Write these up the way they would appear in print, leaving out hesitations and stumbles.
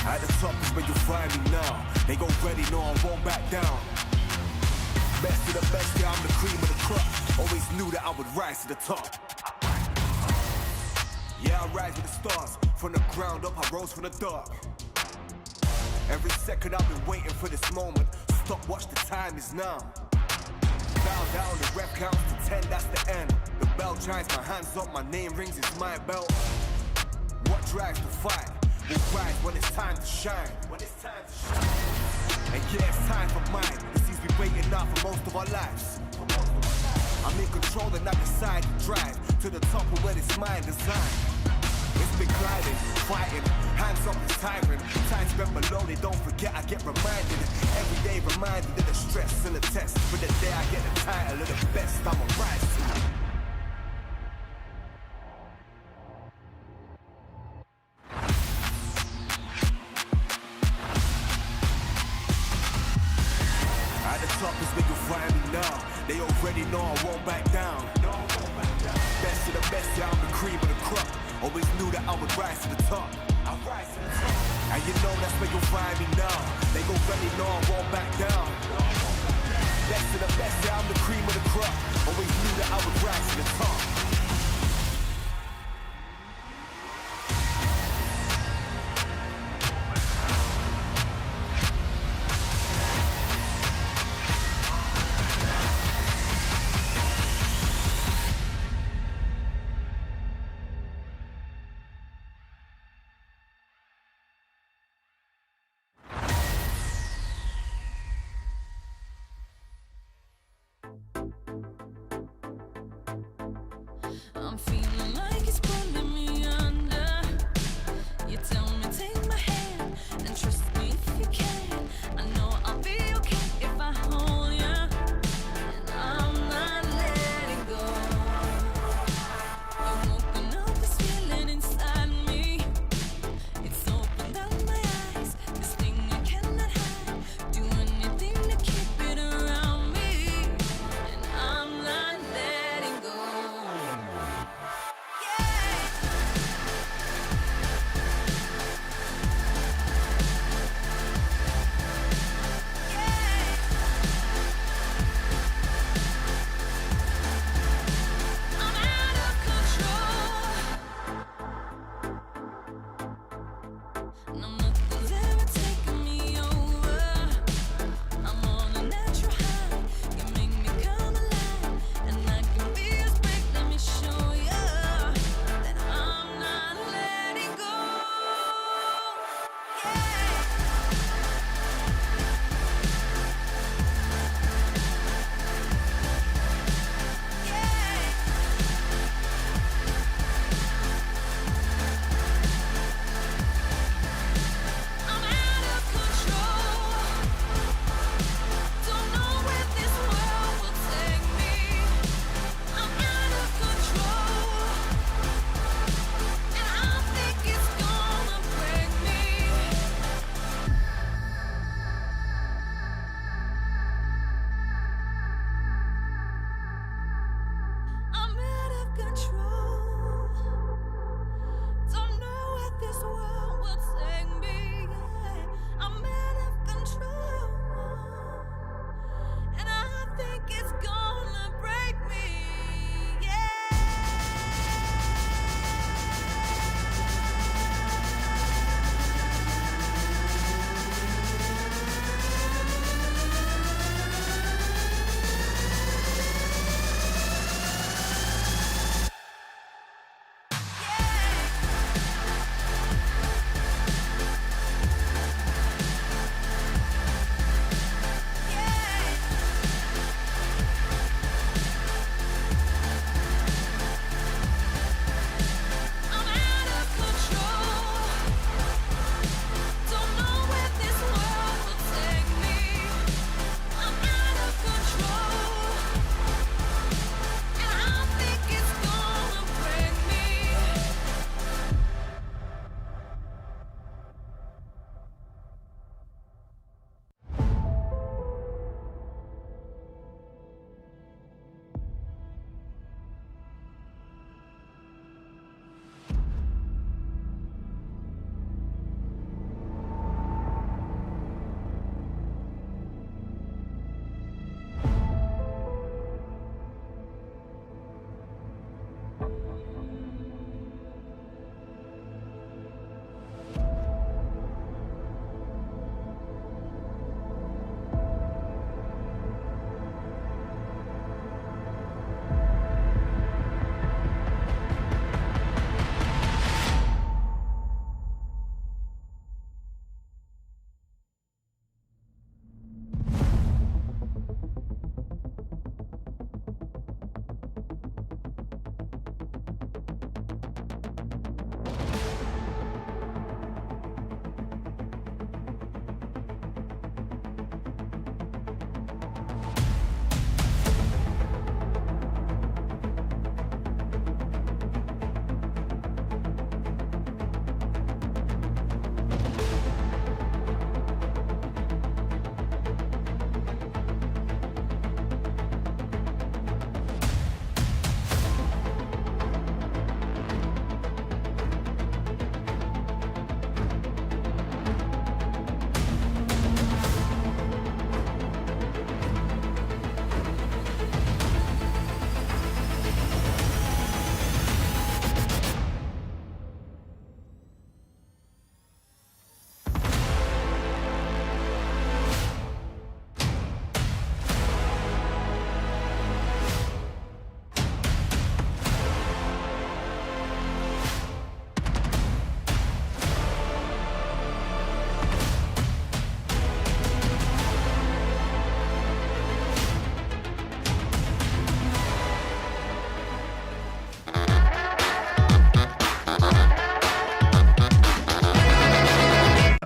At the top is where you find me now. They already know I won't back down. Best of the best, yeah, I'm the cream of the crop. Always knew that I would rise to the top. Yeah, I rise with the stars. From the ground up, I rose from the dark. Every second I've been waiting for this moment. Stop, watch, the time is now. Bow down, the rep counts to 10, that's the end. The bell chimes, my hands up, my name rings, it's my belt. What drives the fight? Will rise when it's time to shine. When it's time to shine. And yeah, it's time for mine. It seems we waiting now for most of our lives. I'm in control and I decide to drive to the top of where it's my design. It's been gliding, fighting, hands up the tyrant. Time spent below, they don't forget, I get reminded. Every day reminded of the stress and the test. For the day I get the title of the best, I'm a rise to. Top is where you find me now. They already know I won't back down. Best of the best, yeah, I'm the cream of the crop. Always knew that I would rise to the top. And you know that's where you'll find me now. They already know I won't back down. Best of the best, yeah, I'm the cream of the crop. Always knew that I would rise to the top.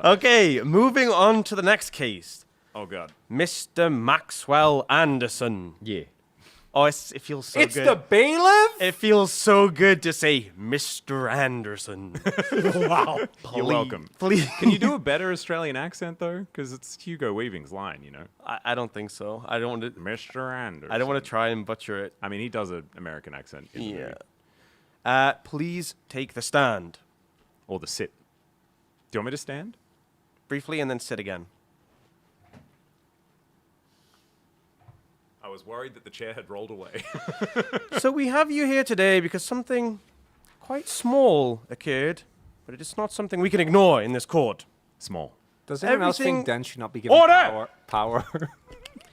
Okay, moving on to the next case. Oh, God. Mr. Maxwell Anderson. Yeah. Oh, it feels so It's good. the bailiff? It feels so good to say Mr. Anderson. Wow. You're welcome. Please. Can you do a better Australian accent, though? Because it's Hugo Weaving's line, you know? I don't think so. I don't want to. Mr. Anderson. I don't want to try and butcher it. I mean, he does an American accent. In the movie. Please take the stand. Or the sit. Do you want me to stand? Briefly and then sit again. I was worried that the chair had rolled away. So we have you here today because something quite small occurred, but it is not something we can ignore in this court. Small. Does anyone else Everything- think Dan should not be given Order! power?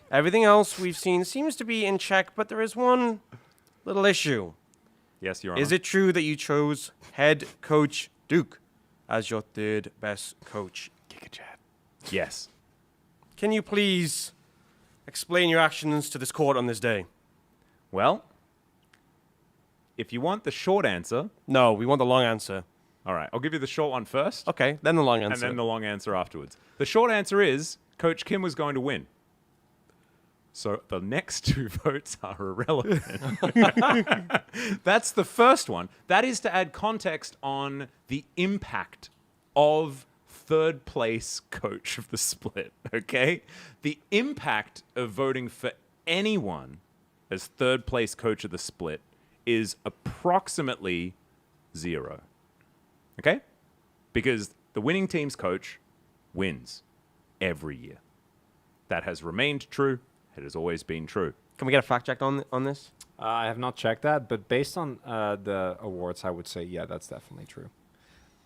Everything else we've seen seems to be in check, but there is one little issue. Yes, Your Honor. Is it true that you chose head coach Duke as your third best coach? Yes. Can you please explain your actions to this court on this day? Well, if you want the short answer, No, we want the long answer. all right, I'll give you the short one first, Okay, then the long answer. and then the long answer afterwards. The short answer is Coach Kim was going to win. So the next two votes are irrelevant. That's the first one. That is to add context on the impact of third place coach of the split, okay? The impact of voting for anyone as third place coach of the split is approximately 0. Okay? Because the winning team's coach wins every year. That has remained true. It has always been true. Can we get a fact check on this? I have not checked that, but based on the awards, I would say, yeah, that's definitely true.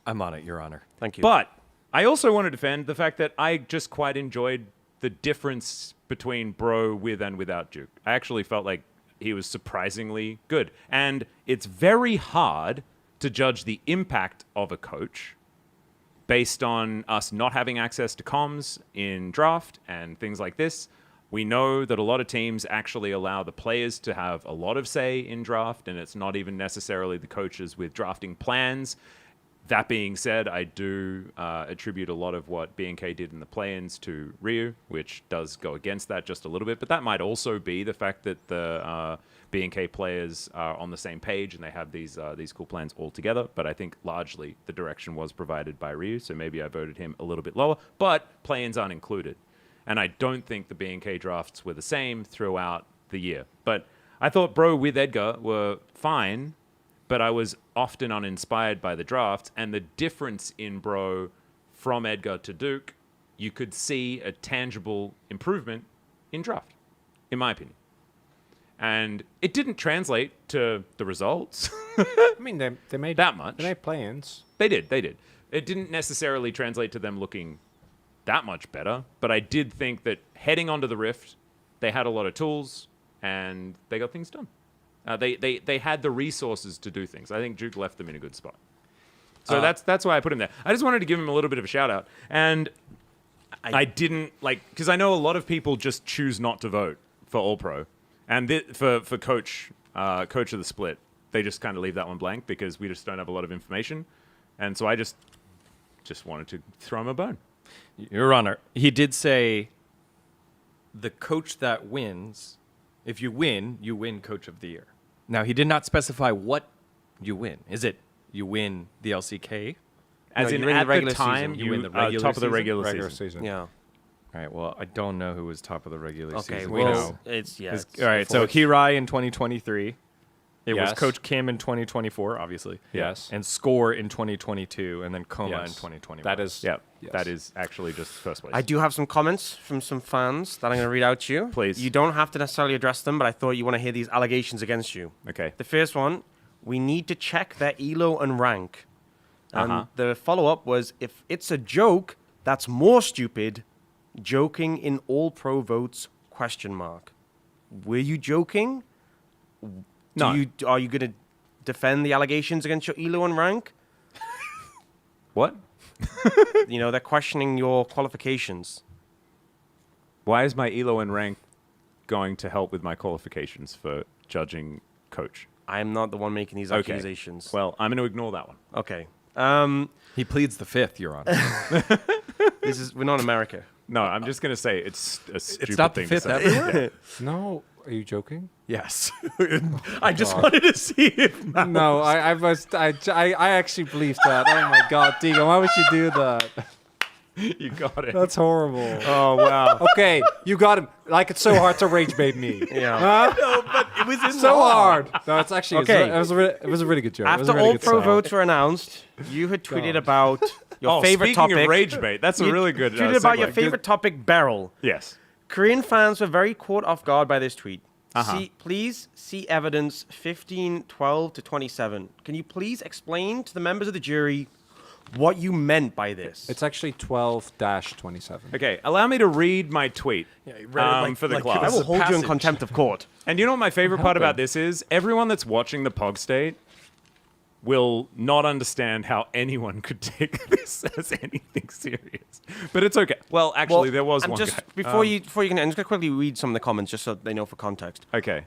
I'm on it, Your Honor. Thank you. But I also want to defend the fact that I just quite enjoyed the difference between Bro with and without Duke. I actually felt like he was surprisingly good. And it's very hard to judge the impact of a coach based on us not having access to comms in draft and things like this. We know that a lot of teams actually allow the players to have a lot of say in draft, and it's not even necessarily the coaches with drafting plans. That being said, I do attribute a lot of what BNK did in the play-ins to Ryu, which does go against that just a little bit. But that might also be the fact that the BNK players are on the same page and they have these cool plans all together. But I think largely the direction was provided by Ryu, so maybe I voted him a little bit lower. But play-ins aren't included. And I don't think the BNK drafts were the same throughout the year. But I thought Bro with Edgar were fine, but I was often uninspired by the draft. And the difference in Bro from Edgar to Duke, you could see a tangible improvement in draft, in my opinion. And it didn't translate to the results I mean, they made that much. They made play-ins. They did. It didn't necessarily translate to them looking that much better, but I did think that heading onto the Rift, they had a lot of tools and they got things done. They had the resources to do things. I think Duke left them in a good spot. So that's why I put him there. I just wanted to give him a little bit of a shout out. And I didn't because I know a lot of people just choose not to vote for All Pro, and for coach of the split, they just kind of leave that one blank because we just don't have a lot of information. And so I just wanted to throw him a bone. Your Honor, he did say the coach that wins, if you win Coach of the Year. Now, he did not specify what you win. Is it you win the LCK? As No, in you win at the regular the time, season. You win the regular top of the season? regular season. Yeah. All right, well, I don't know who was top of the regular Okay. season. Well, it's All right, so Hirai in 2023. It was Yes. Coach Kim in 2024, obviously. Yes. And Score in 2022, and then Coma in Yes. 2021. That is... Yeah, Yes. that is actually just first place. I do have some comments from some fans that I'm going to read out to you. Please. You don't have to necessarily address them, but I thought you want to hear these allegations against you. Okay. The first one, we need to check their elo and rank. And Uh-huh. the follow-up was, if it's a joke, that's more stupid. Joking in all pro votes, ? Were you joking? No. Are you going to defend the allegations against your elo and rank? What? You know, they're questioning your qualifications. Why is my elo and rank going to help with my qualifications for judging coach? I am not the one making these Okay. accusations. Well, I'm going to ignore that one. Okay. He pleads the fifth, Your Honor. We're not in America. No, I'm just gonna say it's a stupid It's not the thing to fifth say. everywhere. No, are you joking? Yes. I just wanted to see if No, I actually believe that. Oh my God, Deegan, why would you do that? You got it. That's horrible. Oh wow. Okay, you got him. Like, it's so hard to rage bait me. Yeah. Huh? No, but it was in So hard. No, it's actually Okay. it was a really good joke. It was After a really all good pro song. votes were announced, you had tweeted about your favorite speaking topic. of rage bait, that's a You really good. tweeted about your segue. favorite topic, Beryl. Yes. Korean fans were very caught off guard by this tweet. Uh-huh. Please see evidence 1512 to 27. Can you please explain to the members of the jury what you meant by this? It's actually 12-27. Okay, allow me to read my tweet Yeah, you read it for the like class. I will hold you in passage. contempt of court. And you know what my favorite part about this is? Everyone that's watching the Pog State will not understand how anyone could take this as anything serious. But it's okay. Well, actually, there was I'm one just, guy. Before you can, I'm just going to quickly read some of the comments just so they know for context. Okay.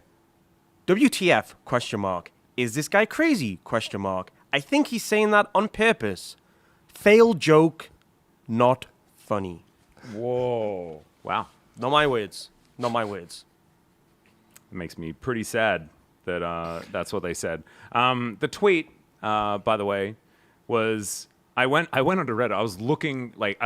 WTF, question mark. Is this guy crazy, question mark. I think he's saying that on purpose. Failed joke, not funny. Whoa. Wow. Not my words. Not my words. It makes me pretty sad that that's what they said. The tweet, by the way, was I went onto Reddit. I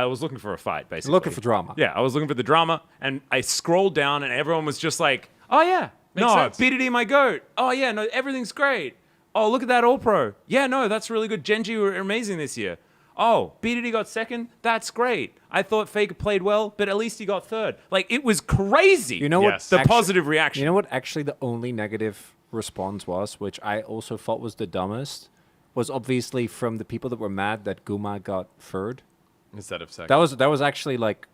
was looking for a fight, basically. Looking for drama. Yeah, I was looking for the drama, and I scrolled down, and everyone was just like, "Oh yeah, Makes no, sense. BDD my goat. Oh yeah, no, everything's great. Oh look at that All Pro. Yeah, no, that's really good. Genji were amazing this year. Oh, BDD got second. That's great. I thought Faker played well, but at least he got third. Like, it was crazy. You know what? Yes. The actu- positive reaction. You know what? Actually, the only negative response was, which I also thought was the dumbest, was obviously from the people that were mad that Guma got third. Instead of second. That was actually like,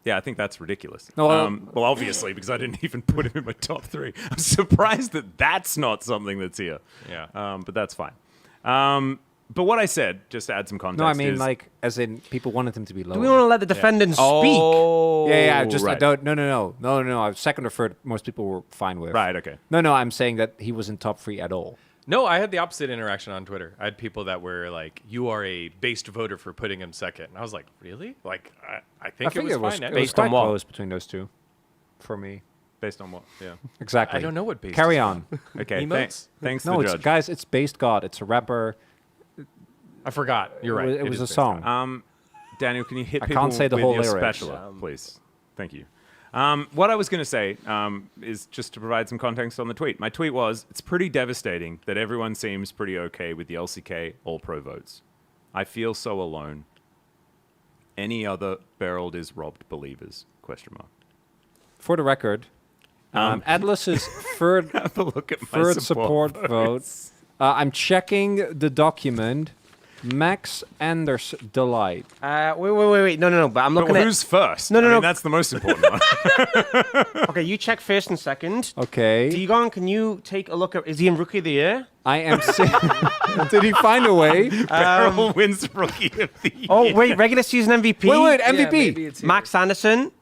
Yeah, I think that's ridiculous. No, well, obviously, because I didn't even put him in my top three. I'm surprised that that's not something that's here. Yeah. But that's fine. But what I said, just to add some context, no, I mean is, like, as in people wanted him to be lower. Do we want to let the defendants speak? Oh, Yeah, just I right. don't. No. I was second or third. Most people were fine with. Right, okay. No. I'm saying that he wasn't top 3 at all. No, I had the opposite interaction on Twitter. I had people that were like, "You are a based voter for putting him second." And I was like, "Really?" Like, I think it was fine. it was Based on quite what? close between those two, for me. Based on what? Yeah. Exactly. I don't know what based. Carry is on. Okay, Emotes. thanks to No, the it's judge. guys. It's based God. It's a rapper. I forgot. You're right. It was is a based song. on- Daniel, can you hit I people can't say the with whole your lyrics. spatula, please? Thank you. What I was going to say is just to provide some context on the tweet. My tweet was, it's pretty devastating that everyone seems pretty okay with the LCK All-Pro votes. I feel so alone. Any other barreled is robbed believers? Question mark. For the record, Atlas's third Have a look at my third support vote. votes. I'm checking the document. Max Anders Delight. Wait. No. But I'm But looking at. who's first? No, no, I mean, no. that's the most important one. Okay, you check first and second. Okay. Degon, can you take a look at? Is he in Rookie of the Year? I am. Did he find a way? Barrel wins Rookie of the Year. Oh wait, regular season MVP. Wait, Yeah, MVP. maybe it's here. Max Anderson.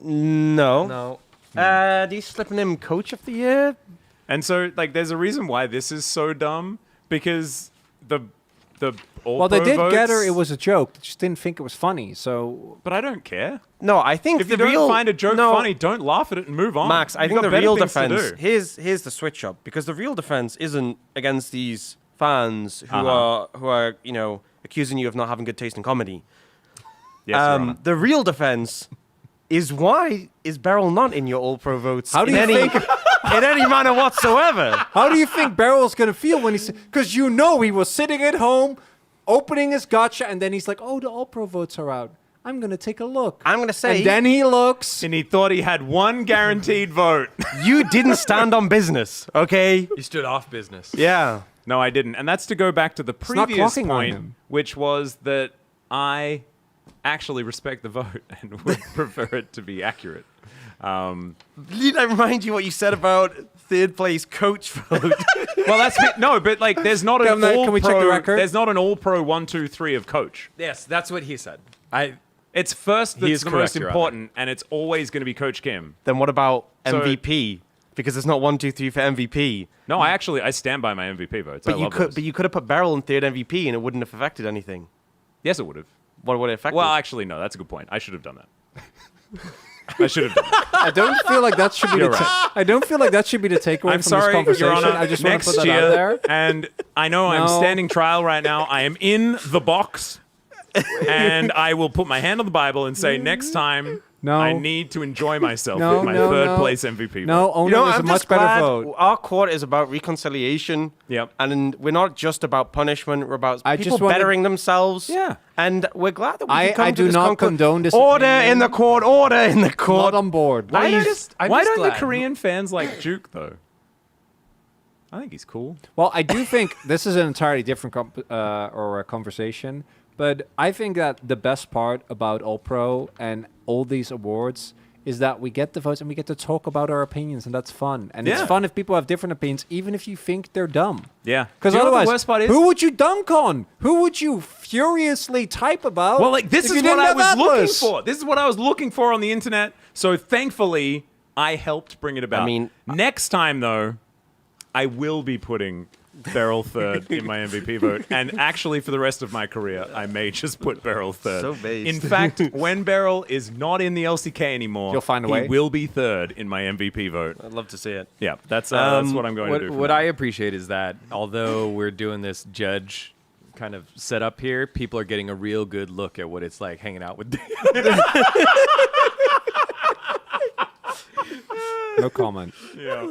No. No. Do you slipping him Coach of the Year? And so, like, there's a reason why this is so dumb, because the all Well, they did votes, get her. It was a joke. They just didn't think it was funny. So But I don't care. No, I think If the you don't real find a joke no, funny, don't laugh at it and move on. Max, I You've think got the better real things to defense. do. Here's the switch up, because the real defense isn't against these fans who Uh-huh. are accusing you of not having good taste in comedy. Yes, Your Honor. The real defense is why is Beryl not in your All Pro votes? How do in you any, think- in any manner whatsoever? how do you think Barrel's gonna feel when he's? Because you know he was sitting at home, opening his gotcha, and then he's like, "Oh, the All Pro votes are out. I'm gonna take a look." I'm gonna say And then he looks. And he thought he had one guaranteed vote. you didn't stand on business, okay? You stood off business. Yeah. No, I didn't. And that's to go back to the not previous clocking on point, him. which was that I actually respect the vote and would prefer it to be accurate. Did I remind you what you said about third place coach vote? Well, that's no, but like, there's not an Can we check the all-pro. record? There's not an all-pro 1, 2, 3 of coach. Yes, that's what he said. It's first He that's is the correct, most Your Honor. important, and it's always going to be Coach Kim. Then what about So- MVP? Because there's not 1, 2, 3 for MVP. No, I stand by my MVP votes. But I you love could, those. but you could have put Beryl in third MVP and it wouldn't have affected anything. Yes, it would have. what would it affect? Well, us? actually, no. That's a good point. I should have done that. I should have done that. I don't feel like that should be You're the. I don't feel like that should be the takeaway I'm from sorry, this Your conversation. Honor. I just want Next to put that year, out there. and I know I'm No. standing trial right now. I am in the box, and I will put my hand on the Bible and say, next time, No. I need to enjoy myself No, with my no, third no. place MVP. No, vote. Ono is a I'm much just better glad vote. our court is about reconciliation. Yep. And we're not just about punishment. We're about I people just wanted- bettering themselves. Yeah. And we're glad that we I can come to do this not conclu- condone this Order opinion. in the court. Order in the court. Not on board. Why, I'm don't- just why don't glad. the Korean fans like Duke, though? I think he's cool. Well, I do think this is an entirely different conversation, but I think that the best part about All Pro and all these awards is that we get the votes and we get to talk about our opinions, and that's fun. And it's Yeah. fun if people have different opinions, even if you think they're dumb. Yeah. Because Do you know what otherwise, the worst part is? who would you dunk on? Who would you furiously type about? Well, like, this if is you what didn't I have was looking Atlas? for. This is what I was looking for on the internet. So thankfully, I helped bring it about. I mean- next time, though, I will be putting Beryl third in my MVP vote. And actually, for the rest of my career, I may just put Beryl third. So based. In fact, when Beryl is not in the LCK anymore, You'll find a he way? will be third in my MVP vote. I'd love to see it. Yeah, that's what I'm going to do. from What now I on. appreciate is that although we're doing this judge kind of setup here, people are getting a real good look at what it's like hanging out with. No comment. Yeah.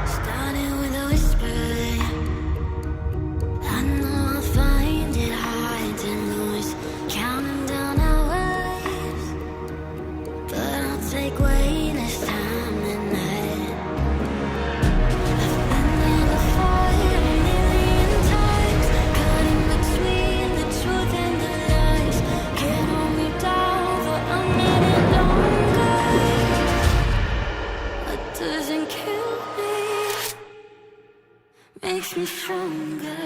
Starting with a whisper, I know I'll find it hard to lose, counting down hours, but I'll take way less time than that. I've been there before a million times, caught in between the truth and the lies. Can't hold me down for a minute longer. What doesn't kill me makes me stronger.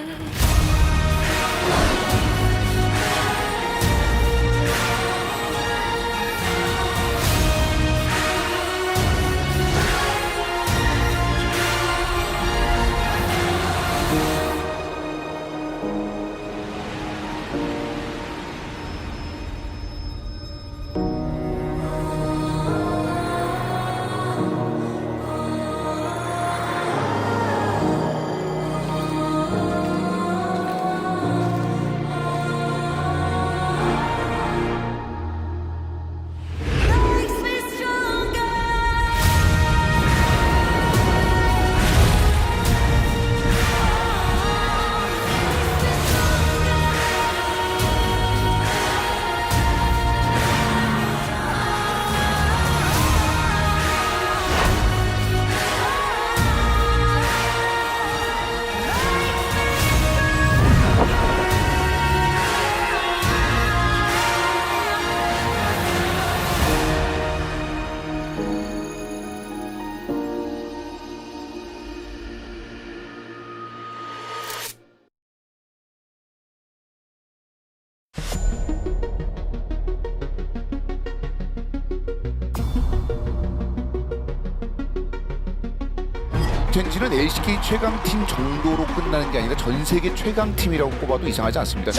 젠지는 LCK 최강팀 정도로 끝나는 게 아니라 전 세계 최강팀이라고 꼽아도 이상하지 않습니다.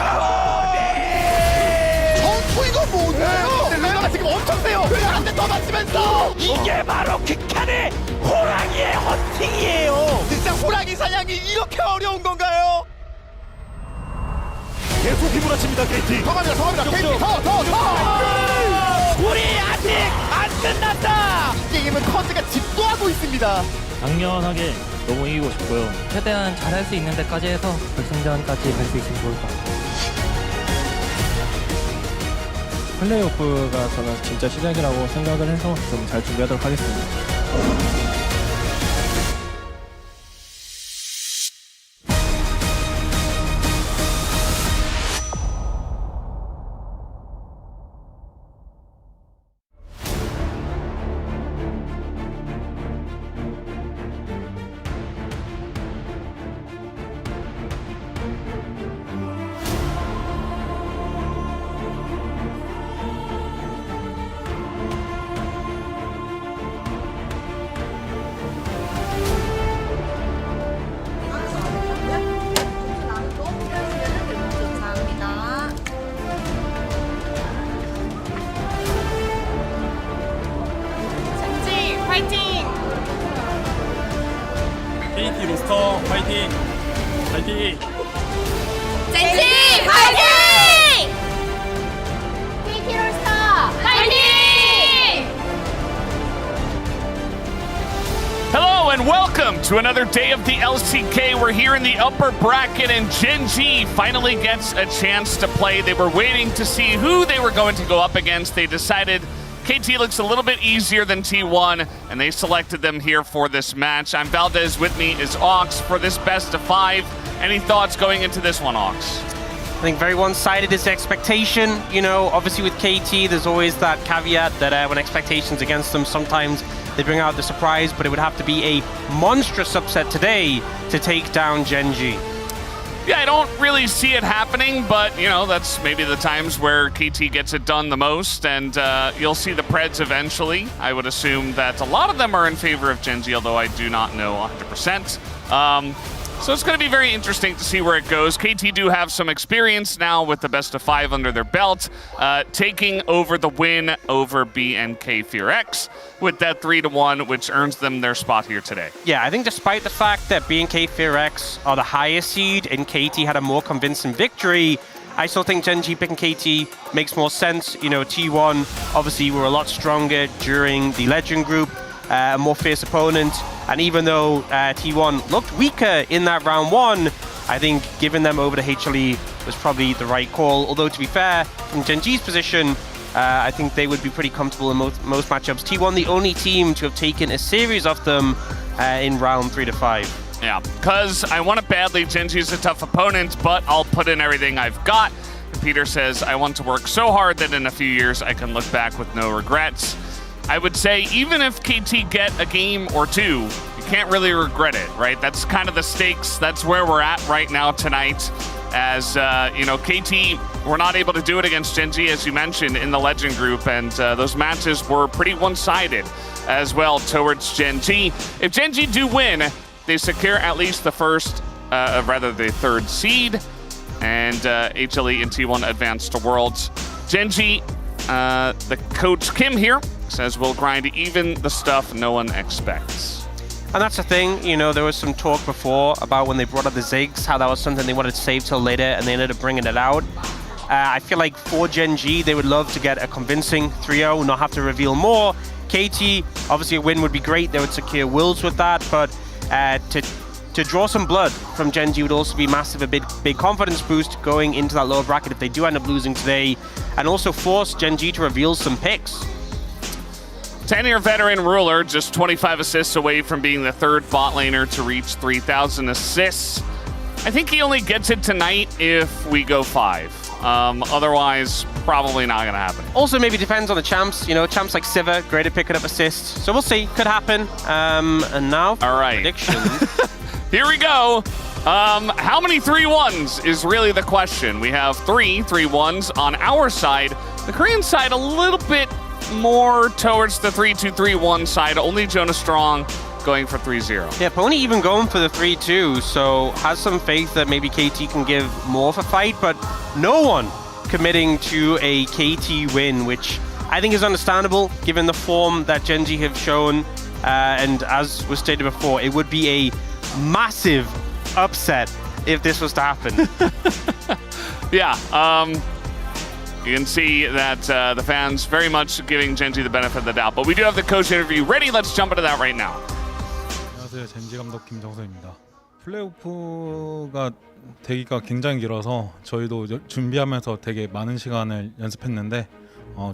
이거 뭐예요? 룰러가 지금 엄청 세요. 한 대 더 맞추면서 이게 바로 극한의 호랑이의 헌팅이에요. 진짜 호랑이 사냥이 이렇게 어려운 건가요? 계속 휘몰아칩니다 KT. 더 갑니다. KT 더. 우리 아직 안 끝났다. 이 게임은 커즈가 집도하고 있습니다. 당연하게 너무 이기고 싶고요. 최대한 잘할 수 있는 데까지 해서 결승전까지 갈 수 있으면 좋을 것 같아요. 플레이오프가 저는 진짜 시작이라고 생각을 해서 좀 잘 준비하도록 하겠습니다. KT 로스터 파이팅! 파이팅! 젠지 파이팅! KT 롤스터 파이팅! Hello and welcome to another day of the LCK. We're here in the upper bracket and Gen G finally gets a chance to play. They were waiting to see who they were going to go up against. They decided KT looks a little bit easier than T1, and they selected them here for this match. I'm Valdez, with me is Ox for this best of 5. Any thoughts going into this one, Ox? I think very one-sided is the expectation. You know, obviously with KT, there's always that caveat that when expectations against them, sometimes they bring out the surprise, but it would have to be a monstrous upset today to take down Gen G. Yeah, I don't really see it happening, but, you know, that's maybe the times where KT gets it done the most, and you'll see the Preds eventually. I would assume that a lot of them are in favor of Gen G, although I do not know 100%. So it's going to be very interesting to see where it goes. KT do have some experience now with the best of 5 under their belt, taking over the win over BNK Fear X with that 3-1, which earns them their spot here today. Yeah, I think despite the fact that BNK Fear X are the highest seed and KT had a more convincing victory, I still think Gen G picking KT makes more sense. You know, T1 obviously were a lot stronger during the Legend group, a more fierce opponent. And even though T1 looked weaker in that round 1, I think giving them over to HLE was probably the right call. Although, to be fair, from Gen G's position, I think they would be pretty comfortable in most matchups. T1, the only team to have taken a series of them in round 3 to 5. Yeah, because I want it badly. Gen G is a tough opponent, but I'll put in everything I've got. And Peter says, I want to work so hard that in a few years I can look back with no regrets. I would say even if KT get a game or two, you can't really regret it, right? That's kind of the stakes. That's where we're at right now tonight. As, you know, KT were not able to do it against Gen G, as you mentioned, in the Legend group, and those matches were pretty one-sided as well towards Gen G. If Gen G do win, they secure at least the the third seed, and HLE and T1 advance to Worlds. Gen G, the coach Kim here, says we'll grind even the stuff no one expects. And that's the thing, you know, there was some talk before about when they brought up the Ziggs, how that was something they wanted to save till later, and they ended up bringing it out. I feel like for Gen G, they would love to get a convincing 3-0, not have to reveal more. KT, obviously a win would be great, they would secure Worlds with that, but to draw some blood from Gen G would also be massive, a big confidence boost going into that lower bracket if they do end up losing today, and also force Gen G to reveal some picks. 10-year veteran Ruler, just 25 assists away from being the third bot laner to reach 3,000 assists. I think he only gets it tonight if we go 5. Otherwise, probably not going to happen. Also, maybe depends on the champs. You know, champs like Siva, great at picking up assists. So we'll see. Could happen. And now for all right. predictions. Here we go. How many 3-1s is really the question. We have 3 3-1s on our side. The Korean side a little bit more towards the 3-2-3-1 side. Only Jonah Strong going for 3-0. Yeah, Pony even going for the 3-2, so has some faith that maybe KT can give more of a fight, but no one committing to a KT win, which I think is understandable given the form that Gen.G have shown. And as was stated before, it would be a massive upset if this was to happen. Yeah, you can see that the fans very much giving Gen.G the benefit of the doubt. But we do have the coach interview ready. Let's jump into that right now. 안녕하세요. 젠지 감독 김정서입니다. 플레이오프가 되기가 굉장히 길어서 저희도 준비하면서 되게 많은 시간을 연습했는데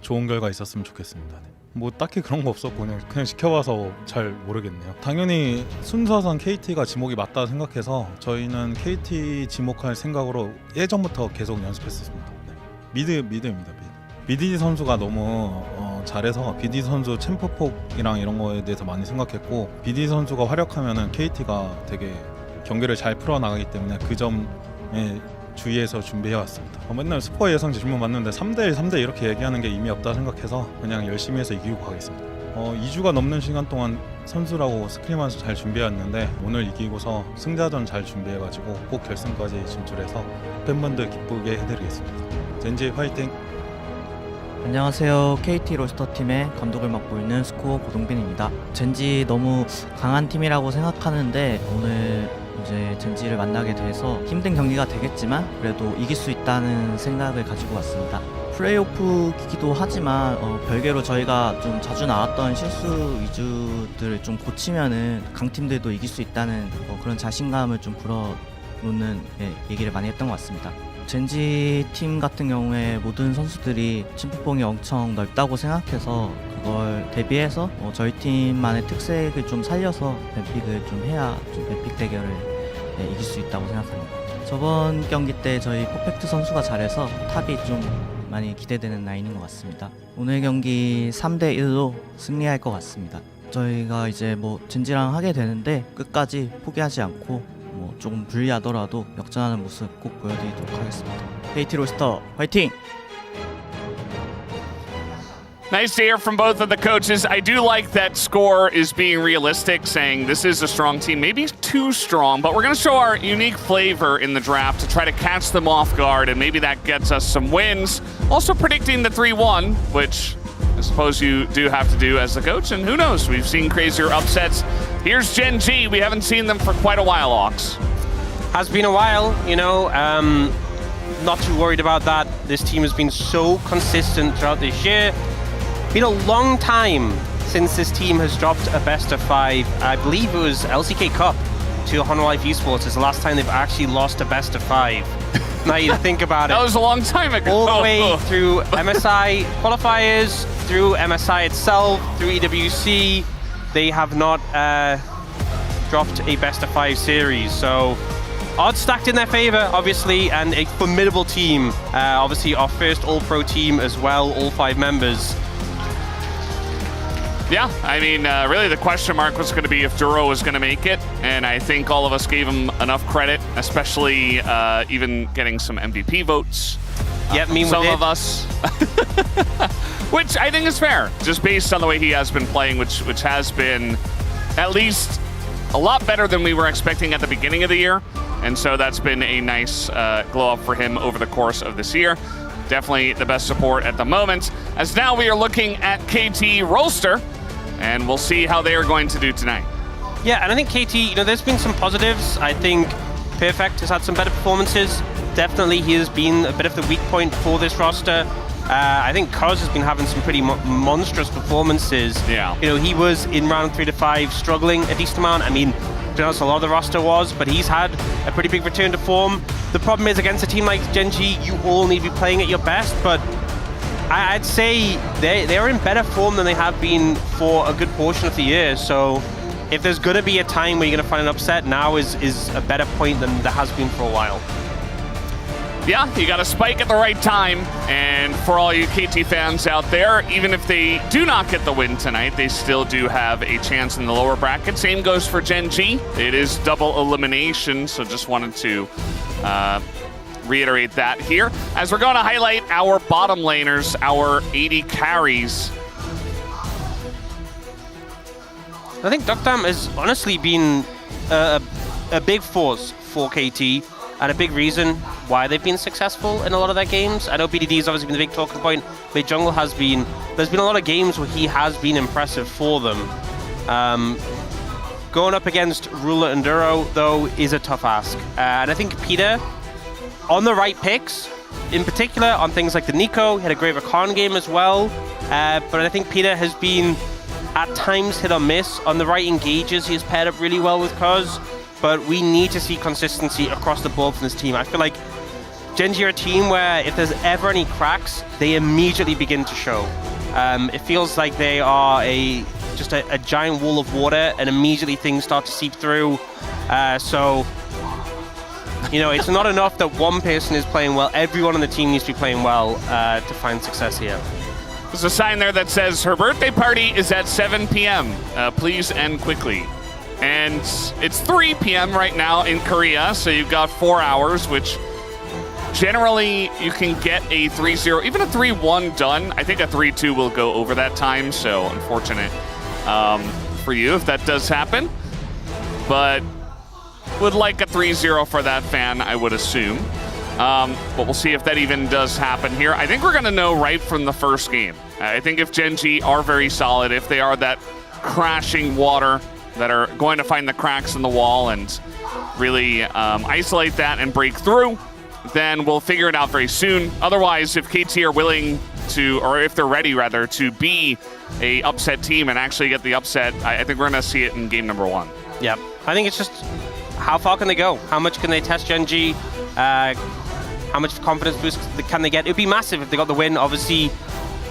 좋은 결과 있었으면 좋겠습니다. 뭐 딱히 그런 거 없었고 그냥 지켜봐서 잘 모르겠네요. 당연히 순서상 KT가 지목이 맞다 생각해서 저희는 KT 지목할 생각으로 예전부터 계속 연습했었습니다. 미드입니다. BD 선수가 너무 잘해서 BD 선수 챔프폭이랑 이런 거에 대해서 많이 생각했고 BD 선수가 활약하면은 KT가 되게 경기를 잘 풀어나가기 때문에 그 점에 주의해서 준비해왔습니다. 맨날 스코어 예상 질문 받는데 3대1, 3대 이렇게 얘기하는 게 의미 없다 생각해서 그냥 열심히 해서 이기고 가겠습니다. 2주가 넘는 시간 동안 선수라고 스크림하면서 잘 준비해왔는데 오늘 이기고서 승자전 잘 준비해가지고 꼭 결승까지 진출해서 팬분들 기쁘게 해드리겠습니다. 젠지 화이팅! 안녕하세요. KT 롤스터팀의 감독을 맡고 있는 스코어 고동빈입니다. 젠지 너무 강한 팀이라고 생각하는데 오늘 이제 젠지를 만나게 돼서 힘든 경기가 되겠지만 그래도 이길 수 있다는 생각을 가지고 왔습니다. 플레이오프이기도 하지만 별개로 저희가 좀 자주 나왔던 실수 위주들을 좀 고치면은 강팀들도 이길 수 있다는 그런 자신감을 좀 불어넣는 얘기를 많이 했던 것 같습니다. 젠지 팀 같은 경우에 모든 선수들이 침투봉이 엄청 넓다고 생각해서 그걸 대비해서 저희 팀만의 특색을 좀 살려서 뱀픽을 좀 해야 좀 뱀픽 대결을 이길 수 있다고 생각합니다. 저번 경기 때 저희 퍼펙트 선수가 잘해서 탑이 좀 많이 기대되는 라인인 것 같습니다. 오늘 경기 3대1로 승리할 것 같습니다. 저희가 이제 젠지랑 하게 되는데 끝까지 포기하지 않고 조금 불리하더라도 역전하는 모습 꼭 보여드리도록 하겠습니다. KT 롤스터 화이팅! Nice to hear from both of the coaches. I do like that Score is being realistic, saying this is a strong team, maybe too strong, but we're going to show our unique flavor in the draft to try to catch them off guard, and maybe that gets us some wins. Also predicting the 3-1, which I suppose you do have to do as the coach, and who knows, we've seen crazier upsets. Here's Gen.G. We haven't seen them for quite a while, Ox. Has been a while, you know, not too worried about that. This team has been so consistent throughout this year. Been a long time since this team has dropped a best of 5. I believe it was LCK Cup to Honor Life Esports is the last time they've actually lost a best of 5. Now you think about it. That was a long time ago. All the way through MSI qualifiers, through MSI itself, through EWC, they have not dropped a best of 5 series. So odds stacked in their favor, obviously, and a formidable team. Obviously our first All-Pro team as well, all 5 members. Yeah, I mean, really the question mark was going to be if Duro was going to make it, and I think all of us gave him enough credit, especially even getting some MVP votes. Yeah, some of us. Which I think is fair, just based on the way he has been playing, which has been at least a lot better than we were expecting at the beginning of the year. And so that's been a nice glow up for him over the course of this year. Definitely the best support at the moment. As now we are looking at KT Rolster, and we'll see how they are going to do tonight. Yeah, and I think KT, you know, there's been some positives. I think Perfect has had some better performances. Definitely he has been a bit of the weak point for this roster. I think Cuz has been having some pretty monstrous performances. Yeah. You know, he was in round 3 to 5 struggling a decent amount. I mean, to be honest, a lot of the roster was, but he's had a pretty big return to form. The problem is against a team like Gen.G, you all need to be playing at your best, but I'd say they're in better form than they have been for a good portion of the year. So if there's going to be a time where you're going to find an upset, now is a better point than there has been for a while. Yeah, you got to spike at the right time. And for all you KT fans out there, even if they do not get the win tonight, they still do have a chance in the lower bracket. Same goes for Gen.G. It is double elimination, so just wanted to reiterate that here. As we're going to highlight our bottom laners, our 80 carries. I think Duckdam has honestly been a big force for KT and a big reason why they've been successful in a lot of their games. I know BDD has obviously been the big talking point, but Jungle has been. There's been a lot of games where he has been impressive for them. Going up against Ruler Enduro, though, is a tough ask. And I think Peter, on the right picks, in particular on things like the Nico, he had a great Rakan game as well. But I think Peter has been, at times, hit or miss. On the right engages, he has paired up really well with Cuz. But we need to see consistency across the board from this team. I feel like Gen.G are a team where if there's ever any cracks, they immediately begin to show. It feels like they are just a giant wall of water, and immediately things start to seep through. So, you know, it's not enough that one person is playing well. Everyone on the team needs to be playing well to find success here. There's a sign there that says her birthday party is at 7 p.m. Please end quickly. And it's 3 p.m. right now in Korea, so you've got 4 hours, which generally you can get a 3-0, even a 3-1 done. I think a 3-2 will go over that time, so unfortunate for you if that does happen. But would like a 3-0 for that fan, I would assume. But we'll see if that even does happen here. I think we're going to know right from the first game. I think if Gen.G are very solid, if they are that crashing water that are going to find the cracks in the wall and really isolate that and break through, then we'll figure it out very soon. Otherwise, if KT are willing to, or if they're ready rather, to be a upset team and actually get the upset, I think we're going to see it in game number 1. Yep. I think it's just how far can they go? How much can they test Gen.G? How much confidence boost can they get? It would be massive if they got the win. Obviously,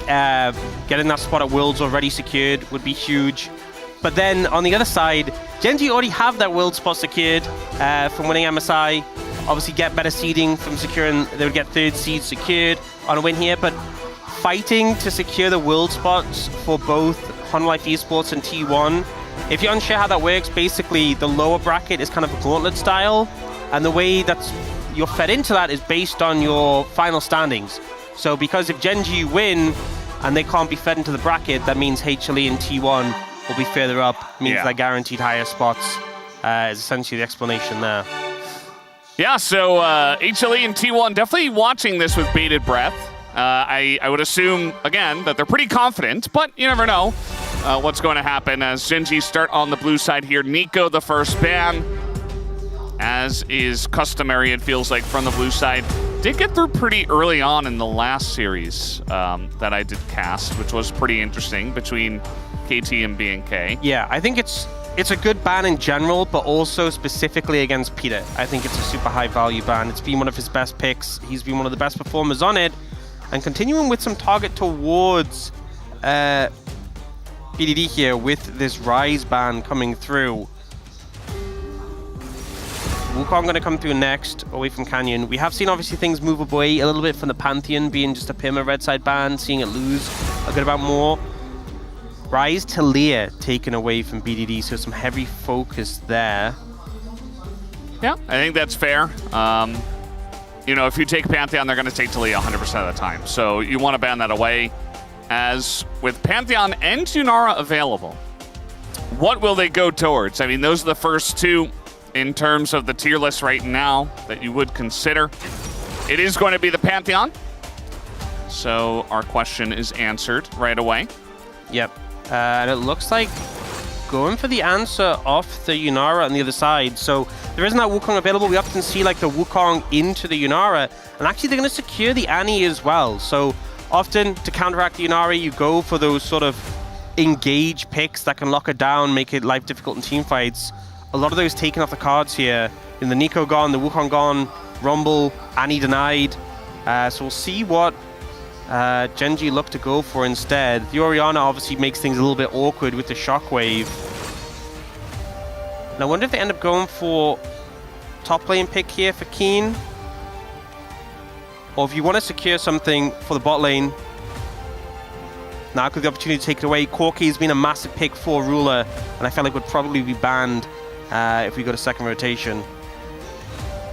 getting that spot at Worlds already secured would be huge. But then on the other side, Gen.G already have that World spot secured from winning MSI. Obviously get better seeding from securing, they would get 3rd seed secured on a win here, but fighting to secure the World spots for both Honlife Esports and T1. If you're unsure how that works, basically the lower bracket is kind of a gauntlet style, and the way that you're fed into that is based on your final standings. So because if Gen.G win and they can't be fed into the bracket, that means HLE and T1 will be further up, means they're guaranteed higher spots, is essentially the explanation there. Yeah, so HLE and T1 definitely watching this with bated breath. I would assume, again, that they're pretty confident, but you never know what's going to happen as Gen.G start on the blue side here. Nico, the first ban, as is customary, it feels like, from the blue side. Did get through pretty early on in the last series that I did cast, which was pretty interesting between KT and BNK. Yeah, I think it's a good ban in general, but also specifically against Peter. I think it's a super high value ban. It's been one of his best picks. He's been one of the best performers on it. And continuing with some target towards BDD here with this Rise ban coming through. Wukong going to come through next, away from Canyon. We have seen obviously things move away a little bit from the Pantheon being just a Pima red side ban, seeing it lose a good amount more. Rise Talia taken away from BDD, so some heavy focus there. Yeah, I think that's fair. You know, if you take Pantheon, they're going to take Talia 100% of the time. So you want to ban that away. As with Pantheon and Tunara available, what will they go towards? I mean, those are the first two in terms of the tier list right now that you would consider. It is going to be the Pantheon. So our question is answered right away. Yep. And it looks like going for the answer off the Yunara on the other side. So there isn't that Wukong available. We often see like the Wukong into the Yunara, and actually they're going to secure the Annie as well. So often to counteract the Yunara, you go for those sort of engage picks that can lock it down, make it life difficult in team fights. A lot of those taken off the cards here. In the Nico gone, the Wukong gone, Rumble, Annie denied. So we'll see what Gen.G look to go for instead. The Orianna obviously makes things a little bit awkward with the Shockwave. And I wonder if they end up going for top lane pick here for Keen. Or if you want to secure something for the bot lane, now could the opportunity to take it away. Corki has been a massive pick for Ruler, and I feel like would probably be banned if we go to second rotation.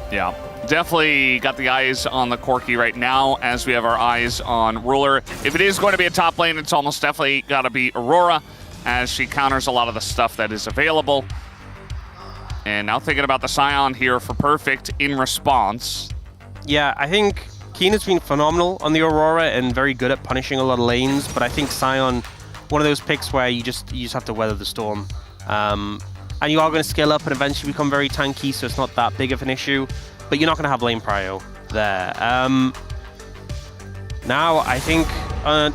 Yeah. Definitely got the eyes on the Corki right now as we have our eyes on Ruler. If it is going to be a top lane, it's almost definitely got to be Aurora. as she counters a lot of the stuff that is available. And now thinking about the Scion here for Perfect in response. Yeah, I think Keen has been phenomenal on the Aurora and very good at punishing a lot of lanes, but I think Scion, one of those picks where you just have to weather the storm. And you are going to scale up and eventually become very tanky, so it's not that big of an issue, but you're not going to have lane prio there. Now, I think,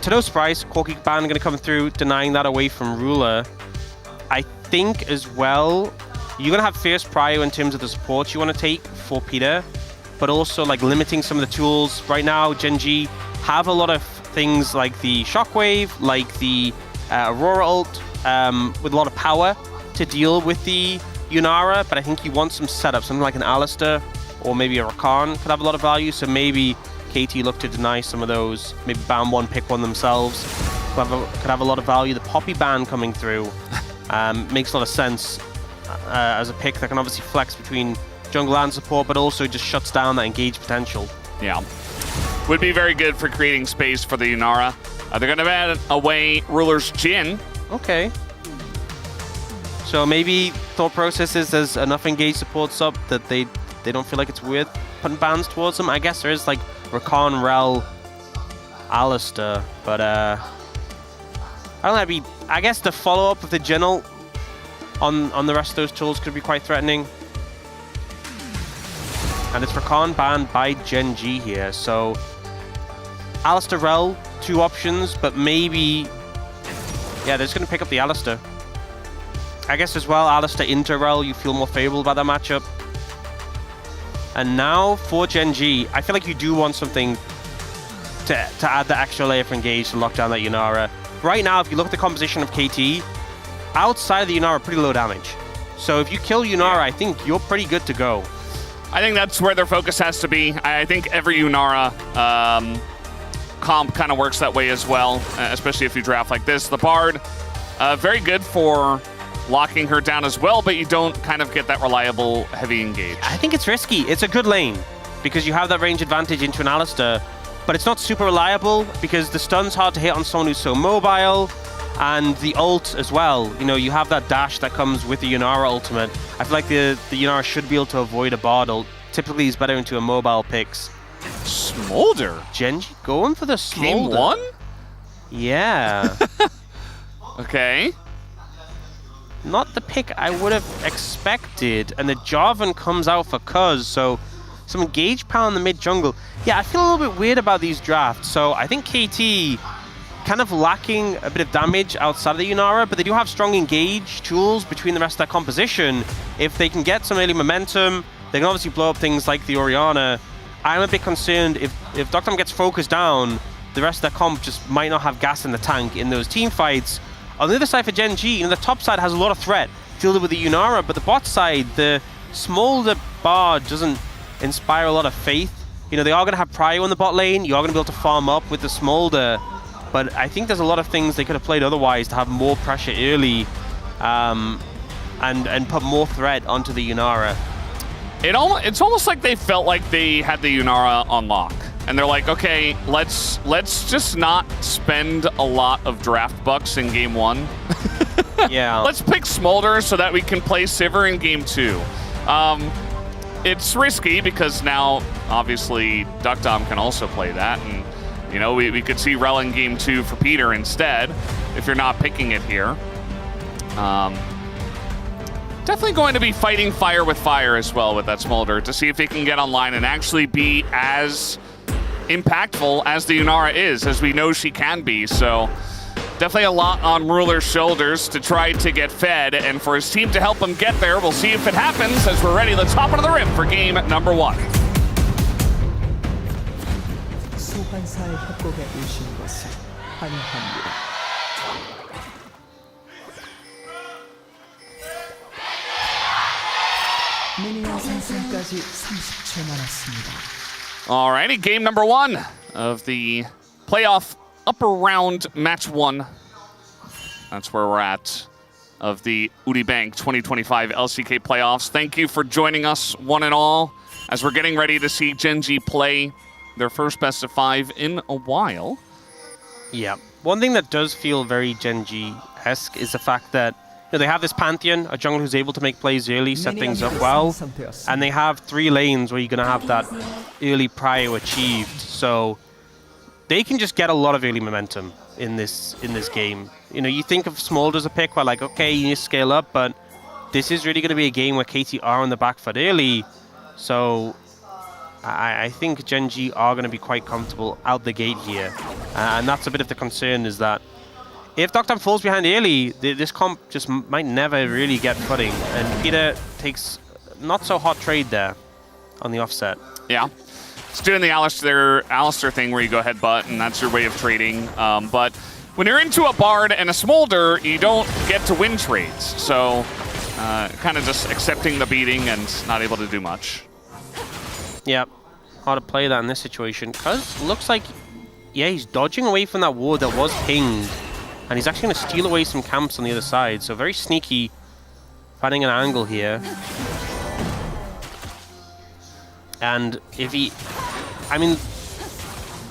to no surprise, Corky Ban going to come through, denying that away from Ruler. I think as well, you're going to have fierce prio in terms of the support you want to take for Peter, but also like limiting some of the tools. Right now, Gen.G have a lot of things like the Shockwave, like the Aurora ult, with a lot of power to deal with the Yunara, but I think you want some setup, something like an Alistair or maybe a Rakan could have a lot of value, so maybe KT look to deny some of those, maybe ban one, pick one themselves, could have a lot of value. The Poppy ban coming through makes a lot of sense as a pick that can obviously flex between jungle and support, but also just shuts down that engage potential. Yeah. Would be very good for creating space for the Yunara. They're going to ban away Ruler's Jhin. Okay. So maybe thought process is there's enough engage supports up that they don't feel like it's worth putting bans towards them. I guess there is like Rakan, Rel, Alistair, but I don't know. I guess the follow-up of the Jhin ult on the rest of those tools could be quite threatening. And it's Rakan banned by Gen.G here, so Alistair, Rel, two options, but maybe, yeah, they're just going to pick up the Alistair. I guess as well, Alistair into Rel, you feel more favorable about that matchup. And now for Gen.G, I feel like you do want something to add the extra layer for engage to lock down that Yunara. Right now, if you look at the composition of KT, outside of the Yunara, pretty low damage. So if you kill Yunara, I think you're pretty good to go. I think that's where their focus has to be. I think every Yunara comp kind of works that way as well, especially if you draft like this. The Bard, very good for locking her down as well, but you don't kind of get that reliable heavy engage. I think it's risky. It's a good lane because you have that range advantage into an Alistair, but it's not super reliable because the stun's hard to hit on someone who's so mobile, and the ult as well. You know, you have that dash that comes with the Yunara ultimate. I feel like the Yunara should be able to avoid a Bard ult. Typically, he's better into a mobile picks. Smolder? Gen.G going for the Smolder. Game one? Yeah. Okay. Not the pick I would have expected, and the Jarvan comes out for Cuz, so some engage power in the mid jungle. Yeah, I feel a little bit weird about these drafts, so I think KT kind of lacking a bit of damage outside of the Yunara, but they do have strong engage tools between the rest of their composition. If they can get some early momentum, they can obviously blow up things like the Orianna. I'm a bit concerned if Dr. gets focused down, the rest of their comp just might not have gas in the tank in those team fights. On the other side for Gen.G, you know, the top side has a lot of threat fielded with the Yunara, but the bot side, the Smolder Bard doesn't inspire a lot of faith. You know, they are going to have prio in the bot lane, you are going to be able to farm up with the Smolder, but I think there's a lot of things they could have played otherwise to have more pressure early and put more threat onto the Yunara. It's almost like they felt like they had the Yunara on lock. And they're like, okay, let's just not spend a lot of draft bucks in game one. Yeah. Let's pick Smolder so that we can play Sivir in game two. It's risky because now, obviously, Duckdom can also play that. And, you know, we could see Rel in game two for Peter instead, if you're not picking it here. Definitely going to be fighting fire with fire as well with that Smolder to see if he can get online and actually be as impactful as the Yunara is, as we know she can be. So definitely a lot on Ruler's shoulders to try to get fed, and for his team to help him get there. We'll see if it happens as we're ready. Let's hop into the rim for game number one. 소환사의 협곡에 오신 것을 환영합니다. 미니언 생성까지 30초 남았습니다. Alrighty, game number one of the playoff upper round match one. That's where we're at of the Woori Bank 2025 LCK playoffs. Thank you for joining us, one and all, as we're getting ready to see Gen.G play their first best of 5 in a while. Yeah. one thing that does feel very Gen G-esque is the fact that they have this Pantheon, a jungle who's able to make plays early, set things up well, and they have 3 lanes where you're going to have that early prio achieved. So they can just get a lot of early momentum in this game. You think of Smolder as a pick where, like, okay, you need to scale up, but this is really going to be a game where KT are on the back foot early. So I think Gen G are going to be quite comfortable out the gate here. And that's a bit of the concern, is that if Doctor falls behind early, this comp just might never really get footing. And Peter takes not so hot trade there on the offset. Yeah. It's doing the Alistair thing where you go headbutt, and that's your way of trading. But when you're into a Bard and a Smolder, you don't get to win trades. So kind of just accepting the beating and not able to do much. Yep. Hard to play that in this situation. Cuz looks like, yeah, he's dodging away from that ward that was pinged. And he's actually going to steal away some camps on the other side. So very sneaky, finding an angle here. And if he... I mean,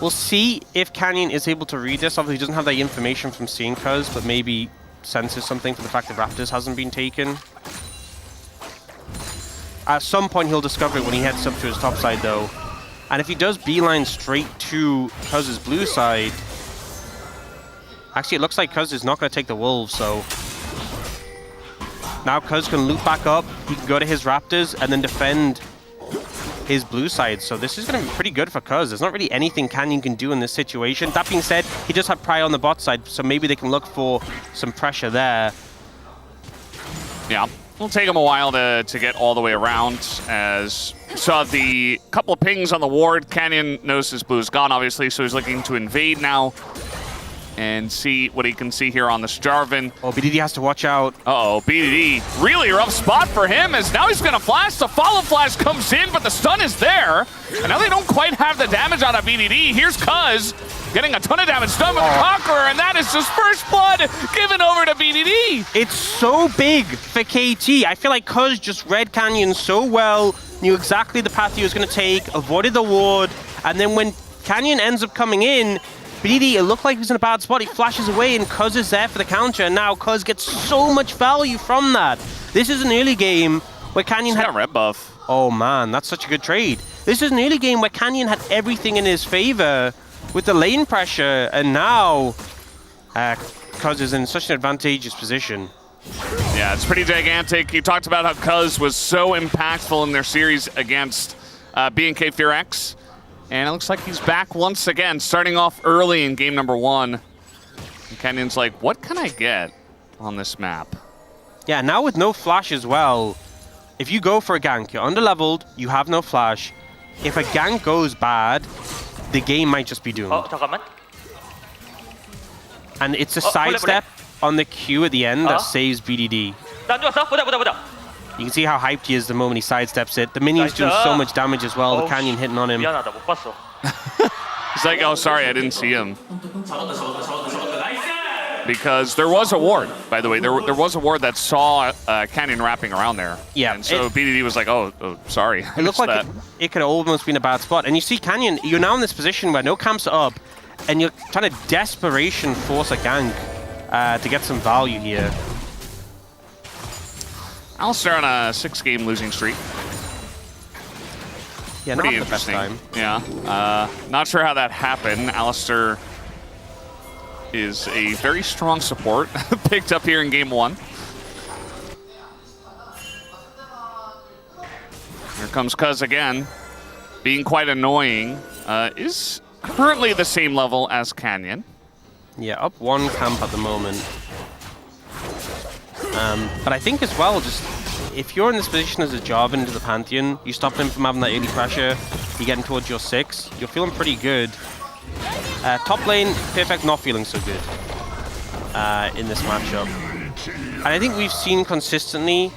we'll see if Canyon is able to read this. Obviously, he doesn't have that information from seeing Cuz, but maybe senses something for the fact that Raptors hasn't been taken. At some point, he'll discover it when he heads up to his top side, though. And if he does beeline straight to Cuz's blue side... Actually, it looks like Cuz is not going to take the Wolves, so... Now Cuz can loop back up, he can go to his Raptors, and then defend his blue side. So this is going to be pretty good for Cuz. There's not really anything Canyon can do in this situation. That being said, he just had Pry on the bot side, so maybe they can look for some pressure there. Yeah, it'll take him a while to get all the way around. As you saw the couple of pings on the ward, Canyon knows his blue is gone, obviously, so he's looking to invade now and see what he can see here on this Jarvan. Oh, BDD has to watch out. Uh-oh, BDD. Really rough spot for him, as now he's going to flash. The follow flash comes in, but the stun is there. And now they don't quite have the damage out of BDD. Here's Cuz getting a ton of damage done with the Conqueror, and that is just first blood given over to BDD. It's so big for KT. I feel like Cuz just read Canyon so well, knew exactly the path he was going to take, avoided the ward, and then when Canyon ends up coming in, BDD, it looked like he was in a bad spot. He flashes away, and Cuz is there for the counter, and now Cuz gets so much value from that. This is an early game where Canyon had... red buff. Oh, man, that's such a good trade. This is an early game where Canyon had everything in his favor with the lane pressure, and now Cuz is in such an advantageous position. Yeah, it's pretty gigantic. You talked about how Cuz was so impactful in their series against B&K FearX. And it looks like he's back once again, starting off early in game number 1. And Canyon's like, what can I get on this map? Yeah, now with no flash as well, if you go for a gank, you're underleveled, you have no flash. If a gank goes bad, the game might just be doomed. And it's a sidestep on the Q at the end that saves BDD. You can see how hyped he is the moment he sidesteps it. The minion's doing so much damage as well, the Canyon hitting on him. He's like, oh, sorry, I didn't see him. Because there was a ward, by the way. There was a ward that saw Canyon wrapping around there. Yeah. And so BDD was like, oh sorry. It looked like it could have almost been a bad spot. And you see Canyon, you're now in this position where no camps are up, and you're trying to desperation force a gank to get some value here. Alistair on a 6-game losing streak. Yeah, pretty not the best interesting. time. Yeah, not sure how that happened. Alistair is a very strong support, picked up here in game 1. Here comes Cuz again, being quite annoying. Is currently the same level as Canyon. Yeah, up 1 camp at the moment. But I think as well, just if you're in this position as a Jarvan into the Pantheon, you stop him from having that early pressure, you're getting towards your 6, you're feeling pretty good. Top lane, Perfect not feeling so good in this matchup. And I think we've seen consistently,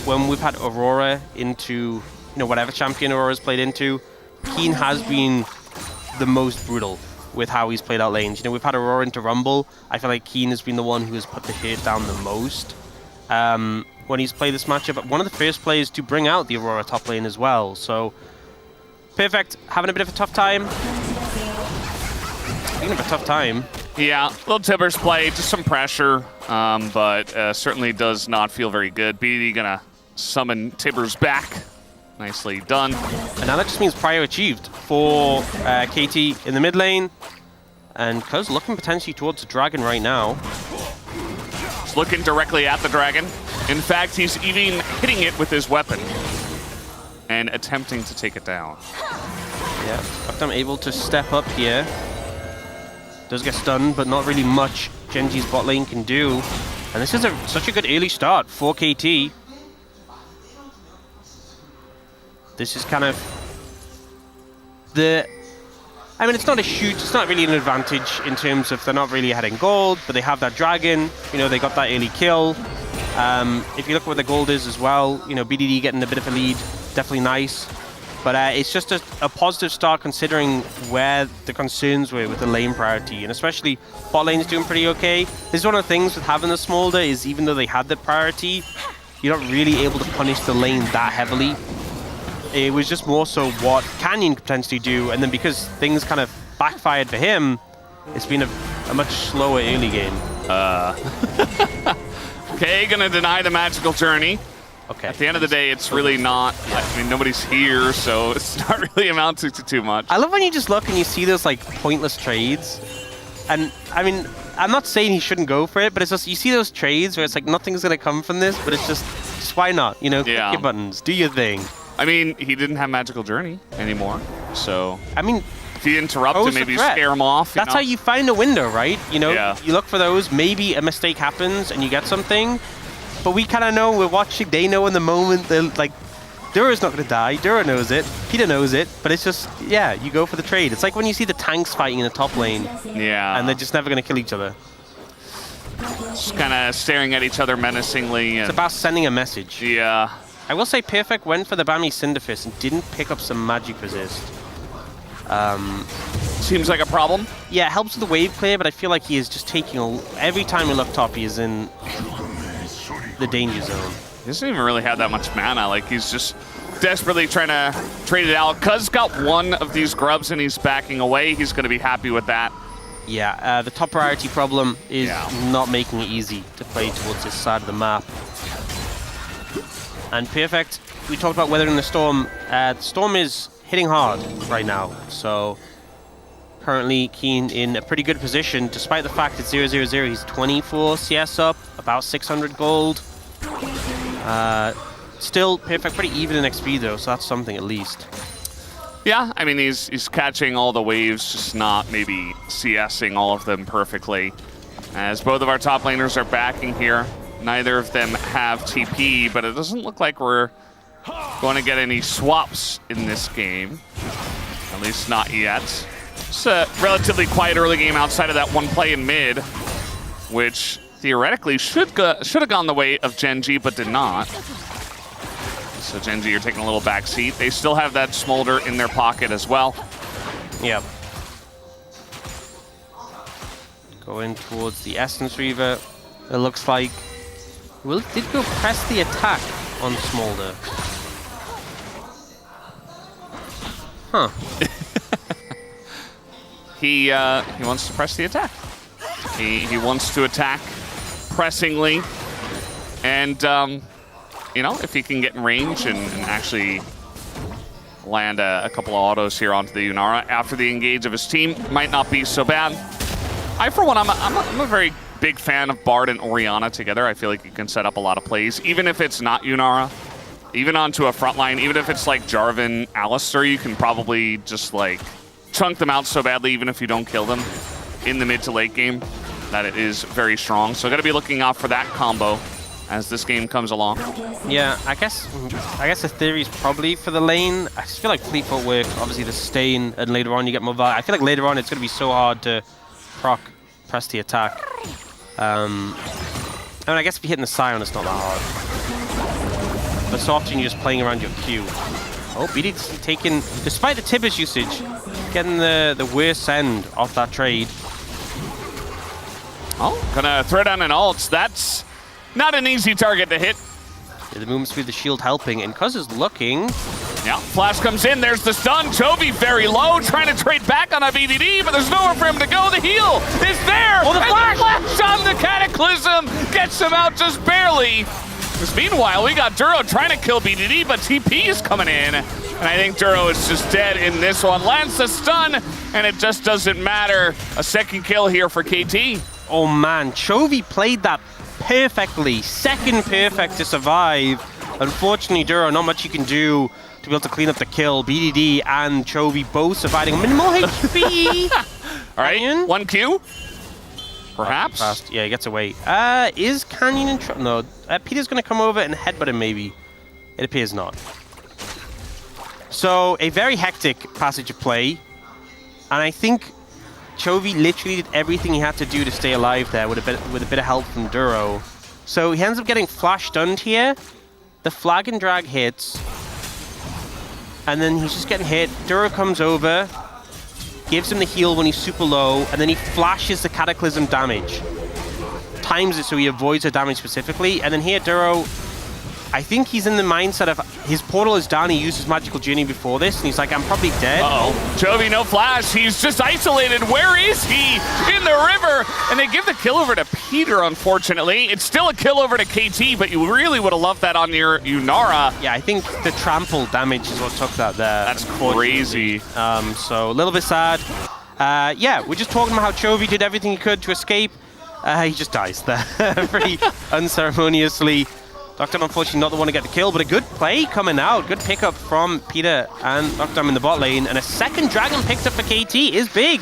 when we've had Aurora into, whatever champion Aurora's played into, Keen has been the most brutal with how he's played out lanes. We've had Aurora into Rumble. I feel like Keen has been the one who has put the hit down the most when he's played this matchup. One of the first players to bring out the Aurora top lane as well. So, Perfect having a bit of a tough time. Speaking of a tough time, Yeah, little Tibbers play, just some pressure, but certainly does not feel very good. BDD gonna summon Tibbers back. Nicely done. And now that just means prio achieved for KT in the mid lane. And Cuz looking potentially towards the dragon right now. He's looking directly at the dragon. In fact, he's even hitting it with his weapon and attempting to take it down. Yeah, I'm able to step up here. Does get stunned, but not really much Genji's bot lane can do. And this is such a good early start for KT. This is kind of I mean, it's not a huge, it's not really an advantage in terms of they're not really ahead in gold, but they have that dragon. You know, they got that early kill. If you look at what the gold is as well, you know, BDD getting a bit of a lead, definitely nice. But it's just a positive start considering where the concerns were with the lane priority, and especially bot lane's doing pretty okay. This is one of the things with having the Smolder is even though they had the priority, you're not really able to punish the lane that heavily. It was just more so what Canyon could potentially do, and then because things kind of backfired for him, it's been a much slower early game. Okay, gonna deny the magical journey. Okay. At the end of the day, it's really not, I mean, nobody's here, so it's not really amounting to too much. I love when you just look and you see those like pointless trades. And I mean, I'm not saying he shouldn't go for it, but it's just, you see those trades where it's like nothing's gonna come from this, but it's just why not? You know, click your buttons, do your thing. I mean, he didn't have magical journey anymore, so. I mean, if you interrupt him, maybe you scare him off. That's how you find a window, right? You know, Yeah. you look for those, maybe a mistake happens and you get something. But we kind of know, we're watching, they know in the moment, they're like, Dura's not going to die, Dura knows it, Peter knows it, but it's just, yeah, you go for the trade. It's like when you see the tanks fighting in the top lane. Yeah. And they're just never going to kill each other. Just kind of staring at each other menacingly. It's about sending a message. Yeah. I will say Perfect went for the Bami Cinderfist and didn't pick up some magic resist. Seems like a problem. Yeah, it helps with the wave clear, but I feel like he is just taking every time we look top, he is in the danger zone. He doesn't even really have that much mana. Like, he's just desperately trying to trade it out. Cuz got one of these grubs and he's backing away. He's going to be happy with that. Yeah, the top priority problem is not making it easy to play towards this side of the map. And Perfect, we talked about weathering the storm. The storm is hitting hard right now, so currently Keen in a pretty good position, despite the fact it's 0-0-0. He's 24 CS up, about 600 gold. Still, Perfect pretty even in XP though, so that's something at least. Yeah, I mean, he's catching all the waves, just not maybe CSing all of them perfectly. As both of our top laners are backing here. Neither of them have TP, but it doesn't look like we're going to get any swaps in this game. At least not yet. It's a relatively quiet early game outside of that one play in mid, which theoretically should have gone the way of Genji, but did not. So Genji, you're taking a little back seat. They still have that Smolder in their pocket as well. Yep. Going towards the Essence Reaver, it looks like. Will did go press the attack on Smolder. Huh. He wants to press the attack. He wants to attack pressingly, and you know, if he can get in range and actually land a couple of autos here onto the Yunara after the engage of his team, might not be so bad. I, for one, I'm a very big fan of Bard and Orianna together. I feel like you can set up a lot of plays, even if it's not Yunara, even onto a front line, even if it's like Jarvan, Alistar, you can probably just like chunk them out so badly, even if you don't kill them in the mid to late game, that it is very strong. So got to be looking out for that combo as this game comes along. Yeah, I guess the theory is probably for the lane. I just feel like fleet footwork, obviously the sustain, and later on you get more value. I feel like later on it's going to be so hard to press the attack. I mean, I guess if you're hitting the Scion, it's not that hard. But so often you're just playing around your Q. Oh, BD's taking, despite the Tibbers usage, getting the worst end off that trade. Oh, gonna throw down an ult. That's not an easy target to hit. Yeah, the movement speed, the shield helping, and Cuz is looking Yeah, Flash comes in, there's the stun. Chovy very low, trying to trade back on a BDD, but there's nowhere for him to go. The heal is there! Oh, the and flash! the flash on the Cataclysm gets him out just barely. Because meanwhile, we got Duro trying to kill BDD, but TP is coming in. And I think Duro is just dead in this one. Lands the stun, and it just doesn't matter. A second kill here for KT. Oh man, Chovy played that perfectly. Second perfect to survive. Unfortunately, Duro, not much you can do to be able to clean up the kill. BDD and Chovy both surviving. Minimal HP. All right, 1Q. Perhaps. Fast. Yeah, he gets away. Is Canyon in trouble? No. Peter's going to come over and headbutt him, maybe. It appears not. So, a very hectic passage of play. And I think Chovy literally did everything he had to do to stay alive there with a bit of help from Duro. So, he ends up getting flash stunned here. The flag and drag hits. And then he's just getting hit. Duro comes over. Gives him the heal when he's super low, and then he flashes the Cataclysm damage. Times it so he avoids the damage specifically, and then here Duro, I think he's in the mindset of his portal is down, he used his magical journey before this, and he's like, I'm probably dead. Uh-oh. Chovy, no flash. He's just isolated. Where is he? In the river. And they give the kill over to Peter, unfortunately. It's still a kill over to KT, but you really would have loved that on your Yunara. Yeah, I think the trample damage is what took that there. That's crazy. So a little bit sad. Yeah, we're just talking about how Chovy did everything he could to escape. He just dies there pretty unceremoniously. Doctor unfortunately not the one to get the kill, but a good play coming out. Good pickup from Peter and Doctor in the bot lane. And a second dragon picked up for KT is big.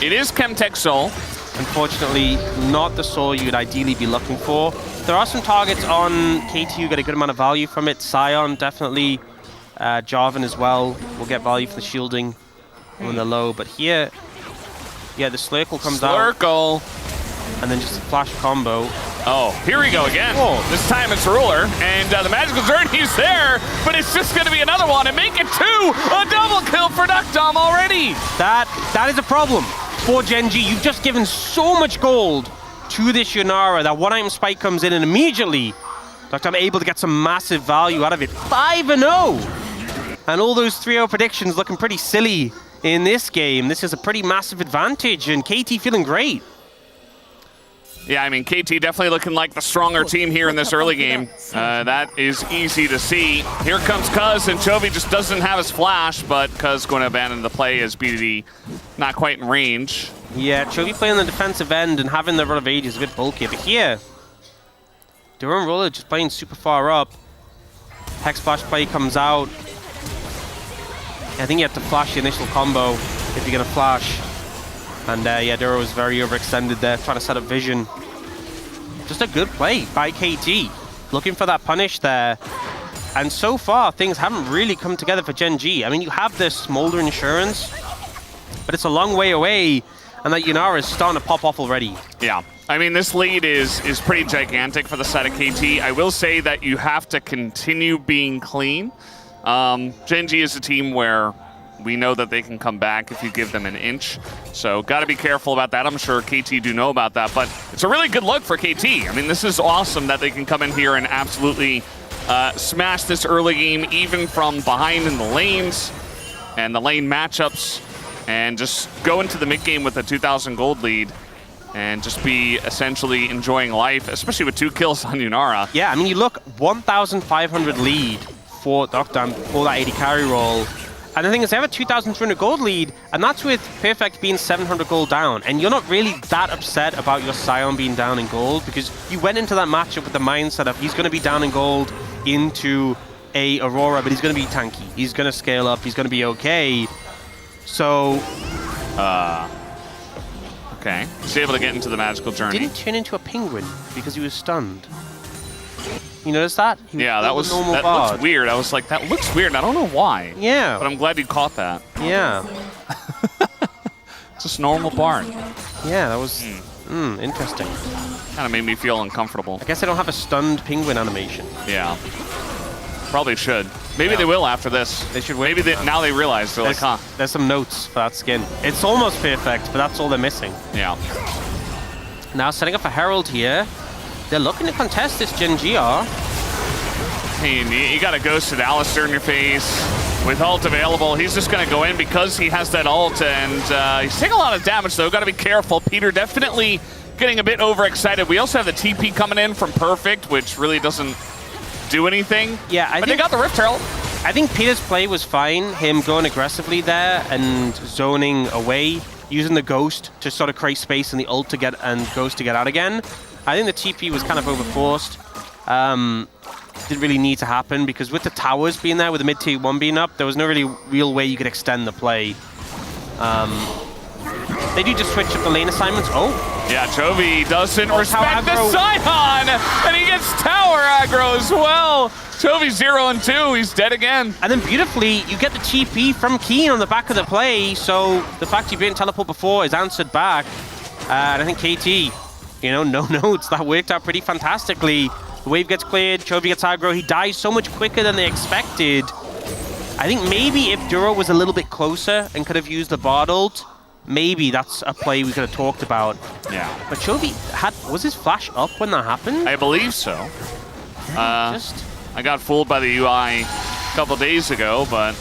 It is Chemtech Soul. Unfortunately, not the soul you'd ideally be looking for. There are some targets on KT who get a good amount of value from it. Sion, definitely. Jarvan as well will get value for the shielding when they're low. But here, yeah, the Slurkle comes out. Slurkle. And then just a flash combo. Oh, here we go again. Whoa. This time it's Ruler, and the magical journey's there, but it's just going to be another one, and make it two! A double kill for Duckdom already! That is a problem for Gen G. You've just given so much gold to this Yunara. That one item spike comes in, and immediately Duckdom able to get some massive value out of it. 5-0! And all those 3-0 predictions looking pretty silly in this game. This is a pretty massive advantage, and KT feeling great. Yeah, I mean, KT definitely looking like the stronger team here in this early game. That is easy to see. Here comes Cuz, and Chovy just doesn't have his flash, but Cuz going to abandon the play as BDD not quite in range. Yeah, Chovy playing the defensive end and having the Rod of Age is a bit bulky. But here, Durham Roller just playing super far up. Hex Flash play comes out. I think you have to flash the initial combo if you're going to flash. And yeah, Duro was very overextended there, trying to set up vision. Just a good play by KT. Looking for that punish there. And so far, things haven't really come together for Gen G. I mean, you have this Smolder Insurance, but it's a long way away, and that Yunara is starting to pop off already. Yeah. I mean, this lead is pretty gigantic for the side of KT. I will say that you have to continue being clean. Gen G is a team where we know that they can come back if you give them an inch. So got to be careful about that. I'm sure KT do know about that, but it's a really good look for KT. I mean, this is awesome that they can come in here and absolutely smash this early game, even from behind in the lanes and the lane matchups, and just go into the mid game with a 2,000 gold lead and just be essentially enjoying life, especially with 2 kills on Yunara. Yeah, I mean, you look 1,500 lead for Duckdom for that 80 carry roll. And the thing is, they have a 2,300 gold lead, and that's with Perfect being 700 gold down. And you're not really that upset about your Sion being down in gold, because you went into that matchup with the mindset of he's going to be down in gold into a Aurora, but he's going to be tanky. He's going to scale up. He's going to be okay. So... okay. He's able to get into the magical journey. Didn't turn into a penguin because he was stunned. You notice that? Yeah, that looks weird. I was like, that looks weird. I don't know why. Yeah. But I'm glad you caught that. Yeah. It's just normal bard. Yeah, that was interesting. Kind of made me feel uncomfortable. I guess I don't have a stunned penguin animation. Yeah. Probably should. Maybe they will after this. They should wait. Maybe now they realize. They're like, huh. There's some notes for that skin. It's almost perfect, but that's all they're missing. Yeah. Now setting up a Herald here. They're looking to contest this Gen GR. I mean, you got a ghosted Alistair in your face. With ult available, he's just going to go in because he has that ult, and he's taking a lot of damage, though. Got to be careful. Peter definitely getting a bit overexcited. We also have the TP coming in from Perfect, which really doesn't do anything. Yeah, but they got the Rift Herald. I think Peter's play was fine, him going aggressively there and zoning away, using the Ghost to sort of create space in the ult to get and Ghost to get out again. I think the TP was kind of overforced. Didn't really need to happen because with the towers being there, with the mid tier 1 being up, there was no really real way you could extend the play. They do just switch up the lane assignments. Oh! Yeah, Chovy doesn't respect the Scion, and he gets tower aggro as well. Chovy 0 and 2, he's dead again. And then beautifully, you get the TP from Keen on the back of the play, so the fact you didn't teleport before is answered back. And I think KT, no notes, that worked out pretty fantastically. The wave gets cleared, Chovy gets aggro, he dies so much quicker than they expected. I think maybe if Duro was a little bit closer and could have used the Bard ult, maybe that's a play we could have talked about. Yeah. But Chovy was his flash up when that happened? I believe so. I got fooled by the UI a couple days ago, but...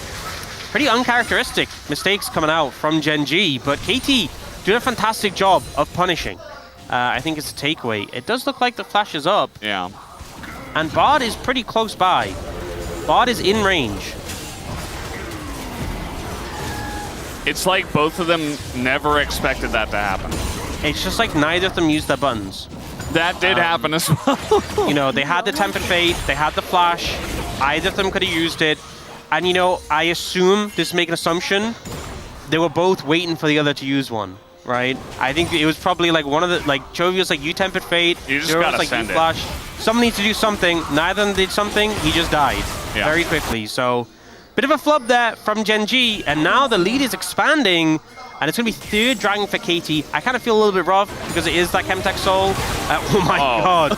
Pretty uncharacteristic mistakes coming out from Gen G, but KT doing a fantastic job of punishing. I think it's a takeaway. It does look like the flash is up. Yeah. And Bard is pretty close by. Bard is in range. It's like both of them never expected that to happen. It's just like neither of them used their buttons. That did happen as well. They had the Tempered Fate, they had the flash. Either of them could have used it. And I assume, just make an assumption, they were both waiting for the other to use one, right? I think it was probably like one of the, Chovy was like, you Tempered Fate, you just Duro gotta was like, send you flash. Someone needs to do something. Neither of them did something. He just died very quickly. So, bit of a flub there from Gen G, and now the lead is expanding, and it's going to be third dragon for KT. I kind of feel a little bit rough because it is that Chemtech Soul. Oh my god.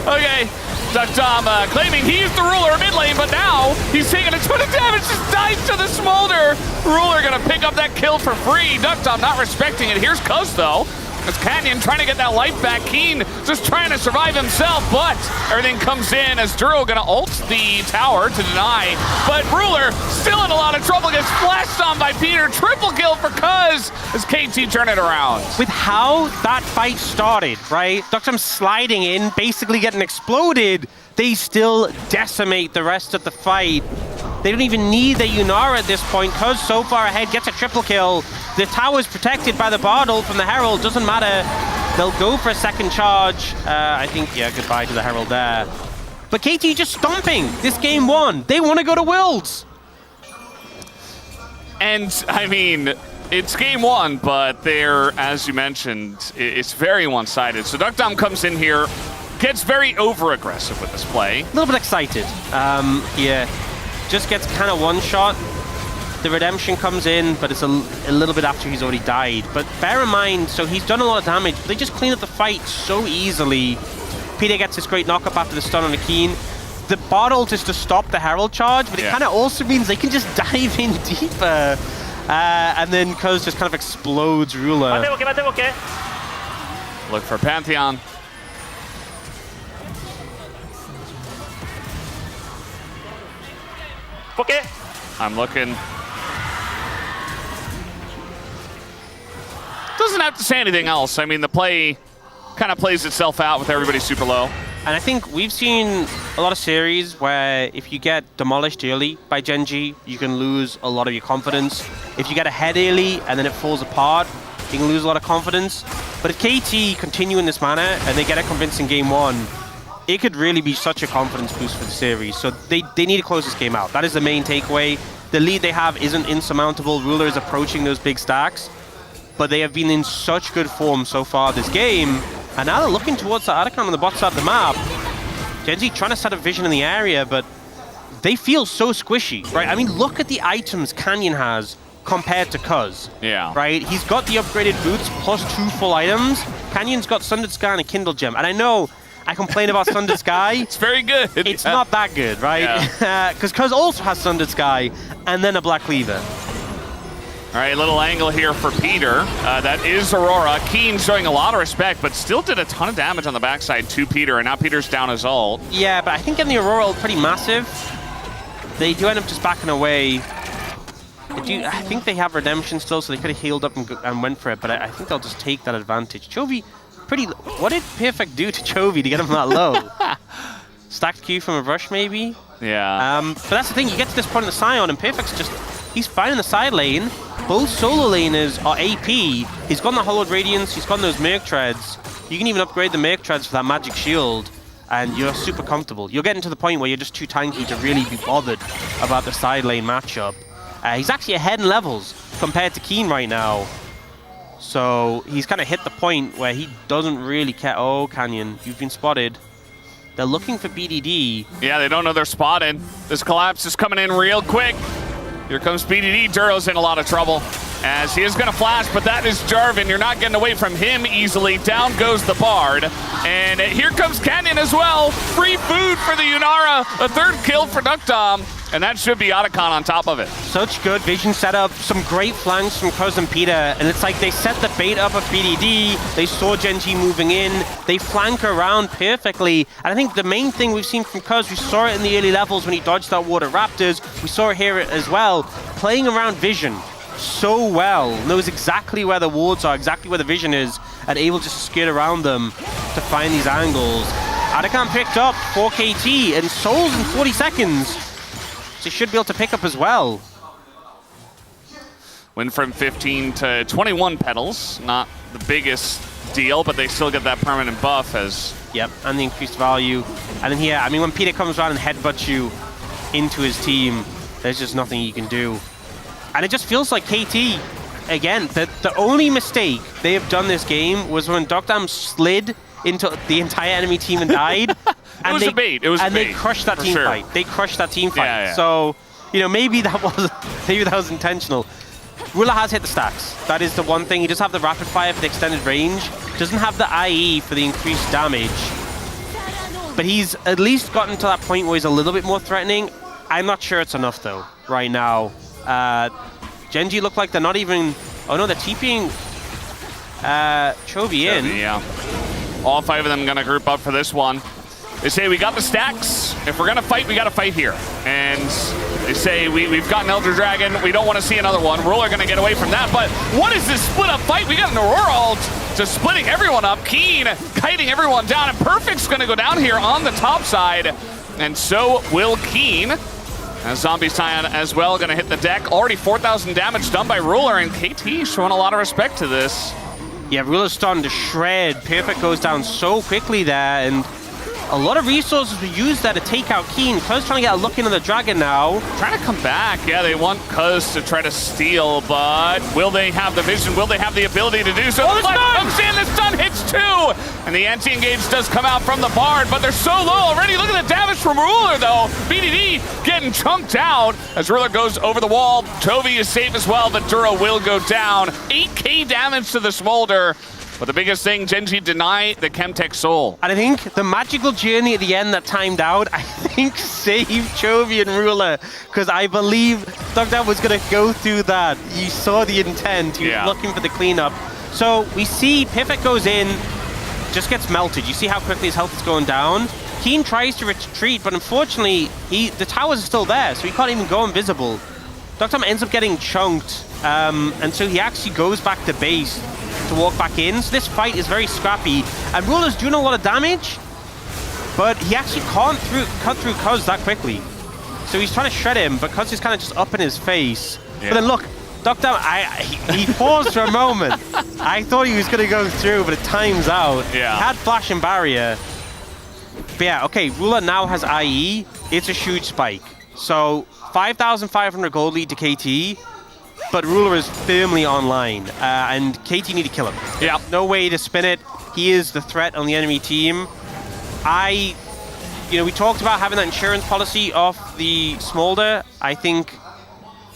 Okay, Duckdom claiming he's the ruler of mid lane, but now he's taking a ton of damage, just dives to the Smolder. Ruler going to pick up that kill for free. Duckdom not respecting it. Here's Cuz though. It's Canyon trying to get that life back. Keen just trying to survive himself, but everything comes in as Duro gonna ult the tower to deny. But Ruler still in a lot of trouble, gets flashed on by Peter. Triple kill for Cuz as KT turn it around. With how that fight started, right? Duckdom sliding in, basically getting exploded, they still decimate the rest of the fight. They don't even need the Yunara at this point. Cuz so far ahead gets a triple kill. The tower's protected by the Bard ult from the Herald. Doesn't matter. They'll go for a second charge. I think, goodbye to the Herald there. But KT just stomping this game 1. They want to go to Worlds. And, I mean, it's game 1, but they're, as you mentioned, it's very one-sided. So Duckdom comes in here, gets very over-aggressive with this play. A little bit excited. Just gets kind of one-shot. The redemption comes in, but it's a little bit after he's already died. But bear in mind, so he's done a lot of damage, but they just clean up the fight so easily. Peter gets this great knock-up after the stun on the Keen. The Bard ult is to stop the Herald charge, but it kind of also means they can just dive in deeper. And then Cuz just kind of explodes Ruler. Look for Pantheon. Okay. I'm looking. Doesn't have to say anything else. I mean, the play kind of plays itself out with everybody super low. And I think we've seen a lot of series where if you get demolished early by Gen G, you can lose a lot of your confidence. If you get ahead early and then it falls apart, you can lose a lot of confidence. But if KT continue in this manner and they get a convincing game 1, it could really be such a confidence boost for the series. So they need to close this game out. That is the main takeaway. The lead they have isn't insurmountable. Ruler is approaching those big stacks, but they have been in such good form so far this game. And now they're looking towards the Archon on the bot side of the map. Gen Z trying to set up vision in the area, but they feel so squishy, right? I mean, look at the items Canyon has compared to Cuz. Yeah. Right? He's got the upgraded boots plus 2 full items. Canyon's got Sundered Sky and a Kindle Gem. And I know I complain about Sundered Sky. It's very good. It's not that good, right? Because Cuz also has Sundered Sky and then a Black Cleaver. All right, little angle here for Peter. That is Aurora. Keen showing a lot of respect, but still did a ton of damage on the backside to Peter, and now Peter's down his ult. Yeah, but I think getting the Aurora ult pretty massive. They do end up just backing away. I think they have Redemption still, so they could have healed up and went for it, but I think they'll just take that advantage. Chovy, what did Perfect do to Chovy to get him that low? Stacked Q from a rush, maybe? Yeah. But that's the thing, you get to this point in the Scion, and Perfect's just, he's fine in the side lane. Both solo laners are AP. He's got the Hollowed Radiance, he's got those Merc Treads. You can even upgrade the Merc Treads for that Magic Shield, and you're super comfortable. You're getting to the point where you're just too tanky to really be bothered about the side lane matchup. He's actually ahead in levels compared to Keen right now. So he's kind of hit the point where he doesn't really care. Oh, Canyon, you've been spotted. They're looking for BDD. Yeah, they don't know they're spotted. This collapse is coming in real quick. Here comes BDD. Duro's in a lot of trouble as he is going to flash, but that is Jarvan. You're not getting away from him easily. Down goes the Bard. And here comes Canyon as well. Free food for the Yunara. A third kill for Duckdom. And that should be Otacon on top of it. Such good vision setup, some great flanks from Cuz and Peter, and it's like they set the bait up of BDD, they saw Gen G moving in, they flank around perfectly, and I think the main thing we've seen from Cuz, we saw it in the early levels when he dodged that Water Raptors, we saw it here as well, playing around vision so well, knows exactly where the wards are, exactly where the vision is, and able just to skate around them to find these angles. Otacon picked up 4 KT and Souls in 40 seconds. So he should be able to pick up as well. Went from 15 to 21 petals. Not the biggest deal, but they still get that permanent buff as... Yep, and the increased value. And then here, I mean, when Peter comes around and headbutts you into his team, there's just nothing you can do. And it just feels like KT, again, the only mistake they have done this game was when Duckdom slid into the entire enemy team and died. It was a bait. It was a bait. And they crushed that team fight. They crushed that team fight. Yeah. So, you know, maybe that was intentional. Ruler has hit the stacks. That is the one thing. He does have the rapid fire for the extended range. Doesn't have the IE for the increased damage. But he's at least gotten to that point where he's a little bit more threatening. I'm not sure it's enough though, right now. Genji look like they're not even... Oh no, they're TPing Chovy in. Yeah. All 5 of them gonna group up for this one. They say we got the stacks. If we're gonna fight, we gotta fight here. And they say we've got an Elder Dragon. We don't want to see another one. Ruler gonna get away from that. But what is this split up fight? We got an Aurora ult just splitting everyone up. Keen kiting everyone down, and Perfect's gonna go down here on the top side, and so will Keen. As Zombie Scion as well gonna hit the deck. Already 4,000 damage done by Ruler, and KT showing a lot of respect to this. Yeah, Ruler's starting to shred. Perfect goes down so quickly there, and a lot of resources were used there to take out Keen. Cuz trying to get a look into the Dragon now. Trying to come back. Yeah, they want Cuz to try to steal, but will they have the vision? Will they have the ability to do so? Oh, the stun! Comes in, the stun hits 2! And the anti-engage does come out from the Bard, but they're so low already. Look at the damage from Ruler, though. BDD getting chunked out as Ruler goes over the wall. Chovy is safe as well, but Duro will go down. 8k damage to the Smolder. But the biggest thing, Genji deny the Chemtech Soul. And I think the magical journey at the end that timed out, I think saved Chovy and Ruler, because I believe Duckdom was going to go through that. You saw the intent, he was looking for the cleanup. So we see Perfect goes in, just gets melted. You see how quickly his health is going down. Keen tries to retreat, but unfortunately, the towers are still there, so he can't even go invisible. Duckdom ends up getting chunked, and so he actually goes back to base to walk back in. So this fight is very scrappy, and Ruler's doing a lot of damage, but he actually can't cut through Cuz that quickly. So he's trying to shred him, but Cuz is kind of just up in his face. Yeah. But then look, Duckdom, he paused for a moment. I thought he was going to go through, but it times out. Yeah. He had flash and barrier. But yeah, okay, Ruler now has IE. It's a huge spike. So 5,500 gold lead to KT. But Ruler is firmly online, and KT need to kill him. Yeah. No way to spin it. He is the threat on the enemy team. We talked about having that insurance policy off the Smolder. I think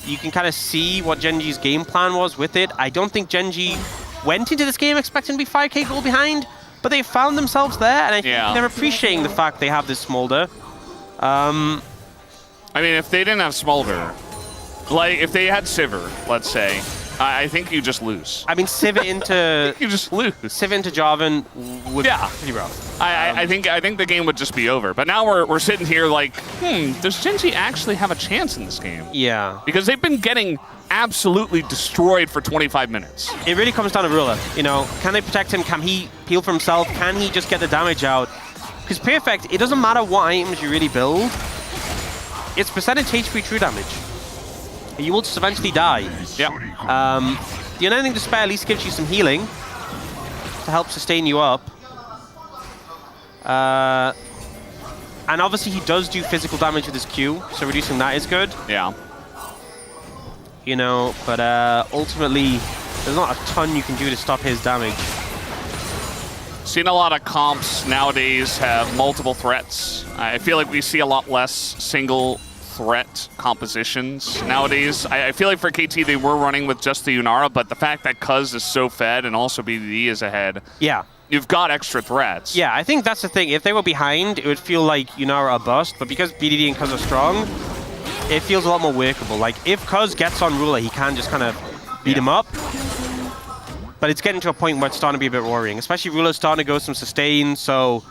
you can kind of see what Genji's game plan was with it. I don't think Genji went into this game expecting to be 5k goal behind, but they found themselves there, and I think they're appreciating the fact they have this Smolder. I mean, if they didn't have Smolder, like if they had Sivir, let's say, I think you just lose. I mean, sieve it into You just lose. sieve it into Jarvan would Yeah. be pretty rough. I think the game would just be over. But now we're sitting here like, does Gen.G actually have a chance in this game? Yeah. Because they've been getting absolutely destroyed for 25 minutes. It really comes down to Ruler. You know, can they protect him? Can he peel for himself? Can he just get the damage out? Because Perfect, it doesn't matter what items you really build. It's percentage HP true damage. You will just eventually die. Yep. The Unending Despair at least gives you some healing to help sustain you up. And obviously he does do physical damage with his Q, so reducing that is good. Yeah. You know, but ultimately, there's not a ton you can do to stop his damage. Seen a lot of comps nowadays have multiple threats. I feel like we see a lot less single threat compositions nowadays. I feel like for KT they were running with just the Unara, but the fact that Cuz is so fed and also BDD is ahead, yeah, you've got extra threats. Yeah, I think that's the thing. If they were behind, it would feel like Unara a bust, but because BDD and Cuz are strong, it feels a lot more workable. Like, if Cuz gets on Ruler, he can just kind of beat him up. But it's getting to a point where it's starting to be a bit worrying, especially Ruler's starting to go some sustain, so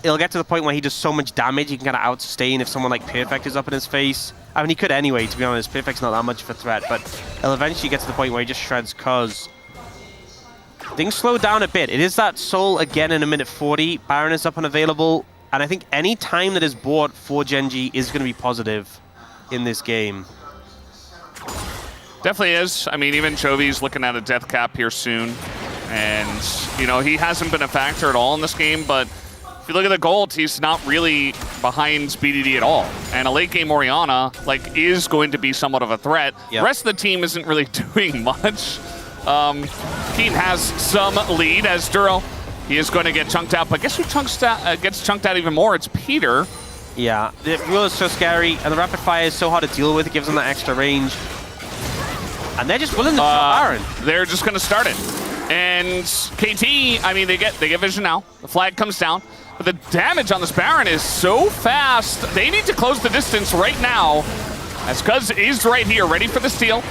it'll get to the point where he does so much damage he can kind of out-sustain if someone like Perfect is up in his face. I mean, he could anyway, to be honest. Perfect's not that much of a threat, but it'll eventually get to the point where he just shreds Cuz. Things slow down a bit. It is that Soul again in a minute 40. Baron is up and available, and I think any time that is bought for Gen.G is going to be positive in this game. Definitely is. I mean, even Chovy's looking at a death cap here soon. And, you know, he hasn't been a factor at all in this game, but if you look at the gold, he's not really behind BDD at all. And a late game Orianna, like, is going to be somewhat of a threat. Yep. The rest of the team isn't really doing much. Keen has some lead as Duro. He is going to get chunked out, but guess who gets chunked out even more? It's Peter. Yeah, the Rule is so scary, and the rapid fire is so hard to deal with. It gives them that extra range. And they're just willing to stop Baron. They're just going to start it. And KT, I mean, they get vision now. The flag comes down. But the damage on this Baron is so fast. They need to close the distance right now. As Cuz is right here, ready for the steal.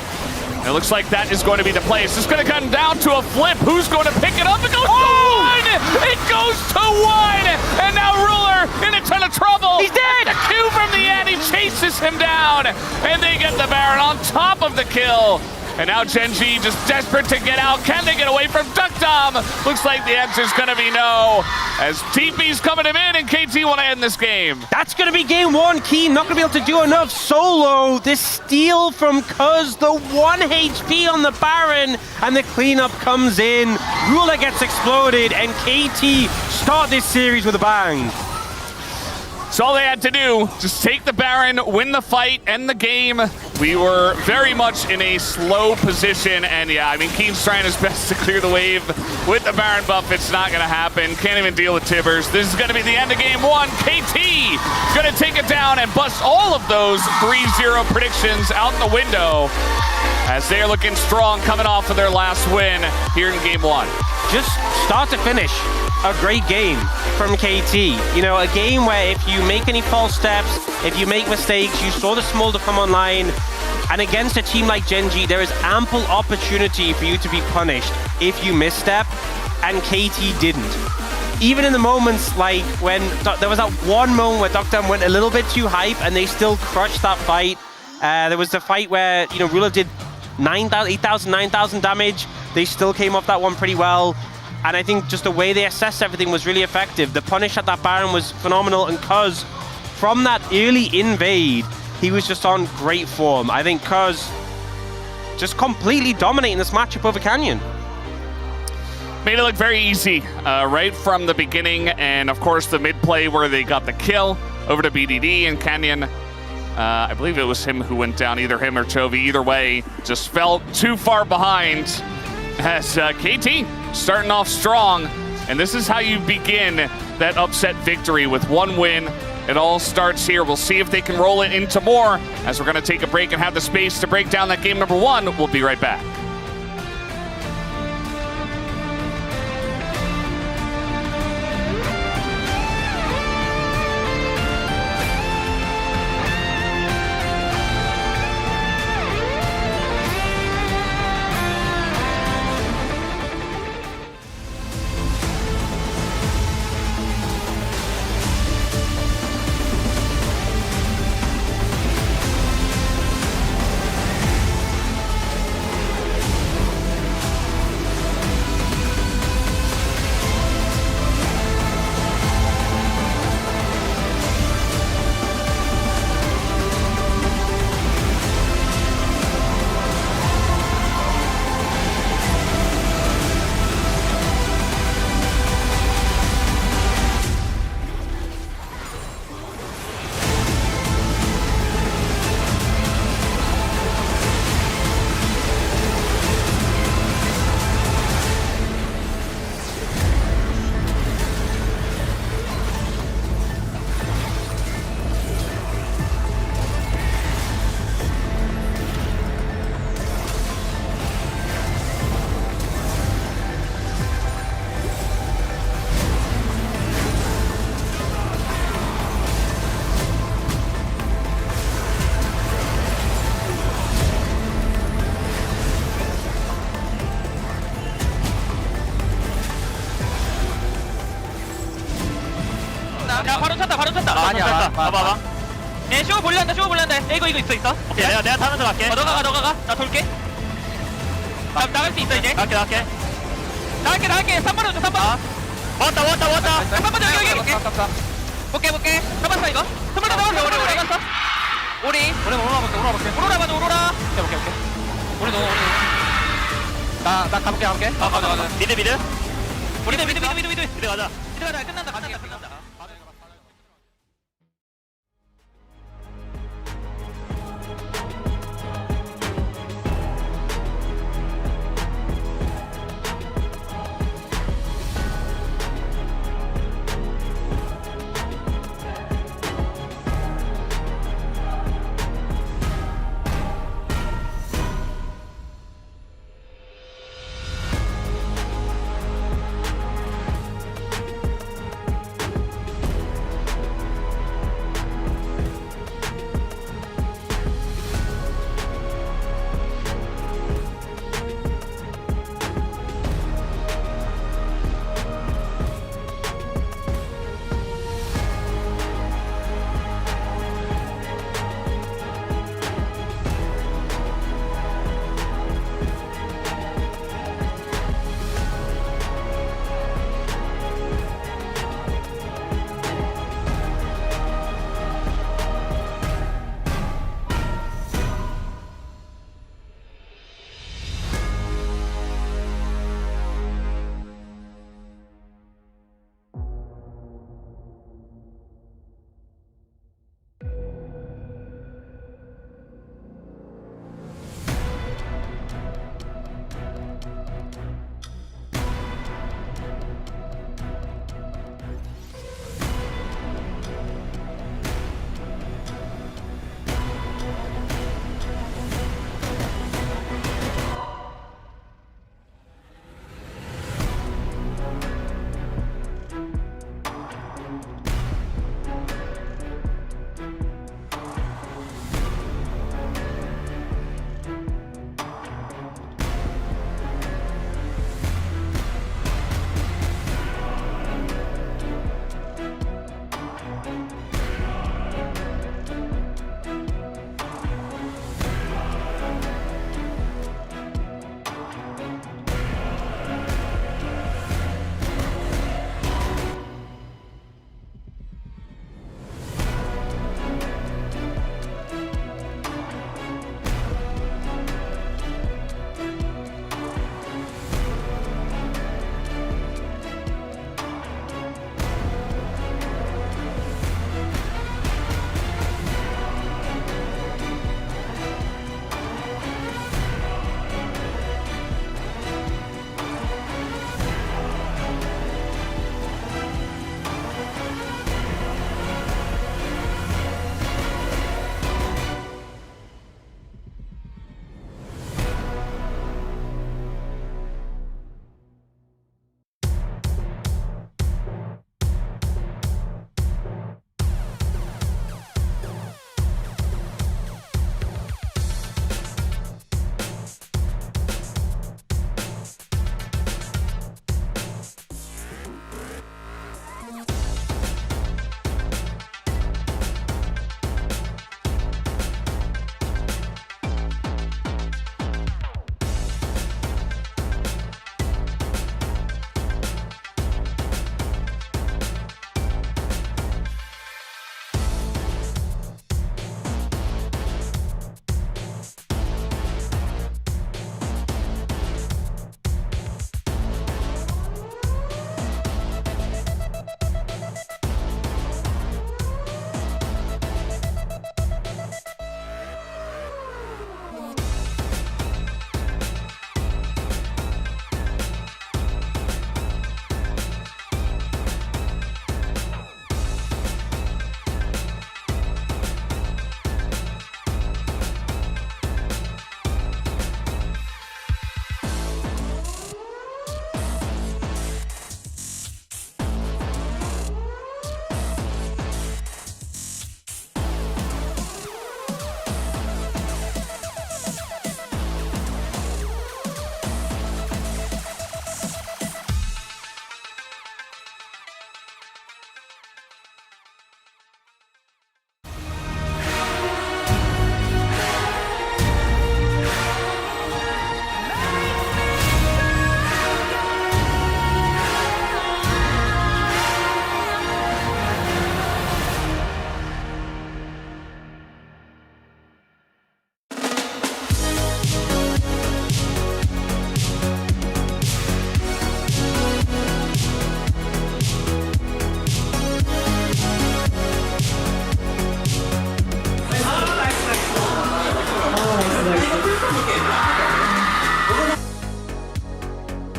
And it looks like that is going to be the play. It's just going to come down to a flip. Who's going to pick it up? It goes to one! It goes to one! And now Ruler in a ton of trouble. He's dead! The Q from the end, he chases him down. And they get the Baron on top of the kill. And now Gen.G just desperate to get out. Can they get away from Duckdom? Looks like the answer's going to be no. As TP's coming him in and KT want to end this game. That's going to be game one. Keen not going to be able to do enough solo. This steal from Cuz, the 1 HP on the Baron, and the cleanup comes in. Ruler gets exploded, and KT start this series with a bang. So all they had to do, just take the Baron, win the fight, end the game. We were very much in a slow position, and yeah, I mean, Keen's trying his best to clear the wave with the Baron buff. It's not going to happen. Can't even deal with Tibbers. This is going to be the end of game one. KT going to take it down and bust all of those 3-0 predictions out the window as they're looking strong coming off of their last win here in game one. Just start to finish, a great game from KT. You know, a game where if you make any false steps, if you make mistakes, you saw the Smolder come online, and against a team like Gen.G, there is ample opportunity for you to be punished if you misstep, and KT didn't. Even in the moments like when there was that one moment where Duckdom went a little bit too hype and they still crushed that fight. There was the fight where, you know, Ruler did 8,000, 9,000 damage. They still came off that one pretty well. And I think just the way they assessed everything was really effective. The punish at that Baron was phenomenal, and Cuz, from that early invade, he was just on great form. I think Cuz just completely dominating this matchup over Canyon. Made it look very easy right from the beginning, and of course the mid play where they got the kill over to BDD and Canyon. I believe it was him who went down, either him or Chovy. Either way, just fell too far behind as KT starting off strong. And this is how you begin that upset victory, with one win. It all starts here. We'll see if they can roll it into more as we're going to take a break and have the space to break down that game number one. We'll be right back. 아니야. 봐봐. 쇼 볼란다. 이거 있어. 오케이, 내가 타는 데 갈게. 너가 가. 나 돌게. 나갈 수 있어 이제. 나갈게. 3번 오죠 3번. 왔다. 3번 여기. 볼게. 잡았어 이거. 3번 잡았어. 오리 올라볼게. 오로라. 오케이. 오리 넣어. 나 가볼게. 가자. 미드. 미드 가자. 끝난다.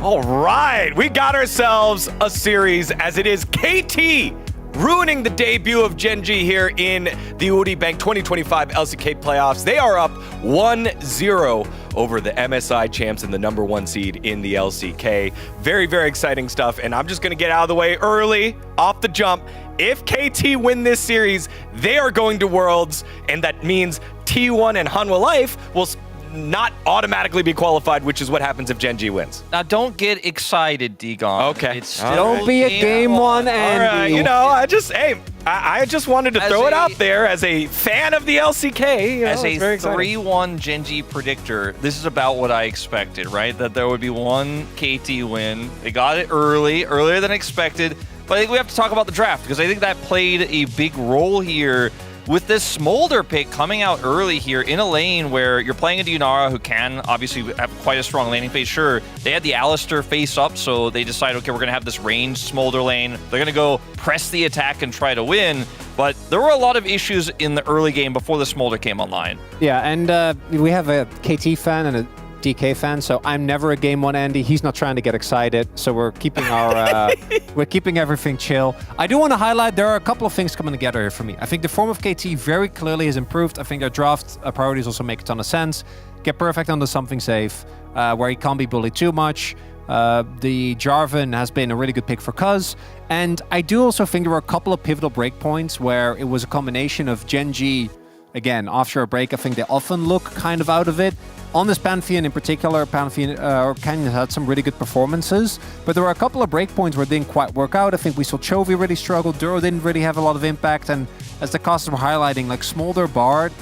All right, we got ourselves a series as it is KT ruining the debut of Gen.G here in the Woori Bank 2025 LCK playoffs. They are up 1-0 over the MSI champs and the #1 seed in the LCK. Very, very exciting stuff, and I'm just going to get out of the way early, off the jump. If KT win this series, they are going to Worlds, and that means T1 and Hanwha Life will not automatically be qualified, which is what happens if Gen.G wins. Now, don't get excited, Digon. Okay. It's still Don't be a game one, Andy. All right, you know, I just wanted to throw it out there as a fan of the LCK. You know, as a very exciting. 3-1 Gen.G predictor, this is about what I expected, right? That there would be one KT win. They got it earlier than expected. But I think we have to talk about the draft, because I think that played a big role here with this Smolder pick coming out early here in a lane where you're playing a Dionara who can obviously have quite a strong laning phase. Sure, they had the Alistar face up, so they decided, okay, we're going to have this ranged Smolder lane. They're going to go press the attack and try to win. But there were a lot of issues in the early game before the Smolder came online. Yeah, and we have a KT fan and a DK fan, so I'm never a game one Andy. He's not trying to get excited, so we're keeping our we're keeping everything chill. I do want to highlight there are a couple of things coming together here for me. I think the form of KT very clearly has improved. I think our draft priorities also make a ton of sense. Get Perfect onto something safe, where he can't be bullied too much. The Jarvan has been a really good pick for Cuz, and I do also think there were a couple of pivotal breakpoints where it was a combination of Gen.G. Again, after a break, I think they often look kind of out of it. On this Pantheon in particular, Canyon had some really good performances, but there were a couple of breakpoints where it didn't quite work out. I think we saw Chovy really struggle, Duro didn't really have a lot of impact, and as the casters were highlighting, like Smolder Bard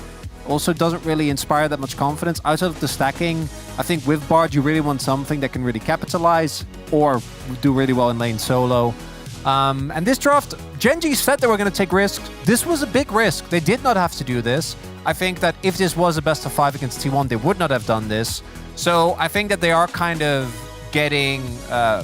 also doesn't really inspire that much confidence. Outside of the stacking, I think with Bard, you really want something that can really capitalize or do really well in lane solo. And this draft, Gen.G said they were going to take risks. This was a big risk. They did not have to do this. I think that if this was a best of 5 against T1, they would not have done this. So I think that they are kind of getting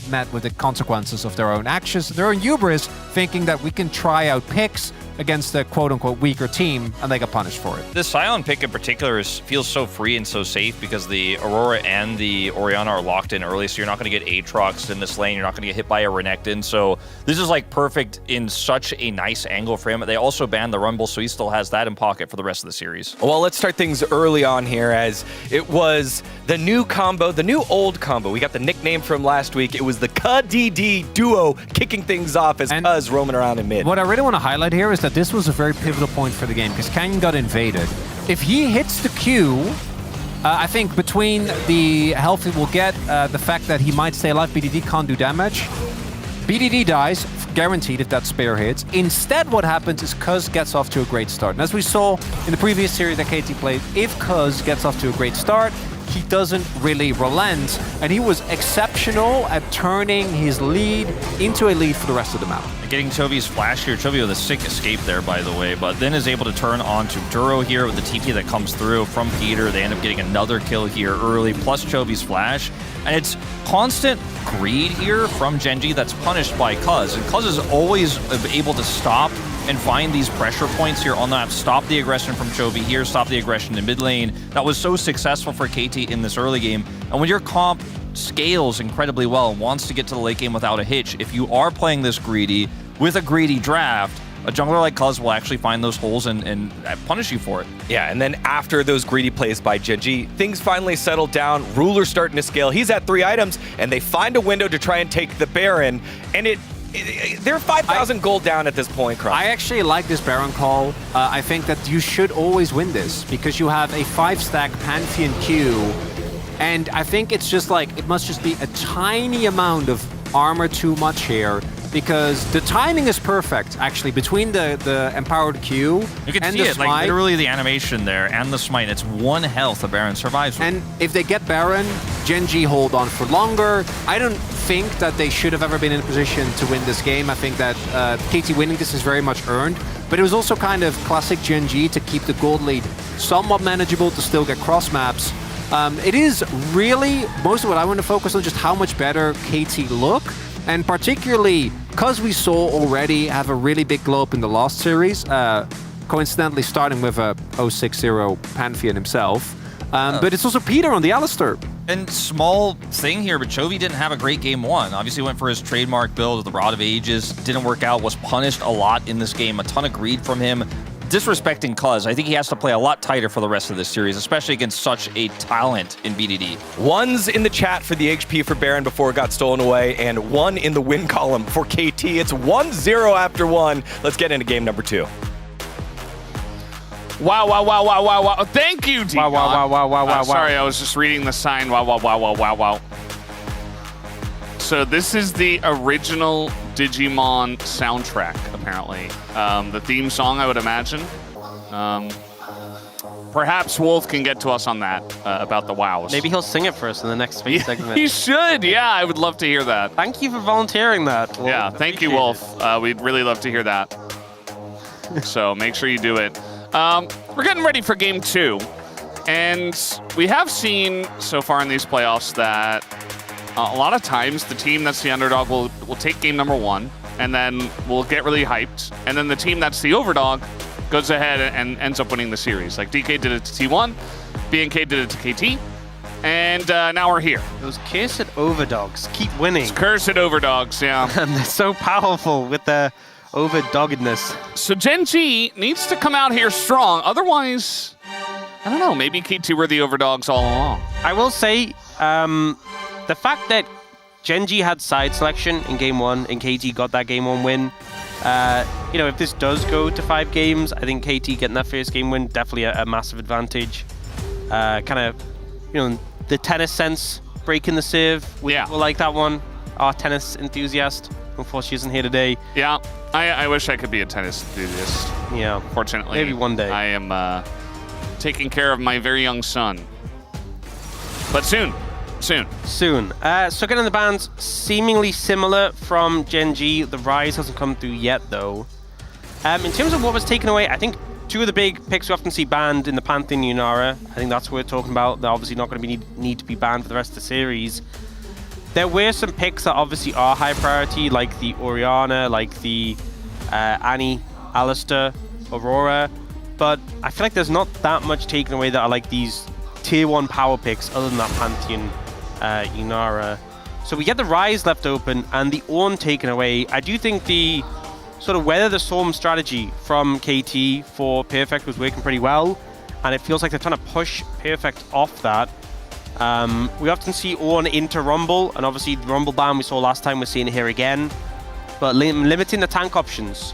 met with the consequences of their own actions, their own hubris, thinking that we can try out picks against a quote-unquote weaker team, and they got punished for it. The Sion pick in particular feels so free and so safe because the Aurora and the Orianna are locked in early, so you're not going to get Aatrox in this lane, you're not going to get hit by a Renekton, so this is like perfect in such a nice angle for him. They also banned the Rumble, so he still has that in pocket for the rest of the series. Well, let's start things early on here, as it was the new combo, the new old combo. We got the nickname from last week. It was the KDD duo kicking things off as Cuz roaming around in mid. What I really want to highlight here is that this was a very pivotal point for the game because Canyon got invaded. If he hits the Q, I think between the health he will get, the fact that he might stay alive, BDD can't do damage. BDD dies, guaranteed if that spear hits. Instead, what happens is Cuz gets off to a great start. And as we saw in the previous series that KT played, if Cuz gets off to a great start, he doesn't really relent, and he was exceptional at turning his lead into a lead for the rest of the map. Getting Chovy's flash here. Chovy with a sick escape there, by the way, but then is able to turn onto Duro here with the TP that comes through from Peter. They end up getting another kill here early, plus Chovy's flash. And it's constant greed here from Gen.G that's punished by Cuz. And Cuz is always able to stop and find these pressure points here on the map. Stop the aggression from Chovy here, stop the aggression in mid lane. That was so successful for KT in this early game. And when your comp scales incredibly well and wants to get to the late game without a hitch, if you are playing this greedy with a greedy draft, a jungler like Cuz will actually find those holes and punish you for it. Yeah, and then after those greedy plays by Gen.G, things finally settled down. Ruler's starting to scale. He's at 3 items, and they find a window to try and take the Baron, and they're 5,000 gold down at this point, Cross. I actually like this Baron call. I think that you should always win this because you have a 5-stack Pantheon Q, and I think it's just like, it must just be a tiny amount of armor too much here, because the timing is perfect, actually, between the empowered Q you can and see the it, smite. like literally the animation there and the smite. It's 1 health the Baron survives with. And if they get Baron, Gen.G hold on for longer. I don't think that they should have ever been in a position to win this game. I think that KT winning this is very much earned, but it was also kind of classic Gen.G to keep the gold lead somewhat manageable, to still get cross maps. It is really, most of what I want to focus on, just how much better KT look. And particularly, because we saw already have a really big glow up in the last series, coincidentally starting with a 060 Pantheon himself. But it's also Peter on the Alistar. And small thing here, but Chovy didn't have a great game one. Obviously went for his trademark build of the Rod of Ages. Didn't work out, was punished a lot in this game. A ton of greed from him. Disrespecting Cuz. I think he has to play a lot tighter for the rest of this series, especially against such a talent in BDD. One's in the chat for the HP for Baron before it got stolen away, and one in the win column for KT. It's 1-0 after one. Let's get into game number 2. Wow. Thank you, D. Wow. Sorry, I was just reading the sign. Wow. So this is the original Digimon soundtrack, apparently. The theme song, I would imagine. Perhaps Wolf can get to us on that, about the wows. Maybe he'll sing it for us in the next segment. He should, yeah. I would love to hear that. Thank you for volunteering that, Wolf. Yeah, thank you, Wolf. We'd really love to hear that. So make sure you do it. We're getting ready for game 2. And we have seen so far in these playoffs that a lot of times the team that's the underdog will take game number 1 and then will get really hyped. And then the team that's the overdog goes ahead and ends up winning the series. Like DK did it to T1, BNK did it to KT, and now we're here. Those cursed overdogs keep winning. It's cursed overdogs, yeah. And they're so powerful with their overdoggedness. So Gen G needs to come out here strong. Otherwise, I don't know, maybe KT were the overdogs all along. I will say, the fact that Gen G had side selection in game 1 and KT got that game 1 win, if this does go to 5 games, I think KT getting that first game win, definitely a massive advantage. The tennis sense, breaking the serve, we'll like that one. Our tennis enthusiast, unfortunately, isn't here today. Yeah, I wish I could be a tennis enthusiast. Yeah. Fortunately. Maybe one day. I am taking care of my very young son. But soon. So getting the bans seemingly similar from Gen G. The Rise hasn't come through yet, though. In terms of what was taken away, I think 2 of the big picks we often see banned in the Pantheon Yunara. I think that's what we're talking about. They're obviously not going to need to be banned for the rest of the series. There were some picks that obviously are high priority, like the Oriana, like the Annie, Alistair, Aurora. But I feel like there's not that much taken away that are like these tier 1 power picks other than that Pantheon Yunara. So we get the Rise left open and the Ornn taken away. I do think the sort of Weather the Storm strategy from KT for Perfect was working pretty well, and it feels like they're trying to push Perfect off that. We often see Ornn into Rumble, and obviously the Rumble ban we saw last time, we're seeing it here again. But limiting the tank options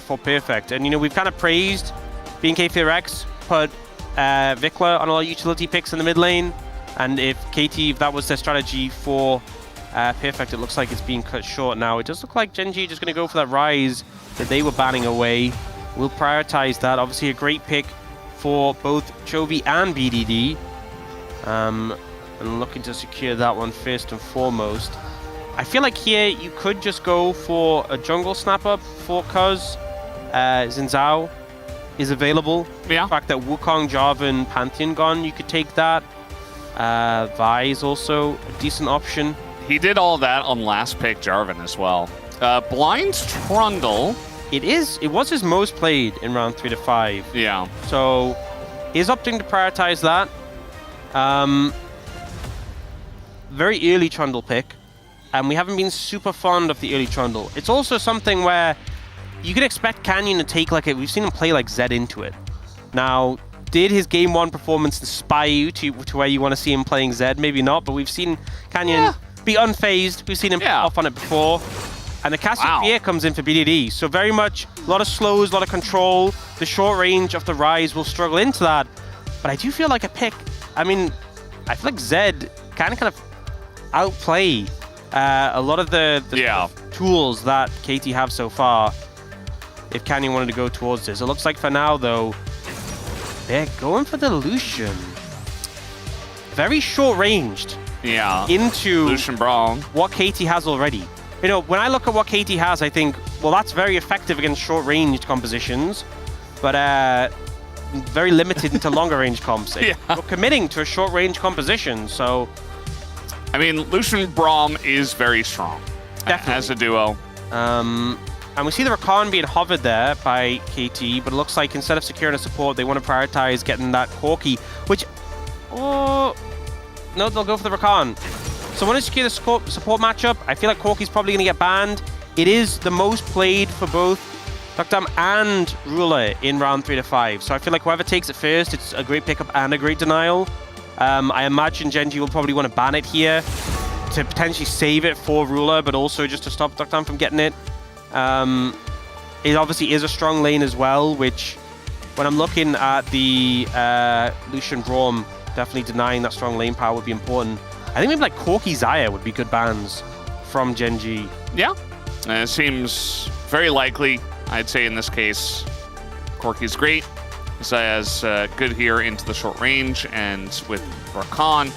for Perfect. And, we've kind of praised BNK FearX, put Vikla on a lot of utility picks in the mid lane. And if that was their strategy for Perfect, it looks like it's being cut short now. It does look like Gen G just going to go for that Rise that they were banning away. We'll prioritize that. Obviously a great pick for both Chovy and BDD. And looking to secure that one first and foremost. I feel like here you could just go for a jungle snap-up for Cuz. Xin Zhao is available. Yeah. The fact that Wukong, Jarvan, Pantheon gone, you could take that. Vi is also a decent option. He did all that on last pick Jarvan as well. Blind's Trundle. It was his most played in round 3 to 5. Yeah. So he's opting to prioritize that. Very early Trundle pick, and we haven't been super fond of the early Trundle. It's also something where you can expect Canyon to take we've seen him play like Zed into it. Now, did his game 1 performance inspire you to where you want to see him playing Zed? Maybe not, but we've seen Canyon be unfazed. We've seen him off on it before. And the Cassiopeia comes in for BDD, so very much a lot of slows, a lot of control. The short range of the Rise will struggle into that. But I do feel like a pick, I feel like Zed kind of outplay a lot of the tools that KT have so far if Canyon wanted to go towards this. It looks like for now, though, they're going for the Lucian. Very short-ranged. Yeah. Into Lucian Brawl. What KT has already. When I look at what KT has, I think, well, that's very effective against short-ranged compositions, but very limited into longer-range comps. We're committing to a short-range composition, so... Lucian Braum is very strong. Definitely. As a duo. And we see the Rakan being hovered there by KT, but it looks like instead of securing a support, they want to prioritize getting that Corki, which... no, they'll go for the Rakan. So when I secure the support matchup, I feel like Corki's probably going to get banned. It is the most played for both Duckdam and Ruler in round 3 to 5. So I feel like whoever takes it first, it's a great pickup and a great denial. I imagine Genji will probably want to ban it here to potentially save it for Ruler, but also just to stop Duckdam from getting it. It obviously is a strong lane as well, which when I'm looking at the Lucian Braum, definitely denying that strong lane power would be important. I think maybe like Corki Xayah would be good bans from Genji. Yeah, it seems very likely. I'd say in this case, Corki's great. Xayah's good here into the short range, and with Rakan,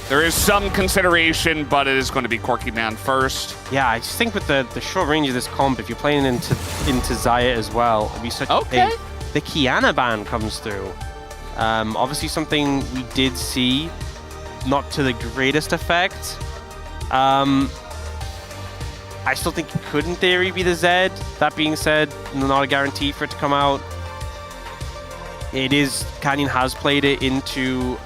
there is some consideration, but it is going to be Corki down first. Yeah, I just think with the short range of this comp, if you're playing into Xayah as well, it'd be such a big... The Kiana ban comes through. Obviously something we did see, not to the greatest effect. I still think it could, in theory, be the Zed. That being said, not a guarantee for it to come out. It is... Canyon has played it into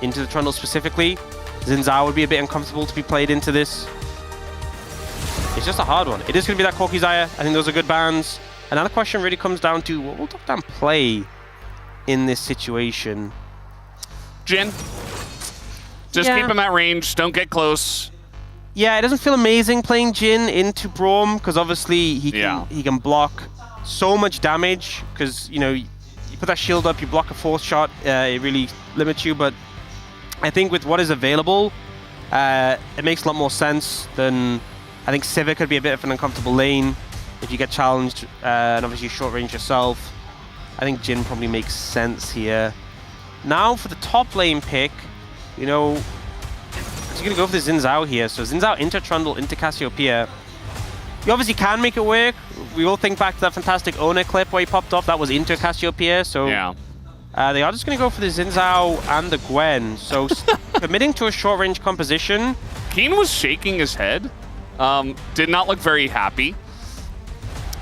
the Trundle specifically. Xin Zhao would be a bit uncomfortable to be played into this. It's just a hard one. It is going to be that Corki Xayah. I think those are good bans. Another question really comes down to what will Duckdam play in this situation? Jhin. Just keep him at range. Don't get close. Yeah, it doesn't feel amazing playing Jhin into Braum because obviously he can block so much damage because, you know, you put that shield up, you block a fourth shot, it really limits you. But I think with what is available, it makes a lot more sense than... I think Sivir could be a bit of an uncomfortable lane if you get challenged, and obviously short range yourself. I think Jhin probably makes sense here. Now for the top lane pick, you know, he's going to go for the Xin Zhao here. So Xin Zhao into Trundle, into Cassiopeia. You obviously can make it work. We all think back to that fantastic Owner clip where he popped off. That was into Cassiopeia. So they are just going to go for the Xin Zhao and the Gwen. So committing to a short-range composition. Keen was shaking his head. Did not look very happy.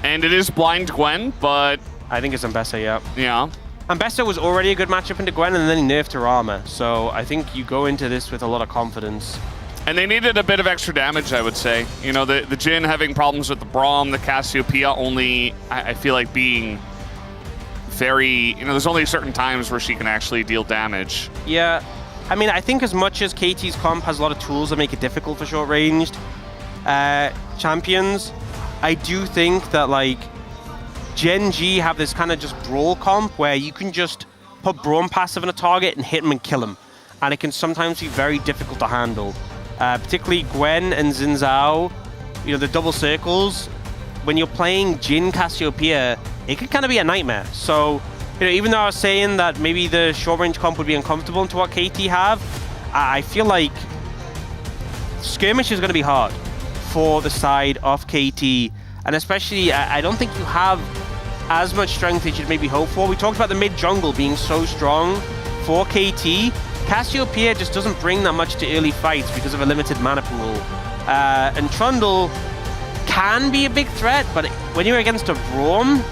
And it is blind Gwen, but... I think it's Ambessa, yeah. Yeah. Ambessa was already a good matchup into Gwen, and then he nerfed her armor. So I think you go into this with a lot of confidence. And they needed a bit of extra damage, I would say. You know, the Jhin having problems with the Braum, the Cassiopeia only, I feel like being very... You know, there's only certain times where she can actually deal damage. Yeah. I mean, I think as much as KT's comp has a lot of tools that make it difficult for short-ranged champions, I do think that, like, Gen G have this kind of just brawl comp where you can just put Braum passive on a target and hit him and kill him. And it can sometimes be very difficult to handle. Particularly Gwen and Xin Zhao, you know, the double circles. When you're playing Jhin Cassiopeia, it can kind of be a nightmare. So, you know, even though I was saying that maybe the short range comp would be uncomfortable into what KT have, I feel like skirmish is going to be hard for the side of KT. And especially, I don't think you have as much strength as you'd maybe hope for. We talked about the mid jungle being so strong for KT. Cassiopeia just doesn't bring that much to early fights because of a limited mana pool. And Trundle can be a big threat, but when you're against a Braum,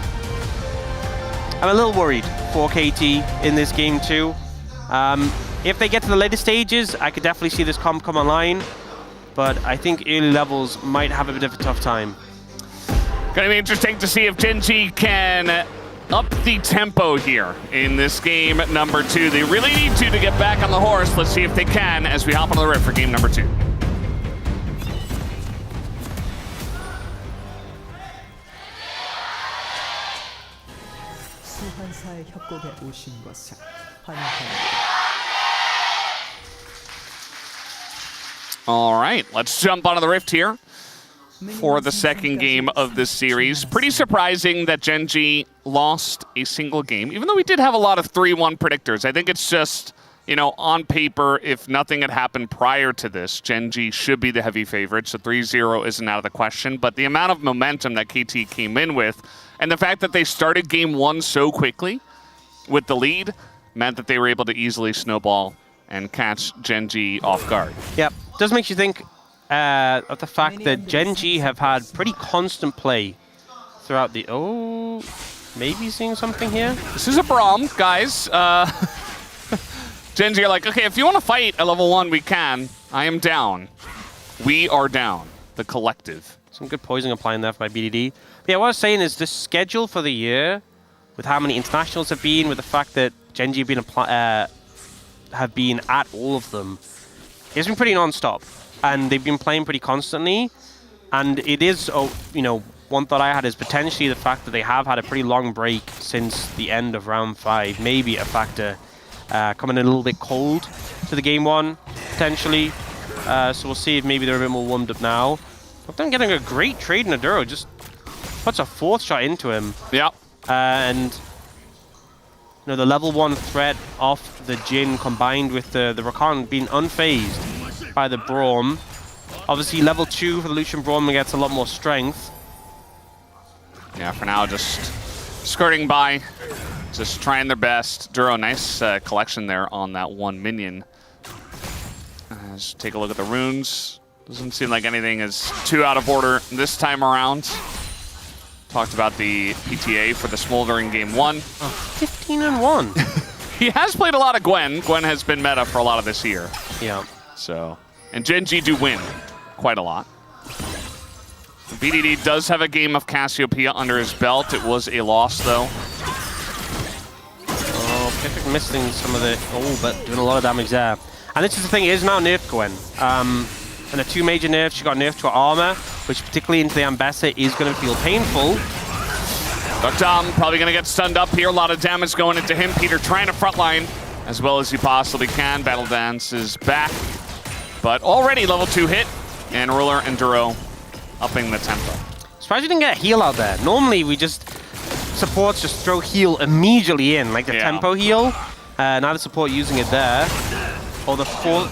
I'm a little worried for KT in this game too. If they get to the later stages, I could definitely see this comp come online, but I think early levels might have a bit of a tough time. Gonna be interesting to see if Gen G can up the tempo here in this game number 2. They really need to get back on the horse. Let's see if they can as we hop on the rift for game number 2. 소환사의 협곡에 오신 것을 환영합니다. All right, let's jump onto the rift here for the second game of this series. Pretty surprising that Gen G lost a single game, even though we did have a lot of 3-1 predictors. I think it's just, you know, on paper, if nothing had happened prior to this, Gen G should be the heavy favorite, so 3-0 isn't out of the question. But the amount of momentum that KT came in with, and the fact that they started game 1 so quickly with the lead, meant that they were able to easily snowball and catch Gen G off guard. Yep, does make you think of the fact that Gen G have had pretty constant play throughout the... Oh, maybe seeing something here? This is a Braum, guys. Genji are like, okay, if you want to fight at level 1, we can. I am down. We are down. The collective. Some good poison applying there for my BDD. But yeah, what I was saying is the schedule for the year, with how many internationals have been, with the fact that Genji have been at all of them, it's been pretty non-stop. And they've been playing pretty constantly. And it is, you know, one thought I had is potentially the fact that they have had a pretty long break since the end of round 5. Maybe a factor coming in a little bit cold to the game 1, potentially. So we'll see if maybe they're a bit more warmed up now. But then getting a great trade in Aduro, just puts a 4th shot into him. Yeah. And you know, the level 1 threat off the Jhin combined with the Rakan being unfazed by the Braum. Obviously level 2 for the Lucian Braum gets a lot more strength. Yeah, for now, just skirting by, just trying their best. Duro, nice collection there on that 1 minion. Let's take a look at the runes. Doesn't seem like anything is too out of order this time around. Talked about the PTA for the Smolder in game 1. 15-1. He has played a lot of Gwen. Gwen has been meta for a lot of this year. Yeah. So, and Genji do win quite a lot. BDD does have a game of Cassiopeia under his belt. It was a loss, though. Oh, Perfect missing some of the... Oh, but doing a lot of damage there. And this is the thing, it is now nerfed Gwen. And the 2 major nerfs, she got nerfed to her armor, which particularly into the Ambassador is going to feel painful. Dom probably going to get stunned up here. A lot of damage going into him. Peter trying to frontline as well as he possibly can. Battle Dance is back. But already level 2 hit. And Ruler and Duro upping the tempo. Surprised you didn't get a heal out there. Normally we just... Supports just throw heal immediately in, like the tempo heal. Now the support using it there. Oh, the full...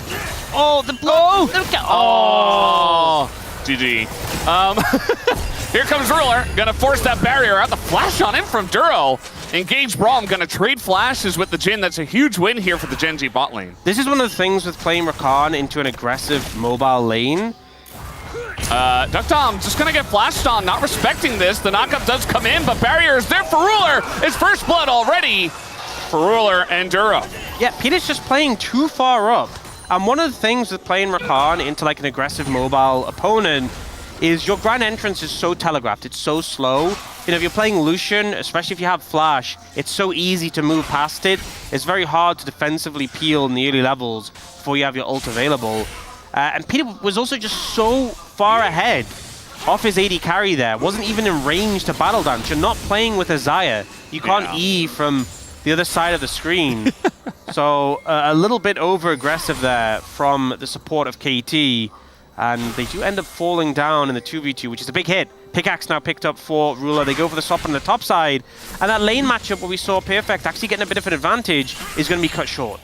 Oh, the blow! Oh! GG. Here comes Ruler. Gonna force that barrier out. The flash on him from Duro. Engage Braum. Gonna trade flashes with the Jhin. That's a huge win here for the Genji bot lane. This is one of the things with playing Rakan into an aggressive mobile lane. Dom just gonna get flashed on, not respecting this. The knockup does come in, but barrier is there for Ruler. It's first blood already for Ruler and Duro. Yeah, Peter's just playing too far up. And one of the things with playing Rakan into like an aggressive mobile opponent is your grand entrance is so telegraphed, it's so slow. You know, if you're playing Lucian, especially if you have flash, it's so easy to move past it. It's very hard to defensively peel in the early levels before you have your ult available. And Peter was also just so far ahead off his AD carry there. Wasn't even in range to Battle Dance. You're not playing with Isaiah. You can't E from the other side of the screen. So a little bit over-aggressive there from the support of KT. And they do end up falling down in the 2v2, which is a big hit. Pickaxe now picked up for Ruler. They go for the swap on the top side. And that lane matchup where we saw Perfect actually getting a bit of an advantage is going to be cut short.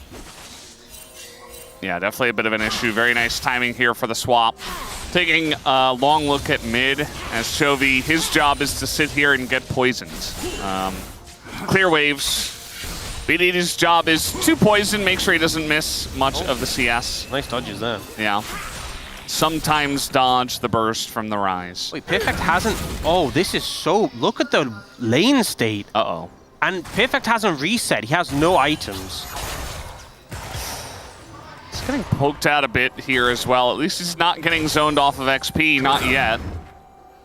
Yeah, definitely a bit of an issue. Very nice timing here for the swap. Taking a long look at mid as Chovy, his job is to sit here and get poisoned. Clear waves. BDD's job is to poison, make sure he doesn't miss much of the CS. Nice dodges there. Yeah. Sometimes dodge the burst from the rise. Wait, Perfect hasn't... Oh, this is so... Look at the lane state. Uh-oh. And Perfect hasn't reset. He has no items. He's getting poked out a bit here as well. At least he's not getting zoned off of XP, not yet.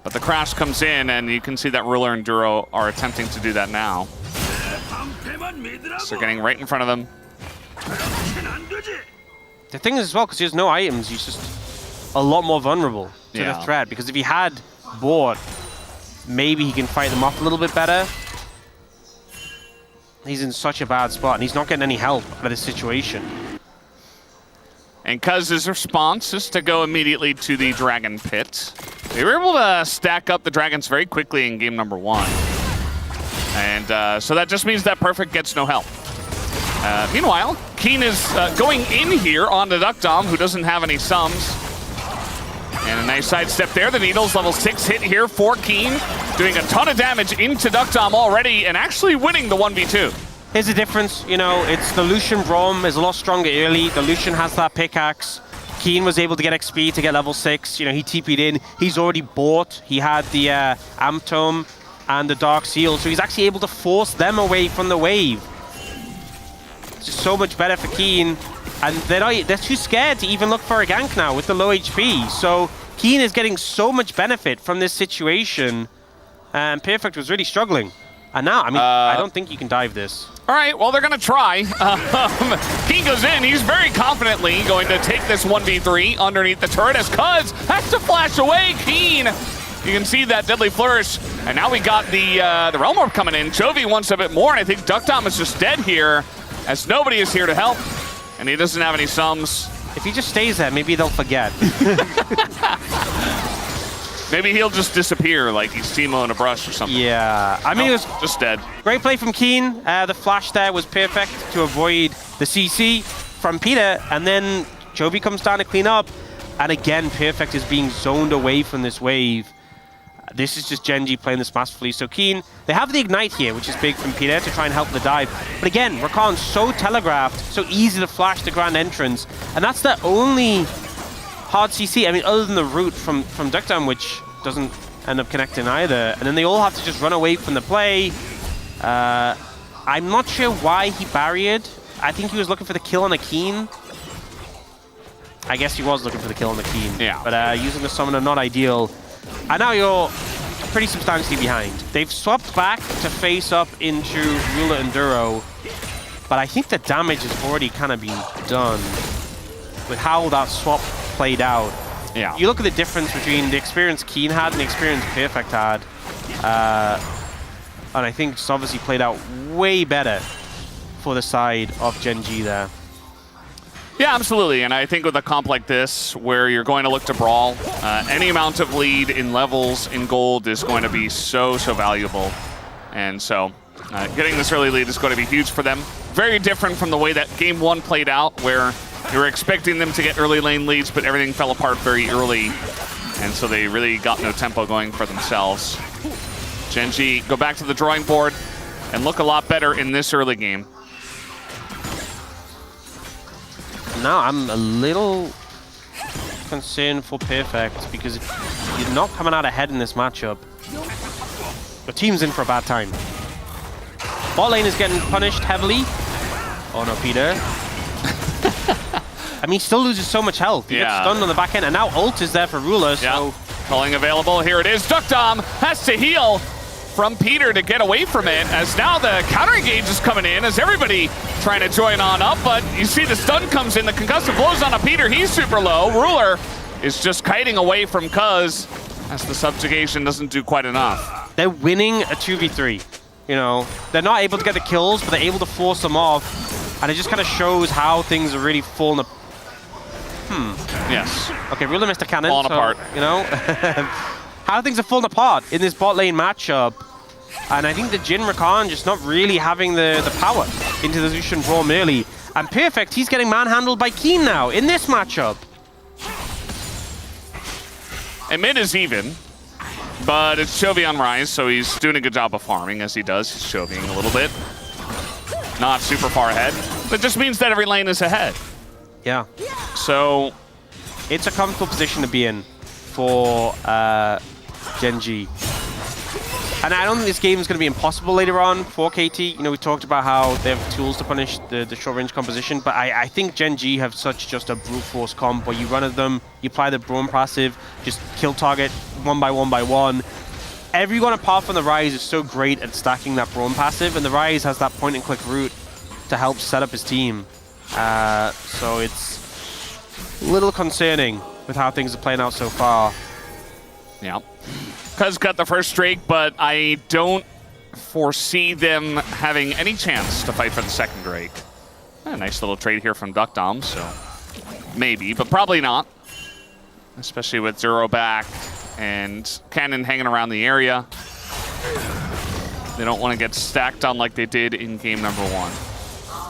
But the crash comes in, and you can see that Ruler and Duro are attempting to do that now. So they're getting right in front of them. The thing is as well, because he has no items, he's just a lot more vulnerable to the threat. Because if he had board, maybe he can fight them off a little bit better. He's in such a bad spot, and he's not getting any help out of this situation. And Cuz's response is to go immediately to the Dragon Pit. They were able to stack up the Dragons very quickly in game number 1. And so that just means that Perfect gets no help. Meanwhile, Keen is going in here on the Dom, who doesn't have any sums. And a nice sidestep there. The Needles level 6 hit here for Keen, doing a ton of damage into Dom already and actually winning the 1v2. Here's the difference, you know, it's the Lucian Braum is a lot stronger early. The Lucian has that pickaxe. Keen was able to get XP to get level 6. You know, he TP'd in. He's already bought. He had the Amp Tome and the Dark Seal, so he's actually able to force them away from the wave. so much better for Keen, and they're too scared to even look for a gank now with the low HP. So Keen is getting so much benefit from this situation, and Perfect was really struggling. And now, I mean, I don't think you can dive this. All right, well, they're going to try. Keen goes in. He's very confidently going to take this 1v3 underneath the turret as Cuz has to flash away. Keen, you can see that deadly flourish. And now we got the Realm Orb coming in. Chovy wants a bit more, and I think Duckdom is just dead here as nobody is here to help. And he doesn't have any sums. If he just stays there, maybe they'll forget. Maybe he'll just disappear like he's Teemo in a brush or something. Yeah, I mean, it was just dead. Great play from Keen. The flash there was perfect to avoid the CC from Peter, and then Chovy comes down to clean up. And again, Perfect is being zoned away from this wave. This is just Genji playing this masterfully. So Keen, they have the Ignite here, which is big from Peter to try and help the dive. But again, Rakan's so telegraphed, so easy to flash the Grand Entrance, and that's the only hard CC. I mean, other than the root from Duckdown, which doesn't end up connecting either. And then they all have to just run away from the play. I'm not sure why he barriered. I think he was looking for the kill on the Keen. I guess he was looking for the kill on the Keen. Yeah. But using the summoner, not ideal. And now you're pretty substantially behind. They've swapped back to face up into Ruler and Duro. But I think the damage has already kind of been done with how that swap played out. Yeah. You look at the difference between the experience Keen had and the experience Perfect had. And I think it's obviously played out way better for the side of Genji there. Yeah, absolutely. And I think with a comp like this, where you're going to look to brawl, any amount of lead in levels in gold is going to be so valuable. And so getting this early lead is going to be huge for them. Very different from the way that game one played out, where you were expecting them to get early lane leads, but everything fell apart very early. And so they really got no tempo going for themselves. Genji go back to the drawing board and look a lot better in this early game. Now I'm a little concerned for Perfect, because if you're not coming out ahead in this matchup, your team's in for a bad time. Bot lane is getting punished heavily. Oh no, Peter. I mean, he still loses so much health. He gets stunned on the back end, and now ult is there for Ruler, so... Calling available, here it is. Duckdom has to heal from Peter to get away from it, as now the counter engage is coming in as everybody trying to join on up, but you see the stun comes in, the concussive blows on a Peter, he's super low. Ruler is just kiting away from Cuz as the subjugation doesn't do quite enough. They're winning a 2v3. You know, they're not able to get the kills, but they're able to force them off, and it just kind of shows how things are really falling apart. Yes. Okay, Ruler missed a cannon. Falling apart. You know, how things are falling apart in this bot lane matchup. And I think the Jhin Rakan just not really having the power into the Lucian Braum early. And Perfect, he's getting manhandled by Keen now in this matchup. And mid is even, but it's Chovy on Rise, so he's doing a good job of farming as he does. He's Chovying a little bit. Not super far ahead, but just means that every lane is ahead. Yeah. So it's a comfortable position to be in for Genji. And I don't think this game is going to be impossible later on for KT. You know, we talked about how they have tools to punish the short-range composition, but I think Genji have such just a brute force comp where you run at them, you apply the Braum passive, just kill target one by one. Everyone apart from the Rise is so great at stacking that Braum passive, and the Rise has that point-and-click route to help set up his team. So it's a little concerning with how things are playing out so far. Yeah. Cuz got the first streak, but I don't foresee them having any chance to fight for the second Drake. A nice little trade here from Duckdom, so maybe, but probably not. Especially with Zero back and Cannon hanging around the area. They don't want to get stacked on like they did in game number one.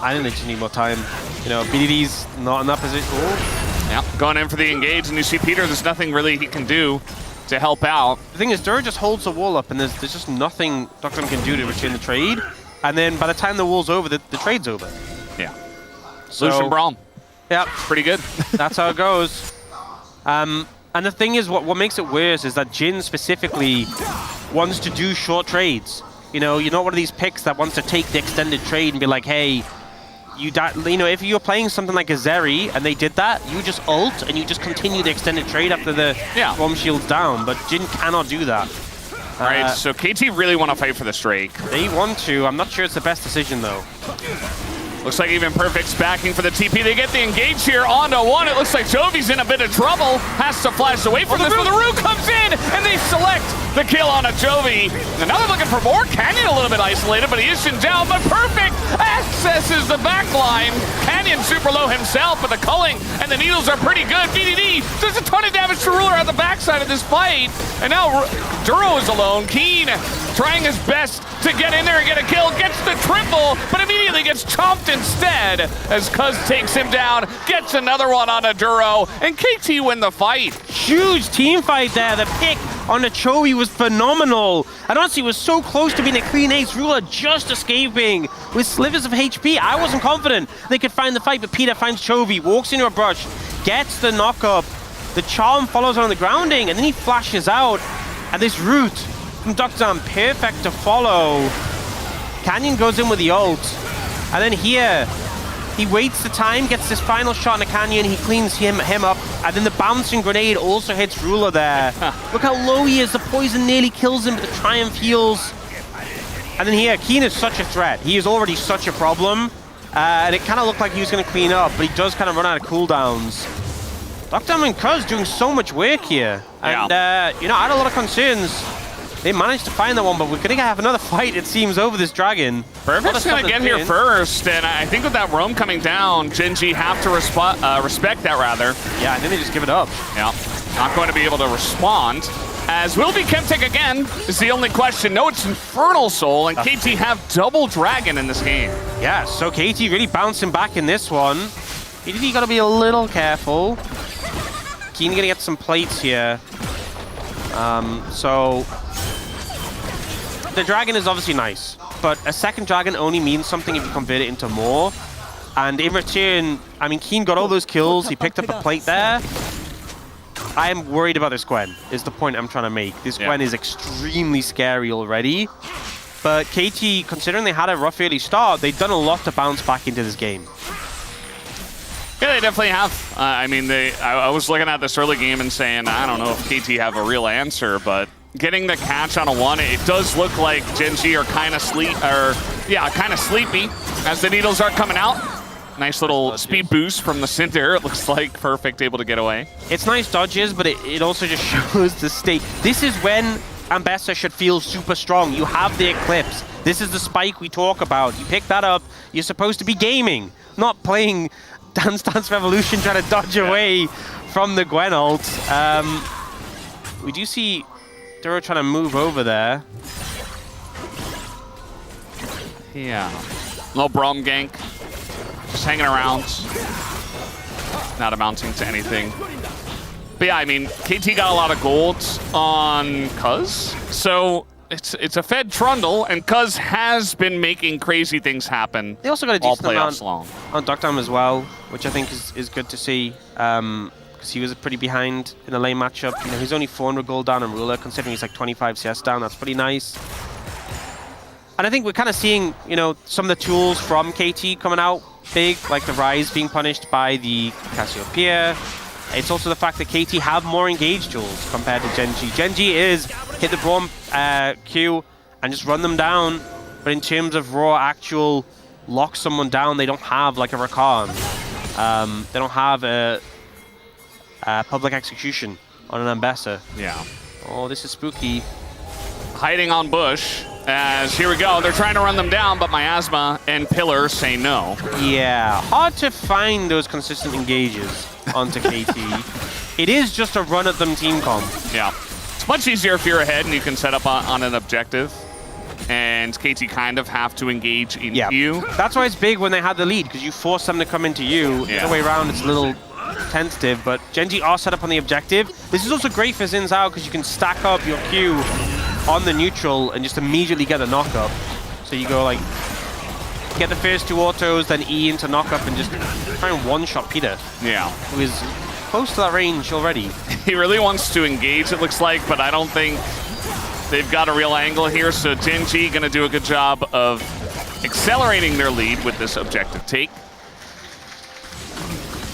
I think they just need more time. You know, BDD's not in that position. Ooh. Yeah, going in for the engage, and you see Peter, there's nothing really he can do to help out. The thing is, Dur just holds the wall up, and there's just nothing Duckdom can do to return the trade. And then by the time the wall's over, the trade's over. Yeah. So, Lucian Braum. Yeah. Pretty good. That's how it goes. And the thing is, what makes it worse is that Jhin specifically wants to do short trades. You know, you're not one of these picks that wants to take the extended trade and be like, hey, if you're playing something like a Zeri and they did that, you just ult and you just continue the extended trade after the bomb shield's down. But Jin cannot do that. All right, so KT really want to fight for the Drake. They want to. I'm not sure it's the best decision though. Looks like even Perfect's backing for the TP. They get the engage here onto one. It looks like Jovi's in a bit of trouble. Has to flash away from this, but the Rue comes in, and they select the kill on a Jovi. And now they're looking for more. Canyon a little bit isolated, but he is down. But Perfect accesses the back line. Canyon super low himself, but the culling and the needles are pretty good. BDD does a ton of damage to Ruler on the backside of this fight. And now Duro is alone. Keen trying his best to get in there and get a kill. Gets the triple, but immediately gets chomped instead as Cuz takes him down. Gets another one on a Duro, and KT win the fight. Huge team fight there. The pick on the Chovy was phenomenal. And honestly, it was so close to being a clean ace. Ruler just escaping with slivers of HP. I wasn't confident they could find the fight, but Peter finds Chovy, walks into a brush, gets the knock up. The charm follows on the grounding, and then he flashes out. And this route from Dr. perfect to follow. Canyon goes in with the ult. And then here, he waits the time, gets this final shot on the Canyon, he cleans him up, and then the bouncing grenade also hits Ruler there. Look how low he is, the poison nearly kills him, but the Triumph heals. And then here, Keen is such a threat. He is already such a problem, and it kind of looked like he was going to clean up, but he does kind of run out of cooldowns. Dr. and Cuz doing so much work here, and I had a lot of concerns. They managed to find that one, but we're going to have another fight, it seems, over this dragon. Perfect's going to get here first, and I think with that roam coming down, Gen.G have to respect that, rather. Yeah, and then they just give it up. Yeah, not going to be able to respond. As will be Chemtech again is the only question. No, it's Infernal Soul, and KT have double Dragon in this game. Yeah, so KT really bouncing back in this one. You got to be a little careful. Keen going to get some plates here. So the dragon is obviously nice, but a second dragon only means something if you convert it into more. And in return, I mean, Keen got all those kills. He picked up a plate there. I am worried about this Gwen, is the point I'm trying to make. This Gwen is extremely scary already. But KT, considering they had a rough early start, they've done a lot to bounce back into this game. Yeah, they definitely have. I mean, I was looking at this early game and saying, I don't know if KT have a real answer, but getting the catch on a one, it does look like Gen.G are kind of sleepy as the needles are coming out. Nice little speed boost from the center. It looks like Perfect able to get away. It's nice dodges, but it also just shows the state. This is when Ambessa should feel super strong. You have the Eclipse. This is the spike we talk about. You pick that up, you're supposed to be gaming, not playing Dance Dance Revolution trying to dodge away from the Gwen ult. We do see Duro trying to move over there. Yeah. No Braum gank. Just hanging around. Not amounting to anything. But yeah, I mean, KT got a lot of gold on Cuz. So it's a fed Trundle, and Cuz has been making crazy things happen. They also got a decent amount long on Doctam as well, which I think is good to see. Because he was pretty behind in the lane matchup. You know, he's only 400 gold down on Ruler, considering he's like 25 CS down. That's pretty nice. And I think we're kind of seeing, you know, some of the tools from KT coming out big, like the Rise being punished by the Cassiopeia. It's also the fact that KT have more engaged tools compared to Gen.G. Gen.G is hit the Braum Q and just run them down. But in terms of raw actual lock someone down, they don't have like a Rakan. They don't have a public execution on an Ambessa. Yeah. Oh, this is spooky. Hiding on Bush. As here we go, they're trying to run them down, but Miasma and Pillar say no. Yeah, hard to find those consistent engages onto KT. It is just a run at them team comp. Yeah, it's much easier if you're ahead and you can set up on an objective. And KT kind of have to engage in you. That's why it's big when they had the lead, because you force them to come into you. The other way around, it's a little tentative, but Gen.G are set up on the objective. This is also great for Xin Zhao, because you can stack up your Q on the neutral and just immediately get a knock-up. So you go like, get the first two autos, then E into knock-up and just try and one-shot Peter. Yeah. Who is close to that range already. He really wants to engage, it looks like, but I don't think they've got a real angle here, so Gen.G gonna do a good job of accelerating their lead with this objective take.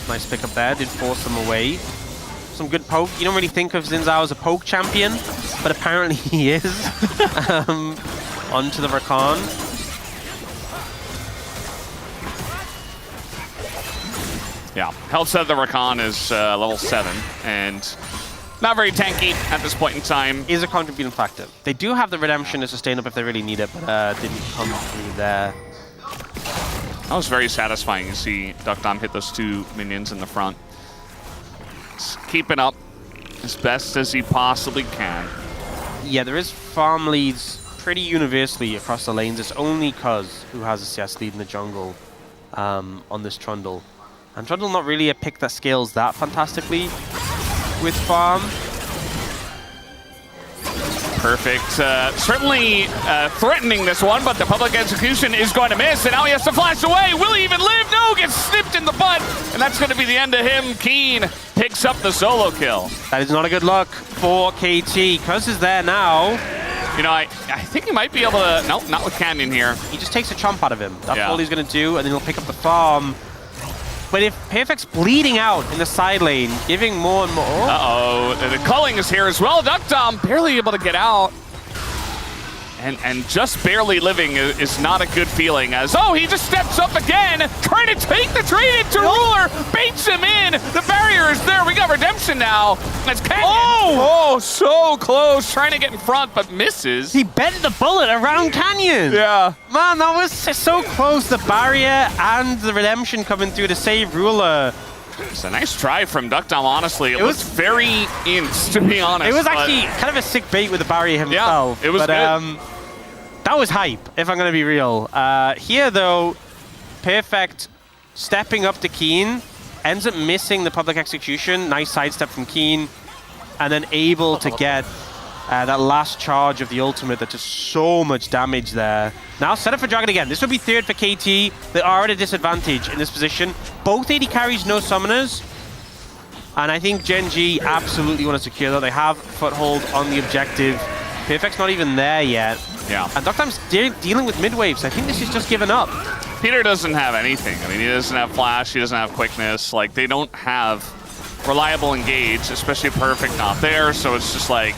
Nice pick up there, did force them away. Some good poke. You don't really think of Xin Zhao as a poke champion, but apparently he is. Onto the Rakan. Yeah, helps that the Rakan is level 7 and not very tanky at this point in time. Is a contributing factor. They do have the redemption to sustain up if they really need it, but didn't come through there. That was very satisfying to see Duckdom hit those 2 minions in the front. He's keeping up as best as he possibly can. Yeah, there is farm leads pretty universally across the lanes. It's only Cuz who has a CS lead in the jungle on this Trundle. And Trundle not really a pick that scales that fantastically with farm. Perfect. Certainly threatening this one, but the public execution is going to miss, and now he has to flash away. Will he even live? No, gets snipped in the butt, and that's going to be the end of him. Keen picks up the solo kill. That is not a good look for KT. Cuz is there now. You know, I think he might be able to... Nope, not with Canyon here. He just takes a chomp out of him. That's all he's going to do, and then he'll pick up the farm. But if Perfect's bleeding out in the side lane, giving more and more... Uh-oh, the culling is here as well. Duckdom barely able to get out. And just barely living is not a good feeling as, oh, he just steps up again, trying to take the trade into Ruler, baits him in. The barrier is there. We got redemption now. That's Canyon. Oh, so close, trying to get in front, but misses. He bent the bullet around Canyon. Yeah. Man, that was so close. The barrier and the redemption coming through to save Ruler. It's a nice try from Duckdom, honestly. It was very ints, to be honest. It was actually kind of a sick bait with the barrier himself. Yeah, it was good. That was hype, if I'm going to be real. Here, though, Perfect stepping up to Keen, ends up missing the public execution. Nice sidestep from Keen, and then able to get that last charge of the ultimate that does so much damage there. Now set up for Dragon again. This would be third for KT. They are at a disadvantage in this position. Both AD carries, no summoners. And I think Gen G absolutely want to secure that. They have foothold on the objective. Perfect's not even there yet. Yeah. And Duckdom's dealing with mid-waves. I think this is just given up. Peter doesn't have anything. I mean, he doesn't have flash, he doesn't have quickness. Like, they don't have reliable engage, especially Perfect not there. So it's just like,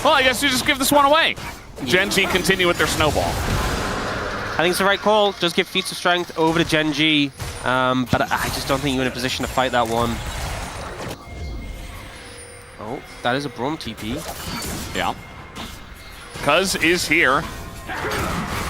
well, I guess you just give this one away. Gen G continue with their snowball. I think it's the right call. Just give feats of strength over to Gen G. But I just don't think you're in a position to fight that one. Oh, that is a Braum TP. Yeah. Cuz is here.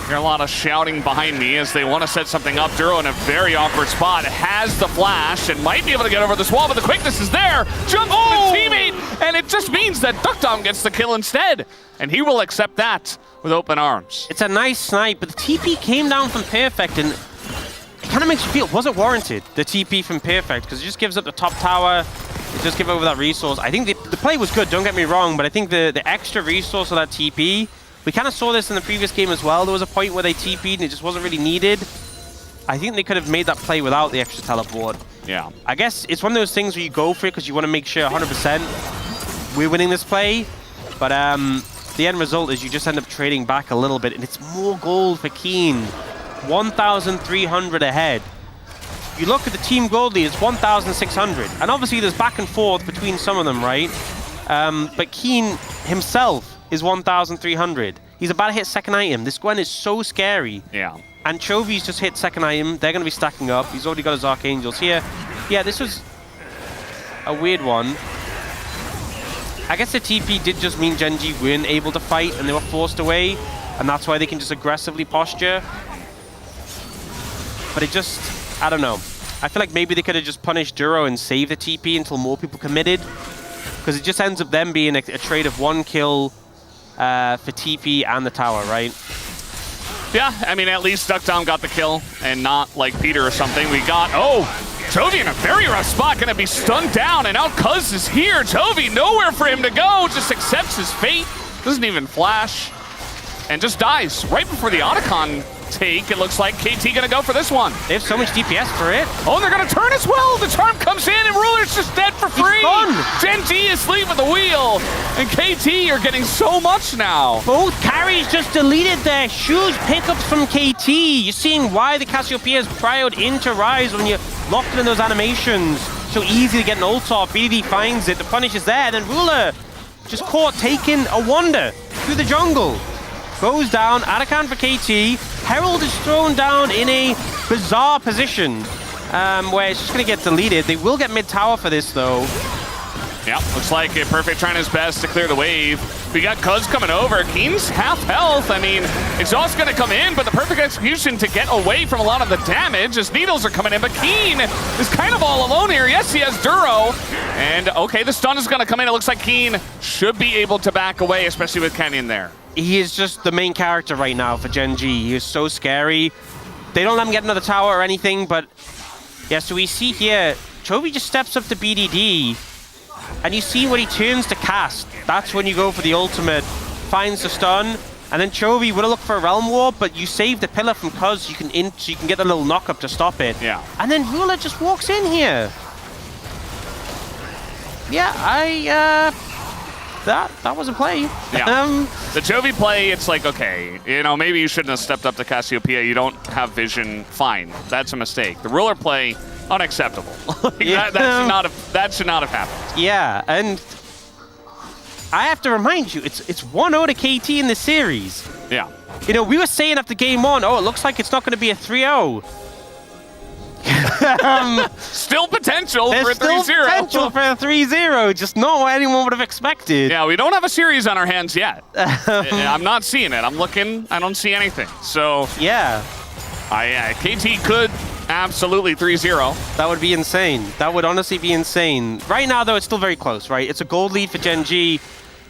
Hear a lot of shouting behind me as they want to set something up. Duro in a very awkward spot. Has the flash and might be able to get over this wall, but the quickness is there. Jumps with his teammate, and it just means that Duckdom gets the kill instead. And he will accept that with open arms. It's a nice snipe, but the TP came down from Perfect, and it kind of makes you feel it wasn't warranted, the TP from Perfect, because it just gives up the top tower. Just give over that resource. I think the play was good, don't get me wrong, but I think the extra resource of that TP, we kind of saw this in the previous game as well. There was a point where they TP'd and it just wasn't really needed. I think they could have made that play without the extra teleport. Yeah. I guess it's one of those things where you go for it because you want to make sure 100% we're winning this play. But the end result is you just end up trading back a little bit, and it's more gold for Keen. 1,300 ahead. You look at the team gold lead, it's 1,600. And obviously there's back and forth between some of them, right? But Keen himself is 1,300. He's about to hit second item. This Gwen is so scary. Yeah. And Chovy's just hit second item. They're going to be stacking up. He's already got his Archangels here. Yeah, this was a weird one. I guess the TP did just mean Gen G weren't able to fight and they were forced away. And that's why they can just aggressively posture. But it just... I don't know. I feel like maybe they could have just punished Duro and saved the TP until more people committed. Because it just ends up them being a trade of 1 kill for TP and the tower, right? Yeah, I mean, at least Duckdom got the kill and not like Peter or something. We got, oh, Chovy in a very rough spot, gonna be stunned down, and now Cuz is here. Chovy, nowhere for him to go, just accepts his fate. Doesn't even flash. and just dies right before the Otacon take. It looks like KT gonna go for this one. They have so much DPS for it. Oh, they're gonna turn as well. The charm comes in and Ruler's just dead for free. Gen G is asleep at the wheel, and KT are getting so much now. Both carries just deleted there. Huge pickups from KT. You're seeing why the Cassiopeia is prioed into Rise when you're locked in those animations. So easy to get an ult off. BDD finds it. The punish is there. And then Ruler just caught taking a wander through the jungle. Goes down. Otacon for KT. Herald is thrown down in a bizarre position where it's just going to get deleted. They will get mid-tower for this, though. Yeah, looks like a Perfect trying his best to clear the wave. We got Cuz coming over. Keen's half health. I mean, Exhaust going to come in, but the Perfect execution to get away from a lot of the damage as Needles are coming in. But Keen is kind of all alone here. Yes, he has Duro. And, okay, the stun is going to come in. It looks like Keen should be able to back away, especially with Canyon there. He is just the main character right now for Gen G. He is so scary. They don't let him get another tower or anything, but yeah, so we see here, Chovy just steps up to BDD, and you see when he turns to cast, that's when you go for the ultimate, finds the stun, and then Chovy would have looked for a Realm Warp, but you save the pillar from Cuz, so you can get the little knock up to stop it. Yeah. And then Ruler just walks in here. Yeah, that was a play. Yeah. The Chovy play, it's like, okay, you know, maybe you shouldn't have stepped up to Cassiopeia. You don't have vision. Fine. That's a mistake. The Ruler play, unacceptable. That should not have happened. Yeah, and I have to remind you, it's 1-0 to KT in this series. Yeah. You know, we were saying after game 1, oh, it looks like it's not going to be a 3-0. Still potential for a 3-0. There's still potential for a 3-0, just not what anyone would have expected. Yeah, we don't have a series on our hands yet. I'm not seeing it. I'm looking. I don't see anything. So yeah, KT could absolutely 3-0. That would be insane. That would honestly be insane. Right now, though, it's still very close, right? It's a gold lead for Gen G.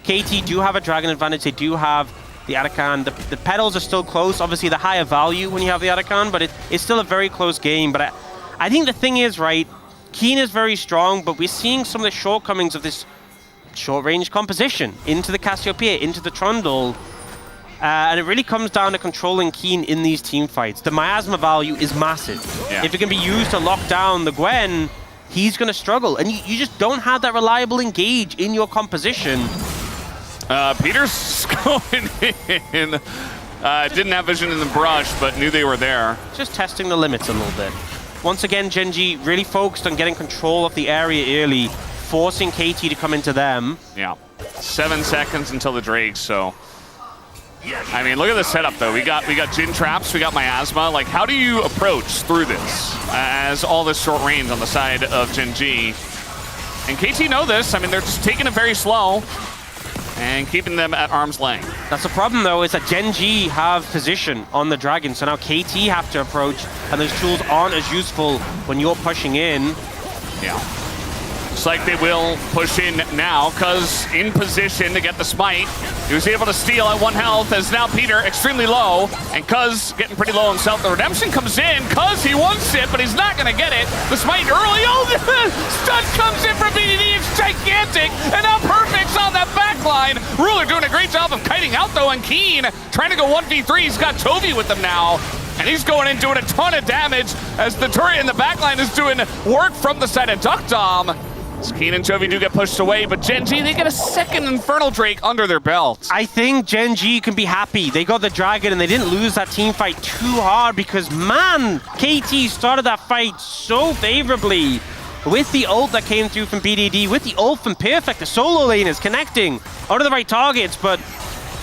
KT do have a dragon advantage. They do have the Otacon. The petals are still close. Obviously, the higher value when you have the Otacon, but it's still a very close game. But I think the thing is, right, Keen is very strong, but we're seeing some of the shortcomings of this short-range composition into the Cassiopeia, into the Trundle. And it really comes down to controlling Keen in these team fights. The miasma value is massive. Yeah. If it can be used to lock down the Gwen, he's going to struggle. And you just don't have that reliable engage in your composition. Peter's going in. Didn't have vision in the brush, but knew they were there. Just testing the limits a little bit. Once again, Gen G really focused on getting control of the area early, forcing KT to come into them. Yeah. 7 seconds until the Drake, so... I mean, look at the setup, though. We got Jin Traps, we got Miasma. Like, how do you approach through this as all this short range on the side of Gen G? And KT know this. I mean, they're just taking it very slow and keeping them at arm's length. That's the problem, though, is that Gen G have position on the Dragon, so now KT have to approach, and those tools aren't as useful when you're pushing in. Yeah. Looks like they will push in now, Cuz in position to get the smite. He was able to steal at 1 health, as now Peter extremely low, and Cuz getting pretty low himself. The redemption comes in, Cuz he wants it, but he's not gonna get it. The smite early, oh, the stun comes in from BDD, it's gigantic, and now Perfect's on that backline. Ruler doing a great job of kiting out though, and Keen trying to go 1v3, he's got Chovy with him now. And he's going in doing a ton of damage as the turret in the backline is doing work from the side of Duck Dom. Keen and Chovy do get pushed away, but Gen G, they get a second Infernal Drake under their belt. I think Gen G can be happy. They got the Dragon and they didn't lose that team fight too hard because, man, KT started that fight so favorably with the ult that came through from BDD, with the ult from Perfect. The solo lane is connecting onto the right targets, but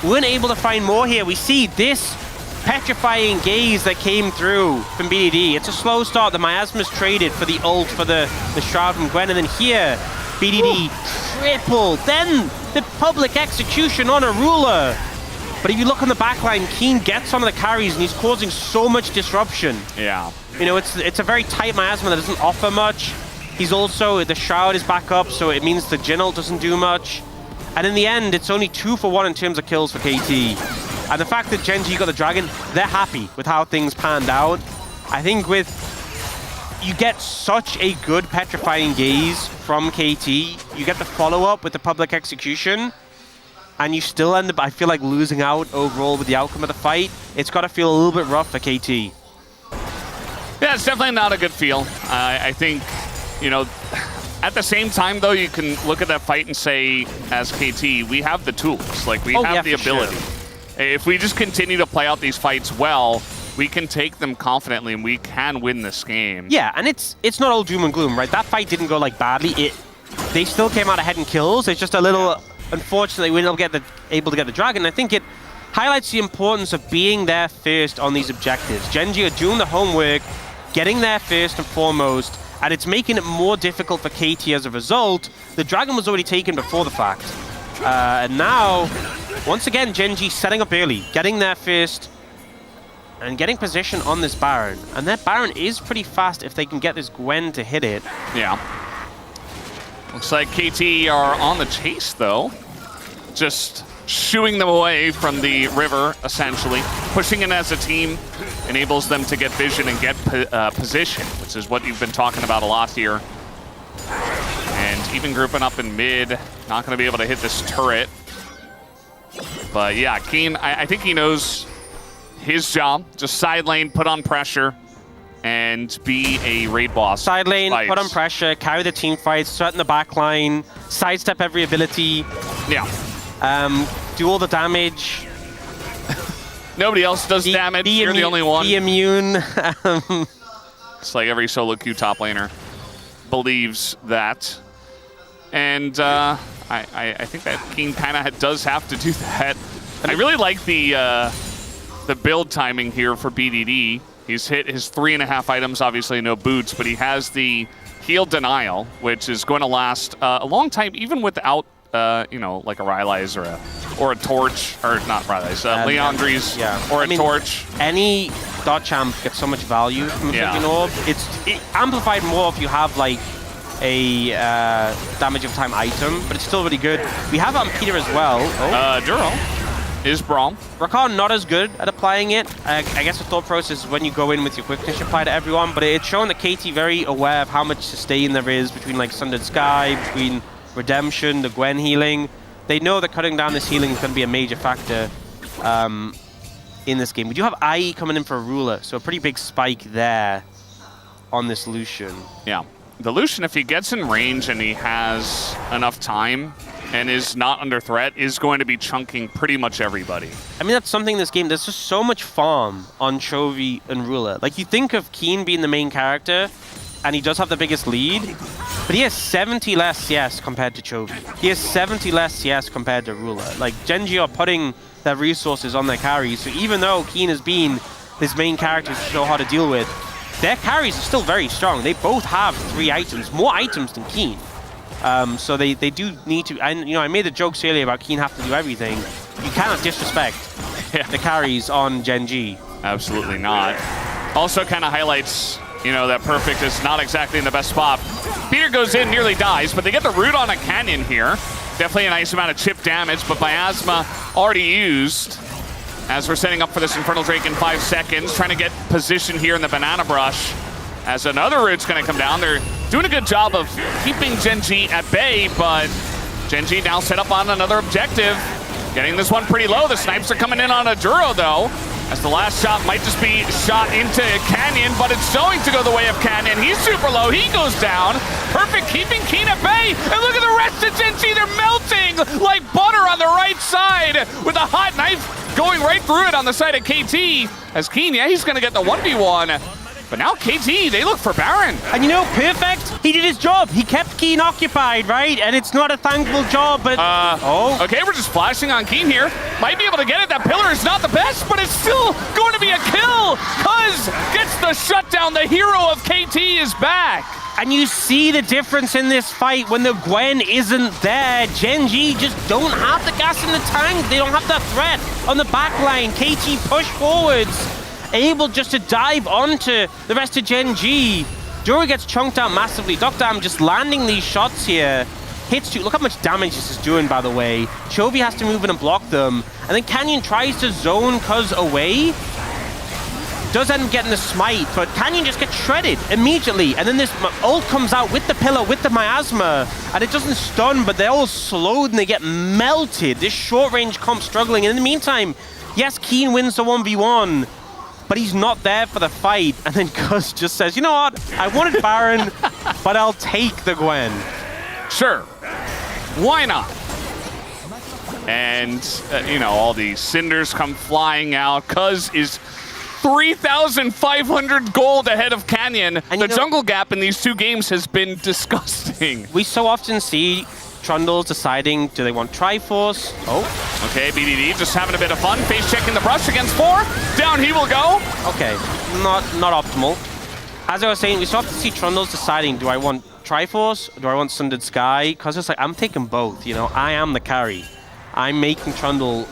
weren't able to find more here. We see this petrifying gaze that came through from BDD. It's a slow start. The Miasma's traded for the ult for the Shroud from Gwen, and then here, BDD triple. Then the public execution on a Ruler. But if you look on the backline, Keen gets on the carries and he's causing so much disruption. Yeah. You know, it's a very tight Miasma that doesn't offer much. He's also, the Shroud is back up, so it means the Jin ult doesn't do much. And in the end, it's only 2 for 1 in terms of kills for KT. And the fact that Gen G got the Dragon, they're happy with how things panned out. I think you get such a good petrifying gaze from KT. You get the follow-up with the public execution. and you still end up, I feel like, losing out overall with the outcome of the fight, it's got to feel a little bit rough for KT. Yeah, it's definitely not a good feel. I think, you know, at the same time, though, you can look at that fight and say, as KT, we have the tools. Like, we have the ability. Sure. If we just continue to play out these fights well, we can take them confidently and we can win this game. Yeah, and it's not all doom and gloom, right? That fight didn't go like badly. They still came out ahead in kills. It's just a little, unfortunately, we didn't able to get the dragon. I think it highlights the importance of being there first on these objectives. Gen.G are doing the homework, getting there first and foremost, and it's making it more difficult for KT as a result. The dragon was already taken before the fact. And now, once again, Gen.G setting up early, getting there first, and getting position on this Baron. And that Baron is pretty fast if they can get this Gwen to hit it. Yeah. Looks like KT are on the chase, though. Just shooing them away from the river, essentially. Pushing in as a team enables them to get vision and get position, which is what you've been talking about a lot here. And even grouping up in mid, not going to be able to hit this turret. But yeah, Keen, I think he knows his job. Just side lane, put on pressure, and be a raid boss. Side lane, put on pressure, carry the team fights, threaten the back line, sidestep every ability. Yeah. Do all the damage. Nobody else does damage. You're the only one. Be immune. It's like every solo queue top laner believes that. And I think that King kind of does have to do that. I really like the build timing here for BDD. He's hit his 3.5 items, obviously no boots, but he has the heal denial, which is going to last a long time, even without, you know, like a Rylai's or a Torch, or not Rylai's, Leandri's, or a Torch. Any dot champ gets so much value from a flipping orb. It's amplified more if you have like a damage of time item, but it's still really good. We have it on Peter as well. Duro is Braum. Rakan not as good at applying it. I guess the thought process is when you go in with your quickness, you apply to everyone, but it's shown that KT very aware of how much sustain there is between like Sundered Sky, between Redemption, the Gwen healing. They know that cutting down this healing is going to be a major factor in this game. We do have IE coming in for a ruler, so a pretty big spike there on this Lucian. Yeah. The Lucian, if he gets in range and he has enough time and is not under threat, is going to be chunking pretty much everybody. I mean, that's something in this game. There's just so much farm on Chovy and Ruler. Like, you think of Keen being the main character, and he does have the biggest lead, but he has 70 less CS compared to Chovy. He has 70 less CS compared to Ruler. Like, Gen.G are putting their resources on their carries, so even though Keen has been this main character who's so hard to deal with, their carries are still very strong. They both have 3 items, more items than Keen. So they do need to, and you know, I made the jokes earlier about Keen have to do everything. You cannot disrespect the carries on Gen.G. Absolutely not. Also kind of highlights, you know, that Perfect is not exactly in the best spot. Peter goes in, nearly dies, but they get the root on a cannon here. Definitely a nice amount of chip damage, but Miasma already used. As we're setting up for this Infernal Drake in 5 seconds, trying to get position here in the Banana Brush. As another root's going to come down. They're doing a good job of keeping Gen.G at bay, but Gen.G now set up on another objective. Getting this one pretty low. The snipes are coming in on a Duro, though, as the last shot might just be shot into Canyon, but it's going to go the way of Canyon. He's super low. He goes down. Perfect keeping Keen at bay. And look at the rest of Gen.G. They're melting like butter on the right side with a hot knife going right through it on the side of KT. As Keen, yeah, he's going to get the 1v1. But now KT, they look for Baron. And you know, Perfect, he did his job. He kept Keen occupied, right? And it's not a thankful job, but... Okay, we're just flashing on Keen here. Might be able to get it. That pillar is not the best, but it's still going to be a kill. Cuz gets the shutdown. The hero of KT is back. And you see the difference in this fight when the Gwen isn't there. Gen.G just don't have the gas in the tank. They don't have the threat on the back line. KT push forwards, able just to dive onto the rest of Gen.G. Duro gets chunked out massively. Doctam just landing these shots here. Hits 2. Look how much damage this is doing, by the way. Chovy has to move in and block them. And then Canyon tries to zone Cuz away. does end up getting the smite, but Canyon just gets shredded immediately. And then this ult comes out with the pillar, with the miasma, and it doesn't stun, but they're all slowed and they get melted. This short-range comp struggling. And in the meantime, yes, Keen wins the 1v1, but he's not there for the fight. And then Cuz just says, you know what? I wanted Baron, but I'll take the Gwen. Sure. Why not? And, you know, all the cinders come flying out. Cuz is 3,500 gold ahead of Canyon. And the jungle gap in these two games has been disgusting. We so often see Trundles deciding, do they want Triforce? Oh. Okay, BDD just having a bit of fun. Face checking the brush against 4. Down he will go. Okay, not optimal. As I was saying, we so often see Trundles deciding, do I want Triforce or do I want Sundered Sky? Because it's like, I'm taking both, you know? I am the carry. I'm making Trundle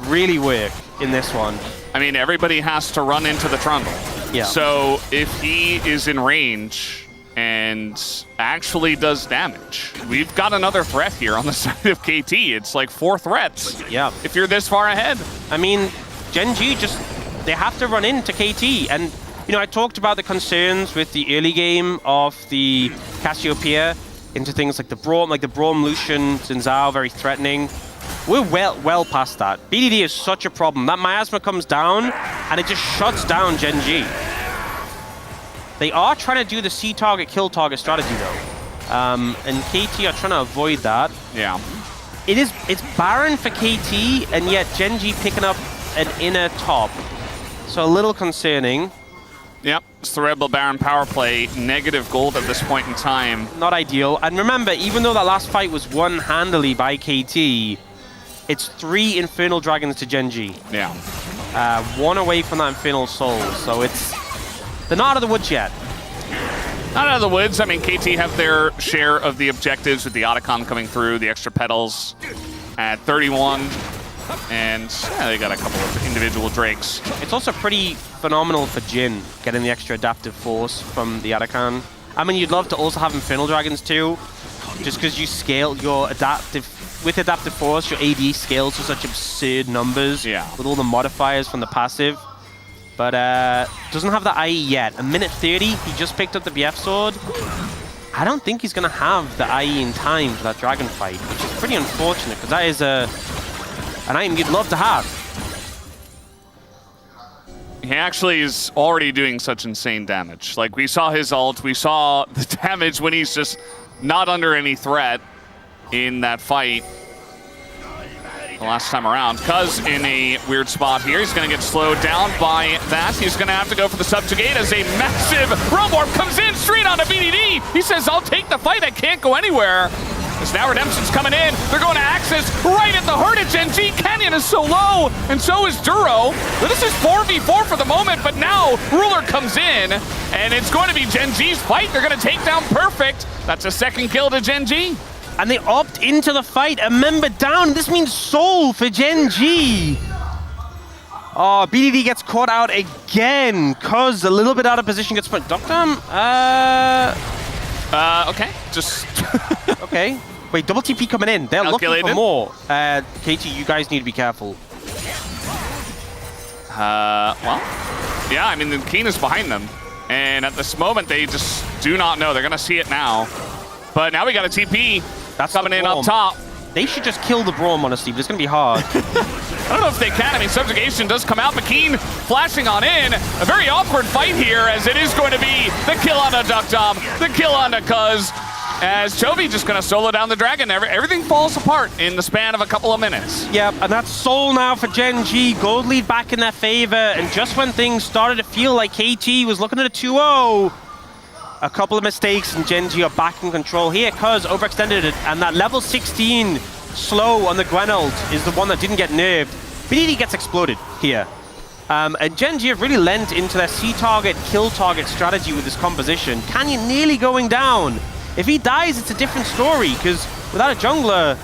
really work in this one. I mean, everybody has to run into the Trundle. Yeah. So if he is in range and actually does damage, we've got another threat here on the side of KT. It's like 4 threats. Yeah. If you're this far ahead. I mean, Gen G they have to run into KT. And, you know, I talked about the concerns with the early game of the Cassiopeia into things like the Braum, Lucian, Xin very threatening. We're well past that. BDD is such a problem. That miasma comes down, and it just shuts down Gen G. They are trying to do the C target, kill target strategy, though. And KT are trying to avoid that. Yeah. It's Baron for KT, and yet Gen G picking up an inner top. So a little concerning. Yep, it's the Rebel Baron power play. Negative gold at this point in time. Not ideal. And remember, even though that last fight was won handily by KT, it's 3 Infernal Dragons to Gen G. Yeah. 1 away from that Infernal Soul. So they're not out of the woods yet. Not out of the woods. I mean, KT have their share of the objectives with the Otacon coming through, the extra petals at 31. And they got a couple of individual Drakes. It's also pretty phenomenal for Jhin getting the extra adaptive force from the Otacon. I mean, you'd love to also have Infernal Dragons too, just because you scale your with adaptive force, your AD scales to such absurd numbers with all the modifiers from the passive. But doesn't have the IE yet. A minute 30, he just picked up the BF sword. I don't think he's going to have the IE in time for that dragon fight, which is pretty unfortunate because that is an item you'd love to have. He actually is already doing such insane damage. Like, we saw his ult, we saw the damage when he's just not under any threat in that fight the last time around. Cuz in a weird spot here. He's going to get slowed down by that. He's going to have to go for the subjugate as a massive Roborb comes in straight onto BDD. He says, I'll take the fight. I can't go anywhere. As now Redemption's coming in. They're going to Axis right at the heart of Gen G. Canyon is so low, and so is Duro. This is 4v4 for the moment, but now Ruler comes in, and it's going to be Gen G's fight. They're going to take down Perfect. That's a second kill to Gen G. And they opt into the fight. A member down. This means Soul for Gen G. Oh, BDD gets caught out again. Cuz a little bit out of position gets put. Doctor? Okay. Just... okay. Wait, double TP coming in. They're looking for more. KT, you guys need to be careful. Well, yeah, I mean, the Keen is behind them. And at this moment, they just do not know. They're going to see it now. But now we got a TP. That's coming in up top. They should just kill the Braum, honestly, but it's going to be hard. I don't know if they can. I mean, Subjugation does come out, but Keen flashing on in. A very awkward fight here, as it is going to be the kill on a Duck Dom, the kill on a Cuz. As Chovy just going to solo down the Dragon. Everything falls apart in the span of a couple of minutes. Yep, and that's Soul now for Gen G. Gold lead back in their favor. And just when things started to feel like KT was looking at a 2-0, a couple of mistakes and Gen G are back in control here. Cuz overextended it, and that level 16 slow on the Gwen ult is the one that didn't get nerfed. BDD gets exploded here. And Gen G have really lent into their C-target, kill-target strategy with this composition. Canyon nearly going down. If he dies, it's a different story, because without a jungler,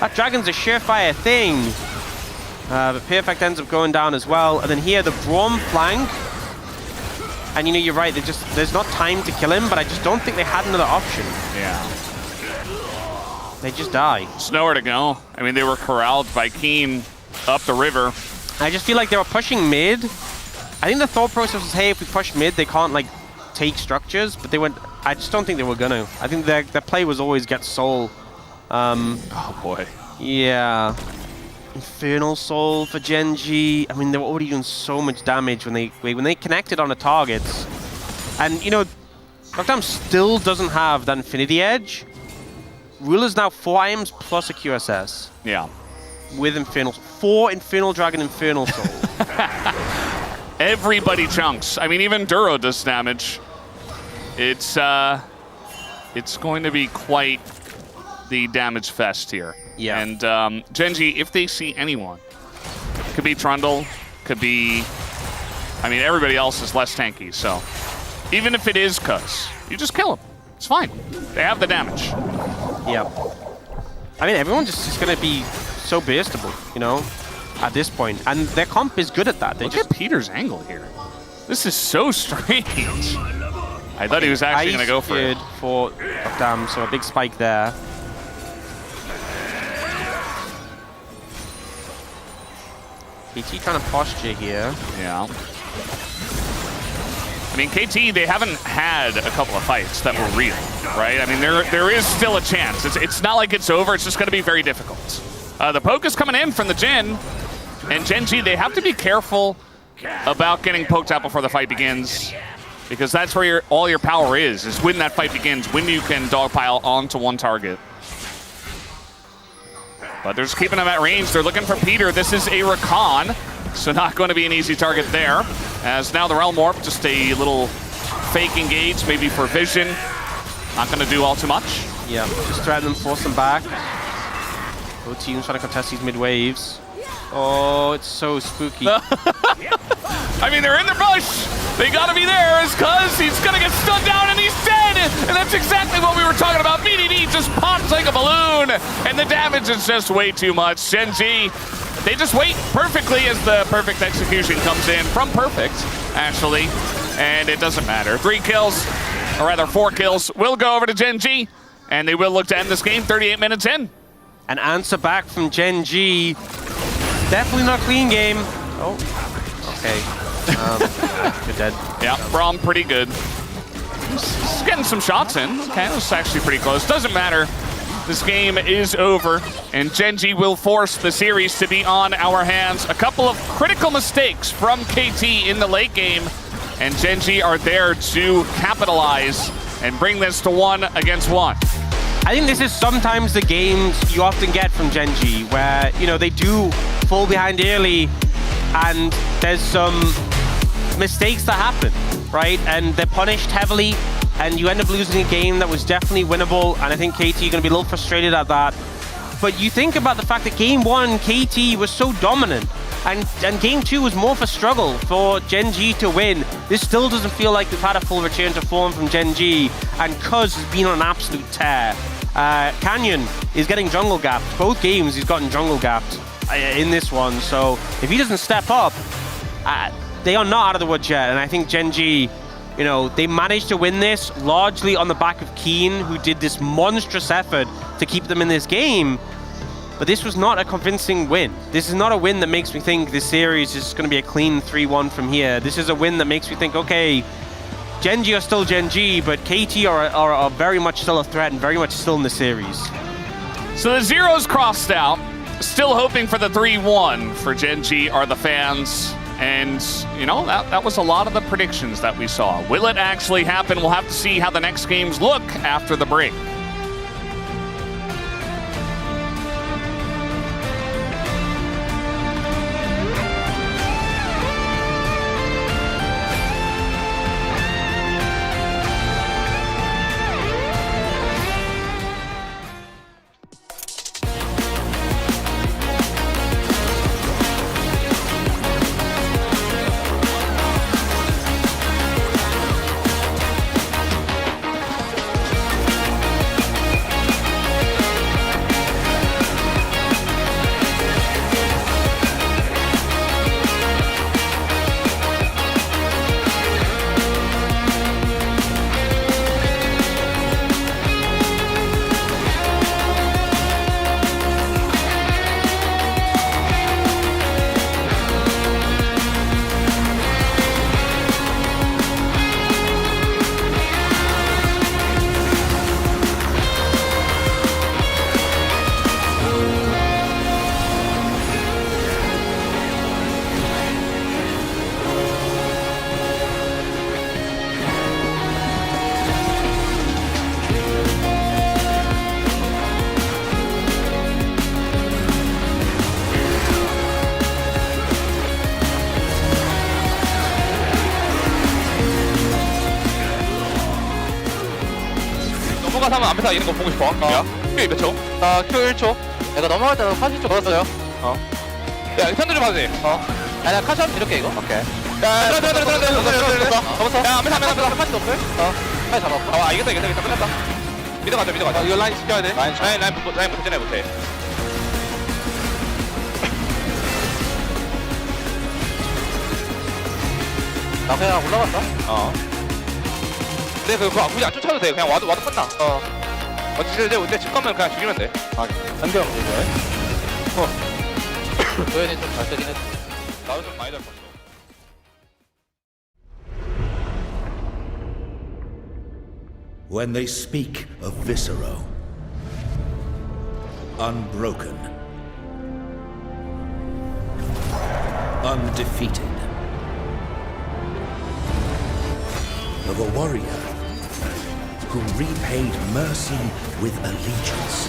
that Dragon's a surefire thing. But Perfect ends up going down as well. And then here, the Braum flank. And you know, you're right, there's not time to kill him, but I just don't think they had another option. Yeah. They just die. There's nowhere to go. I mean, they were corralled by Keen up the river. I just feel like they were pushing mid, I think the thought process was, hey, if we push mid, they can't like take structures, but they went. I just don't think they were gonna. I think their play was always get soul. Oh boy. Yeah. Infernal Soul for Genji. I mean, they were already doing so much damage when they connected on the targets. And, you know, Lockdown still doesn't have that Infinity Edge. Ruler's now 4 items plus a QSS. Yeah. With Infernal. 4 Infernal Dragon Infernal Soul. Everybody chunks. I mean, even Duro does damage. It's going to be quite the damage fest here. Yeah. And Genji, if they see anyone, could be Trundle, could be, I mean, everybody else is less tanky, so even if it is Cuz, you just kill them. It's fine. They have the damage. Yeah. I mean, everyone just is going to be so burstable, you know, at this point. And their comp is good at that. Look at Peter's angle here. This is so strange. I thought he was actually going to go for it. For Lockdown, so a big spike there. KT trying to posture here. Yeah. I mean, KT, they haven't had a couple of fights that were real, right? I mean, there is still a chance. It's not like it's over. It's just going to be very difficult. The poke is coming in from the Jhin. And Genji, they have to be careful about getting poked out before the fight begins, because that's where all your power is when that fight begins, when you can dogpile onto one target. But they're just keeping him at range. They're looking for Peter. This is a Rakan, so not going to be an easy target there. As now the Realm Warp, just a little fake engage, maybe for vision. Not going to do all too much. Yeah, just threaten them, force them back. Both teams trying to contest these mid waves. Oh, it's so spooky. I mean, they're in the bush. They got to be there, Cuz he's going to get stunned down and he's dead. And that's exactly what we were talking about. VDD just pops like a balloon. And the damage is just way too much. Genji, they just wait perfectly as the perfect execution comes in from Perfect, actually. And it doesn't matter. 3 kills, or rather 4 kills, will go over to Genji. And they will look to end this game 38 minutes in. An answer back from Genji. Definitely not clean game. Oh, okay. You're dead. Yeah, Braum pretty good. He's getting some shots in. Okay, that's actually pretty close. Doesn't matter. This game is over, and Genji will force the series to be on our hands. A couple of critical mistakes from KT in the late game, and Genji are there to capitalize and bring this to 1 against 1. I think this is sometimes the games you often get from Genji, where, you know, they do fall behind early and there's some mistakes that happen, right? And they're punished heavily and you end up losing a game that was definitely winnable. And I think KT are going to be a little frustrated at that. But you think about the fact that game 1, KT was so dominant and game 2 was more of a struggle for Genji to win. This still doesn't feel like we've had a full return to form from Genji, and Cuz has been on an absolute tear. Canyon is getting jungle gapped. Both games he's gotten jungle gapped in this one, so if he doesn't step up, they are not out of the woods yet. And I think Genji, you know, they managed to win this largely on the back of Keen, who did this monstrous effort to keep them in this game. But this was not a convincing win. This is not a win that makes me think this series is going to be a clean 3-1 from here. This is a win that makes me think, okay, Genji are still Genji, but KT are very much still a threat and very much still in the series. So the zeros crossed out. Still hoping for the 3-1 for Genji are the fans. And, you know, that was a lot of the predictions that we saw. Will it actually happen? We'll have to see how the next games look after the break. 가서 한번 앞에서 이런 거 보고 싶어. Q 몇 초? 나 Q 1초. 내가 넘어갈 때도 카시 쪽 걸었어요. 야, 이거 편들 좀 봐도 돼. 야, 나 카시 한번 이렇게 이거. 오케이. 야, 들어. 야, 앞에서 카시 높을. 카시 잡았고. 아, 이겼다. 끝났다. 미드 가자. 이거 라인 지켜야 돼. 라인 못해. 나 그냥 올라갔다. 근데 그거 굳이 안 쫓아도 돼. 그냥 와도 끝나. 근데 집 가면 그냥 죽이면 돼. 상대형 이거야? 도현이 좀 잘 뜨긴 했어. 나도 좀 많이 잘 봤어. When they speak of Viscero, unbroken, undefeated, of a warrior who repaid mercy with allegiance.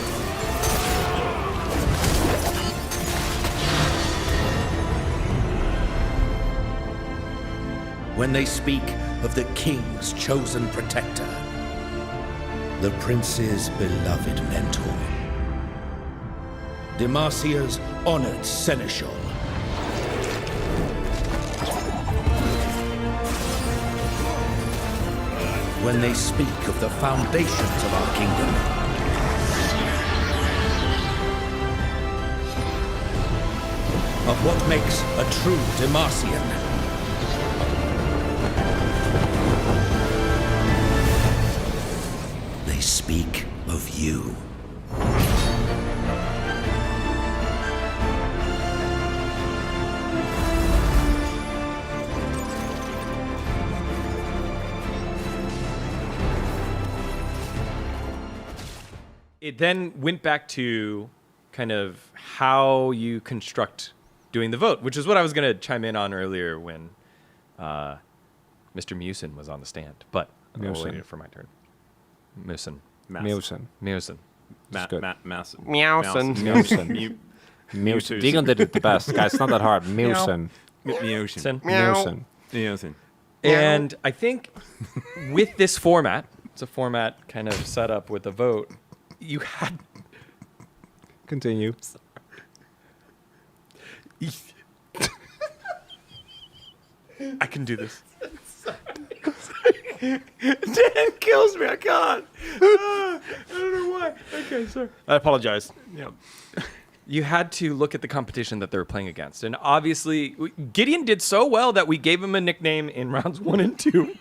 When they speak of the king's chosen protector, the prince's beloved mentor, Demacia's honored seneschal, when they speak of the foundations of our kingdom, of what makes a true Demacian, they speak of you. It then went back to kind of how you construct doing the vote, which is what I was going to chime in on earlier when Mr. Musin was on the stand. But I'm waiting for my turn. Musin. Deegan did it the best, guys. It's not that hard. Musin. And I think with this format, it's a format kind of set up with a vote. You had continue. I can do this. Dan kills me. I can't. I don't know why. Okay, sorry. I apologize. Yeah. You had to look at the competition that they were playing against. And obviously, Gideon did so well that we gave him a nickname in rounds 1 and 2.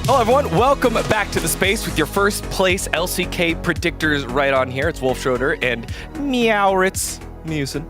Hello, everyone. Welcome back to the space with your first place LCK predictors right on here. It's Wolf Schroeder and Meowritz Mewson.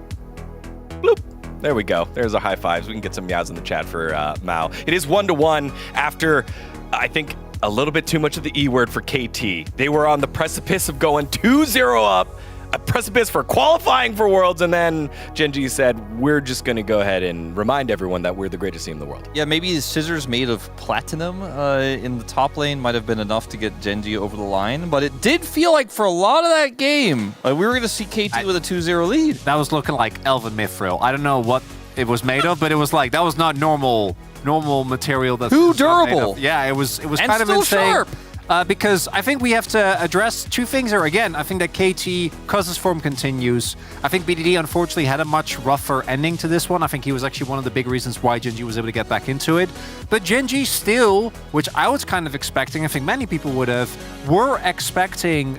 Bloop. There we go. There's our high fives. We can get some meows in the chat for Mao. It is 1-1 after, I think, a little bit too much of the E word for KT. They were on the precipice of going 2-0 up, a precipice for qualifying for Worlds, and then Gen.G said, we're just going to go ahead and remind everyone that we're the greatest team in the world. Yeah, maybe scissors made of platinum in the top lane might have been enough to get Gen.G over the line, but it did feel like for a lot of that game, we were going to see KT with a 2-0 lead. That was looking like Elven Mithril. I don't know what it was made of, but it was like, that was not normal material. That's too durable. Yeah, it was and kind of still insane. Sharp. Because I think we have to address two things here. Again, I think that KT, because his form continues, I think BDD unfortunately had a much rougher ending to this one. I think he was actually one of the big reasons why Gen.G was able to get back into it. But Gen.G still, which I was kind of expecting, I think many people would have, were expecting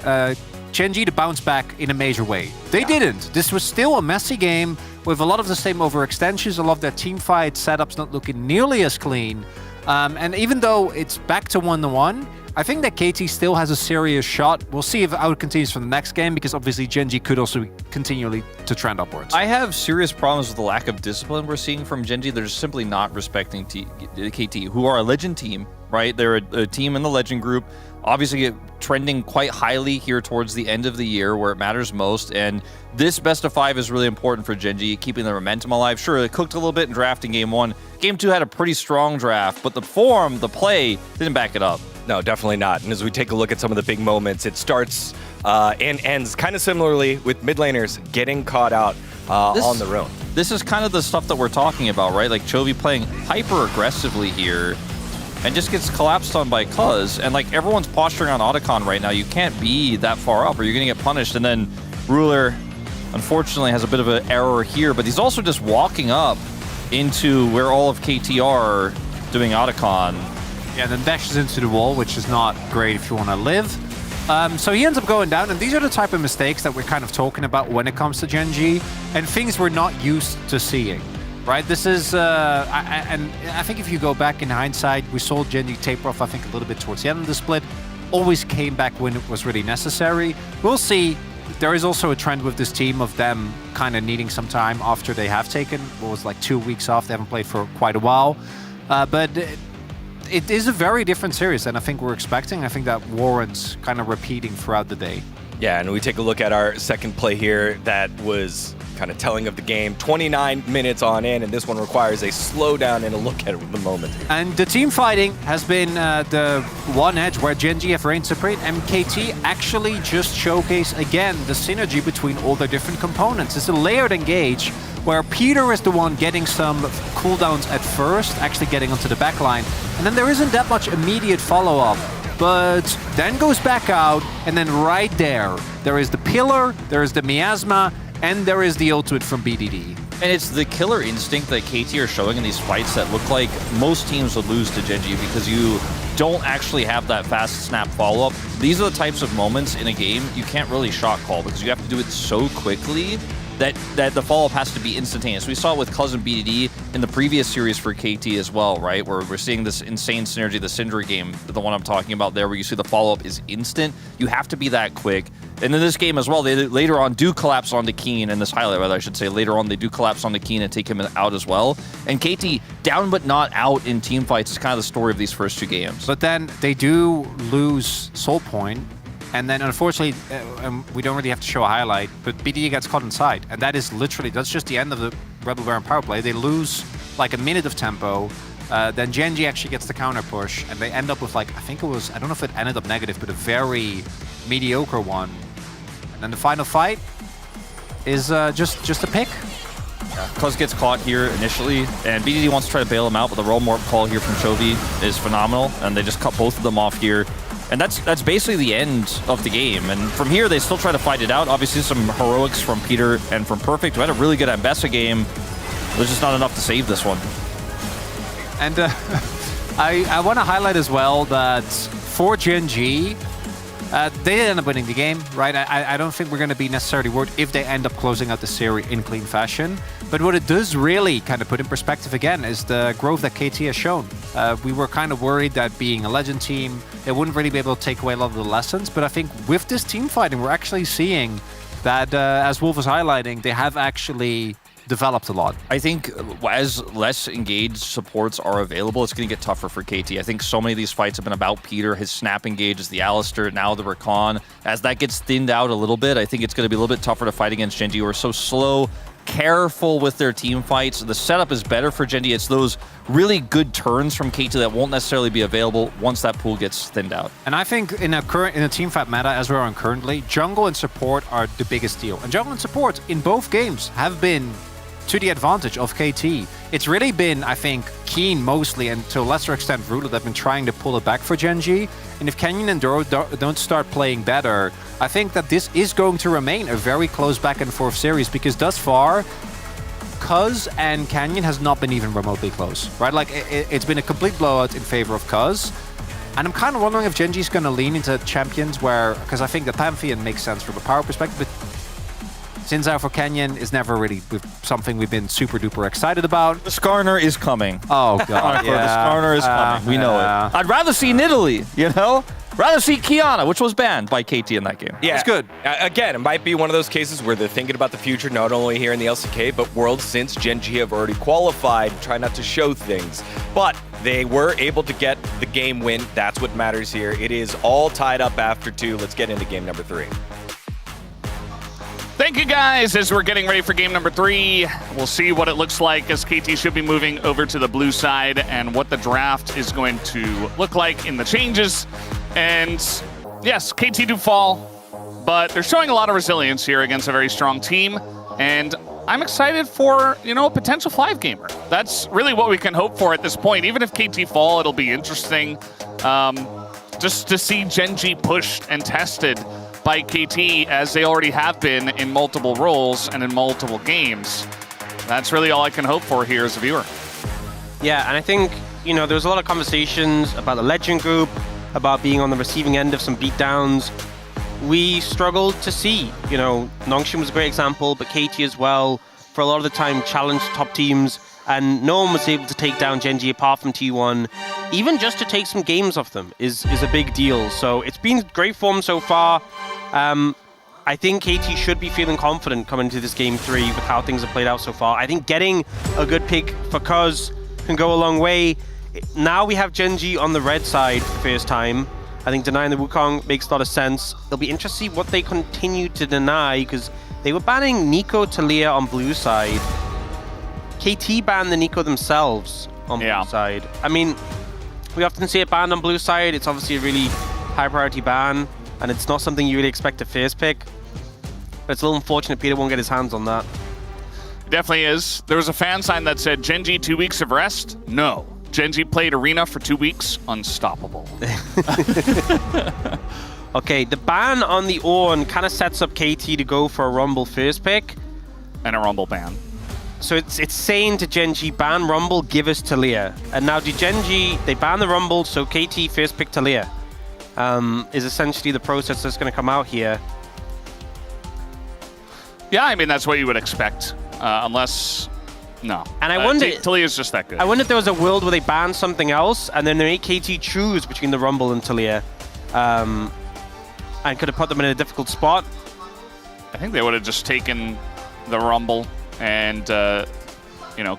Gen.G to bounce back in a major way. They didn't. This was still a messy game with a lot of the same overextensions, a lot of their team fight setups not looking nearly as clean. And even though it's back to 1-1, I think that KT still has a serious shot. We'll see if how it continues for the next game, because obviously Gen.G could also continually to trend upwards. I have serious problems with the lack of discipline we're seeing from Gen.G. They're just simply not respecting KT, who are a legend team, right? They're a team in the legend group, obviously trending quite highly here towards the end of the year where it matters most. And this best of 5 is really important for Gen.G, keeping the momentum alive. Sure, it cooked a little bit in drafting game 1. Game 2 had a pretty strong draft, but the form, the play, didn't back it up. No, definitely not. And as we take a look at some of the big moments, it starts and ends kind of similarly with mid laners getting caught out on their own. This is kind of the stuff that we're talking about, right? Like Chovy playing hyper aggressively here and just gets collapsed on by Cuz. And like everyone's posturing on Otacon right now. You can't be that far up or you're going to get punished. And then Ruler, unfortunately, has a bit of an error here, but he's also just walking up into where all of KT are doing Otacon. Yeah, then dashes into the wall, which is not great if you want to live. So he ends up going down, and these are the type of mistakes that we're kind of talking about when it comes to Gen.G, and things we're not used to seeing, right? This is, and I think if you go back in hindsight, we saw Gen.G taper off, I think, a little bit towards the end of the split, always came back when it was really necessary. We'll see. There is also a trend with this team of them kind of needing some time after they have taken, what was like 2 weeks off, they haven't played for quite a while, but it is a very different series than I think we're expecting. I think that warrants kind of repeating throughout the day. Yeah, and we take a look at our second play here that was kind of telling of the game. 29 minutes on in, and this one requires a slowdown and a look at the moment. And the team fighting has been the one edge where Gen.G have reigned supreme. MKT actually just showcase again the synergy between all their different components. It's a layered engage where Peter is the one getting some cooldowns at first, actually getting onto the backline, and then there isn't that much immediate follow-up, but then goes back out, and then right there is the pillar, there is the miasma, and there is the ultimate from BDD. And it's the killer instinct that KT are showing in these fights that look like most teams would lose to Gen.G because you don't actually have that fast snap follow-up. These are the types of moments in a game you can't really shot call because you have to do it so quickly that the follow-up has to be instantaneous. We saw it with Cousin BDD in the previous series for KT as well, right? Where we're seeing this insane synergy, the Syndra game, the one I'm talking about there, where you see the follow-up is instant. You have to be that quick. And in this game as well, they later on do collapse onto Keen, in this highlight, rather, I should say, later on they do collapse onto Keen and take him out as well. And KT, down but not out in team fights, is kind of the story of these first 2 games. But then they do lose Soul Point, and then unfortunately, we don't really have to show a highlight, but BDD gets caught inside. And that is literally, that's just the end of the Rebel Baron power play. They lose like a minute of tempo. Then Gen.G actually gets the counter push, and they end up with like, I think it was, I don't know if it ended up negative, but a very mediocre one. And then the final fight is just a pick. Yeah, Cuz gets caught here initially, and BDD wants to try to bail him out, but the roll morph call here from Chovy is phenomenal, and they just cut both of them off here. And that's basically the end of the game. And from here, they still try to fight it out. Obviously, some heroics from Peter and from Perfect, who had a really good Ambessa game. There's just not enough to save this one. And I want to highlight as well that for Gen.G, They end up winning the game, right? I don't think we're going to be necessarily worried if they end up closing out the series in clean fashion. But what it does really kind of put in perspective again is the growth that KT has shown. We were kind of worried that being a legend team, they wouldn't really be able to take away a lot of the lessons. But I think with this team fighting, we're actually seeing that, as Wolf was highlighting, they have actually developed a lot. I think as less engaged supports are available, it's going to get tougher for KT. I think so many of these fights have been about Peter, his snap engages, the Alistair, now the Rakan. As that gets thinned out a little bit, I think it's going to be a little bit tougher to fight against Gen G, who are so slow, careful with their team fights. The setup is better for Gen G. It's those really good turns from KT that won't necessarily be available once that pool gets thinned out. And I think in a team fight meta as we're on currently, jungle and support are the biggest deal. And jungle and support in both games have been to the advantage of KT. It's really been, I think, Keen mostly, and to a lesser extent Rula, that have been trying to pull it back for Gen G. And if Canyon and Doro don't start playing better, I think that this is going to remain a very close back and forth series, because thus far, Cuz and Canyon has not been even remotely close, right? Like, it's been a complete blowout in favor of Cuz. And I'm kind of wondering if Gen G's going to lean into champions where, because I think the Pantheon makes sense from a power perspective, but Xin for Canyon is never really something we've been super duper excited about. The Skarner is coming. Oh, God. The Skarner is coming. We know it. I'd rather see Nidalee, you know? Rather see Kiana, which was banned by KT in that game. Yeah, it's good. Again, it might be one of those cases where they're thinking about the future, not only here in the LCK, but Worlds, since Gen G have already qualified. Try not to show things. But they were able to get the game win. That's what matters here. It is all tied up after 2. Let's get into game number 3. Thank you, guys. As we're getting ready for game number 3, we'll see what it looks like, as KT should be moving over to the blue side, and what the draft is going to look like in the changes. And yes, KT do fall, but they're showing a lot of resilience here against a very strong team. And I'm excited for, a potential 5-gamer. That's really what we can hope for at this point. Even if KT fall, it'll be interesting just to see Gen G pushed and tested by KT, as they already have been in multiple roles and in multiple games. That's really all I can hope for here as a viewer. Yeah, and I think, there was a lot of conversations about the Legend group, about being on the receiving end of some beatdowns. We struggled to see, Nongshim was a great example, but KT as well, for a lot of the time, challenged top teams, and no one was able to take down Gen G apart from T1. Even just to take some games off them is a big deal. So it's been great form so far. I think KT should be feeling confident coming into this game 3 with how things have played out so far. I think getting a good pick for Cuz can go a long way. Now we have Gen G on the red side for the first time. I think denying the Wukong makes a lot of sense. It'll be interesting to see what they continue to deny, because they were banning Nico Talia on blue side. KT banned the Nico themselves on blue side. I mean, we often see it banned on blue side. It's obviously a really high priority ban, and it's not something you really expect to first pick. But it's a little unfortunate Peter won't get his hands on that. It definitely is. There was a fan sign that said, Gen G 2 weeks of rest? No. Gen G played Arena for 2 weeks? Unstoppable. Okay, the ban on the Ornn kind of sets up KT to go for a Rumble first pick. And a Rumble ban. So it's saying to Gen G, ban Rumble, give us Talia. And now Gen G, they ban the Rumble, so KT first pick Talia. Is essentially the process that's going to come out here. Yeah, I mean, that's what you would expect. Unless... No. And I wonder... Talia's just that good. I wonder if there was a world where they banned something else, and then they made KT choose between the Rumble and Talia. And could have put them in a difficult spot. I think they would have just taken the Rumble and,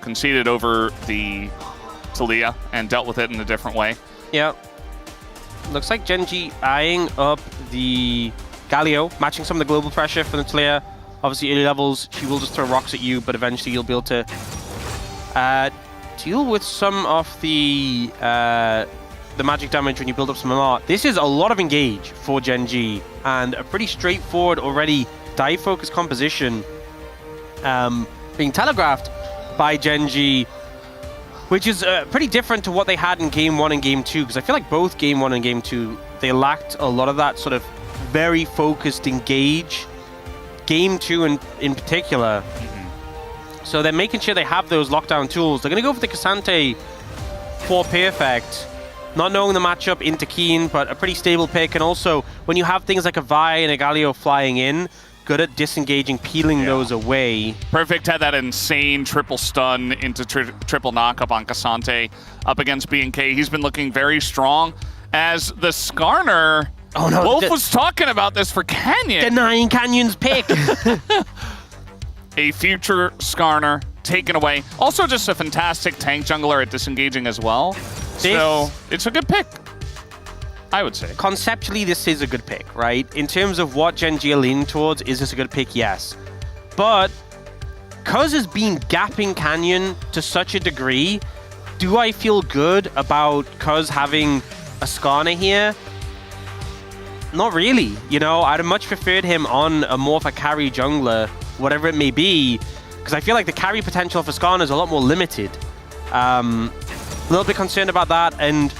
conceded over the Talia and dealt with it in a different way. Yeah. Looks like Gen G eyeing up the Galio, matching some of the global pressure from the Talia. Obviously, early levels, she will just throw rocks at you, but eventually you'll be able to deal with some of the magic damage when you build up some MR. This is a lot of engage for Gen G, and a pretty straightforward already dive-focused composition being telegraphed by Gen G, which is pretty different to what they had in Game 1 and Game 2, because I feel like both Game 1 and Game 2, they lacked a lot of that sort of very focused engage. Game 2 in particular. So they're making sure they have those lockdown tools. They're going to go for the Cassante for perfect. not knowing the matchup into Keen, but a pretty stable pick. And also, when you have things like a Vi and a Galio flying in, good at disengaging, peeling those away. Perfect had that insane triple stun into triple knockup on Cassante up against BNK. He's been looking very strong as the Skarner. Oh no, Wolf was talking about this for Canyon. Denying Canyon's pick. A future Skarner taken away. Also just a fantastic tank jungler at disengaging as well. So it's a good pick, I would say. Conceptually, this is a good pick, right? In terms of what Gen G are leaning towards, is this a good pick? Yes. But Cuz has been gapping Canyon to such a degree, do I feel good about Cuz having a Skarner here? Not really. You know, I'd have much preferred him on a more of a carry jungler, whatever it may be, because I feel like the carry potential for Skarner is a lot more limited. A little bit concerned about that, and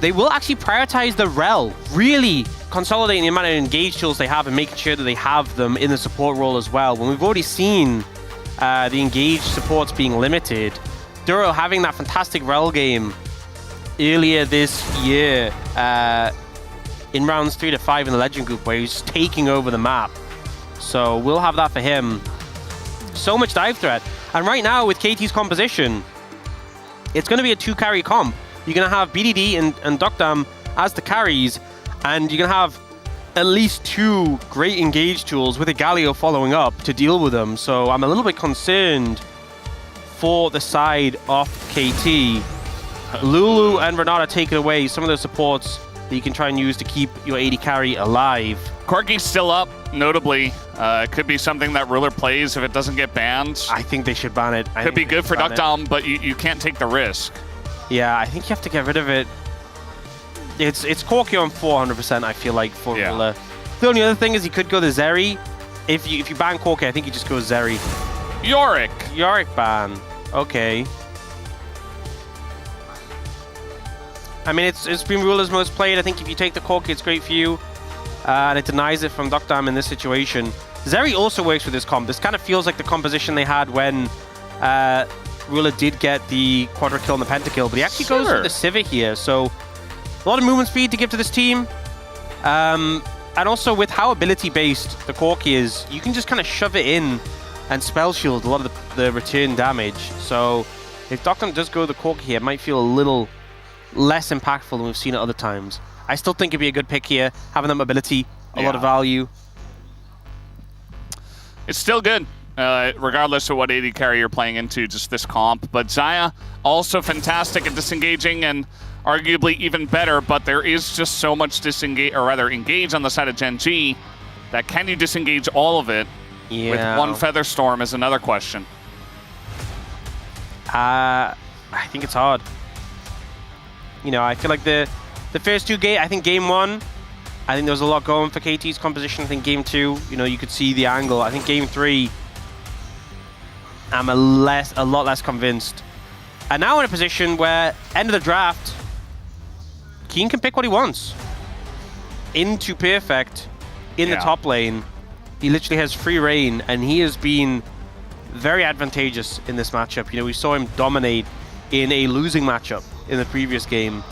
they will actually prioritize the Rel, really consolidating the amount of engage tools they have and making sure that they have them in the support role as well. When we've already seen the engage supports being limited, Duro having that fantastic Rel game earlier this year in rounds 3 to 5 in the Legend Group where he's taking over the map. So we'll have that for him. So much dive threat. And right now with KT's composition, it's going to be a 2-carry comp. You're going to have BDD and Dokdam as the carries, and you're going to have at least 2 great engage tools with a Galio following up to deal with them. So I'm a little bit concerned for the side of KT. Lulu and Renata taking away some of those supports that you can try and use to keep your AD carry alive. Corki's still up, notably. It could be something that Ruler plays if it doesn't get banned. I think they should ban it. Could be good for Duckdown, but you can't take the risk. Yeah, I think you have to get rid of it. It's Corki on 400%, I feel like, for Ruler. The only other thing is he could go the Zeri. If you ban Corki, I think he just goes Zeri. Yorick ban. Okay. I mean, it's been Ruler's most played. I think if you take the Corki, it's great for you. And it denies it from Duckdam in this situation. Zeri also works with this comp. This kind of feels like the composition they had when Ruler did get the quadra kill and the pentakill, but he actually goes with the Sivir here. So a lot of movement speed to give to this team. And also with how ability-based the Corki is, you can just kind of shove it in and spell shield a lot of the return damage. So if Duckdam does go the Corki here, it might feel a little less impactful than we've seen at other times. I still think it'd be a good pick here, having that mobility, a lot of value. It's still good, regardless of what AD carry you're playing into, just this comp. But Xayah, also fantastic at disengaging and arguably even better, but there is just so much engage on the side of Gen G that can you disengage all of it with one Featherstorm is another question. I think it's hard. You know, I feel like the first 2 games, I think game 1, I think there was a lot going for KT's composition. I think game 2, you know, you could see the angle. I think game 3, I'm a lot less convinced. And now in a position where, end of the draft, Keen can pick what he wants. Into Perfect, in the top lane. He literally has free reign, and he has been very advantageous in this matchup. You know, we saw him dominate in a losing matchup in the previous game.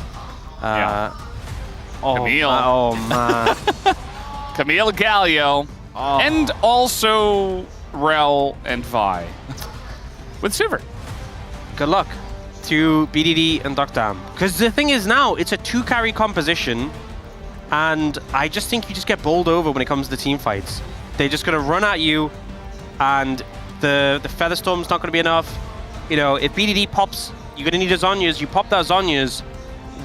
Camille. Oh man. Camille Galio. And also Rel and Vi. With Sivir. Good luck to BDD and Duckdam. Because the thing is now, it's a 2-carry composition, and I just think you just get bowled over when it comes to the team fights. They're just going to run at you, and the Featherstorm's not going to be enough. You know, if BDD pops, you're going to need a Zhonya's. You pop that Zhonya's,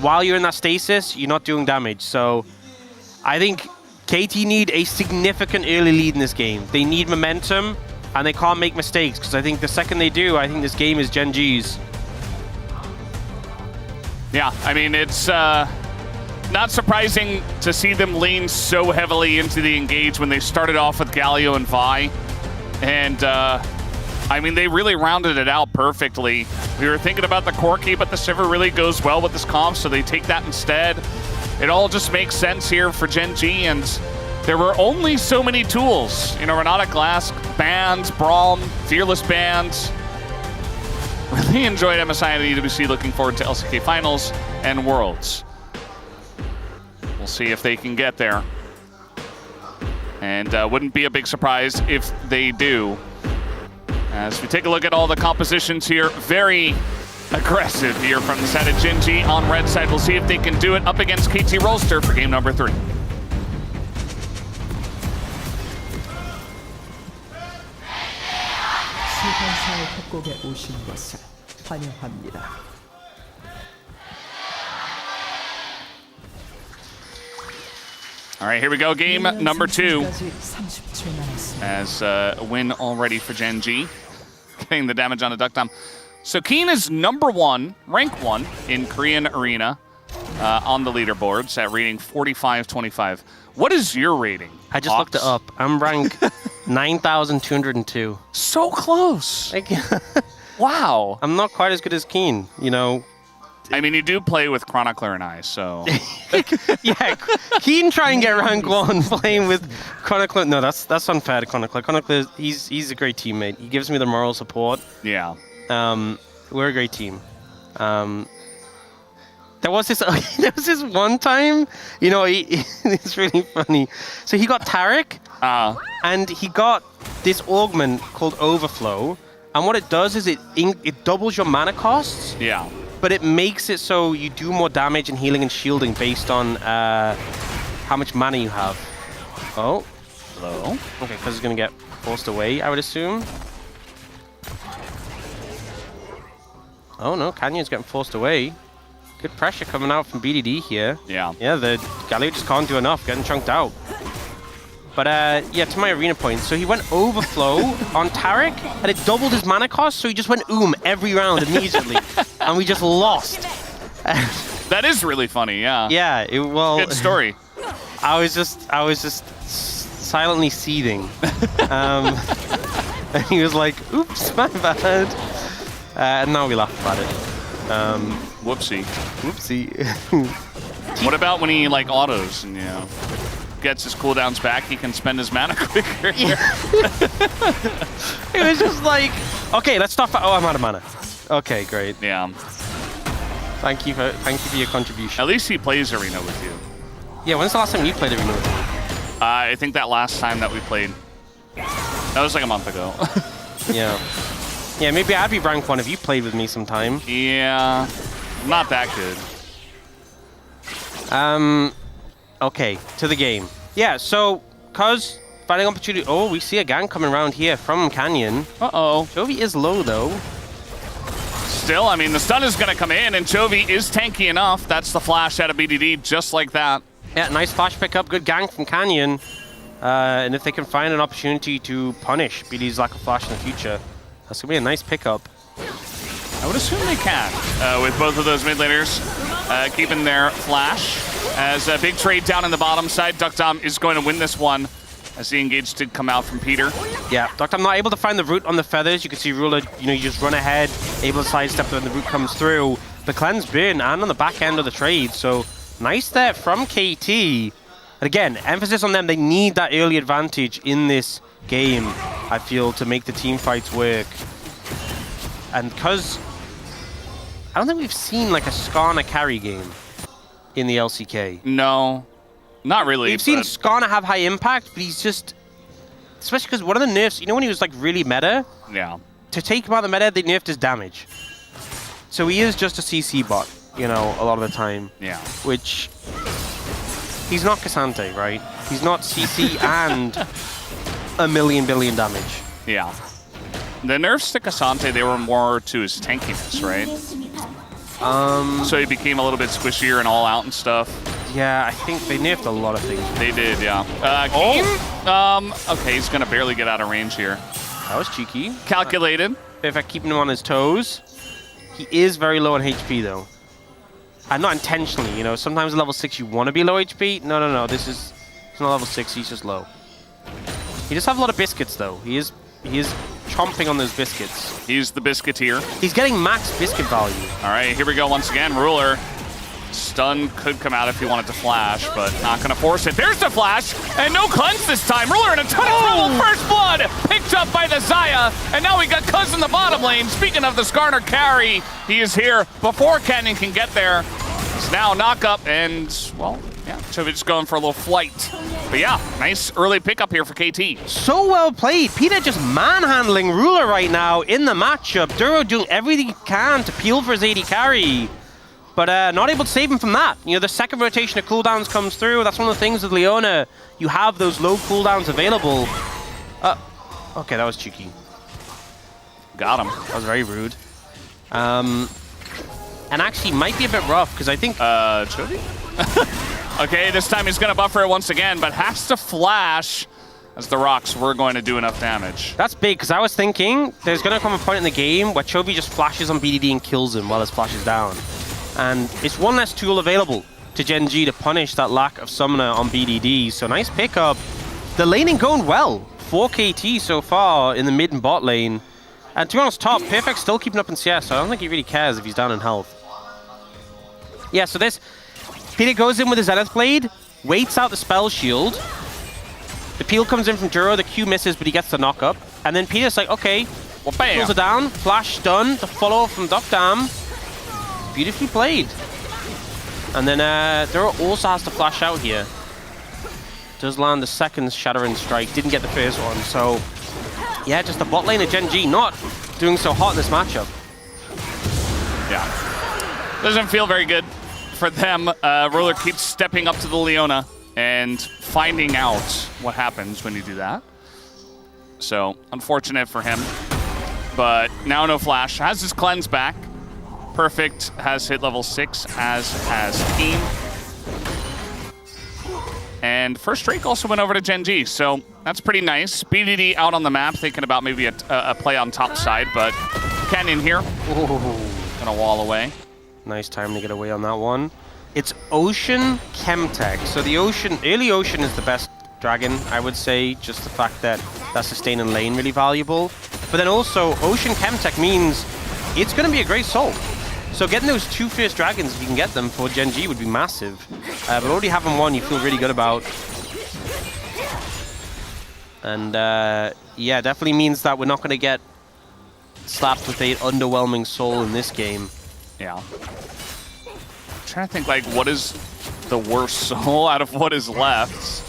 while you're in that stasis, you're not doing damage. So I think KT need a significant early lead in this game. They need momentum, and they can't make mistakes, because I think the second they do, I think this game is Gen G's. Yeah, I mean, it's not surprising to see them lean so heavily into the engage when they started off with Galio and Vi. And, I mean, they really rounded it out perfectly. We were thinking about the Corki, but the Sivir really goes well with this comp, so they take that instead. It all just makes sense here for Gen G, and there were only so many tools. You know, Renata Glass banned, Braum, Fearless banned. Really enjoyed MSI and EWC. Looking forward to LCK Finals and Worlds. We'll see if they can get there. And wouldn't be a big surprise if they do. As we take a look at all the compositions here, very aggressive here from the side of Gen.G on red side. We'll see if they can do it up against KT Rolster for game number 3. 시간사의 협곡에 오신 것을 환영합니다. All right, here we go. Game number 2. 30초 남았습니다. As a win already for Gen.G. Getting the damage on a Duck Dom. So Keen is number 1, rank 1 in Korean Arena on the leaderboards at rating 4525. What is your rating? I just looked it up. I'm rank 9,202. So close. Wow. I'm not quite as good as Keen, you know. I mean, you do play with Chronicler and I, so... Yeah, Keen try and get rank 1 playing with Chronicler. No, that's unfair to Chronicler. Chronicler, he's a great teammate. He gives me the moral support. Yeah. We're a great team. There was this one time, you know, it's really funny. So he got Taric, and he got this augment called Overflow, and what it does is it doubles your mana costs. Yeah. But it makes it so you do more damage and healing and shielding based on how much mana you have. Oh. Hello. Okay, because it's going to get forced away, I would assume. Oh no, Canyon's getting forced away. Good pressure coming out from BDD here. Yeah. Yeah, the Galio just can't do enough, getting chunked out. But yeah, to my arena point, so he went Overflow on Taric, and it doubled his mana cost, so he just went every round immediately, and we just lost. That is really funny, yeah. Yeah, well... Good story. I was just silently seething. And he was like, oops, my bad. And now we laugh about it. Whoopsie. Whoopsie. What about when he, like, autos and, you know... gets his cooldowns back, he can spend his mana quicker. Yeah. It was just like, okay, let's stop. Oh, I'm out of mana. Okay, great. Yeah. Thank you for your contribution. At least he plays Arena with you. Yeah, when's the last time you played Arena with me? I think that last time that we played, that was like a month ago. Yeah. Yeah, maybe I'd be rank 1 if you played with me sometime. Yeah, not that good. Okay, to the game. Yeah, so, cause finding opportunity. Oh, we see a gang coming around here from Canyon. Uh-oh. Chovy is low, though. Still, I mean, the stun is going to come in, and Chovy is tanky enough. That's the flash out of BDD, just like that. Yeah, nice flash pickup. Good gang from Canyon. And if they can find an opportunity to punish BDD's lack of flash in the future, that's going to be a nice pickup. I would assume they can, with both of those mid laners keeping their flash. As a big trade down in the bottom side, Duck Dom is going to win this one, as the engage did come out from Peter. Yeah, Duck Dom not able to find the root on the feathers. You can see Ruler, you know, you just run ahead, able to sidestep when the root comes through. The cleanse burn and on the back end of the trade, so nice there from KT. And again, emphasis on them. They need that early advantage in this game, I feel, to make the team fights work. And because I don't think we've seen like a Skarner carry game in the LCK. No, not really. We've seen Skarner have high impact, but he's just, especially because one of the nerfs, you know when he was like really meta? Yeah. To take him out of the meta, they nerfed his damage. So he is just a CC bot, you know, a lot of the time. Yeah. Which, he's not Cassante, right? He's not CC and a million billion damage. Yeah. The nerfs to Cassante, they were more to his tankiness, right? So he became a little bit squishier and all out and stuff. Yeah, I think they nerfed a lot of things. They did, yeah. Okay, he's gonna barely get out of range here. That was cheeky. Calculated. Perfect, keeping him on his toes. He is very low on HP though. And not intentionally, you know, sometimes at level 6 you want to be low HP. No, he's not level 6, he's just low. He does have a lot of biscuits though. He is chomping on those biscuits. He's the biscuiteer. He's getting max biscuit value. All right, here we go once again. Ruler Stun could come out if he wanted to flash, but not going to force it. There's the flash, and no cleanse this time. Ruler in a ton of trouble. First blood picked up by the Xayah, and now we got Cuz in the bottom lane. Speaking of the Skarner carry, he is here before Canyon can get there. It's now knock up, and, well, yeah, Chovic's going for a little flight. But yeah, nice early pickup here for KT. So well played. Peter just manhandling Ruler right now in the matchup. Duro doing everything he can to peel for his AD carry. But not able to save him from that. You know, the second rotation of cooldowns comes through. That's one of the things with Leona. You have those low cooldowns available. Okay, that was cheeky. Got him. That was very rude. And actually might be a bit rough, because I think... Chovy? Okay, this time he's going to buffer it once again, but has to flash as the rocks were going to do enough damage. That's big, because I was thinking there's going to come a point in the game where Chovy just flashes on BDD and kills him while his flash is down. And it's one less tool available to Gen G to punish that lack of summoner on BDD. So nice pickup. The laning going well for KT so far in the mid and bot lane. And to be honest, top, Perfect's still keeping up in CS, so I don't think he really cares if he's down in health. Yeah, so this, Peter goes in with his Zenith Blade, waits out the spell shield. The peel comes in from Duro, the Q misses, but he gets the knock up. And then Peter's like, okay, well, bam. Pulls it down, flash stun, the follow from Dokdam. Beautifully played. And then Duro also has to flash out here. Does land the second Shattering Strike, didn't get the first one, so yeah, just the bot lane of Gen G not doing so hot in this matchup. Yeah. Doesn't feel very good for them. Ruler keeps stepping up to the Leona and finding out what happens when you do that. So, unfortunate for him. But now no flash. Has his cleanse back. Perfect has hit level 6, as has Team. And first Drake also went over to Gen G, so that's pretty nice. BDD out on the map, thinking about maybe a play on top side, but Canyon here. Gonna wall away. Nice time to get away on that one. It's Ocean Chemtech. So the Ocean, early Ocean is the best dragon, I would say. Just the fact that that sustain and lane really valuable. But then also, Ocean Chemtech means it's gonna be a great soul. So getting those 2 first dragons, if you can get them for Gen G, would be massive. But already having one, you feel really good about. And yeah, definitely means that we're not going to get slapped with an underwhelming soul in this game. Yeah. I'm trying to think, like, what is the worst soul out of what is left?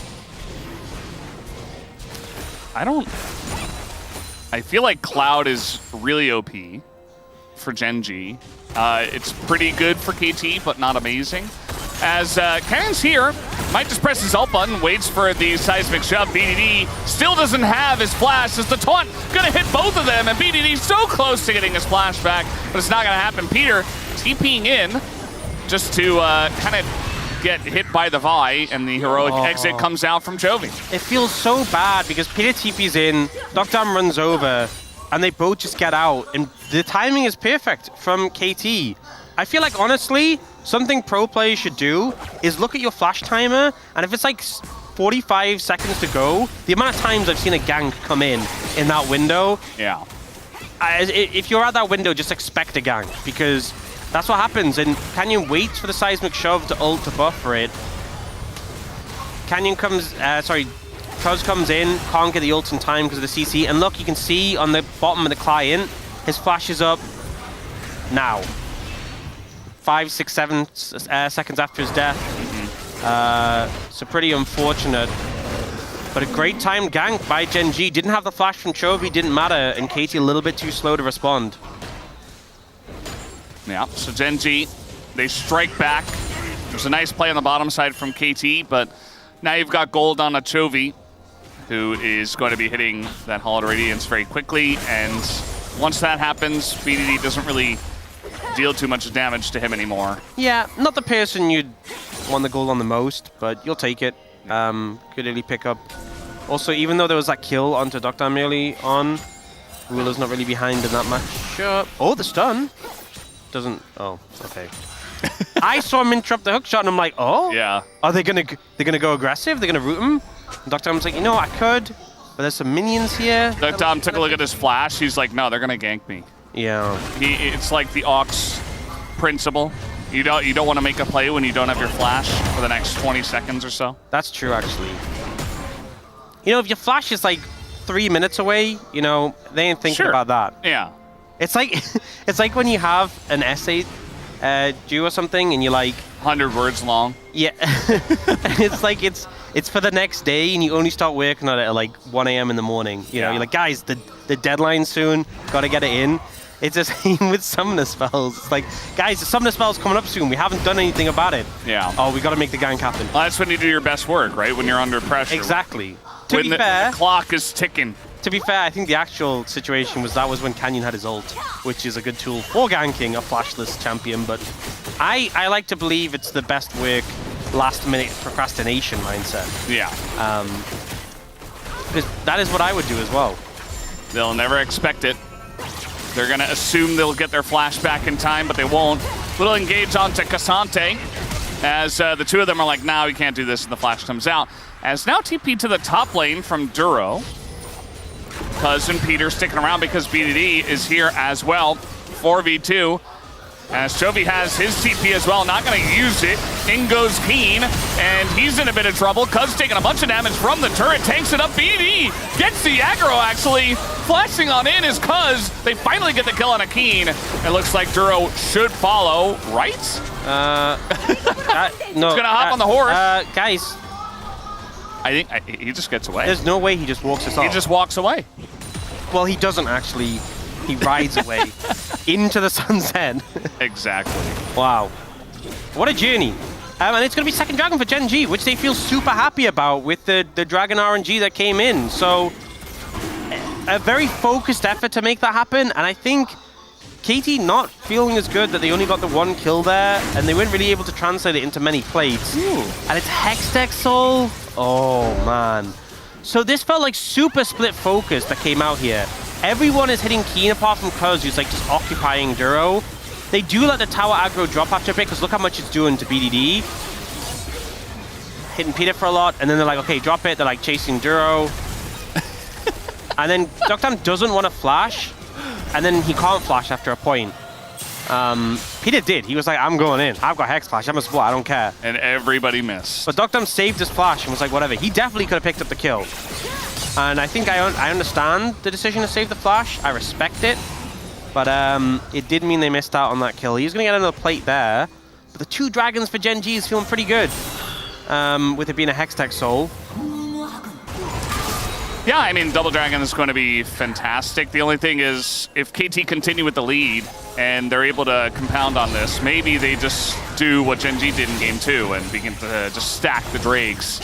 I feel like Cloud is really OP for Gen G. It's pretty good for KT, but not amazing. As Cannon's here, might just press his alt button, waits for the seismic shove. BDD still doesn't have his flash, as the taunt gonna hit both of them, and BDD so close to getting his flash back, but it's not gonna happen. Peter TPing in just to kind of get hit by the Vi, and the heroic exit comes out from Chovy. It feels so bad because Peter TP's in, Dokdam runs over, and they both just get out, and the timing is perfect from KT. I feel like, honestly, something pro players should do is look at your flash timer, and if it's like 45 seconds to go, the amount of times I've seen a gank come in that window. Yeah. If you're at that window, just expect a gank, because that's what happens, and Canyon waits for the seismic shove to ult to buffer it. Canyon comes, Cuz comes in, can't get the ult in time because of the CC, and look, you can see on the bottom of the client, his flash is up now. 5, 6, 7 seconds after his death. So pretty unfortunate. But a great timed gank by Gen G. Didn't have the flash from Chovy, didn't matter, and KT a little bit too slow to respond. Yeah, so Gen G, they strike back. There's a nice play on the bottom side from KT, but now you've got gold on a Chovy, who is going to be hitting that Hallowed Radiance very quickly, and once that happens, BDD doesn't really deal too much damage to him anymore. Yeah, not the person you'd want the gold on the most, but you'll take it. Good early pickup. Also, even though there was that kill onto Dokdam early on, Ruler's not really behind in that matchup. Oh, the stun! Doesn't... Oh, okay. I saw him interrupt the hookshot, and I'm like, oh? Yeah. Are they gonna go aggressive? They're gonna root him? And Dokdam's like, you know, I could, but there's some minions here. Dokdam took a look at his flash. He's like, no, they're gonna gank me. Yeah. It's like the Ox principle. You don't want to make a play when you don't have your flash for the next 20 seconds or so. That's true, actually. You know, if your flash is like 3 minutes away, you know, they ain't thinking about that. Yeah. It's like it's like when you have an essay due or something, and you're like 100 words long. Yeah. It's like it's for the next day, and you only start working on it at like 1 a.m. in the morning. You know, you're like, guys, the deadline's soon. Got to get it in. It's the same with summoner spells. It's like, guys, the summoner spell's coming up soon. We haven't done anything about it. Yeah. Oh, we got to make the gank happen. Well, that's when you do your best work, right? When you're under pressure. Exactly. To be fair, the clock is ticking. To be fair, I think the actual situation was that was when Canyon had his ult, which is a good tool for ganking a flashless champion. But I like to believe it's the best work, last-minute procrastination mindset. Yeah. Because that is what I would do as well. They'll never expect it. They're going to assume they'll get their flash back in time, but they won't. Little engage onto Cassante as the two of them are like, nah, we can't do this, and the flash comes out. As now TP to the top lane from Duro. Cousin Peter sticking around because BDD is here as well. 4v2. As Chovy has his TP as well, not going to use it. In goes Keen, and he's in a bit of trouble. Cuz taking a bunch of damage from the turret, tanks it up. BD gets the aggro, actually. Flashing on in is Cuz. They finally get the kill on a Keen. It looks like Duro should follow, right? No. He's going to hop on the horse. Guys. I think he just gets away. There's no way he just walks us off. He just walks away. Well, he doesn't actually. He rides away into the sunset. Exactly. Wow. What a journey. And it's going to be second dragon for Gen G, which they feel super happy about with the dragon RNG that came in. So a very focused effort to make that happen. And I think KT not feeling as good that they only got the one kill there, and they weren't really able to translate it into many plates. Ooh. And it's Hextech Soul. Oh, man. So this felt like super split focus that came out here. Everyone is hitting Keen apart from Cuz, who's like just occupying Duro. They do let the tower aggro drop after a bit, because look how much it's doing to BDD. Hitting Peter for a lot, and then they're like, okay, drop it. They're like chasing Duro. And then Doctam doesn't want to flash, and then he can't flash after a point. Peter did. He was like, I'm going in. I've got Hex Flash. I'm a split. I don't care. And everybody missed. But Doctam saved his flash and was like, whatever. He definitely could have picked up the kill. And I think I understand the decision to save the flash. I respect it. But it did mean they missed out on that kill. He's going to get another plate there. But the 2 dragons for Gen G is feeling pretty good. With it being a Hextech Soul. Yeah, I mean, Double Dragon is going to be fantastic. The only thing is, if KT continue with the lead and they're able to compound on this, maybe they just do what Gen G did in Game 2 and begin to just stack the Drakes.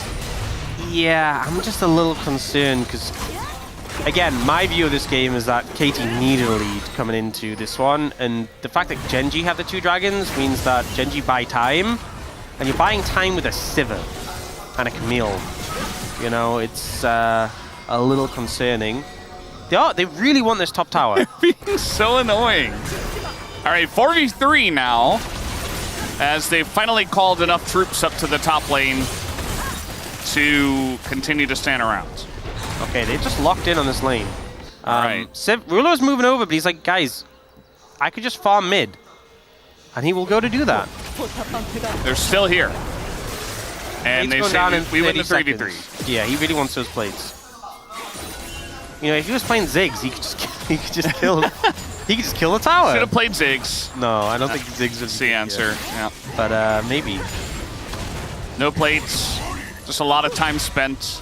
Yeah, I'm just a little concerned because, again, my view of this game is that KT needed a lead coming into this one, and the fact that Gen G have the 2 dragons means that Gen G buy time, and you're buying time with a Sivir and a Camille. You know, it's a little concerning. They really want this top tower. Being so annoying. All right, 4v3 now, as they've finally called enough troops up to the top lane to continue to stand around. Okay, they just locked in on this lane. All right. Rulo's moving over, but he's like, guys, I could just farm mid. And he will go to do that. They're still here. And they say, we win the 3v3. Yeah, he really wants those plates. You know, if he was playing Ziggs, he could just kill he could just kill the tower. Should have played Ziggs. No, I don't think Ziggs is the answer. Yeah. But maybe. No plates. Just a lot of time spent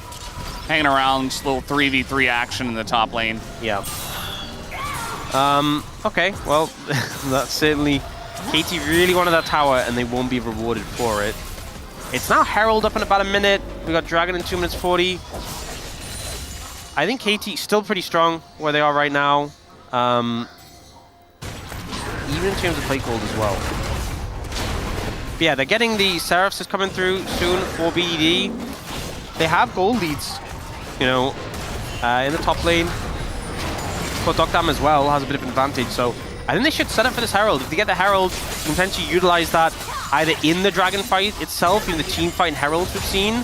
hanging around. Little 3v3 action in the top lane. Yeah. Okay, well, that's certainly... KT really wanted that tower, and they won't be rewarded for it. It's now Herald up in about a minute. We got Dragon in 2 minutes 40. I think KT still pretty strong where they are right now. Even in terms of play gold as well. But yeah, they're getting the Seraphs is coming through soon for BDD. They have gold leads, you know, in the top lane. But Doctam as well has a bit of an advantage, so I think they should set up for this Herald. If they get the Herald, you can potentially utilize that either in the Dragon fight itself, in the team fight and Heralds we've seen,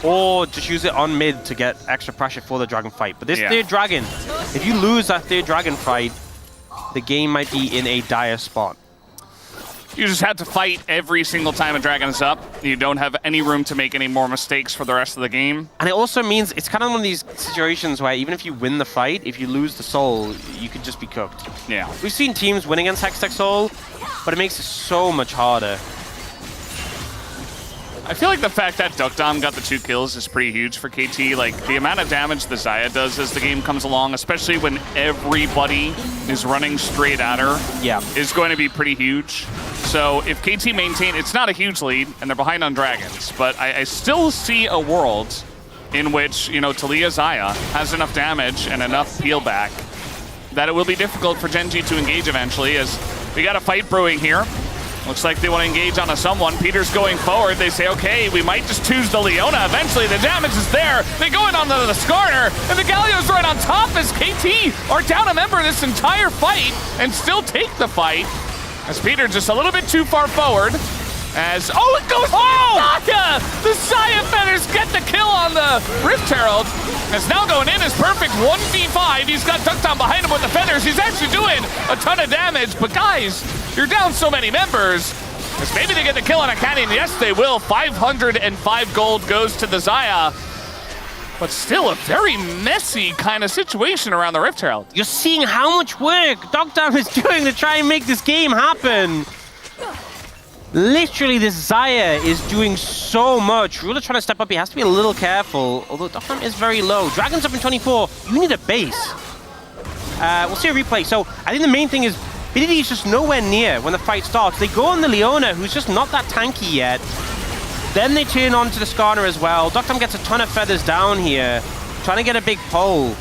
or just use it on mid to get extra pressure for the Dragon fight. But this third Dragon, if you lose that third Dragon fight, the game might be in a dire spot. You just have to fight every single time a dragon is up. You don't have any room to make any more mistakes for the rest of the game. And it also means it's kind of one of these situations where even if you win the fight, if you lose the soul, you could just be cooked. Yeah. We've seen teams win against Hextech Soul, but it makes it so much harder. I feel like the fact that Duckdom got the 2 kills is pretty huge for KT. Like, the amount of damage the Xayah does as the game comes along, especially when everybody is running straight at her, is going to be pretty huge. So if KT maintain, it's not a huge lead, and they're behind on Dragons, but I still see a world in which, you know, Talia Xayah has enough damage and enough peel back that it will be difficult for Gen G to engage eventually, as we got a fight brewing here. Looks like they want to engage on someone. Peter's going forward. They say, okay, we might just choose the Leona. Eventually, the damage is there. They go in on the Skarner, and the Galio's right on top as KT are down a member this entire fight and still take the fight. As Peter just a little bit too far forward. As, oh, it goes Xayah! The Xayah Feathers get the kill on the Rift Herald. As now going in is perfect 1v5. He's got Duckdown behind him with the Feathers. He's actually doing a ton of damage, but guys, you're down so many members. As maybe they get the kill on a Canyon. Yes, they will. 505 gold goes to the Xayah. But still a very messy kind of situation around the Rift Herald. You're seeing how much work Duckdown is doing to try and make this game happen. Literally, this Xayah is doing so much. Ruler trying to step up. He has to be a little careful, although Duckdown is very low. Dragon's up in 24. You need a base. We'll see a replay. So I think the main thing is BDD is just nowhere near when the fight starts. They go on the Leona, who's just not that tanky yet. Then they turn on to the Skarner as well. Duckdown gets a ton of feathers down here, trying to get a big pull.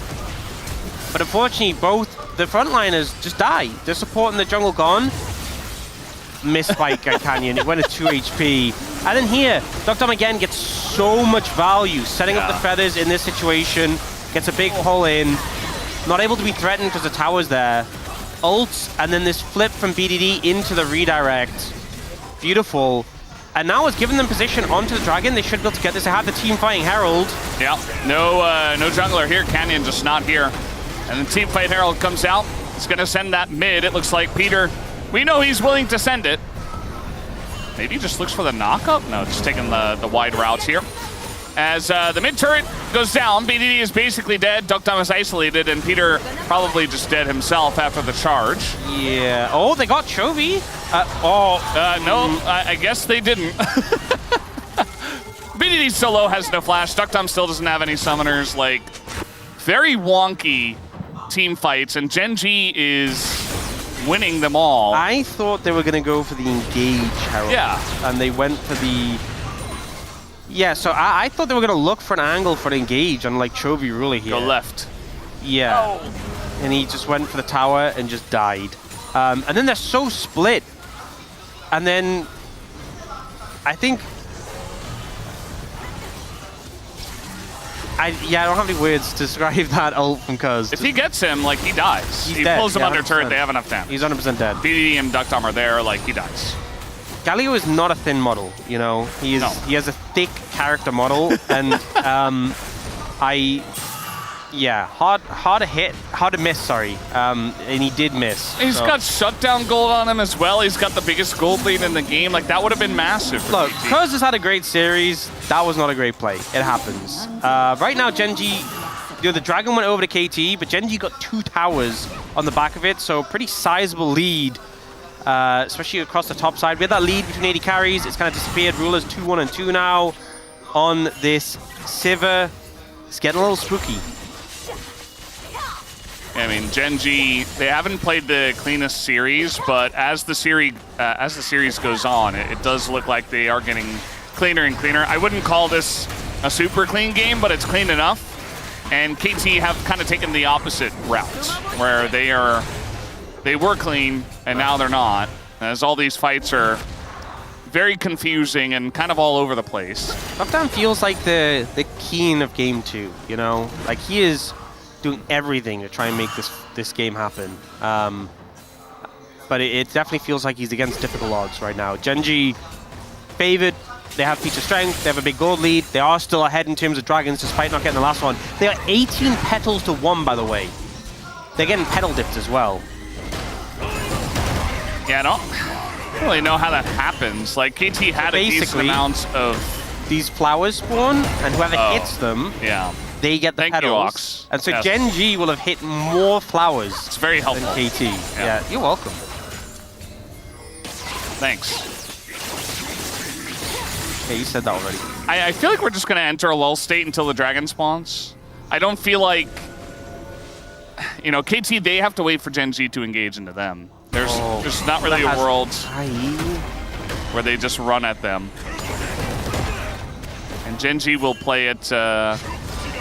But unfortunately, both the frontliners just die. They're supporting the jungle gone. Missed by Canyon. It went at 2 HP. And then here, Duckdown again gets so much value, setting up the feathers in this situation. Gets a big pull in. Not able to be threatened because the tower's there. Ults, and then this flip from BDD into the redirect. Beautiful. And now it's given them position onto the Dragon. They should be able to get this. They have the team fighting Herald. Yeah, no jungler here. Canyon just not here. And the team fight Herald comes out. It's going to send that mid. It looks like Peter, we know he's willing to send it. Maybe he just looks for the knockup? No, just taking the wide routes here. As the mid turret goes down, BDD is basically dead. Duckdown is isolated, and Peter probably just dead himself after the charge. Yeah. Oh, they got Chovy. No, I guess they didn't. BDD solo has no flash. Duckdown still doesn't have any summoners. Like, very wonky team fights, and Gen G is winning them all. I thought they were going to go for the engage Herald. Yeah. And they went for the... Yeah, so I thought they were going to look for an angle for the engage on, like, Chovy Ruler here. Go left. Yeah. Oh. And he just went for the tower and just died. And then they're so split. And then I think... I don't have any words to describe that ult from Cuz. If he gets him, like, he dies. He's he dead. pulls him Yeah, under 100%. turret, they have enough damage. He's 100% dead. BDD and Duckdown are there, like, he dies. Galio is not a thin model, you know. He has a thick character model, and hard to hit, hard to miss. Sorry, and he did miss. He's got shutdown gold on him as well. He's got the biggest gold lead in the game. Like, that would have been massive. Look, Cuz has had a great series. That was not a great play. It happens. Right now, Gen G, the Dragon went over to KT, but Gen G got 2 towers on the back of it, so pretty sizable lead. Especially across the top side. We had that lead between 80 carries. It's kind of disappeared. Ruler's 2-1 and 2 now on this Sivir. It's getting a little spooky. I mean, Gen G, they haven't played the cleanest series, but as the series goes on, it does look like they are getting cleaner and cleaner. I wouldn't call this a super clean game, but it's clean enough. And KT have kind of taken the opposite route, where they were clean, and now they're not, as all these fights are very confusing and kind of all over the place. Duckdown feels like the Keen of Game 2, you know? Like, he is doing everything to try and make this game happen. But it definitely feels like he's against difficult odds right now. Gen G favored. They have feature strength. They have a big gold lead. They are still ahead in terms of dragons, despite not getting the last one. They are 18 petals to 1, by the way. They're getting petal dipped as well. Yeah, no. don't really know how that happens. Like, KT had a decent amount of... These flowers spawn, and whoever hits them, they get the Thank petals. you, Ox. And so Yes. Gen G will have hit more flowers It's very helpful. than KT. Yeah, you're welcome. Thanks. Yeah, you said that already. I feel like we're just going to enter a lull state until the dragon spawns. I don't feel like... You know, KT, they have to wait for Gen G to engage into them. There's not really a world where they just run at them. And Gen G will play it I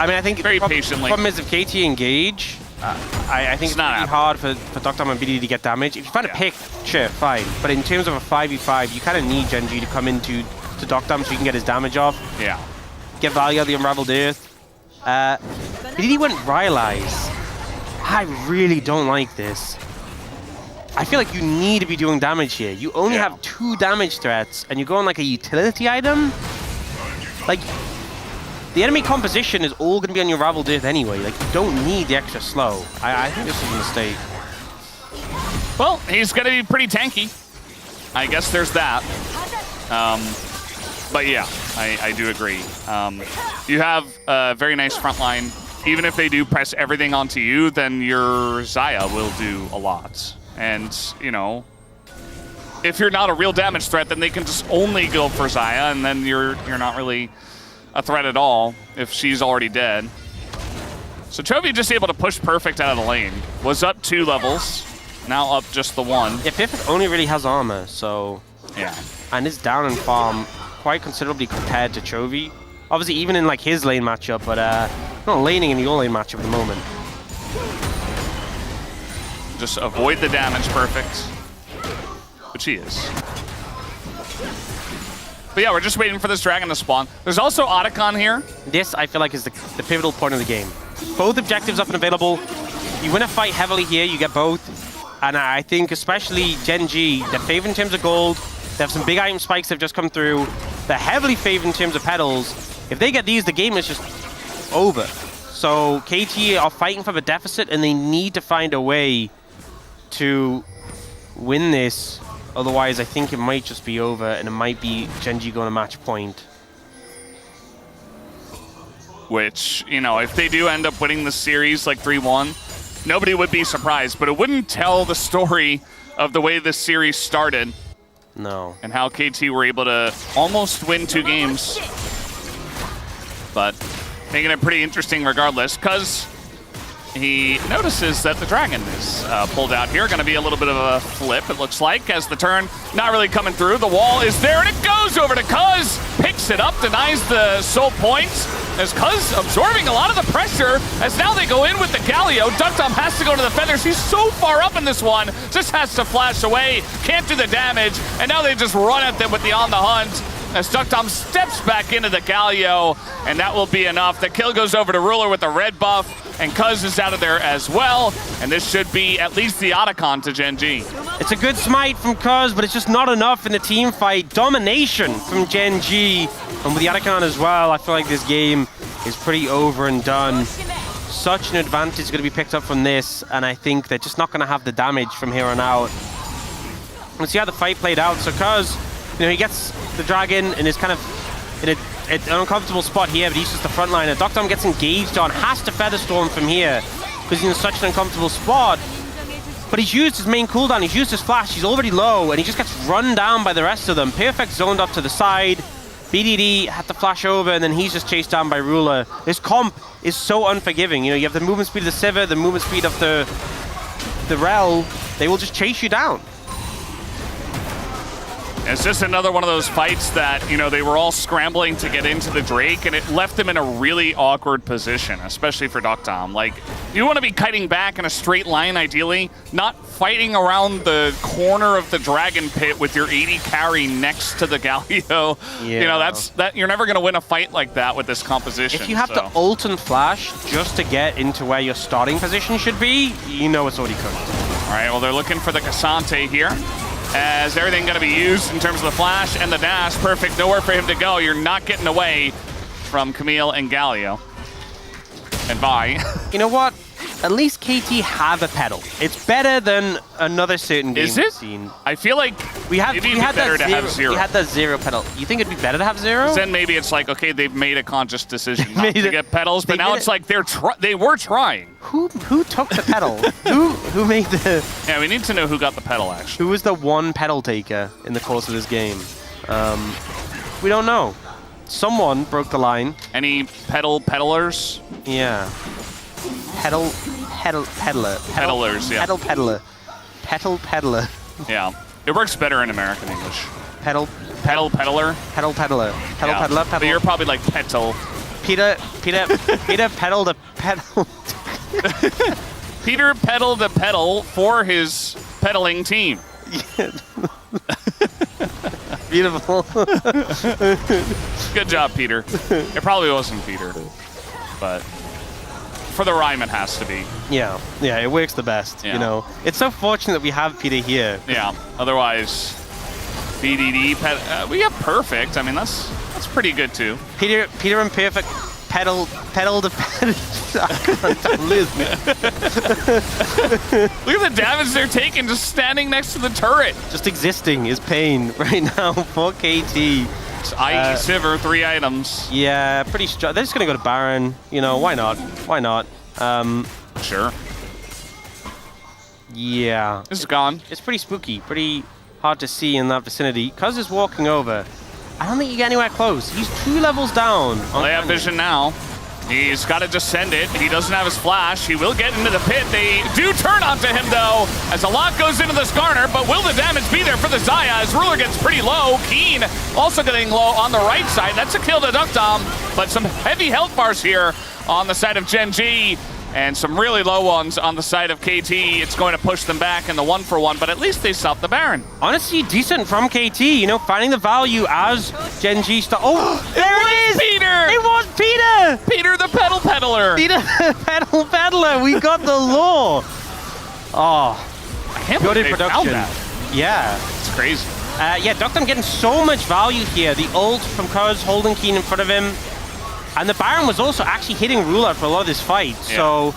mean, I think very patiently. The problem is if KT engage, I think it's pretty hard for Dr. and BD to get damage. If you find a pick, sure, fine. But in terms of a 5v5, you kind of need Gen G to come into Dr. so he can get his damage off. Yeah. Get value out of the Unraveled Earth. BD went Rylai's. I really don't like this. I feel like you need to be doing damage here. You only have 2 damage threats, and you're going like a utility item? Like, the enemy composition is all going to be on your Raveled Earth anyway. Like, you don't need the extra slow. I think this is a mistake. Well, he's going to be pretty tanky. I guess there's that. But yeah, I do agree. You have a very nice front line. Even if they do press everything onto you, then your Xayah will do a lot. And, you know, if you're not a real damage threat, then they can just only go for Xayah, and then you're not really a threat at all if she's already dead. So Chovy just able to push Perfect out of the lane. Was up 2 levels, now up just the 1. Yeah, Perfect only really has armor, so... Yeah. And is down in farm quite considerably compared to Chovy. Obviously, even in like his lane matchup, but not laning in the all lane matchup at the moment. Just avoid the damage, Perfect. Which he is. But yeah, we're just waiting for this dragon to spawn. There's also Otacon here. This, I feel like, is the pivotal point of the game. Both objectives up and available. You win a fight heavily here, you get both. And I think especially Gen G, they're favored in terms of gold. They have some big item spikes that have just come through. They're heavily favored in terms of petals. If they get these, the game is just over. So KT are fighting for the deficit, and they need to find a way to win this. Otherwise, I think it might just be over, and it might be Gen G going to match point. Which, you know, if they do end up winning the series like 3-1, nobody would be surprised. But it wouldn't tell the story of the way this series started. No. And how KT were able to almost win 2 games. But making it pretty interesting regardless, because he notices that the dragon is pulled out here. Going to be a little bit of a flip, it looks like, as the turn not really coming through. The wall is there, and it goes over to Cuz. Picks it up, denies the soul points, as Cuz absorbing a lot of the pressure, as now they go in with the Galio. Duckdom has to go to the feathers. He's so far up in this one, just has to flash away, can't do the damage, and now they just run at them with the On the Hunt. As Duckdom steps back into the Galio, and that will be enough. The kill goes over to Ruler with the red buff, and Cuz is out of there as well. And this should be at least the Otacon to Gen G. It's a good smite from Cuz, but it's just not enough in the team fight. Domination from Gen G, and with the Otacon as well, I feel like this game is pretty over and done. Such an advantage is going to be picked up from this, and I think they're just not going to have the damage from here on out. Let's see how the fight played out. So Cuz, you know, he gets the dragon and is kind of in an uncomfortable spot here, but he's just the front liner. Duckdom gets engaged on, has to Featherstorm from here because he's in such an uncomfortable spot. But he's used his main cooldown, he's used his flash, he's already low, and he just gets run down by the rest of them. Perfect zoned up to the side. BDD had to flash over, and then he's just chased down by Ruler. This comp is so unforgiving. You know, you have the movement speed of the Sivir, the movement speed of the Rel. They will just chase you down. It's just another one of those fights that, you know, they were all scrambling to get into the Drake, and it left them in a really awkward position, especially for Duckdom. Like, you want to be kiting back in a straight line, ideally, not fighting around the corner of the Dragon Pit with your 80 carry next to the Galio. Yeah. You know, that you're never going to win a fight like that with this composition. If you have to ult and flash just to get into where your starting position should be, you know it's already cooked. All right, well, they're looking for the Cassante here, as everything going to be used in terms of the flash and the dash. Perfect, nowhere for him to go. You're not getting away from Camille and Galio. And Vi. You know what? at least KT have a pedal. It's better than another certain game Is it? we've seen. I feel like we had better to have zero. We had that zero pedal. You think it'd be better to have zero? Then maybe it's like, okay, they've made a conscious decision not to get pedals, but now it's like they were trying. Who took the pedal? who made the? Yeah, we need to know who got the pedal actually. Who was the one pedal taker in the course of this game? We don't know. Someone broke the line. Any peddlers? Yeah. Peddlers, yeah. Peddler. Yeah. It works better in American English. Peddler. Peddler. But you're probably like petal. Peter pedaled a pedal. Peter pedaled a pedal for his pedaling team. Beautiful. Good job, Peter. It probably wasn't Peter, but for the rhyme, it has to be. Yeah, it works the best. Yeah. You know, it's so fortunate we have Peter here. Yeah. Otherwise, BDD we have perfect. I mean, that's pretty good too. Peter and perfect pedal to pedal. I'm losing it. Look at the damage they're taking just standing next to the turret. Just existing is pain right now for KT. IE Sivir, 3 items. Yeah, pretty strong. They're just gonna go to Baron. You know, why not? Why not? Sure. Yeah. This is gone. It's pretty spooky, pretty hard to see in that vicinity. Cuz is walking over. I don't think you get anywhere close. He's 2 levels down. They have vision now. He's got to descend it. He doesn't have his flash. He will get into the pit. They do turn onto him, though, as a lot goes into this Garner, but will the damage be there for the Xayah as Ruler gets pretty low? Keen also getting low on the right side. That's a kill to Duckdom, but some heavy health bars here on the side of Gen G, and some really low ones on the side of KT. It's going to push them back in the 1-for-1, but at least they stopped the Baron. Honestly, decent from KT, you know, finding the value as Gen G Oh, there it is! Peter! It was Peter! Peter the pedal peddler! Peter the pedal peddler! We got the lore! Oh, I can't good believe in they production. found that. Yeah. It's crazy. Yeah, Duckdom getting so much value here. The ult from Cuz holding Keen in front of him. And the Baron was also actually hitting Ruler for a lot of this fight, so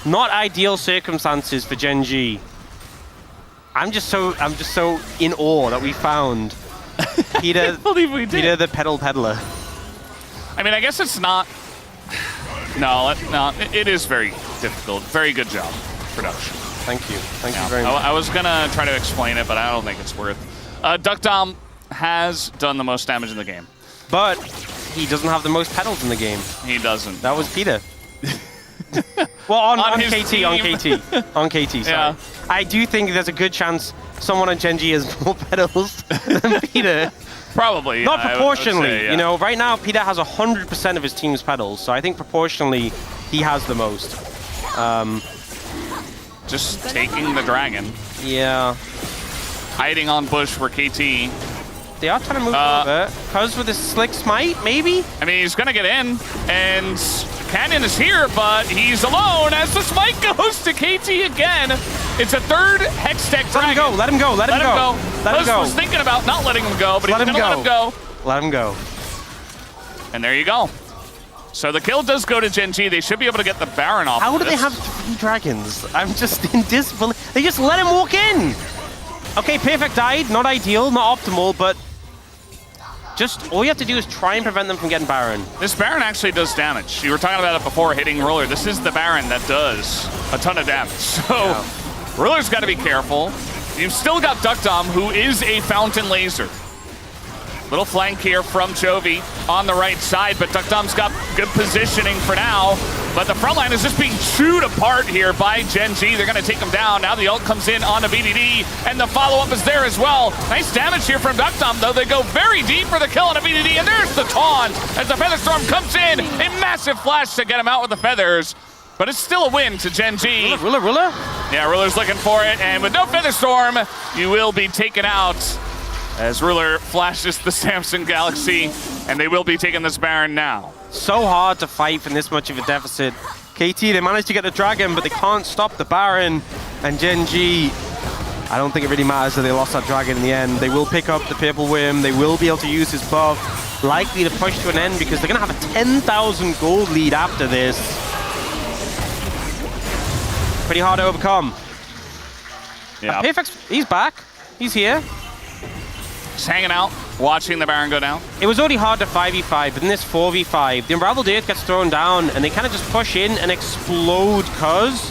not ideal circumstances for Gen G. I'm just so in awe that we found Peter. Peter the pedal peddler. I mean, I guess it's not. No, it is very difficult. Very good job, production. Thank you very much. I was gonna try to explain it, but I don't think it's worth. Duckdom has done the most damage in the game, but he doesn't have the most pedals in the game. He doesn't. That was Peter. Well, on KT, sorry. Yeah. I do think there's a good chance someone on Gen G has more pedals than Peter. Probably. Not proportionally. I would say, yeah. You know, right now Peter has 100% of his team's pedals, so I think proportionally he has the most. Just taking the dragon. Yeah. Hiding on bush for KT. They are trying to move over. Cuz with a slick smite, maybe? I mean, he's going to get in, and Canyon is here, but he's alone as the smite goes to KT again. It's a third Hextech dragon. Let him go. Cuz was thinking about not letting him go, but he's going to let him go. Let him go. And there you go. So the kill does go to Gen G. They should be able to get the Baron off. How do they have 3 dragons? I'm just in disbelief. They just let him walk in. Okay, perfect died. Not ideal, not optimal, but just all you have to do is try and prevent them from getting Baron. This Baron actually does damage. You were talking about it before, hitting Ruler. This is the Baron that does a ton of damage. So Ruler's got to be careful. You've still got Duckdom, who is a fountain laser. Little flank here from Chovy on the right side, but Duckdom's got good positioning for now. But the front line is just being chewed apart here by Gen G. They're going to take him down. Now the ult comes in on the BDD, and the follow-up is there as well. Nice damage here from Duckdom, though. They go very deep for the kill on a BDD, and there's the taunt as the Featherstorm comes in. A massive flash to get him out with the feathers. But it's still a win to Gen G. Ruler? Yeah, Ruler's looking for it, and with no Featherstorm, you will be taken out as Ruler flashes the Samsung Galaxy, and they will be taking this Baron now. So hard to fight from this much of a deficit. KT, they managed to get the Dragon, but they can't stop the Baron. And Gen G, I don't think it really matters that they lost that Dragon in the end. They will pick up the Purple Worm. They will be able to use his buff. Likely to push to an end because they're going to have a 10,000 gold lead after this. pretty hard to overcome. Yeah. Perfect. He's back. He's here. Just hanging out, watching the Baron go down. It was already hard to 5v5, but in this 4v5, the Unraveled Earth gets thrown down, and they kind of just push in and explode Cuz.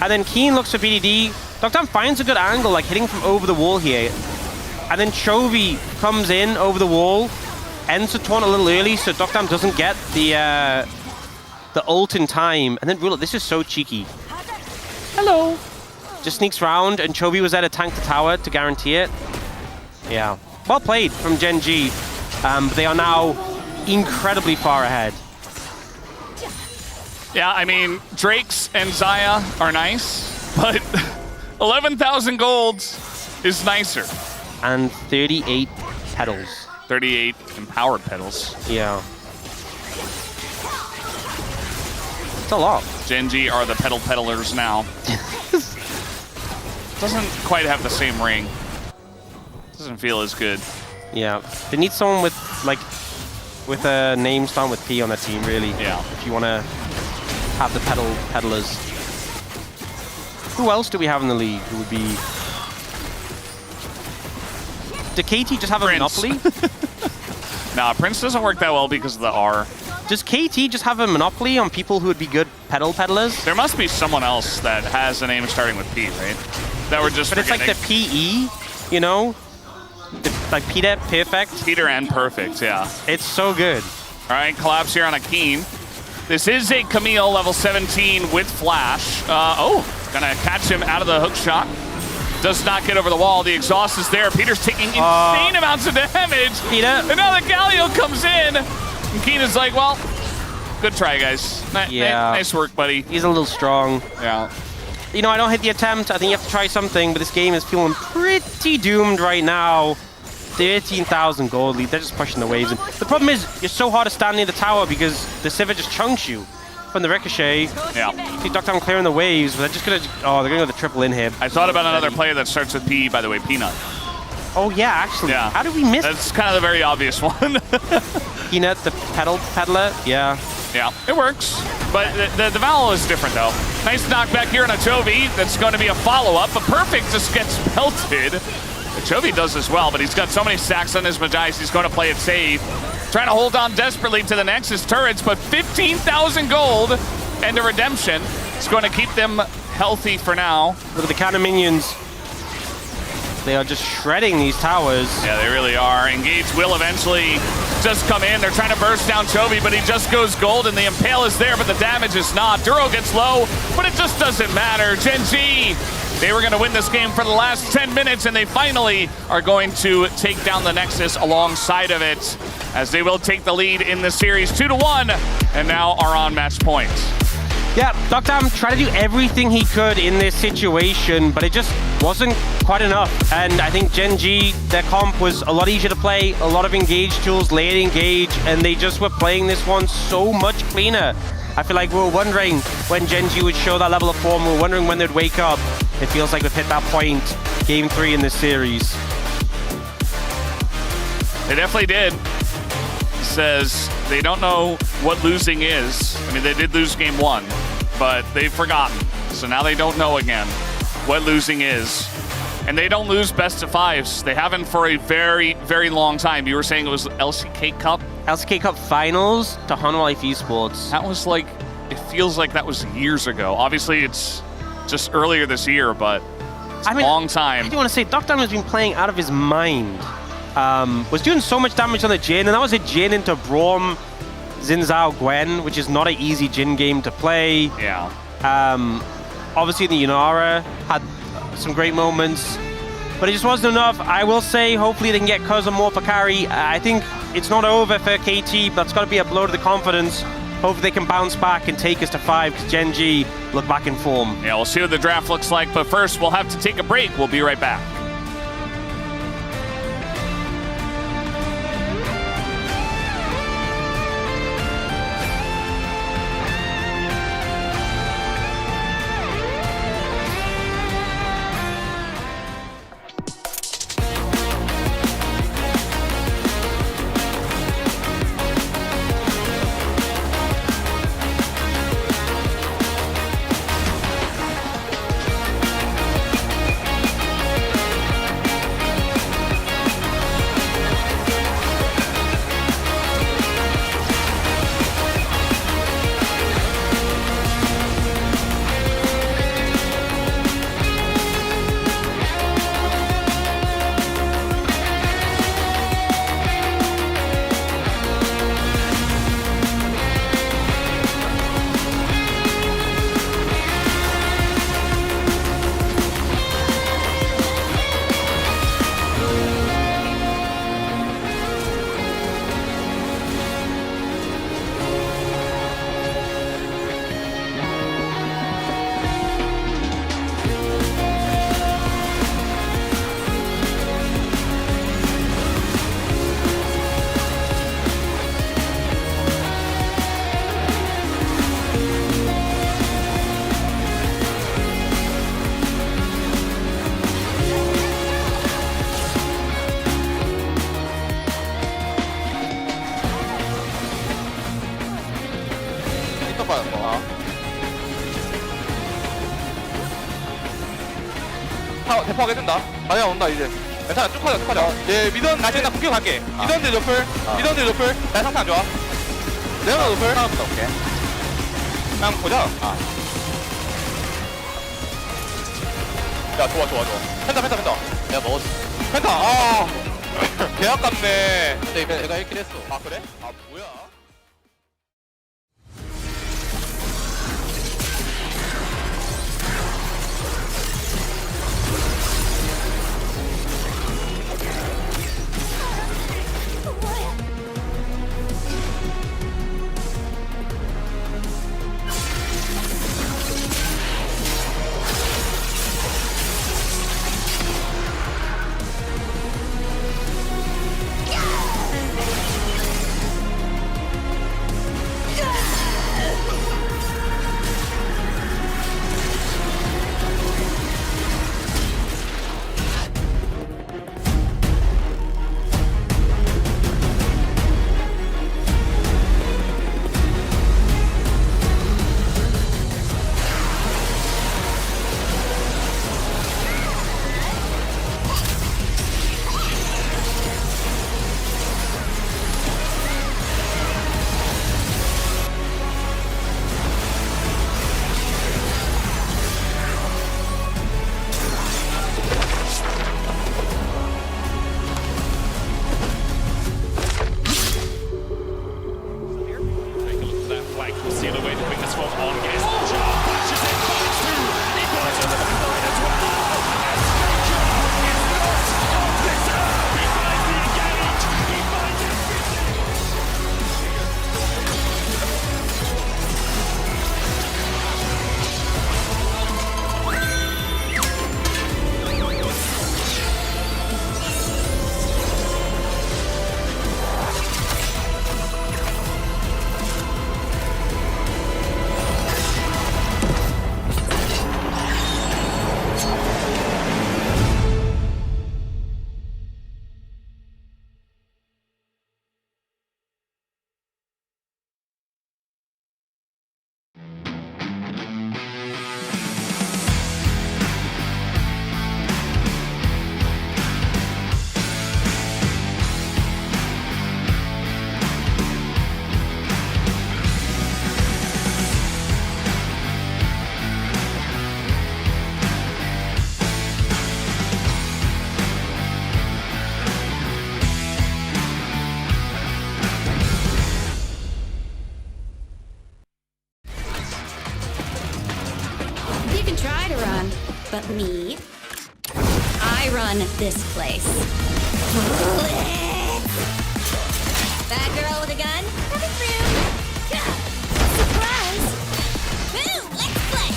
And then Keen looks for BDD. Dr. finds a good angle, like hitting from over the wall here. And then Chovy comes in over the wall, ends the taunt a little early, so Dr. doesn't get the ult in time. And then Ruler, this is so cheeky. Hello. Just sneaks around, and Chovy was there to tank the tower to guarantee it. Yeah, well played from Gen G. But they are now incredibly far ahead. Yeah, I mean, Drakes and Xayah are nice, but 11,000 gold is nicer. And 38 petals. 38 empowered petals. Yeah. It's a lot. Gen G are the peddlers now. Doesn't quite have the same ring. Doesn't feel as good. Yeah, they need someone with a name starting with P on their team, really. Yeah. If you want to have the peddlers. Who else do we have in the league who would be? Did KT just have a monopoly? Nah, Prince doesn't work that well because of the R. Does KT just have a monopoly on people who would be good peddlers? There must be someone else that has a name starting with P, right? That we're just But forgetting. it's like the PE, you know? Like Peter, perfect. Peter and perfect, yeah. It's so good. All right, collapse here on a Keen. This is a Camille level 17 with flash. Gonna catch him out of the hook shot. Does not get over the wall. The exhaust is there. Peter's taking insane amounts of damage. Peter. And now the Galio comes in. And Keen is like, well, good try, guys. Nice work, buddy. He's a little strong. Yeah. You know, I don't hit the attempt. I think you have to try something, but this game is feeling pretty doomed right now. 13,000 gold lead. They're just pushing the waves. And the problem is, you're so hard to stand near the tower because the Sivir just chunks you from the ricochet. Yeah. See Dr. clearing the waves, but they're just gonna. Oh, they're gonna go the triple in here. I thought about another player that starts with P, by the way, Peanut. Oh yeah, actually. Yeah. How did we miss? That's kind of the very obvious one. Peanut, the peddler. Yeah. Yeah, it works. But the Val is different, though. Nice knockback here on a Chovy. That's going to be a follow-up. But Perfect just gets pelted. Chovy does as well, but he's got so many stacks on his Magice, he's going to play it safe. Trying to hold on desperately to the Nexus turrets, but 15,000 gold and a redemption. It's going to keep them healthy for now. Look at the counter minions. They are just shredding these towers. Yeah, they really are. Engage will eventually just come in. They're trying to burst down Chovy, but he just goes gold, and the Impale is there, but the damage is not. Duro gets low, but it just doesn't matter. Gen G, they were going to win this game for the last 10 minutes, and they finally are going to take down the Nexus alongside of it, as they will take the lead in the series 2-1, and now are on match point. Yeah, Dr. tried to do everything he could in this situation, but it just wasn't quite enough. And I think Gen G, their comp was a lot easier to play, a lot of engage tools, late engage, and they just were playing this one so much cleaner. I feel like we were wondering when Gen G would show that level of form, we were wondering when they'd wake up. It feels like we've hit that point, game 3 in this series. They definitely did. He says they don't know what losing is. I mean, they did lose game 1, but they've forgotten. So now they don't know again what losing is. And they don't lose best of 5s. They haven't for a very, very long time. You were saying it was LCK Cup? LCK Cup finals to Honor Life Esports. That was like, it feels like that was years ago. Obviously, it's just earlier this year, but it's a long time. I do want to say, Dr. has been playing out of his mind. Was doing so much damage on the Jhin, and that was a Jhin into Braum, Xin Zhao, Gwen, which is not an easy Jhin game to play. Yeah. Obviously, the Yunara had some great moments, but it just wasn't enough. I will say, hopefully they can get Cuz more for carry. I think it's not over for KT, but that's got to be a blow to the confidence. Hopefully they can bounce back and take us to 5, because Gen G look back in form. Yeah, we'll see what the draft looks like, but first we'll have to take a break. We'll be right back. 점프하게 된다. 아니야 온다 이제. 괜찮아 쭉 하자 쭉 하자. 얘 미던 나 지금 나 공격 갈게. 미던들 노플. 미던들 노플. 나 상태 안 좋아. 내가 노플. 다음부터 올게. 그냥 보자. 야 좋아. 펜타. 야 먹었어. 펜타. 개 아깝네. 근데 내가 1킬 했어. 아 그래? 아 뭐야? But me, I run this place. Bad girl with a gun, coming through. Surprise! Boom! Let's play.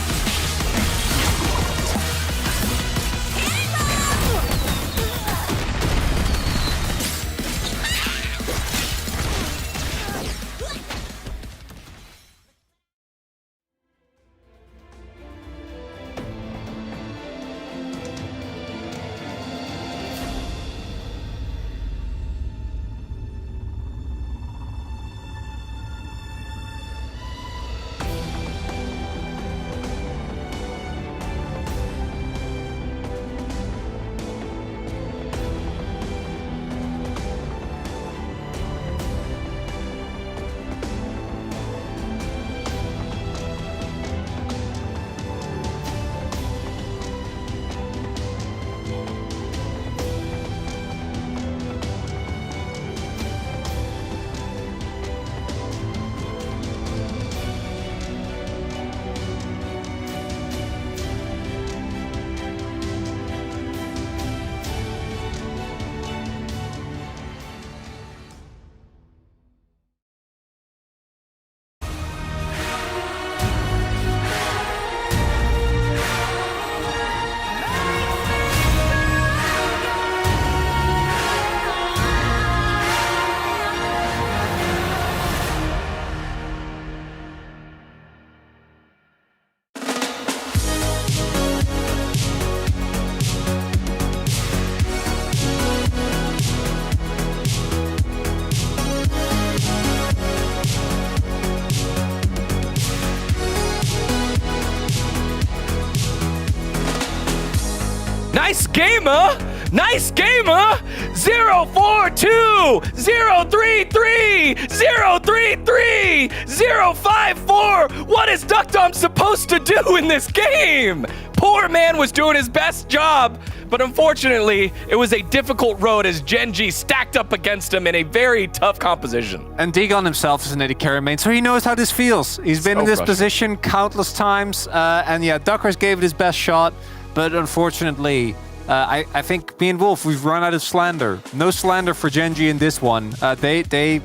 gamer. Nice gamer. 042 033 033 054. What is Duckdom supposed to do in this game? Poor man was doing his best job, but unfortunately, it was a difficult road as Gen.G stacked up against him in a very tough composition. And Dagon himself is an AD carry main, so he knows how this feels. He's been in this position countless times, and yeah, Duckers gave it his best shot, but unfortunately, I think me and Wolf, we've run out of slander. No slander for Gen.G in this one. They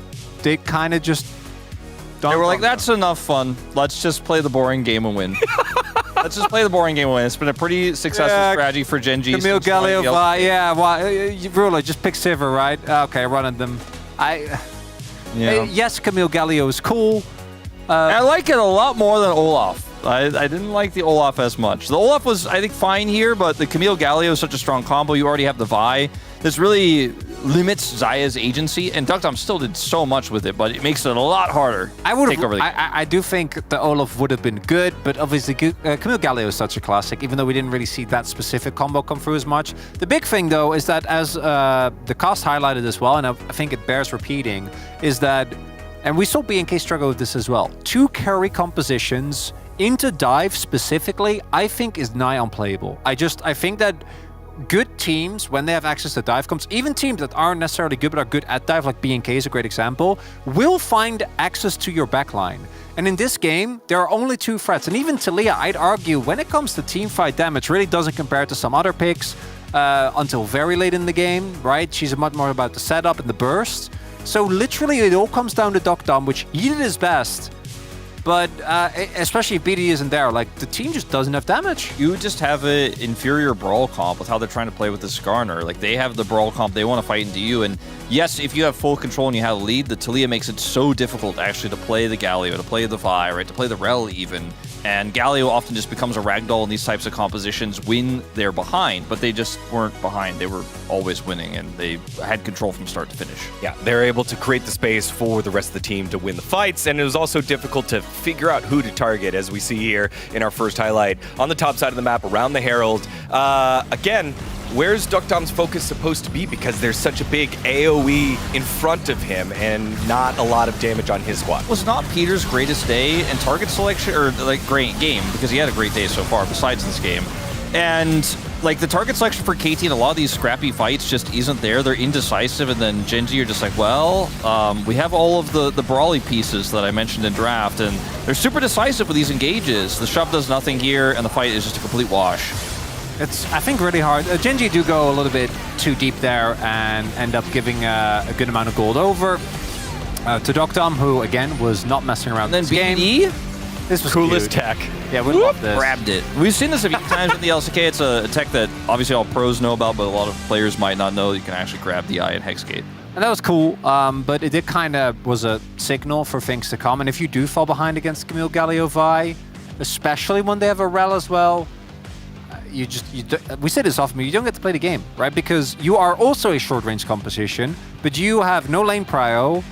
kind of just... They were like, that's enough fun. Let's just play the boring game and win. Let's just play the boring game and win. It's been a pretty successful strategy for Gen.G. Camille Galio, Ruler, just pick Sivir, right? Okay, running them. Yes, Camille Galio is cool. I like it a lot more than Olaf. I didn't like the Olaf as much. The Olaf was, I think, fine here, but the Camille Galio is such a strong combo. You already have the Vi. This really limits Xayah's agency, and Duckdom still did so much with it, but it makes it a lot harder to take over the game. I do think the Olaf would have been good, but obviously Camille Galio is such a classic, even though we didn't really see that specific combo come through as much. The big thing, though, is that as the cast highlighted as well, and I think it bears repeating, is that, and we saw BNK struggle with this as well, 2 carry compositions into dive specifically, I think is nigh unplayable. I think that good teams, when they have access to dive comps, even teams that aren't necessarily good but are good at dive, like BNK is a great example, will find access to your backline. And in this game, there are only 2 threats. And even Taliyah, I'd argue, when it comes to teamfight damage, really doesn't compare to some other picks until very late in the game, right? She's much more about the setup and the burst. So literally, it all comes down to Duckdom, which he did his best. But especially if BD isn't there, like, the team just doesn't have damage. You just have an inferior brawl comp with how they're trying to play with the Skarner. Like, they have the brawl comp, they want to fight into you. And yes, if you have full control and you have a lead, the Taliyah makes it so difficult actually to play the Galio, to play the Vi, right? To play the Rel even. And Galio often just becomes a ragdoll in these types of compositions when they're behind, but they just weren't behind. They were always winning, and they had control from start to finish. Yeah, they're able to create the space for the rest of the team to win the fights, and it was also difficult to figure out who to target, as we see here in our first highlight. On the top side of the map, around the Herald. Again, where's Duckdom's focus supposed to be? Because there's such a big AoE in front of him and not a lot of damage on his squad. Was not Peter's greatest day in target selection, or like great game, because he had a great day so far besides this game. And like the target selection for KT in a lot of these scrappy fights just isn't there. They're indecisive, and then Gen.G are just like, well, we have all of the brawly pieces that I mentioned in draft, and they're super decisive with these engages. The shove does nothing here, and the fight is just a complete wash. It's, I think, really hard. Gen.G do go a little bit too deep there and end up giving a good amount of gold over to Duckdom, who, again, was not messing around and this then game. This was coolest cute. tech. Yeah, we love this. Grabbed it. We've seen this a few times in the LCK. It's a tech that obviously all pros know about, but a lot of players might not know. You can actually grab the eye in Hexgate. And that was cool, but it did kind of was a signal for things to come. And if you do fall behind against Camille Galio Vi, especially when they have a Rel as well, we say this often, you don't get to play the game, right? Because you are also a short-range composition, but you have no lane prio,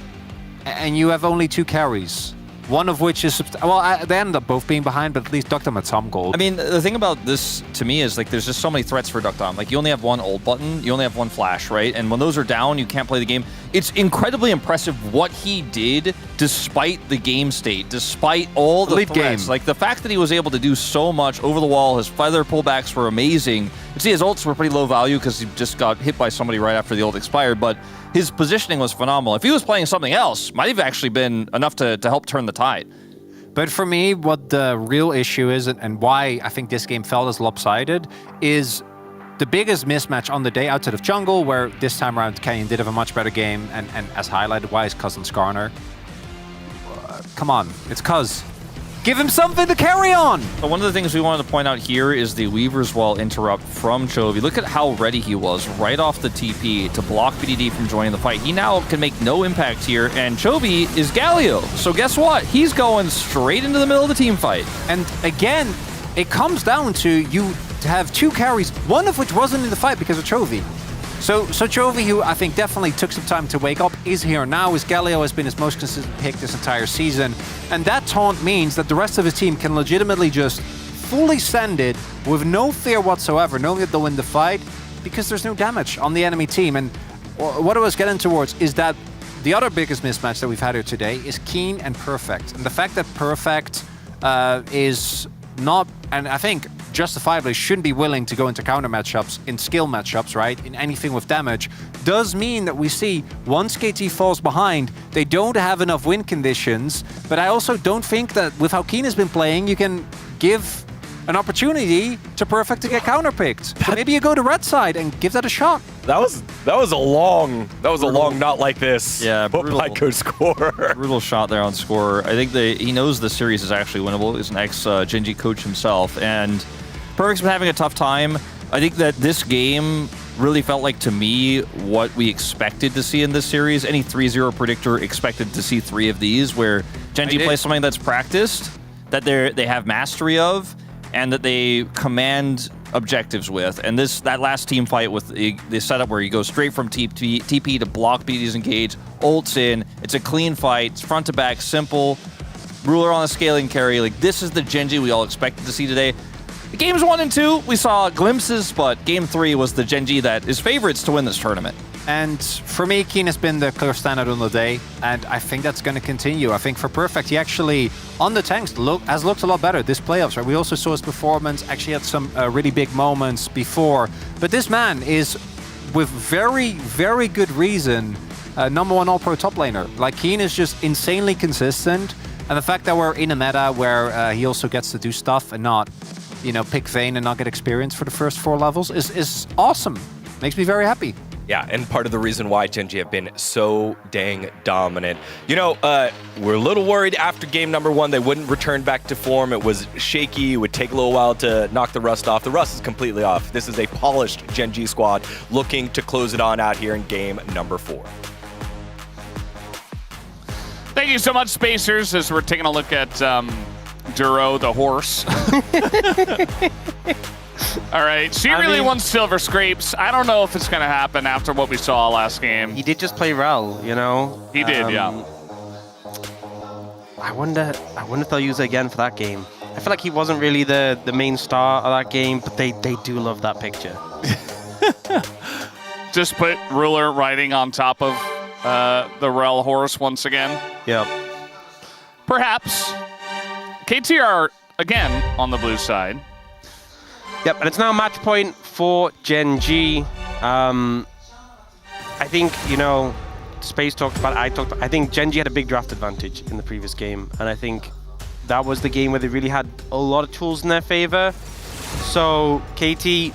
and you have only 2 carries. One of which is, they ended up both being behind, but at least Duckdom had some gold. I mean, the thing about this, to me, is like there's just so many threats for Duckdom. Like, you only have 1 ult button, you only have 1 flash, right? And when those are down, you can't play the game. It's incredibly impressive what he did despite the game state, despite all the threats. Game. Like, the fact that he was able to do so much over the wall, his feather pullbacks were amazing. You see, his ults were pretty low value because he just got hit by somebody right after the ult expired, but his positioning was phenomenal. If he was playing something else, might have actually been enough to help turn the tide. But for me, what the real issue is, and why I think this game felt as lopsided, is the biggest mismatch on the day outside of jungle, where this time around Kenyon did have a much better game, and as highlighted, why is Cousin Skarner? Come on, it's Cuz. Give him something to carry on! So one of the things we wanted to point out here is the Weaver's Wall interrupt from Chovy. Look at how ready he was right off the TP to block BDD from joining the fight. He now can make no impact here, and Chovy is Galio. So guess what? He's going straight into the middle of the team fight. And again, it comes down to you have 2 carries, one of which wasn't in the fight because of Chovy. So Chovy, who I think definitely took some time to wake up, is here now, as Galio has been his most consistent pick this entire season. And that taunt means that the rest of his team can legitimately just fully send it with no fear whatsoever, knowing that they'll win the fight. because there's no damage on the enemy team. And what I was getting towards is that the other biggest mismatch that we've had here today is Keen and Perfect. And the fact that Perfect is not, and I think justifiably shouldn't be willing to go into counter matchups, in skill matchups, right? In anything with damage, does mean that we see once KT falls behind, they don't have enough win conditions. But I also don't think that with how Keen has been playing, you can give an opportunity to Perfect to get counterpicked. So maybe you go to red side and give that a shot. That was a long not like this. Yeah, brutal. By Coach Score. Brutal shot there on Score. I think he knows the series is actually winnable. He's an ex-Genji coach himself, and Perfect's been having a tough time. I think that this game really felt like, to me, what we expected to see in this series. Any 3-0 predictor expected to see 3 of these, where Genji plays something that's practiced, that they have mastery of, and that they command objectives with. And that last team fight with the setup where you go straight from TP to block BD's engage, ults in, it's a clean fight, it's front to back, simple, ruler on a scaling carry. Like, this is the Genji we all expected to see today. Games 1 and 2, we saw glimpses, but Game 3 was the Genji that is favorites to win this tournament. And for me, Keen has been the clear standout on the day, and I think that's going to continue. I think for Perfect, he actually, on the tanks, has looked a lot better this playoffs. Right? We also saw his performance, actually had some really big moments before. But this man is, with very, very good reason, #1 All-Pro top laner. Like, Keen is just insanely consistent, and the fact that we're in a meta where he also gets to do stuff and not, pick Vayne and not get experience for the first 4 levels is awesome. Makes me very happy. Yeah, and part of the reason why Genji have been so dang dominant. We're a little worried after game number 1 they wouldn't return back to form. It was shaky. It would take a little while to knock the rust off. The rust is completely off. This is a polished Genji squad looking to close it on out here in game number 4. Thank you so much, Spacers, as we're taking a look at Duro, the horse. All right, she really wants Silver Scrapes. I don't know if it's going to happen after what we saw last game. He did just play Rel, He did, yeah. I wonder if they'll use it again for that game. I feel like he wasn't really the main star of that game, but they do love that picture. Just put Ruler riding on top of the Rel horse once again. Yep. Perhaps. KT are, again, on the blue side. Yep, and it's now match point for Genji. I think, Space talked about it, I think Genji had a big draft advantage in the previous game, and I think that was the game where they really had a lot of tools in their favor. So KT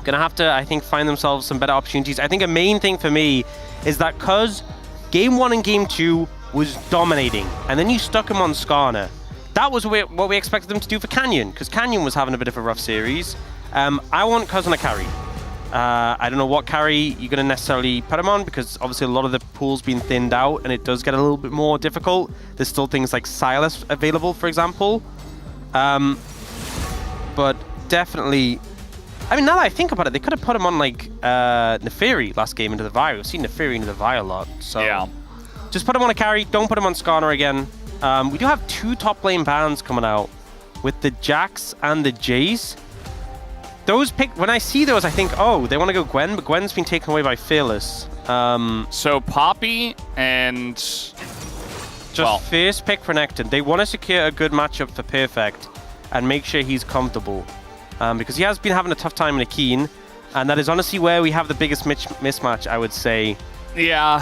gonna have to, I think, find themselves some better opportunities. I think a main thing for me is that because game 1 and game 2 was dominating, and then you stuck him on Skarner. That was what we expected them to do for Canyon, because Canyon was having a bit of a rough series. I want Cuz on a carry. I don't know what carry you're going to necessarily put him on, because obviously a lot of the pool's been thinned out, and it does get a little bit more difficult. There's still things like Silas available, for example. But definitely, now that I think about it, they could have put him on like Neferi last game into the Vi. We've seen Neferi into the Vi a lot. So yeah. Just put him on a carry, don't put him on Skarner again. We do have 2 top lane bans coming out with the Jax and the Jace. When I see those, I think, oh, they want to go Gwen, but Gwen's been taken away by Fearless. So Poppy and... Just first pick for Necton. They want to secure a good matchup for Perfect and make sure he's comfortable. Because he has been having a tough time in a Keen, and that is honestly where we have the biggest mismatch, I would say. Yeah,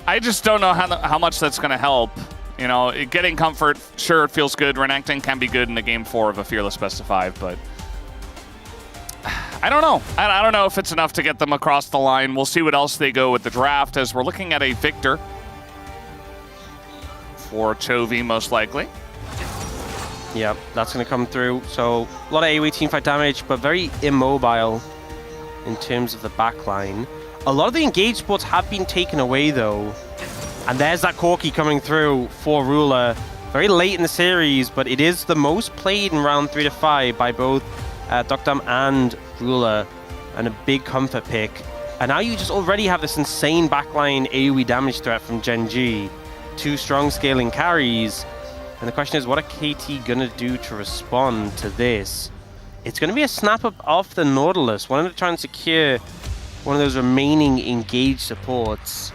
I just don't know how much that's going to help. Getting comfort, sure, it feels good. Renekton can be good in the game 4 of a Fearless best of 5, but I don't know. I don't know if it's enough to get them across the line. We'll see what else they go with the draft, as we're looking at a Victor for Chovy, most likely. Yep, that's going to come through. So a lot of AoE teamfight damage, but very immobile in terms of the backline. A lot of the engaged sports have been taken away, though. And there's that Corki coming through for Ruler. Very late in the series, but it is the most played in round 3 to 5 by both Dokdam and Ruler. And a big comfort pick. And now you just already have this insane backline AoE damage threat from Genji. 2 strong scaling carries. And the question is, what are KT gonna do to respond to this? it's going to be a snap up off the Nautilus. Wanting to try and secure one of those remaining engaged supports.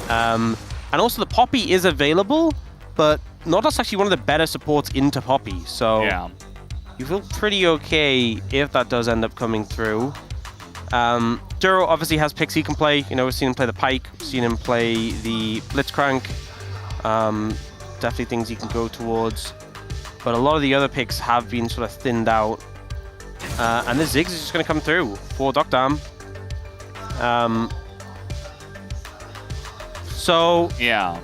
And also the Poppy is available, but Nautilus actually one of the better supports into Poppy. So yeah, you feel pretty okay if that does end up coming through. Duro obviously has picks he can play. You know, we've seen him play the Pike, we've seen him play the Blitzcrank. Definitely things he can go towards. But a lot of the other picks have been sort of thinned out. And the Ziggs is just going to come through for Dokdam. So, yeah.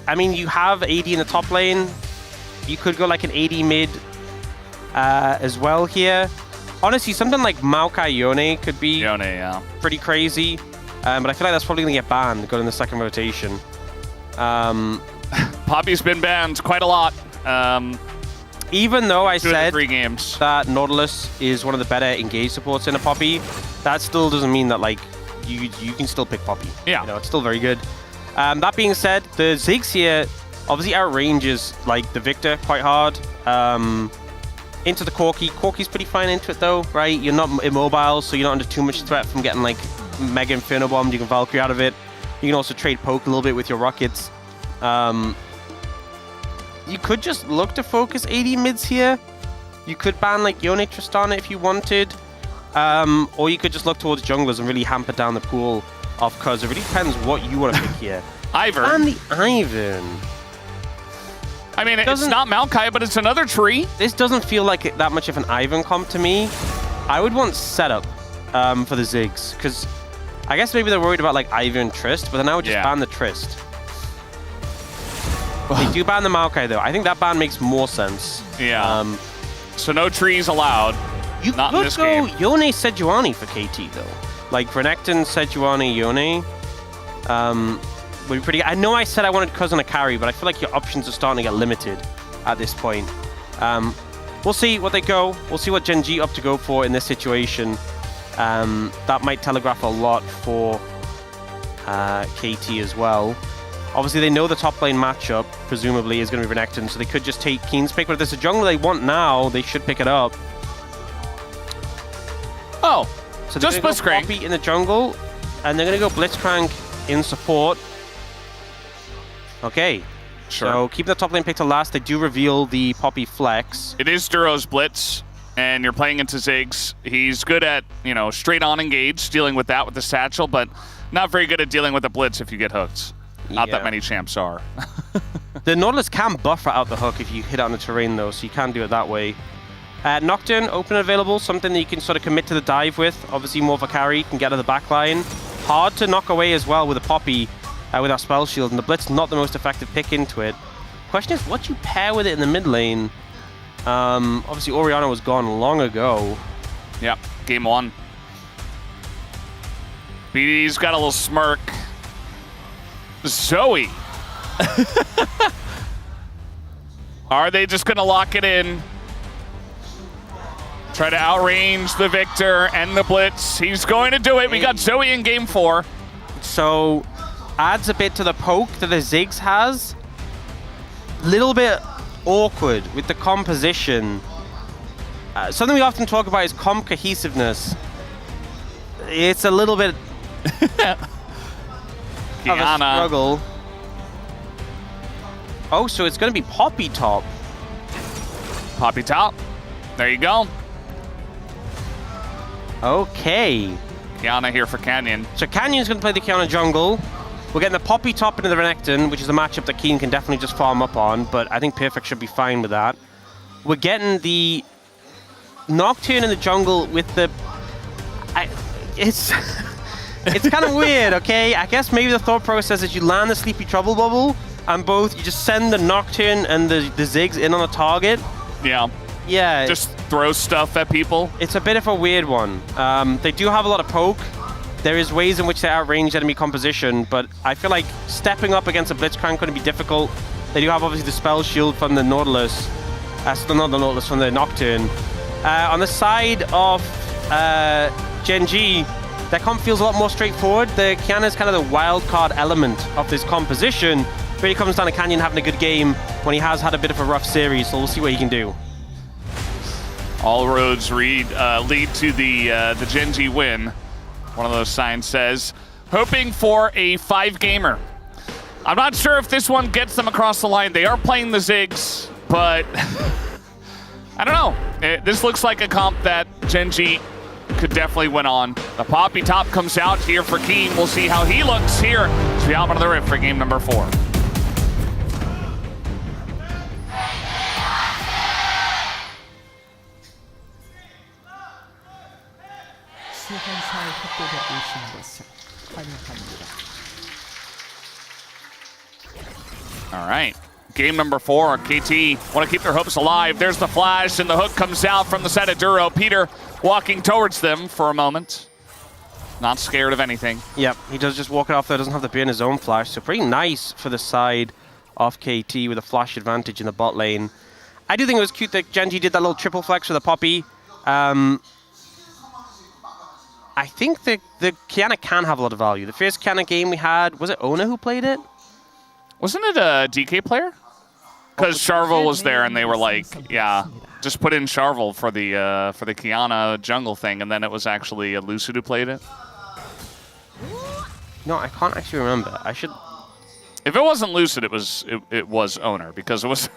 I mean, you have AD in the top lane. You could go like an AD mid as well here. Honestly, something like Maokai Yone could be pretty crazy. But I feel like that's probably going to get banned going in the second rotation. Poppy's been banned quite a lot. Even though I said 3 games that Nautilus is one of the better engaged supports in a Poppy, that still doesn't mean that like you can still pick Poppy. Yeah. You know, it's still very good. That being said, the Ziggs here obviously outranges like the Victor quite hard. Into the Corki. Corki's pretty fine into it though, right? You're not immobile, so you're not under too much threat from getting like Mega Inferno Bombed. You can Valkyrie out of it. You can also trade poke a little bit with your rockets. You could just look to focus AD mids here. You could ban like Yone Tristana if you wanted. Or you could just look towards junglers and really hamper down the pool of Cuz. It really depends what you want to pick here. Ivern. And the Ivern. I mean, it's not Maokai, but it's another tree. This doesn't feel like that much of an Ivern comp to me. I would want setup for the Ziggs, because I guess maybe they're worried about like Ivern Trist, but then I would just ban the Trist. They do ban the Maokai though. I think that ban makes more sense. Yeah. So no trees allowed. You not in could this go game. Yone Sejuani for KT though. Like Renekton, Sejuani, Yone. Would be pretty. I know I said I wanted Cousin a carry, but I feel like your options are starting to get limited at this point. We'll see what they go. We'll see what Gen G up to go for in this situation. That might telegraph a lot for KT as well. Obviously, they know the top lane matchup, presumably, is going to be Renekton, so they could just take Keen's pick. But if there's a jungle they want now, they should pick it up. Oh, so they're just going to go Blitzcrank Poppy in the jungle, and they're going to go Blitzcrank in support. Okay. Sure. So keeping the top lane pick to last, they do reveal the Poppy flex. It is Duro's Blitz, and you're playing into Ziggs. He's good at, you know, straight on engage, dealing with that with the satchel, but not very good at dealing with the Blitz if you get hooked. Not that many champs are. The Nautilus can buffer out the hook if you hit it on the terrain, though, so you can do it that way. Nocturne, open available, something that you can sort of commit to the dive with. Obviously, more of a carry, can get out of the back line. Hard to knock away as well with a Poppy, with our spell shield, and the Blitz not the most effective pick into it. Question is, what do you pair with it in the mid lane? Obviously, Orianna was gone long ago. Yeah, game 1. BD's got a little smirk. Zoe. Are they just going to lock it in? Try to outrange the Victor and the Blitz. He's going to do it. We got Zoe in game 4. So, adds a bit to the poke that the Ziggs has. Little bit awkward with the composition. Something we often talk about is comp cohesiveness. It's a little bit of a struggle. Oh, so it's going to be Poppy top. Poppy top. There you go. Okay. Kiana here for Canyon. So Canyon's going to play the Kiana jungle. We're getting the Poppy top into the Renekton, which is a matchup that Keen can definitely just farm up on, but I think Perfect should be fine with that. We're getting the Nocturne in the jungle with the... It's kind of weird, okay? I guess maybe the thought process is you land the Sleepy Trouble Bubble, and both you just send the Nocturne and the Ziggs in on the target. Yeah. Yeah. Just throw stuff at people. It's a bit of a weird one. They do have a lot of poke. There is ways in which they outrange enemy composition, but I feel like stepping up against a Blitzcrank going to be difficult. They do have obviously the spell shield from the Nautilus. Not the Nautilus, from the Nocturne. On the side of Gen G, their comp feels a lot more straightforward. The Kiana is kind of the wild card element of this composition. Really comes down to Canyon having a good game when he has had a bit of a rough series, so we'll see what he can do. All roads lead to the Gen.G win. One of those signs says, hoping for a 5-gamer. I'm not sure if this one gets them across the line. They are playing the Ziggs, but I don't know. This looks like a comp that Gen.G could definitely win on. The Poppy Top comes out here for Keen. We'll see how he looks here as we hop onto the Rift for game number 4. 수환사의 협곡에 오신 것을 환영합니다. All right. Game number 4, KT want to keep their hopes alive. There's the flash, and the hook comes out from the side of Duro. Peter walking towards them for a moment. Not scared of anything. Yep, he does just walk it off there, doesn't have to be in his own flash. So pretty nice for the side of KT with a flash advantage in the bot lane. I do think it was cute that Gen.G did that little triple flex with the Poppy. I think the Kiana can have a lot of value. The first Kiana game we had, was it Ona who played it? Wasn't it a DK player? Because Charvel was there, and they were like, yeah, just put in Charvel for the Kiana jungle thing, and then it was actually a Lucid who played it. No, I can't actually remember. I should. If it wasn't Lucid, it was Owner, because it was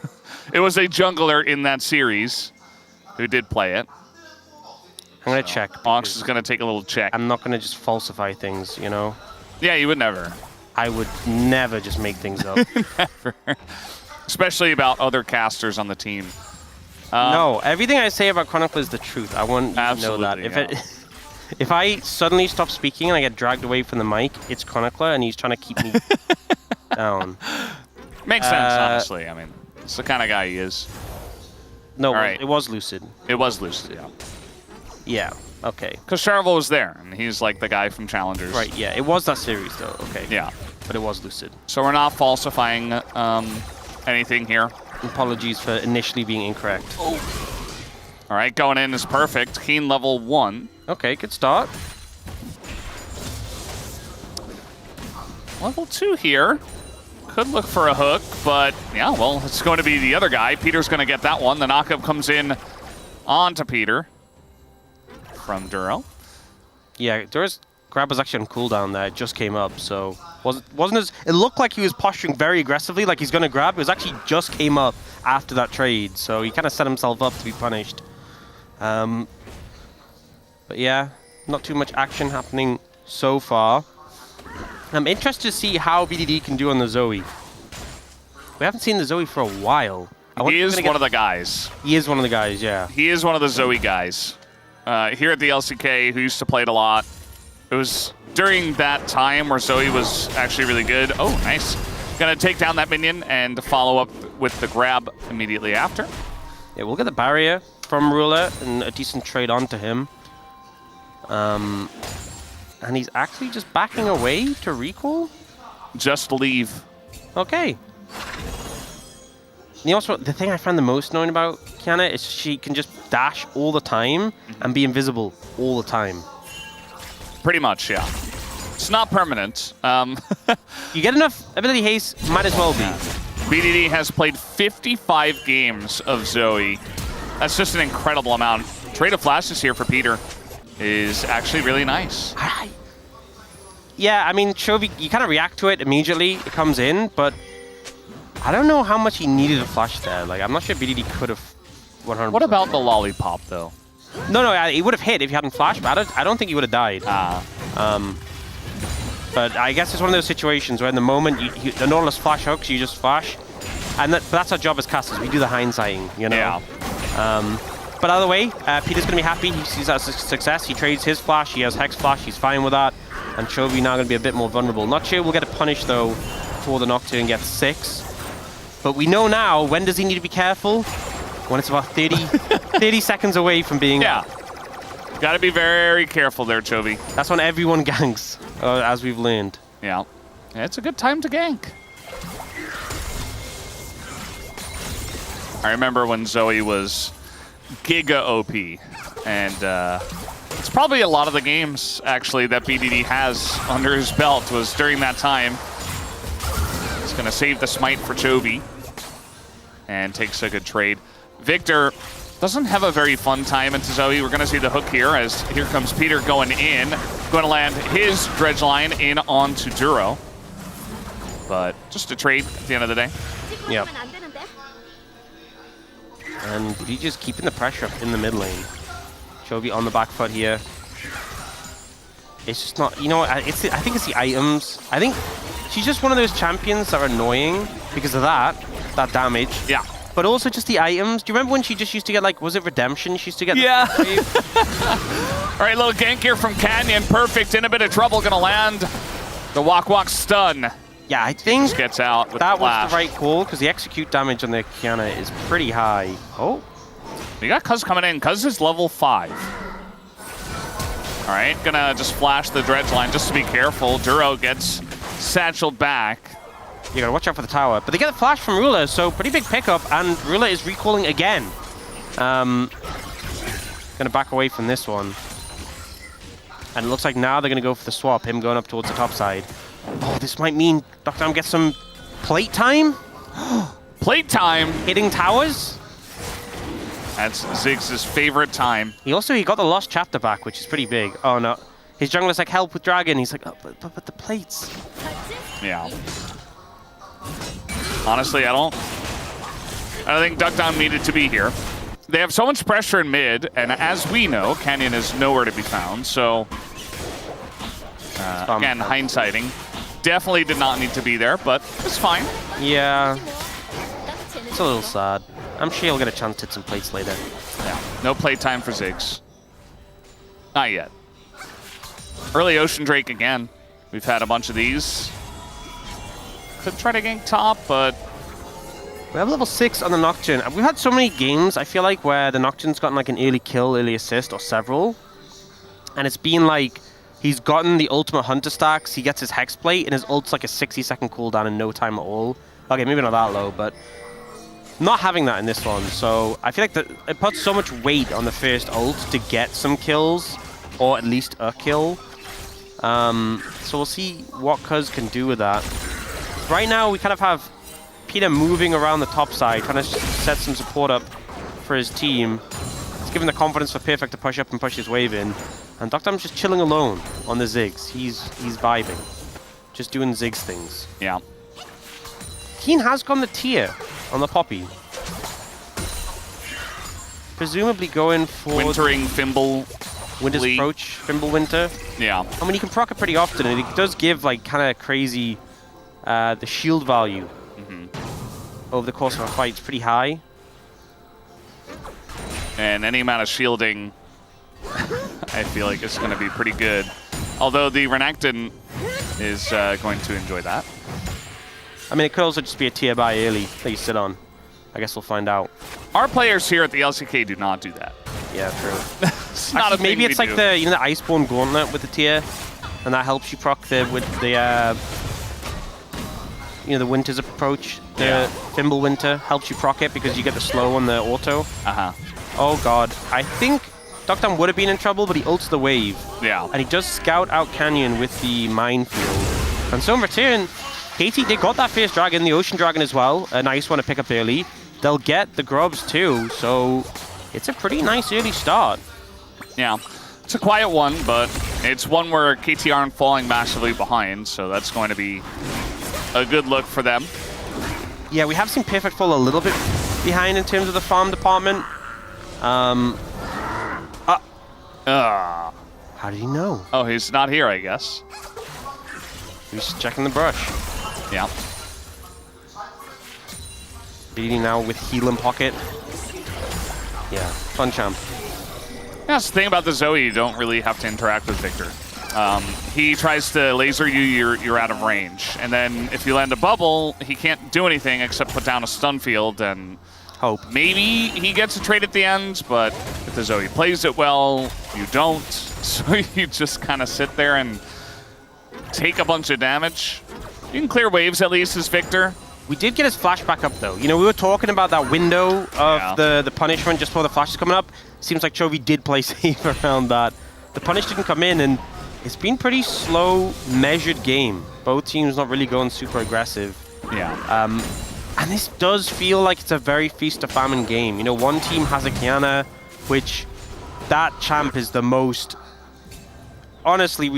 it was a jungler in that series who did play it. I'm gonna check. Ox is gonna take a little check. I'm not gonna just falsify things, you know. Yeah, you would never. I would never just make things up. Never. Especially about other casters on the team. No, everything I say about Chronicler is the truth. I want you to know that. If I suddenly stop speaking and I get dragged away from the mic, it's Chronicler, and he's trying to keep me down. Makes sense, honestly. I mean, it's the kind of guy he is. No, it was Lucid. It was Lucid, yeah. Yeah, okay. Because Charvel was there, and he's like the guy from Challengers. Right, yeah, it was that series, though, okay. Yeah. But it was Lucid. So we're not falsifying anything here. Apologies for initially being incorrect. All right, going in is perfect. Keen level 1. Okay, good start. Level 2 here. Could look for a hook, but yeah, well, it's going to be the other guy. Peter's going to get that one. The knockup comes in onto Peter from Duro. Yeah, Duro's grab was actually on cooldown there. It just came up, so wasn't as. It looked like he was posturing very aggressively, like he's going to grab. It was actually just came up after that trade, so he kind of set himself up to be punished. But yeah, not too much action happening so far. I'm interested to see how BDD can do on the Zoe. We haven't seen the Zoe for a while. He is one of the guys. He is one of the guys, yeah. He is one of the Zoe guys. Here at the LCK, who used to play it a lot. It was during that time where Zoe was actually really good. Oh, nice. Gonna take down that minion and follow up with the grab immediately after. Yeah, we'll get the barrier from Ruler and a decent trade onto him. And he's actually just backing away to recall? Just leave. Okay. You know what? The thing I find the most annoying about Kiana is she can just dash all the time and be invisible all the time. Pretty much, yeah. It's not permanent. You get enough ability haste, might as well be. BDD has played 55 games of Zoe. That's just an incredible amount. Trade of flashes here for Peter is actually really nice. Yeah, I mean, Chovy, you kind of react to it immediately. It comes in, but I don't know how much he needed a flash there. Like, I'm not sure BDD could have 100%. What about the lollipop, though? No, he would have hit if he hadn't flashed, but I don't think he would have died. But I guess it's one of those situations where in the moment, the Nautilus flash hooks, you just flash. And that's our job as casters. We do the hindsighting, you know? Yeah. But either way, Peter's going to be happy. He sees that as a success. He trades his flash. He has Hex flash. He's fine with that. And Chovy now going to be a bit more vulnerable. Not sure we'll get a punish, though, for the Nocturne gets 6. But we know now, when does he need to be careful? When it's about 30 seconds away from being... Yeah. Got to be very careful there, Chovy. That's when everyone ganks, as we've learned. Yeah. It's a good time to gank. I remember when Zoe was giga OP, and it's probably a lot of the games, actually, that BDD has under his belt was during that time. He's going to save the smite for Chovy and takes a good trade. Victor doesn't have a very fun time into Zoe. We're going to see the hook here as here comes Peter going in. Going to land his dredge line in onto Duro. But just a trade at the end of the day. Yep. And he just keeping the pressure up in the mid lane. Chovy on the back foot here. It's just not, you know what, I think it's the items. I think she's just one of those champions that are annoying because of that damage. Yeah. But also just the items. Do you remember when she just used to get, like, was it Redemption? She used to get yeah. All right, little gank here from Canyon. Perfect, in a bit of trouble, gonna land the walk stun. Yeah, I think just gets out with that the flash. Was the right call because the execute damage on the Kiana is pretty high. Oh. We got Cuz coming in. Cuz is level 5. All right, gonna just flash the dredge line just to be careful. Duro gets satcheled back. You gotta watch out for the tower. But they get a flash from Ruler, so pretty big pickup, and Ruler is recalling again. Gonna back away from this one. And it looks like now they're gonna go for the swap, him going up towards the top side. Oh, this might mean Dr. gets some plate time? Plate time? Hitting towers? That's Ziggs' favorite time. He got the Lost Chapter back, which is pretty big. Oh no. His jungler's like, help with Dragon. He's like, oh, but the plates. Yeah. Honestly, I don't think Duckdown needed to be here. They have so much pressure in mid, and as we know, Canyon is nowhere to be found, so again, hindsighting. Definitely did not need to be there, but it's fine. Yeah. It's a little sad. I'm sure he'll get a chance to hit some plates later. Yeah. No play time for Ziggs. Not yet. Early Ocean Drake again. We've had a bunch of these. Could try to gank top, but we have level 6 on the Nocturne. We've had so many games, I feel like, where the Nocturne's gotten like an early kill, early assist, or several. And it's been like, he's gotten the ultimate Hunter stacks, he gets his Hex Plate, and his ult's like a 60-second cooldown in no time at all. Okay, maybe not that low, but not having that in this one. So I feel like it puts so much weight on the first ult to get some kills, or at least a kill. So we'll see what Cuz can do with that. Right now, we kind of have Peter moving around the top side, trying to set some support up for his team. It's given the confidence for Perfect to push up and push his wave in. And Doctor's just chilling alone on the Ziggs. He's vibing. Just doing Ziggs things. Yeah. Keen has gone the tier on the Poppy. Presumably going for... Wintering Fimble. Winter's Approach, Fimble Winter. Yeah. I mean, he can proc it pretty often, and it does give, like, kind of crazy... the shield value over the course of a fight is pretty high. And any amount of shielding, I feel like it's going to be pretty good. Although the Renekton is going to enjoy that. I mean, it could also just be a tier buy early that you sit on. I guess we'll find out. Our players here at the LCK do not do that. Yeah, true. It's not Actually, maybe it's like the the Iceborne Gauntlet with the tier, and that helps you proc the the Winter's Approach. The Fimble Winter helps you proc it because you get the slow on the auto. Oh god, I think Duckdown would have been in trouble, but he ults the wave. Yeah. And he does scout out Canyon with the minefield. And so in return, KT, they got that first dragon, the Ocean Dragon as well. A nice one to pick up early. They'll get the grubs too, so it's a pretty nice early start. Yeah. It's a quiet one, but it's one where KT aren't falling massively behind, so that's going to be a good look for them. Yeah, we have seen Perfect fall a little bit behind in terms of the farm department. How did he know? Oh, he's not here, I guess. He's just checking the brush. Yeah. Beating now with heal in pocket. Yeah, fun champ. Yeah, that's the thing about the Zoe, you don't really have to interact with Victor. He tries to laser you, you're out of range. And then if you land a bubble, he can't do anything except put down a stun field and hope. Maybe he gets a trade at the end, but if the Zoe plays it well, you don't. So you just kind of sit there and take a bunch of damage. You can clear waves at least as Victor. We did get his flash back up though. You know, we were talking about that window of the punishment just before the flash is coming up. Seems like Chovy did play safe around that. The punish didn't come in, and it's been pretty slow, measured game. Both teams not really going super aggressive. Yeah. And And this does feel like it's a very feast or famine game. You know, one team has a Kiana, which that champ is the most... Honestly,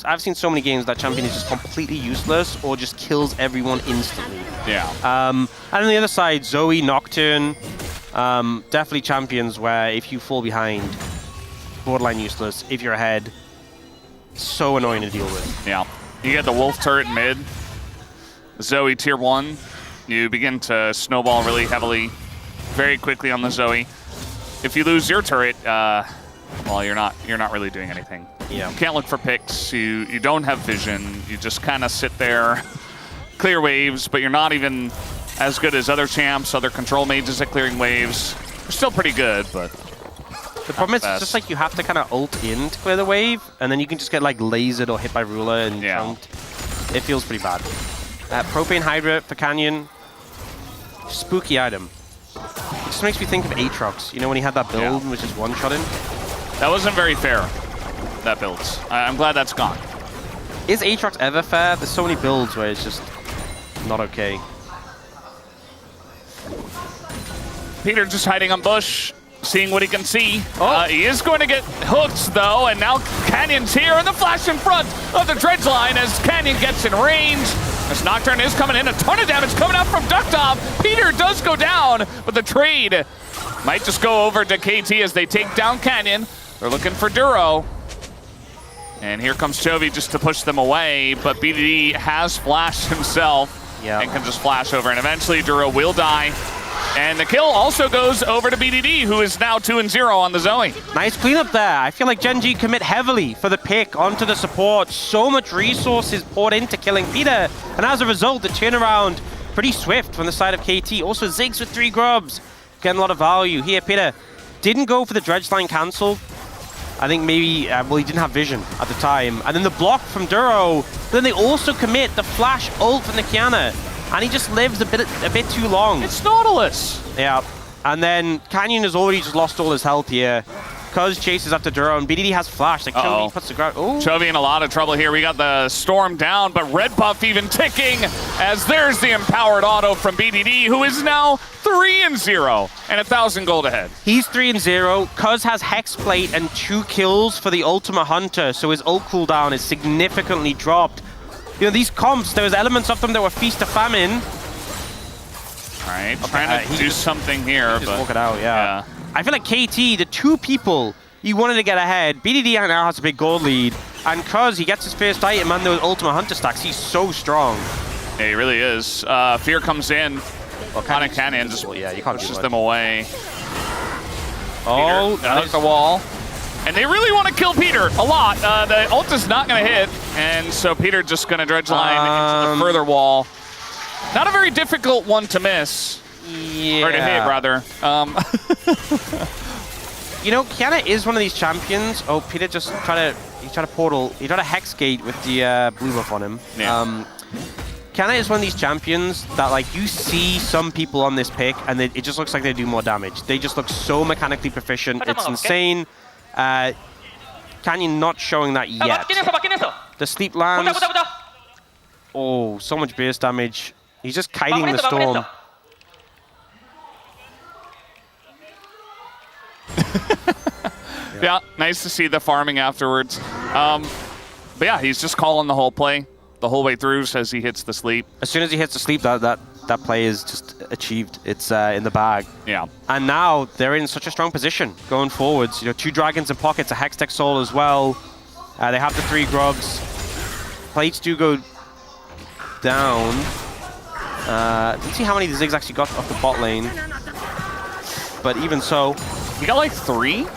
I've seen so many games that champion is just completely useless or just kills everyone instantly. Yeah. And on the other side, Zoe, Nocturne, definitely champions where if you fall behind, borderline useless. If you're ahead, so annoying to deal with. Yeah. You get the Wolf turret mid. Zoe tier 1. You begin to snowball really heavily, very quickly on the Zoe. If you lose your turret, well, you're not really doing anything. Yeah. You can't look for picks. You don't have vision. You just kind of sit there, clear waves, but you're not even as good as other champs, other control mages at clearing waves. You're still pretty good, but the problem is it's just like you have to kind of ult in to clear the wave, and then you can just get like lasered or hit by ruler and chunked. It feels pretty bad. Propane Hydra for Canyon. Spooky item. It just makes me think of Aatrox. You know when he had that build and was just one-shotting? That wasn't very fair, that build. I'm glad that's gone. Is Aatrox ever fair? There's so many builds where it's just not okay. Peter just hiding on bush, seeing what he can see. He is going to get hooked, though, and now Canyon's here, and the flash in front of the dredge line as Canyon gets in range. As Nocturne is coming in, a ton of damage coming out from Ducktop. Peter does go down, but the trade might just go over to KT as they take down Canyon. They're looking for Duro. And here comes Chovy just to push them away, but BDD has flashed himself and can just flash over, and eventually Duro will die. And the kill also goes over to BDD, who is now 2-0 on the Zoe. Nice cleanup there. I feel like Gen G commit heavily for the pick onto the support. So much resources poured into killing Peter. And as a result, the turnaround pretty swift from the side of KT. Also, Ziggs with 3 grubs. Getting a lot of value. Here, Peter didn't go for the dredge line cancel. I think maybe, well, he didn't have vision at the time. And then the block from Duro. Then they also commit the flash ult from the Kiana. And he just lives a bit too long. It's Nautilus. Yeah. And then Canyon has already just lost all his health here. Cuz chases after Duro, and BDD has flash. Like, Chovy puts the ground. Oh. Chovy in a lot of trouble here. We got the storm down, but red buff even ticking as there's the empowered auto from BDD, who is now 3-0 and 1,000 gold ahead. He's 3-0. Cuz has Hexplate and 2 kills for the Ultima Hunter, so his ult cooldown is significantly dropped. You know, these comps, there was elements of them that were feast or famine. All right, trying to do something here. Just walk it out, yeah. I feel like KT, the 2 people you wanted to get ahead, BDD now has a big gold lead, and Cuz, he gets his first item and those Ultima Hunter stacks, he's so strong. Yeah, he really is. Fear comes in. Kind of Canyon just pushes them away. Oh, Peter, the wall. And they really want to kill Peter a lot. The ult is not going to hit, and so Peter just going to dredge line into the further wall. Not a very difficult one to miss. Yeah. Or to hit, rather. You know, Kiana is one of these champions. Oh, Peter just tried to portal. He tried to hex gate with the blue buff on him. Yeah. Kiana is one of these champions that, like, you see some people on this pick, and it just looks like they do more damage. They just look so mechanically proficient. It's insane. Canyon not showing that yet. The sleep lands. Oh, so much burst damage. He's just kiting the storm. Yeah, nice to see the farming afterwards. But yeah, he's just calling the whole play the whole way through as he hits the sleep. As soon as he hits the sleep, that play is just achieved. It's in the bag. Yeah. And now they're in such a strong position going forwards. You know, 2 dragons in pockets, a Hextech Soul as well. They have the 3 grubs. Plates do go down. Let's see how many the Ziggs actually got off the bot lane. But even so, he got like 3?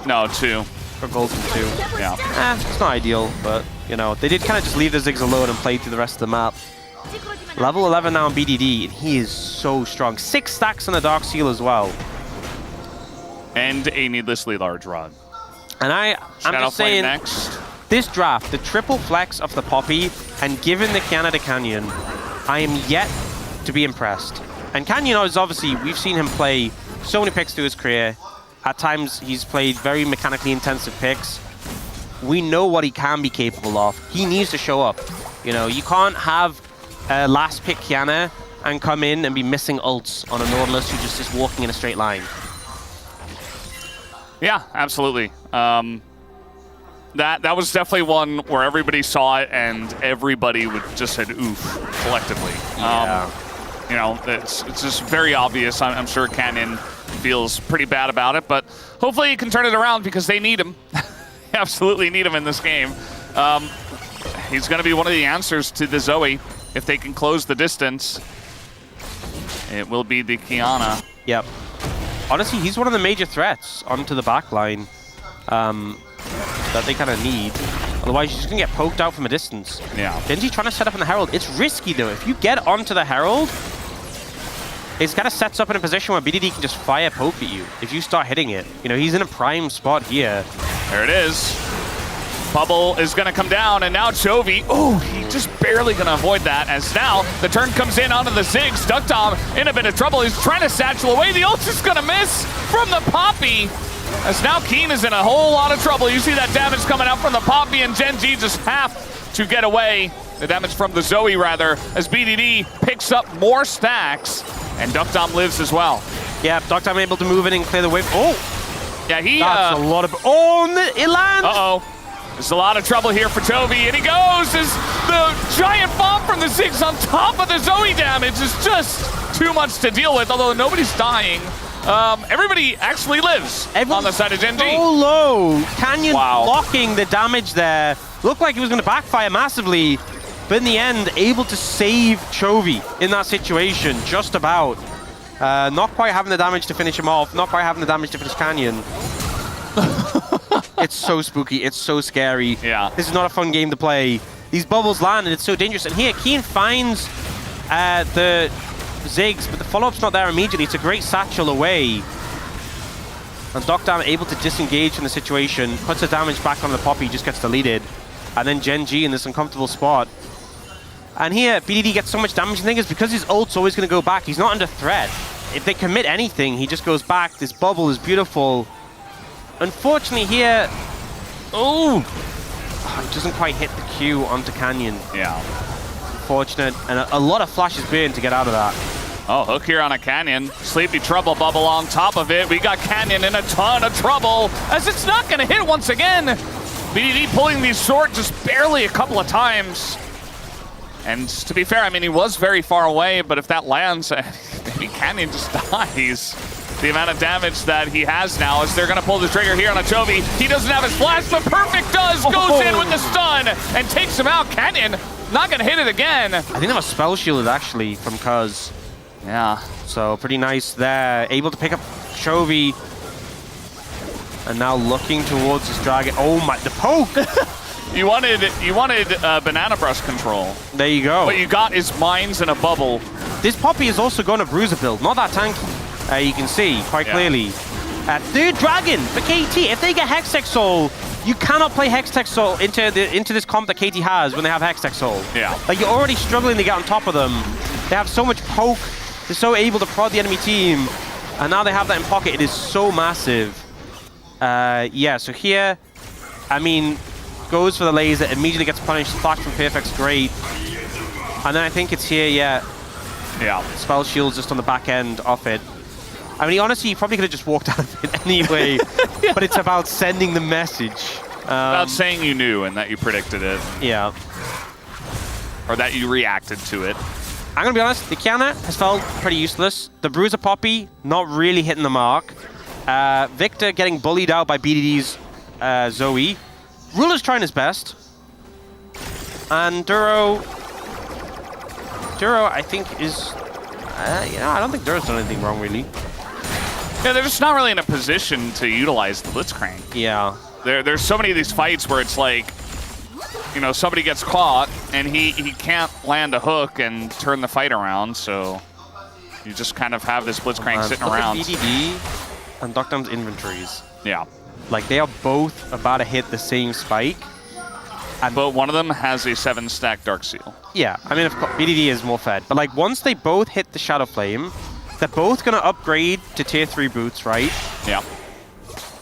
No, 2. For gold from 2. Yeah. It's not ideal, but you know, they did kind of just leave the Ziggs alone and play through the rest of the map. Level 11 now on BDD, and he is so strong. 6 stacks on the Dark Seal as well. And a needlessly large rod. And I'm just saying, next. This draft, the triple flex of the Poppy, and given the Kiana to Canyon, I am yet to be impressed. And Canyon is obviously, we've seen him play so many picks through his career. At times, he's played very mechanically intensive picks. We know what he can be capable of. He needs to show up. You know, you can't have a last pick Kiana and come in and be missing ults on a Nautilus who just is walking in a straight line. Yeah, absolutely. That was definitely one where everybody saw it and everybody would just said oof collectively. Yeah. You know, it's just very obvious. I'm sure Canyon feels pretty bad about it, but hopefully he can turn it around because they need him. They absolutely need him in this game. He's going to be one of the answers to the Zoe if they can close the distance. It will be the Kiana. Yep. Honestly, he's one of the major threats onto the backline that they kind of need. Otherwise, you're just going to get poked out from a distance. Yeah. Genji trying to set up in the Herald. It's risky, though. If you get onto the Herald, it kind of sets up in a position where BDD can just fire poke at you if you start hitting it. You know, he's in a prime spot here. There it is. Bubble is going to come down, and now Chovy, oh, he's just barely going to avoid that, as now the turn comes in onto the Ziggs. Duckdom in a bit of trouble. He's trying to satchel away. The ult is going to miss from the Poppy, as now Keen is in a whole lot of trouble. You see that damage coming out from the Poppy, and Gen G just have to get away. The damage from the Zoe, rather, as BDD picks up more stacks, and Duckdom lives as well. Yeah, Duckdom able to move in and clear the wave. Oh! Yeah, he... That's a lot of... Oh, it lands! Uh-oh. There's a lot of trouble here for Chovy, and he goes as the giant bomb from the Ziggs on top of the Zoe damage is just too much to deal with, although nobody's dying. Everybody actually lives on the side of Gen G. So low. Canyon blocking the damage there. Looked like it was going to backfire massively, but in the end, able to save Chovy in that situation, just about. Not quite having the damage to finish him off, not quite having the damage to finish Canyon. It's so spooky, it's so scary. Yeah. This is not a fun game to play. These bubbles land and it's so dangerous. And here, Keen finds the Ziggs, but the follow-up's not there immediately. It's a great satchel away. And Duckdom able to disengage from the situation, puts the damage back on the Poppy, just gets deleted. And then Gen G in this uncomfortable spot. And here, BDD gets so much damage. The thing is, because his ult's always going to go back, he's not under threat. If they commit anything, he just goes back. This bubble is beautiful. Unfortunately here, it doesn't quite hit the Q onto Canyon. Yeah. Unfortunate, and a lot of flashes burn to get out of that. Oh, hook here on a Canyon. Sleepy Trouble bubble on top of it. We got Canyon in a ton of trouble, as it's not going to hit once again. BDD pulling these short just barely a couple of times. And to be fair, I mean, he was very far away, but if that lands, maybe Canyon just dies. The amount of damage that he has now as they're going to pull the trigger here on a Chovy. He doesn't have his flash, but Perfect does. Goes in with the stun and takes him out. Canyon not going to hit it again. I think that was spell shielded actually from Cuz. Yeah. So pretty nice there. Able to pick up Chovy. And now looking towards his dragon. Oh my, the poke! You wanted banana brush control. There you go. What you got is mines and a bubble. This Poppy is also going to bruiser build, not that tanky. You can see quite clearly. Third dragon for KT. If they get Hextech Soul, you cannot play Hextech Soul into this comp that KT has when they have Hextech Soul. Yeah. Like, you're already struggling to get on top of them. They have so much poke. They're so able to prod the enemy team. And now they have that in pocket. It is so massive. Yeah, so here, I mean, goes for the laser, immediately gets punished. Flash from Perfect's great. And then I think it's here, yeah. Spell shield's just on the back end of it. I mean, honestly, he probably could have just walked out of it anyway, but it's about sending the message. About saying you knew and that you predicted it. Yeah. Or that you reacted to it. I'm going to be honest, the Kiana has felt pretty useless. The Bruiser Poppy, not really hitting the mark. Victor getting bullied out by BDD's Zoe. Ruler's trying his best. And Duro, I think, is... I don't think Duro's done anything wrong, really. Yeah, they're just not really in a position to utilize the Blitzcrank. Yeah. There's so many of these fights where it's like, you know, somebody gets caught and he can't land a hook and turn the fight around, so you just kind of have this Blitzcrank sitting around. Look at BDD and Duckdom's inventories. Yeah. Like, they are both about to hit the same spike. But one of them has a 7-stack Dark Seal. Yeah, I mean, of course, BDD is more fed. But, like, once they both hit the Shadow Flame, they're both going to upgrade to Tier 3 boots, right? Yeah.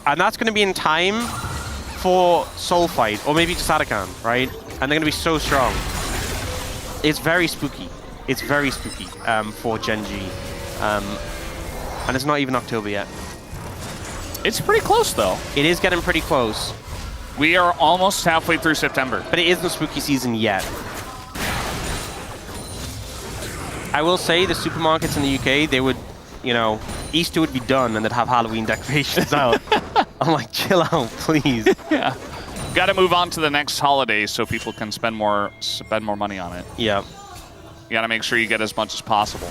And that's going to be in time for Soul Fight, or maybe just Sadakan, right? And they're going to be so strong. It's very spooky. it's very spooky for Gen.G. And it's not even October yet. It's pretty close, though. It is getting pretty close. We are almost halfway through September. But it isn't spooky season yet. I will say the supermarkets in the UK, they would, you know, Easter would be done and they'd have Halloween decorations out. I'm like, chill out, please. Yeah. Got to move on to the next holiday so people can spend more money on it. Yeah. You got to make sure you get as much as possible.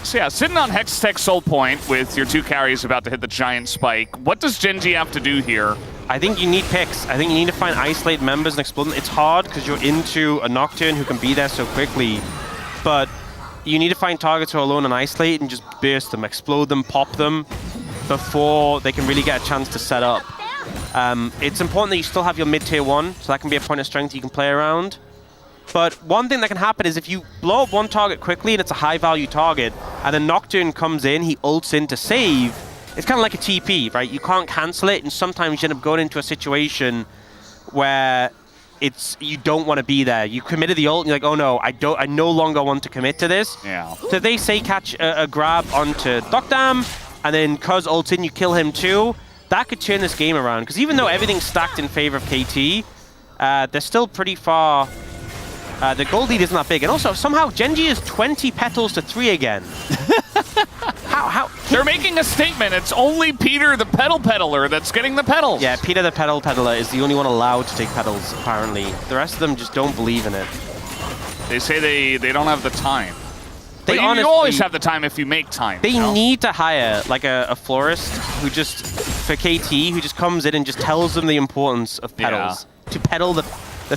So yeah, sitting on Hextech Soul Point with your 2 carries about to hit the giant spike. What does Gen.G have to do here? I think you need picks. I think you need to find isolate members and explode them. It's hard because you're into a Nocturne who can be there so quickly, but you need to find targets who are alone and isolate and just burst them, explode them, pop them before they can really get a chance to set up. It's important that you still have your mid-tier 1, so that can be a point of strength you can play around. But one thing that can happen is if you blow up one target quickly and it's a high-value target, and then Nocturne comes in, he ults in to save, it's kind of like a TP, right? You can't cancel it, and sometimes you end up going into a situation where you don't want to be there. You committed the ult, and you're like, oh no, I no longer want to commit to this. Yeah. So they say catch a grab onto Dokdam, and then Cuz ults in, you kill him too. That could turn this game around, because even though everything's stacked in favor of KT, they're still pretty far. The gold lead isn't that big. And also, somehow, Gen.G is 20 petals to 3 again. How? They're making a statement. It's only Peter the pedal peddler that's getting the pedals. Yeah, Peter the pedal peddler is the only one allowed to take pedals, apparently. The rest of them just don't believe in it. They say they don't have the time. They but you always have the time if you make time. They need to hire like a florist who just, for KT, who just comes in and just tells them the importance of pedals. Yeah. To pedal the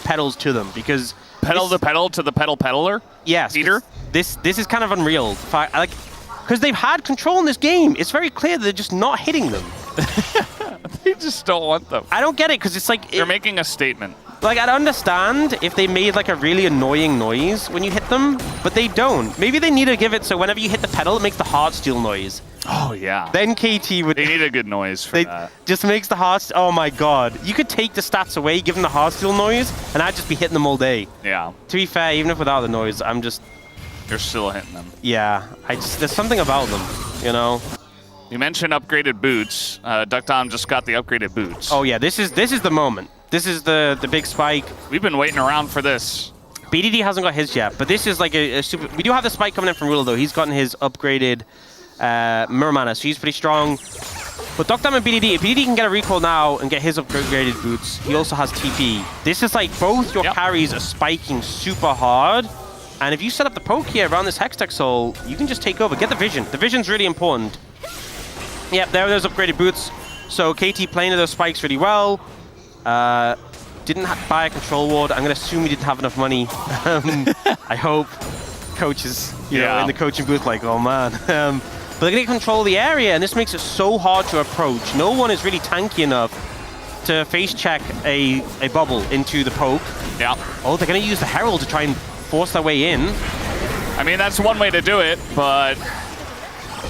pedals to them, because... Pedal the pedal to the pedal peddler? Yes. Peter? This is kind of unreal. Because they've had control in this game. It's very clear that they're just not hitting them. They just don't want them. I don't get it, because it's like... They're making a statement. Like, I'd understand if they made like a really annoying noise when you hit them, but they don't. Maybe they need to give it so whenever you hit the pedal, it makes the Heartsteel noise. Oh, yeah. Then KT would... They need a good noise for that. Just makes the Heartsteel... Oh, my God. You could take the stats away, give them the Heartsteel noise, and I'd just be hitting them all day. Yeah. To be fair, even if without the noise, I'm just... You're still hitting them. Yeah. There's something about them, you know? You mentioned upgraded boots. Duckdom just got the upgraded boots. Oh, yeah. This is the moment. This is the big spike. We've been waiting around for this. BDD hasn't got his yet, but this is like a super... We do have the spike coming in from Ruler, though. He's gotten his upgraded Mirror Mana, so he's pretty strong. But Dokdam and BDD, if BDD can get a recall now and get his upgraded boots, he also has TP. This is like both your carries are spiking super hard. And if you set up the poke here around this Hextech Soul, you can just take over. Get the vision. The vision's really important. Yep, there are those upgraded boots. So KT playing to those spikes really well. Didn't buy a control ward. I'm going to assume he didn't have enough money. I hope coaches, you know, in the coaching booth like, oh man. But they're going to control the area, and this makes it so hard to approach. No one is really tanky enough to face check a bubble into the poke. Yeah. Oh, they're going to use the Herald to try and force their way in. I mean, that's one way to do it, but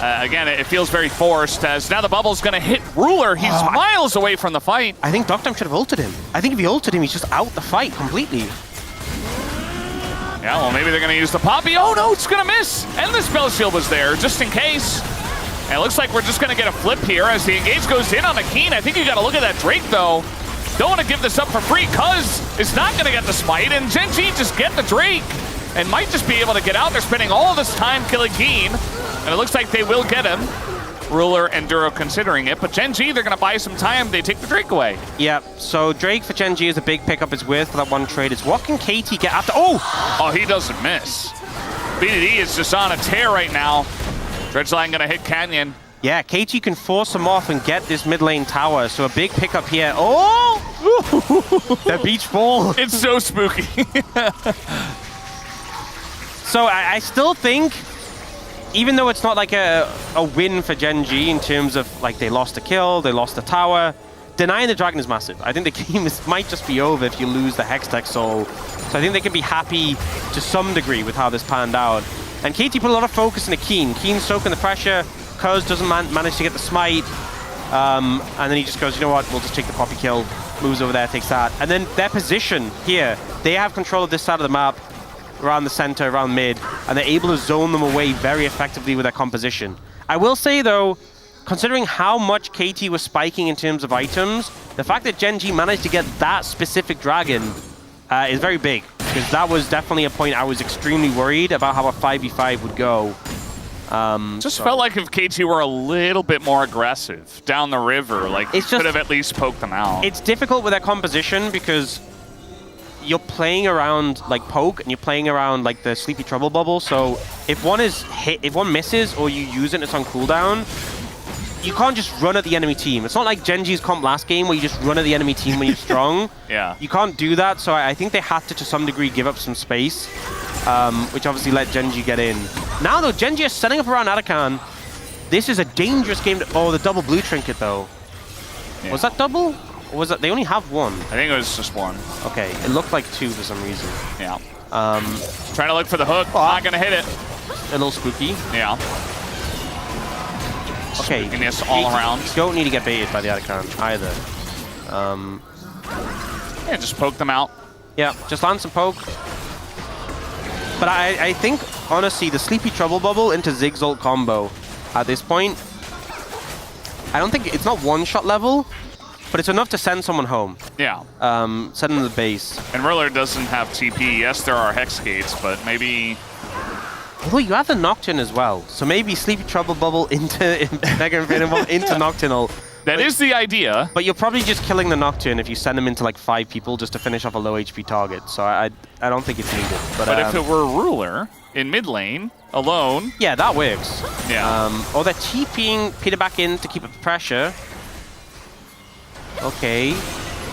again, it feels very forced as now the bubble's going to hit Ruler. He's miles away from the fight. I think Dokdam should have ulted him. I think if he ulted him, he's just out the fight completely. Yeah, well, maybe they're going to use the Poppy. Oh, no, it's going to miss. And the Spell Shield was there, just in case. And it looks like we're just going to get a flip here as the engage goes in on the Keen. I think you got to look at that Drake, though. Don't want to give this up for free. Cuz is not going to get the smite, and Gen.G just get the Drake and might just be able to get out. They're spending all this time killing Keen, and it looks like they will get him. Ruler and Duro considering it, but Gen.G, they're going to buy some time. They take the Drake away. Yeah, so Drake for Gen.G is a big pickup. It's worth for that one trade. It's what can KT get after? Oh, he doesn't miss. BDD is just on a tear right now. Dredgeline going to hit Canyon. Yeah, KT can force him off and get this mid lane tower. So a big pickup here. Oh! That beach ball. It's so spooky. So I still think, even though it's not like a win for Gen.G in terms of like they lost a kill, they lost the tower, denying the dragon is massive. I think the game might just be over if you lose the Hextech Soul. So I think they can be happy to some degree with how this panned out. And KT put a lot of focus in the Keen. Keen soaking the pressure. Cuz doesn't manage to get the smite. And then he just goes, you know what, we'll just take the Poppy kill. Moves over there, takes that. And then their position here, they have control of this side of the map. around the center, around mid, and they're able to zone them away very effectively with their composition. I will say, though, considering how much KT was spiking in terms of items, the fact that Gen G managed to get that specific dragon is very big, because that was definitely a point I was extremely worried about how a 5v5 would go. Just felt like if KT were a little bit more aggressive down the river, like could have at least poked them out. It's difficult with their composition because you're playing around like poke and you're playing around like the Sleepy Trouble bubble. So if one is hit, if one misses or you use it and it's on cooldown, you can't just run at the enemy team. It's not like Gen G's comp last game where you just run at the enemy team when you're strong. Yeah. You can't do that, so I think they had to some degree give up some space, which obviously let Gen G get in. Now though, Gen G is setting up around Atakan. This is a dangerous game to, oh, the double blue trinket though. Yeah. Was that double? Or was that, they only have one? I think it was just one. Okay, it looked like two for some reason. Yeah. Trying to look for the hook, not gonna hit it. A little spooky. Yeah. Okay, spookiness all around. You don't need to get baited by the Atakan either. Yeah, just poke them out. Yeah, just land some poke. But I think, honestly, the Sleepy Trouble Bubble into Zig's ult combo at this point, I don't think, it's not one-shot level, but it's enough to send someone home. Yeah. Send them to the base. And Ruler doesn't have TP. Yes, there are Hex Gates, but maybe... Although you have the Nocturne as well, so maybe Sleepy Trouble Bubble into Mega Infinity Bubble into Nocturnal. That is the idea. But you're probably just killing the Nocturne if you send them into like 5 people just to finish off a low HP target. So I don't think it's needed. But if it were Ruler in mid lane, alone... Yeah, that works. Yeah. Or they're TPing Peter back in to keep up the pressure. Okay.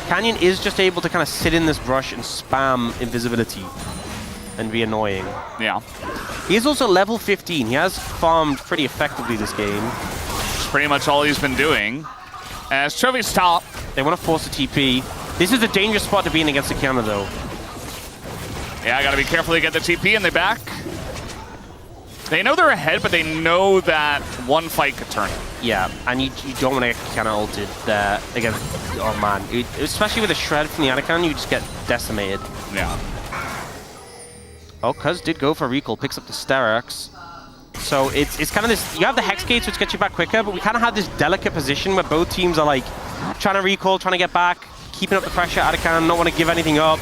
Canyon is just able to kind of sit in this brush and spam invisibility and be annoying. Yeah. He is also level 15. He has farmed pretty effectively this game. That's pretty much all he's been doing. As Chovy's top. They want to force a TP. This is a dangerous spot to be in against the Kiana, though. Yeah, I gotta be careful to get the TP in the back. They know they're ahead, but they know that one fight could turn it. Yeah, and you don't want to get Kiana ulted there against... Oh, man. Especially with a shred from the Anakin, you just get decimated. Yeah. Oh, Cuz did go for recall, picks up the Sterak's. So it's kind of this, you have the Hex Gates which get you back quicker, but we kind of have this delicate position where both teams are like trying to recall, trying to get back, keeping up the pressure. Atakan not want to give anything up.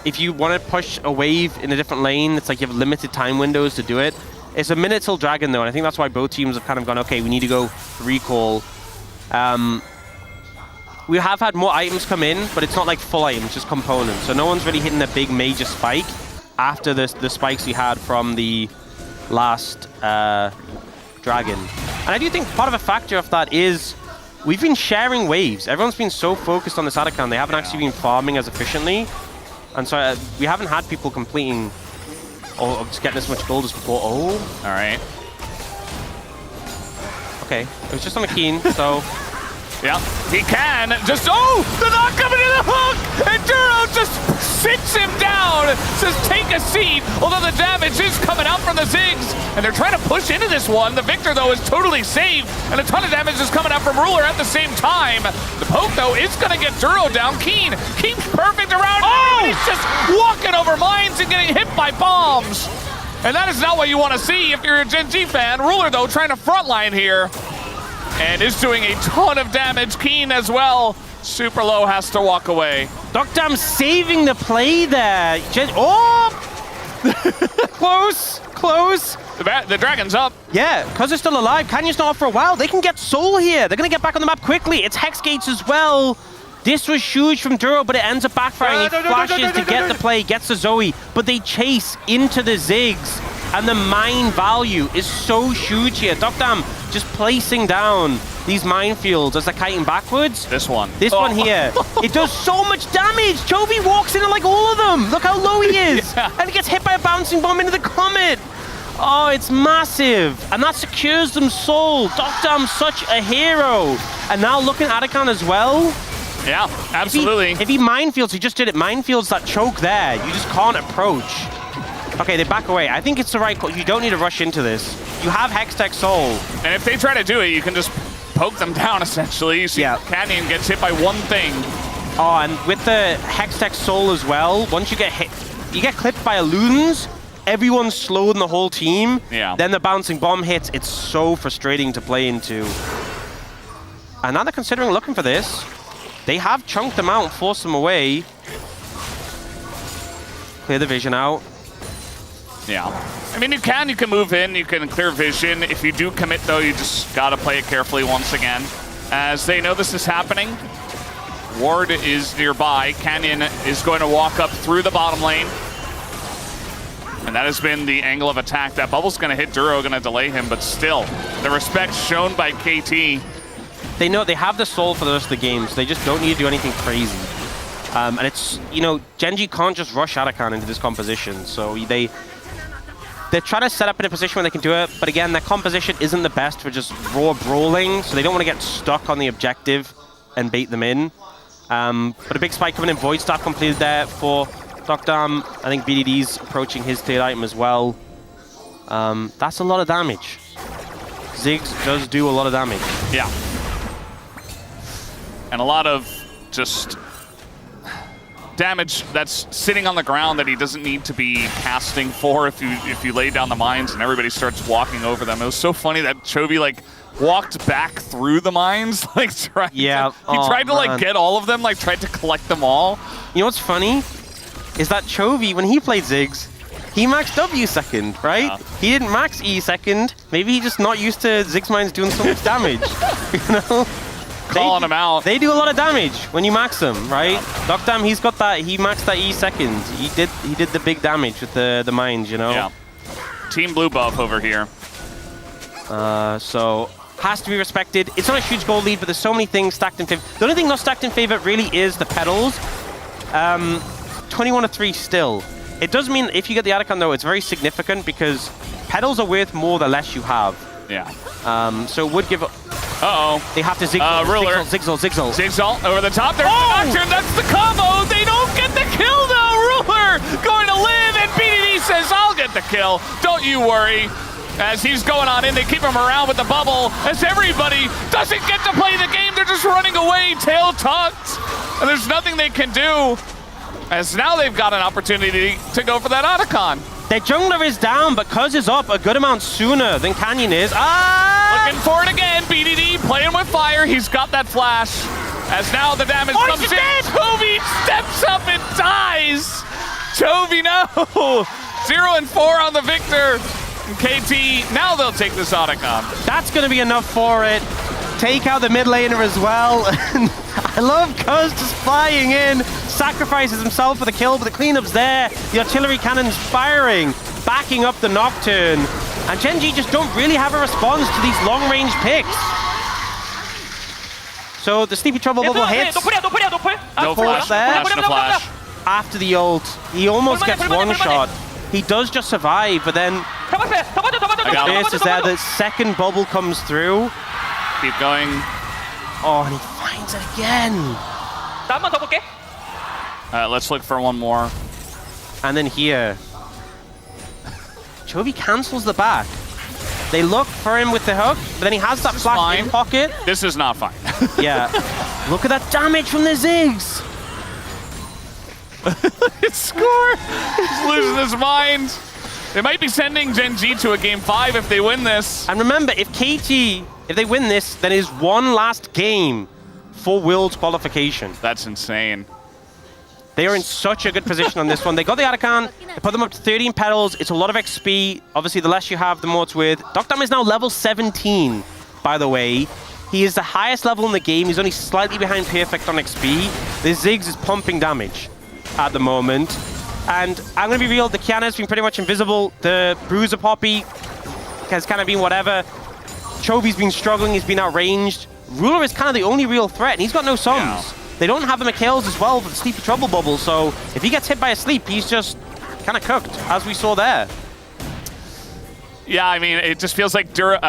If you want to push a wave in a different lane, it's like you have limited time windows to do it. It's a minute till Dragon though, and I think that's why both teams have kind of gone, okay, we need to go recall. We have had more items come in, but it's not like full items, just components. So no one's really hitting a big major spike after the spikes we had from the last Dragon. And I do think part of a factor of that is we've been sharing waves. Everyone's been so focused on this Atakan, they haven't actually been farming as efficiently. And so we haven't had people completing or just getting as much gold as before. Oh. All right. Okay, it was just on the Keen, so... Yeah, he can. Just, oh, they're not coming to the hook! And Duro just sits him down, says take a seat, although the damage is coming out from the Ziggs. And they're trying to push into this one. The Victor, though, is totally safe, and a ton of damage is coming out from Ruler at the same time. The poke, though, is going to get Duro down. Keen's perfect around him, and he's just walking over mines and getting hit by bombs. And that is not what you want to see if you're a Gen G fan. Ruler, though, trying to frontline here. And is doing a ton of damage. Keen as well. Super low, has to walk away. Doctam saving the play there. Oh! Close, close. The Dragon's up. Yeah, because they're still alive. Canyon's not off for a while. They can get Soul here. They're going to get back on the map quickly. It's Hex Gates as well. This was huge from Duro, but it ends up backfiring. He flashes to get the play, gets the Zoe, but they chase into the Ziggs. And the mine value is so huge here. Doctam just placing down these minefields as they're kiting backwards. This one. This one here. It does so much damage. Chovy walks into like all of them. Look how low he is. Yeah. And he gets hit by a bouncing bomb into the Comet. Oh, it's massive. And that secures them soul. Doctam's such a hero. And now looking at Atakan as well. Yeah, absolutely. If he minefields, he just did it. Minefields that choke there. You just can't approach. Okay, they back away. I think it's the right call. You don't need to rush into this. You have Hextech Soul. And if they try to do it, you can just poke them down, essentially. You see Canyon gets hit by one thing. Oh, and with the Hextech Soul as well, once you get hit, you get clipped by illusions, everyone's slowed in the whole team. Yeah. Then the bouncing bomb hits. It's so frustrating to play into. And now they're considering looking for this. They have chunked them out and forced them away. Clear the vision out. Yeah. I mean, you can move in, you can clear vision. If you do commit, though, you just gotta play it carefully once again. As they know this is happening, Ward is nearby. Canyon is going to walk up through the bottom lane. And that has been the angle of attack. That bubble's gonna hit Duro, gonna delay him, but still, the respect shown by KT. They know they have the soul for the rest of the games. They just don't need to do anything crazy. And it's, you know, Genji can't just rush Arakan into this composition. So they're trying to set up in a position where they can do it. But again, their composition isn't the best for just raw brawling. So they don't want to get stuck on the objective and bait them in. But a big spike coming in. Void Staff completed there for Dokdam. I think BDD's approaching his third item as well. That's a lot of damage. Ziggs does do a lot of damage. Yeah. And a lot of just damage that's sitting on the ground that he doesn't need to be casting for if you lay down the mines and everybody starts walking over them. It was so funny that Chovy like walked back through the mines, like he tried to like get all of them, like tried to collect them all. You know what's funny is that Chovy, when he played Ziggs, he maxed W second, right? Yeah. He didn't max E second. Maybe he's just not used to Ziggs mines doing so much damage. You know? Calling him out. They do a lot of damage when you max them, right? Dokdam, he's got that. He maxed that E second. He did the big damage with the mines, you know. Yeah. Team blue buff over here. So has to be respected. It's not a huge goal lead, but there's so many things stacked in favor. The only thing not stacked in favor really is the pedals. 21-3 still. It does mean if you get the Arakan though, it's very significant because pedals are worth more the less you have. Yeah. So it would give. Uh-oh. They have to zigzag. Zigzag over the top. There's the Nocturne. That's the combo. They don't get the kill, though. Ruler going to live, and BDD says, I'll get the kill. Don't you worry. As he's going on in, they keep him around with the bubble. As everybody doesn't get to play the game, they're just running away, tail tucked. And there's nothing they can do. As now they've got an opportunity to go for that Otacon. Their jungler is down, but Cuz is up a good amount sooner than Canyon is. Looking for it again. BDD playing with fire. He's got that flash. As now the damage comes in. Chovy steps up and dies. Chovy, no. 0-4 on the Victor. And KT, now they'll take this Otacon. That's going to be enough for it. Take out the mid laner as well. I love Cuz just flying in, sacrifices himself for the kill, but the cleanup's there. The artillery cannon's firing, backing up the Nocturne. And Genji just don't really have a response to these long-range picks. So the Sleepy Trouble bubble hits. No flash. There. No flash. After the ult, he almost gets one shot. He does just survive, but then Fierce is there. The second bubble comes through. Keep going. Oh, and he finds it again. Let's look for one more. And then here, Chovy cancels the back. They look for him with the hook, but then he has that flash in pocket. This is not fine. Yeah. Look at that damage from the Ziggs. His score. He's losing his mind. They might be sending Genji to a game 5 if they win this. And remember, if they win this, then it is one last game for Worlds qualification. That's insane. They are in such a good position on this one. They got the Arakan, they put them up to 13 petals. It's a lot of XP. Obviously, the less you have, the more it's worth. Dokdam is now level 17, by the way. He is the highest level in the game. He's only slightly behind Perfect on XP. The Ziggs is pumping damage at the moment. And I'm going to be real, the Kiana's been pretty much invisible. The Bruiser Poppy has kind of been whatever. Chovy's been struggling, he's been outranged. Ruler is kind of the only real threat, and he's got no sums. Yeah. They don't have the Mikhails as well for the Sleepy Trouble bubble, so if he gets hit by a sleep, he's just kind of cooked, as we saw there. Yeah, I mean, it just feels like Duro,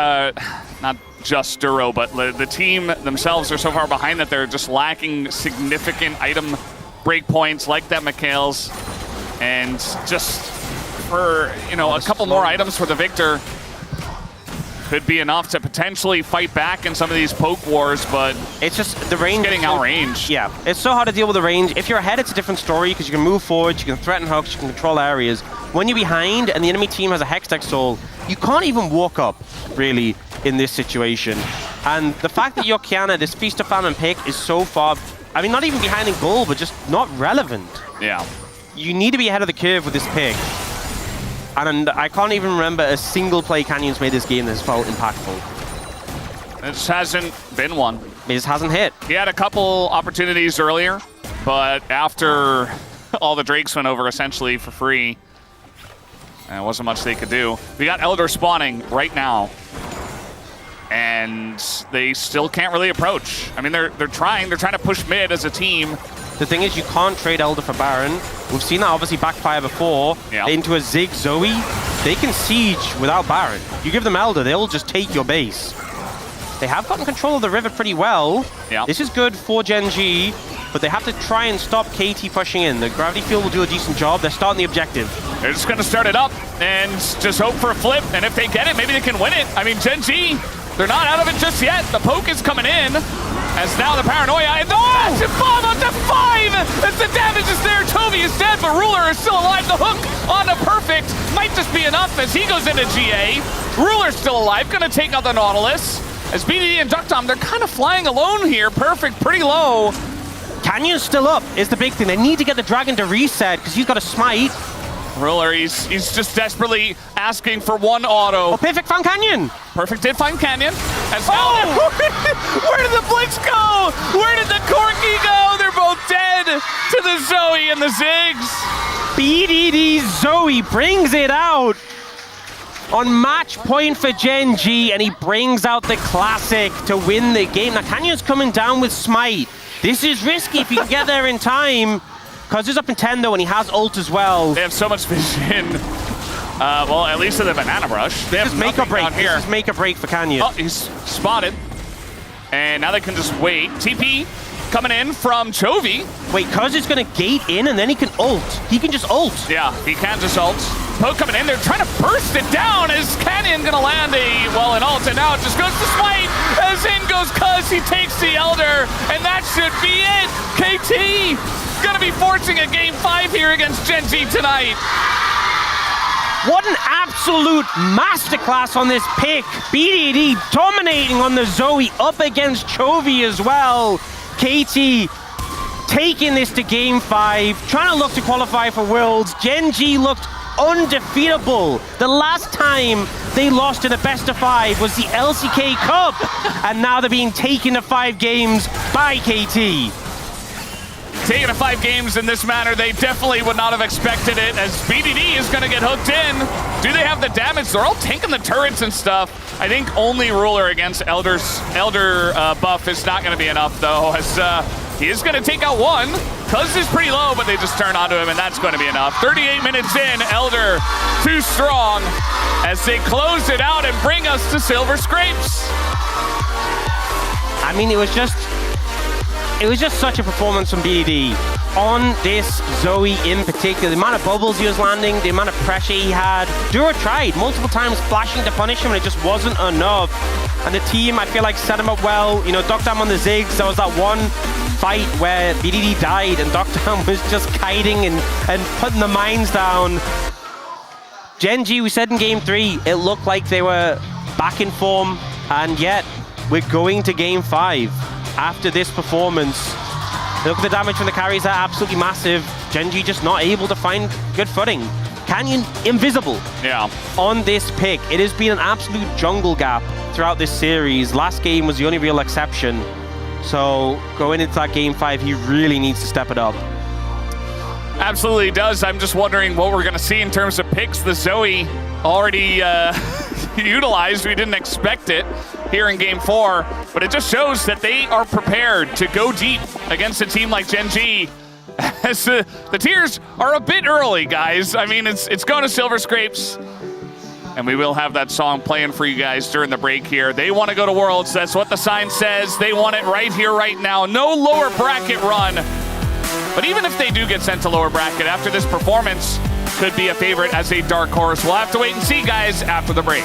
not just Duro, but the team themselves are so far behind that they're just lacking significant item breakpoints like that Mikhails. And just for, you know, a couple more items for the Victor. could be enough to potentially fight back in some of these poke wars, but it's just the range. Getting outranged. Yeah, it's so hard to deal with the range. If you're ahead, it's a different story because you can move forward, you can threaten hooks, you can control areas. When you're behind and the enemy team has a Hextech Soul, you can't even walk up, really, in this situation. And the fact that your Kiana, this Feast of Famine pick, is so far, I mean, not even behind in goal, but just not relevant. Yeah. You need to be ahead of the curve with this pick. And I can't even remember a single play Canyon's made this game that's felt impactful. It just hasn't been one. It just hasn't hit. He had a couple opportunities earlier, but after all the Drakes went over essentially for free, there wasn't much they could do. We got Elder spawning right now, and they still can't really approach. I mean, they're trying to push mid as a team. The thing is, you can't trade Elder for Baron. We've seen that obviously backfire before. Yeah. Into a Zig Zoe. They can siege without Baron. You give them Elder, they'll just take your base. They have gotten control of the river pretty well. Yeah. This is good for Gen G, but they have to try and stop KT pushing in. The Gravity Field will do a decent job. They're starting the objective. They're just going to start it up and just hope for a flip. And if they get it, maybe they can win it. I mean, Gen G, they're not out of it just yet. The poke is coming in. As now the Paranoia, and massive bomb up to 5! As the damage is there, Toby is dead, but Ruler is still alive. The hook on a perfect might just be enough as he goes into GA. Ruler's still alive, gonna take out the Nautilus. As BDD and Duckdom, they're kind of flying alone here. Perfect, pretty low. Canyon's still up is the big thing. They need to get the Dragon to reset because he's got a smite. Ruler, he's just desperately asking for one auto. Oh, Perfect found Canyon. Perfect did find Canyon. As where did the Blitz go? Where did the Corki go? They're both dead to the Zoe and the Ziggs. BDD Zoe brings it out on match point for Gen G, and he brings out the classic to win the game. Now, Canyon's coming down with Smite. This is risky if you can get there in time. Because he's up in 10 though, and he has ult as well. They have so much vision. Well, at least with the Banana Rush. They have make or break. Here. This is make or break for Canyon. Oh, he's spotted. And now they can just wait. TP coming in from Chovy. Wait, Cuz is going to gate in, and then he can ult. He can just ult. Yeah, he can just ult. Poke coming in. They're trying to burst it down. Is Canyon going to land an ult? And now it just goes to Smite. As in goes Cuz. He takes the Elder. And that should be it. KT gonna be forcing a game 5 here against Gen G tonight. What an absolute masterclass on this pick. BDD dominating on the Zoe up against Chovy as well. KT taking this to game 5, trying to look to qualify for Worlds. Gen G looked undefeatable. The last time they lost in a best of 5 was the LCK Cup, and now they're being taken to 5 games by KT. Taking to 5 games in this manner, they definitely would not have expected it, as BDD is going to get hooked in. Do they have the damage? They're all tanking the turrets and stuff. I think only Ruler against Elder buff is not going to be enough, though, as he is going to take out one. Cuz is pretty low, but they just turn onto him, and that's going to be enough. 38 minutes in, Elder too strong, as they close it out and bring us to Silver Scrapes. I mean, it was just such a performance from BDD on this Zoe in particular. The amount of bubbles he was landing, the amount of pressure he had. Dura tried multiple times flashing to punish him, and it just wasn't enough. And the team, I feel like, set him up well. You know, Duckdam on the Ziggs, there was that one fight where BDD died and Duckdam was just kiting and putting the mines down. Gen G, we said in game 3, it looked like they were back in form, and yet we're going to game 5. After this performance, look at the damage from the carries, are absolutely massive. Gen G just not able to find good footing. Canyon invisible on this pick. It has been an absolute jungle gap throughout this series. Last game was the only real exception. So going into that game 5, he really needs to step it up. Absolutely does. I'm just wondering what we're going to see in terms of picks. The Zoe already utilized. We didn't expect it here in game 4, but it just shows that they are prepared to go deep against a team like Gen G. As the tiers are a bit early, guys. I mean, it's going to Silver Scrapes, and we will have that song playing for you guys during the break here. They want to go to Worlds. That's what the sign says. They want it right here, right now. No lower bracket run. But even if they do get sent to lower bracket after this performance, could be a favorite as a dark horse. We'll have to wait and see, guys, after the break.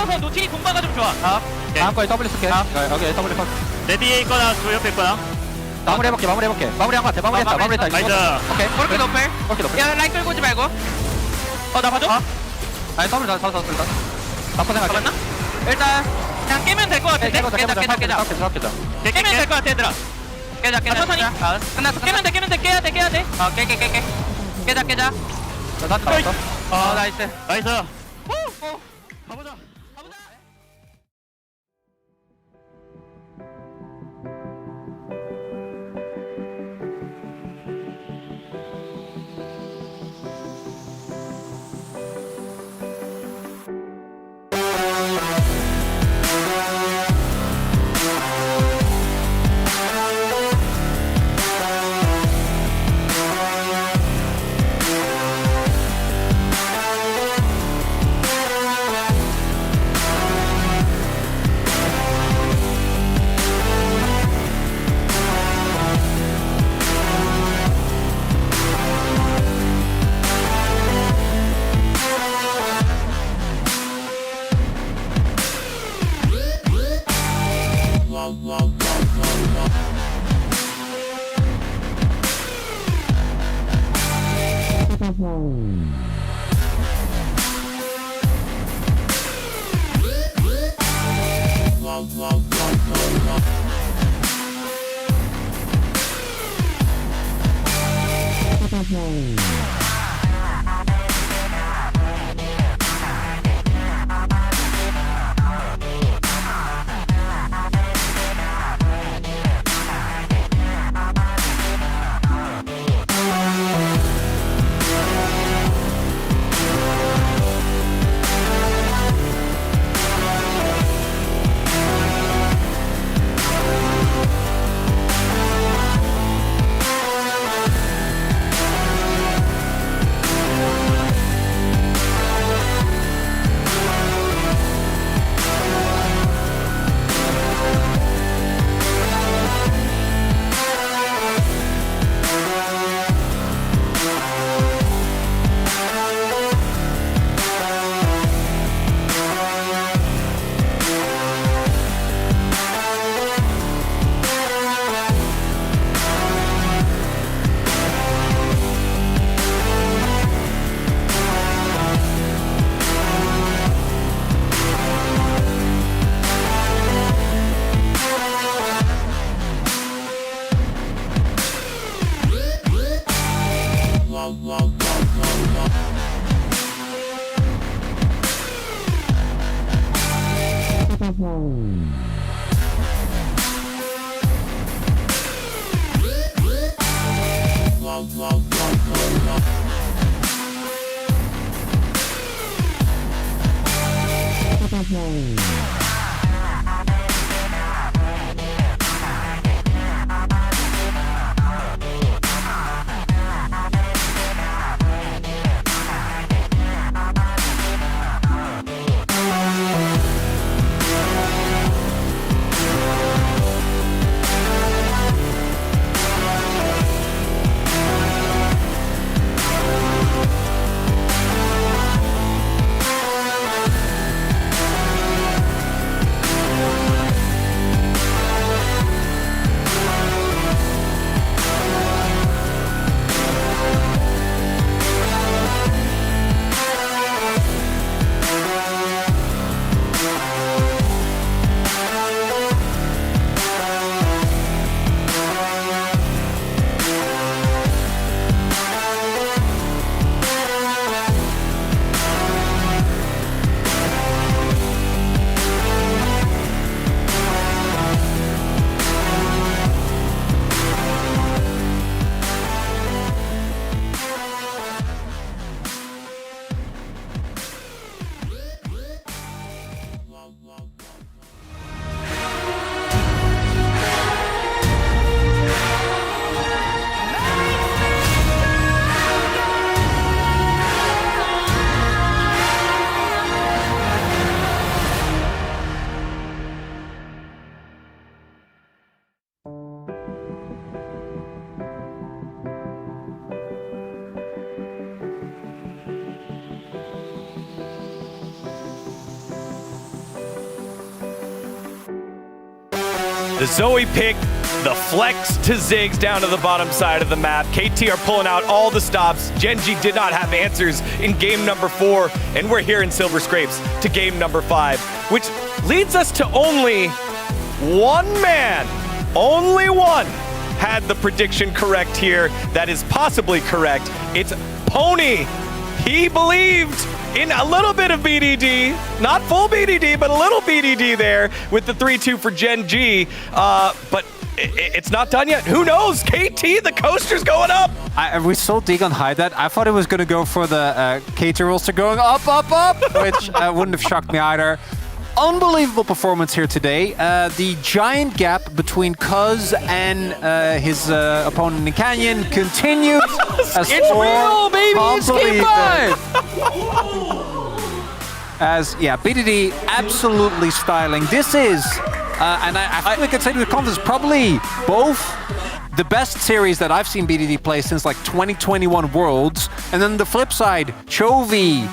빠져서 노틸이 공바가 좀 좋아. 다음 거에 W 쓸게. 여기 W 컷. 내 뒤에 있거나 저 옆에 있거나. 마무리해볼게. 마무리한 거 같아. 마무리했다. 나이스. 오케이. 그렇게 높을. 그렇게 높을. 야 라인 끌고 오지 말고. 나 봐줘. 아니 W 다 잡았어 일단. 나쁜 생각해. 잡았나? 일단 그냥 깨면 될 것 같은데. 깨자. 깨면 될 것 같아 얘들아. 깨자. 천천히. 끝났어. 깨면 돼. 깨야 돼. 깨. 깨자. 나 잡았어. 나이스. 가보자. The Zoe pick, the flex to Ziggs down to the bottom side of the map. KT are pulling out all the stops. Gen.G did not have answers in game number 4, and we're here in Silver Scrapes to game number 5, which leads us to only one man, only one, had the prediction correct here. That is possibly correct. It's Pony. He believed in a little bit of BDD, not full BDD, but a little BDD there with the 3-2 for Gen.G. But it's not done yet. Who knows? KT, the coaster's going up. We saw Degon hide that. I thought it was going to go for the KT roster going up, up, up, which wouldn't have shocked me either. Unbelievable performance here today. The giant gap between Cuz and his opponent in Canyon continues. It's real, baby! It's game 5! As, yeah, BDD absolutely styling. This is, and I think we could say with confidence, probably both the best series that I've seen BDD play since like 2021 Worlds. And then the flip side, Chovy.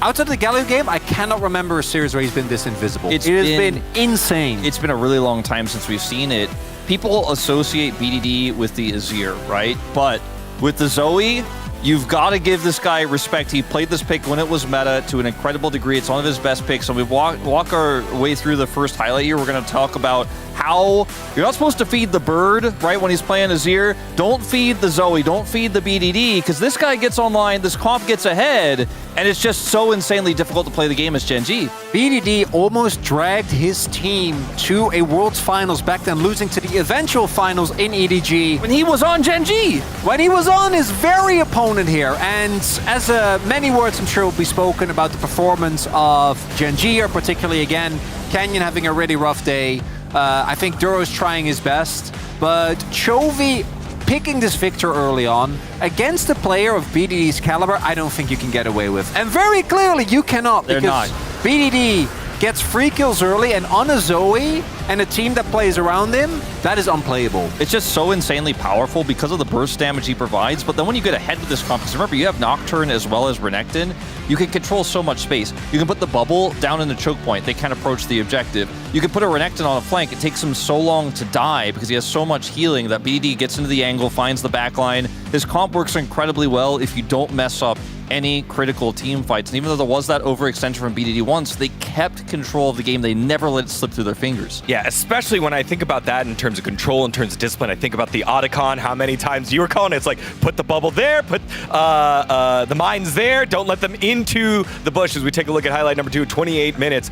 Outside of the Galio game, I cannot remember a series where he's been this invisible. It has been insane. It's been a really long time since we've seen it. People associate BDD with the Azir, right? But with the Zoe, you've got to give this guy respect. He played this pick when it was meta to an incredible degree. It's one of his best picks. So we walk our way through the first highlight here. We're going to talk about how you're not supposed to feed the bird, right, when he's playing Azir. Don't feed the Zoe. Don't feed the BDD, because this guy gets online, this comp gets ahead, and it's just so insanely difficult to play the game as Gen.G. BDD almost dragged his team to a Worlds Finals back then, losing to the eventual finals in EDG. When he was on Gen.G! When he was on his very opponent here. And as many words I'm sure will be spoken about the performance of Gen.G, or particularly again, Canyon having a really rough day. I think Duro's trying his best, but Chovy picking this victor early on against a player of BDD's caliber, I don't think you can get away with. And very clearly you cannot, because BDD gets free kills early, and on a Zoe and a team that plays around him, that is unplayable. It's just so insanely powerful because of the burst damage he provides, but then when you get ahead with this comp, because remember, you have Nocturne as well as Renekton, you can control so much space. You can put the bubble down in the choke point, they can't approach the objective. You can put a Renekton on a flank, it takes him so long to die because he has so much healing that BDD gets into the angle, finds the backline. His comp works incredibly well if you don't mess up any critical team fights. And even though there was that overextension from BDD once, they kept control of the game. They never let it slip through their fingers. Yeah, especially when I think about that in terms of control, in terms of discipline. I think about the Otacon, how many times you were calling it. It's like, put the bubble there, put the mines there, don't let them into the bushes. We take a look at highlight number 2, 28 minutes.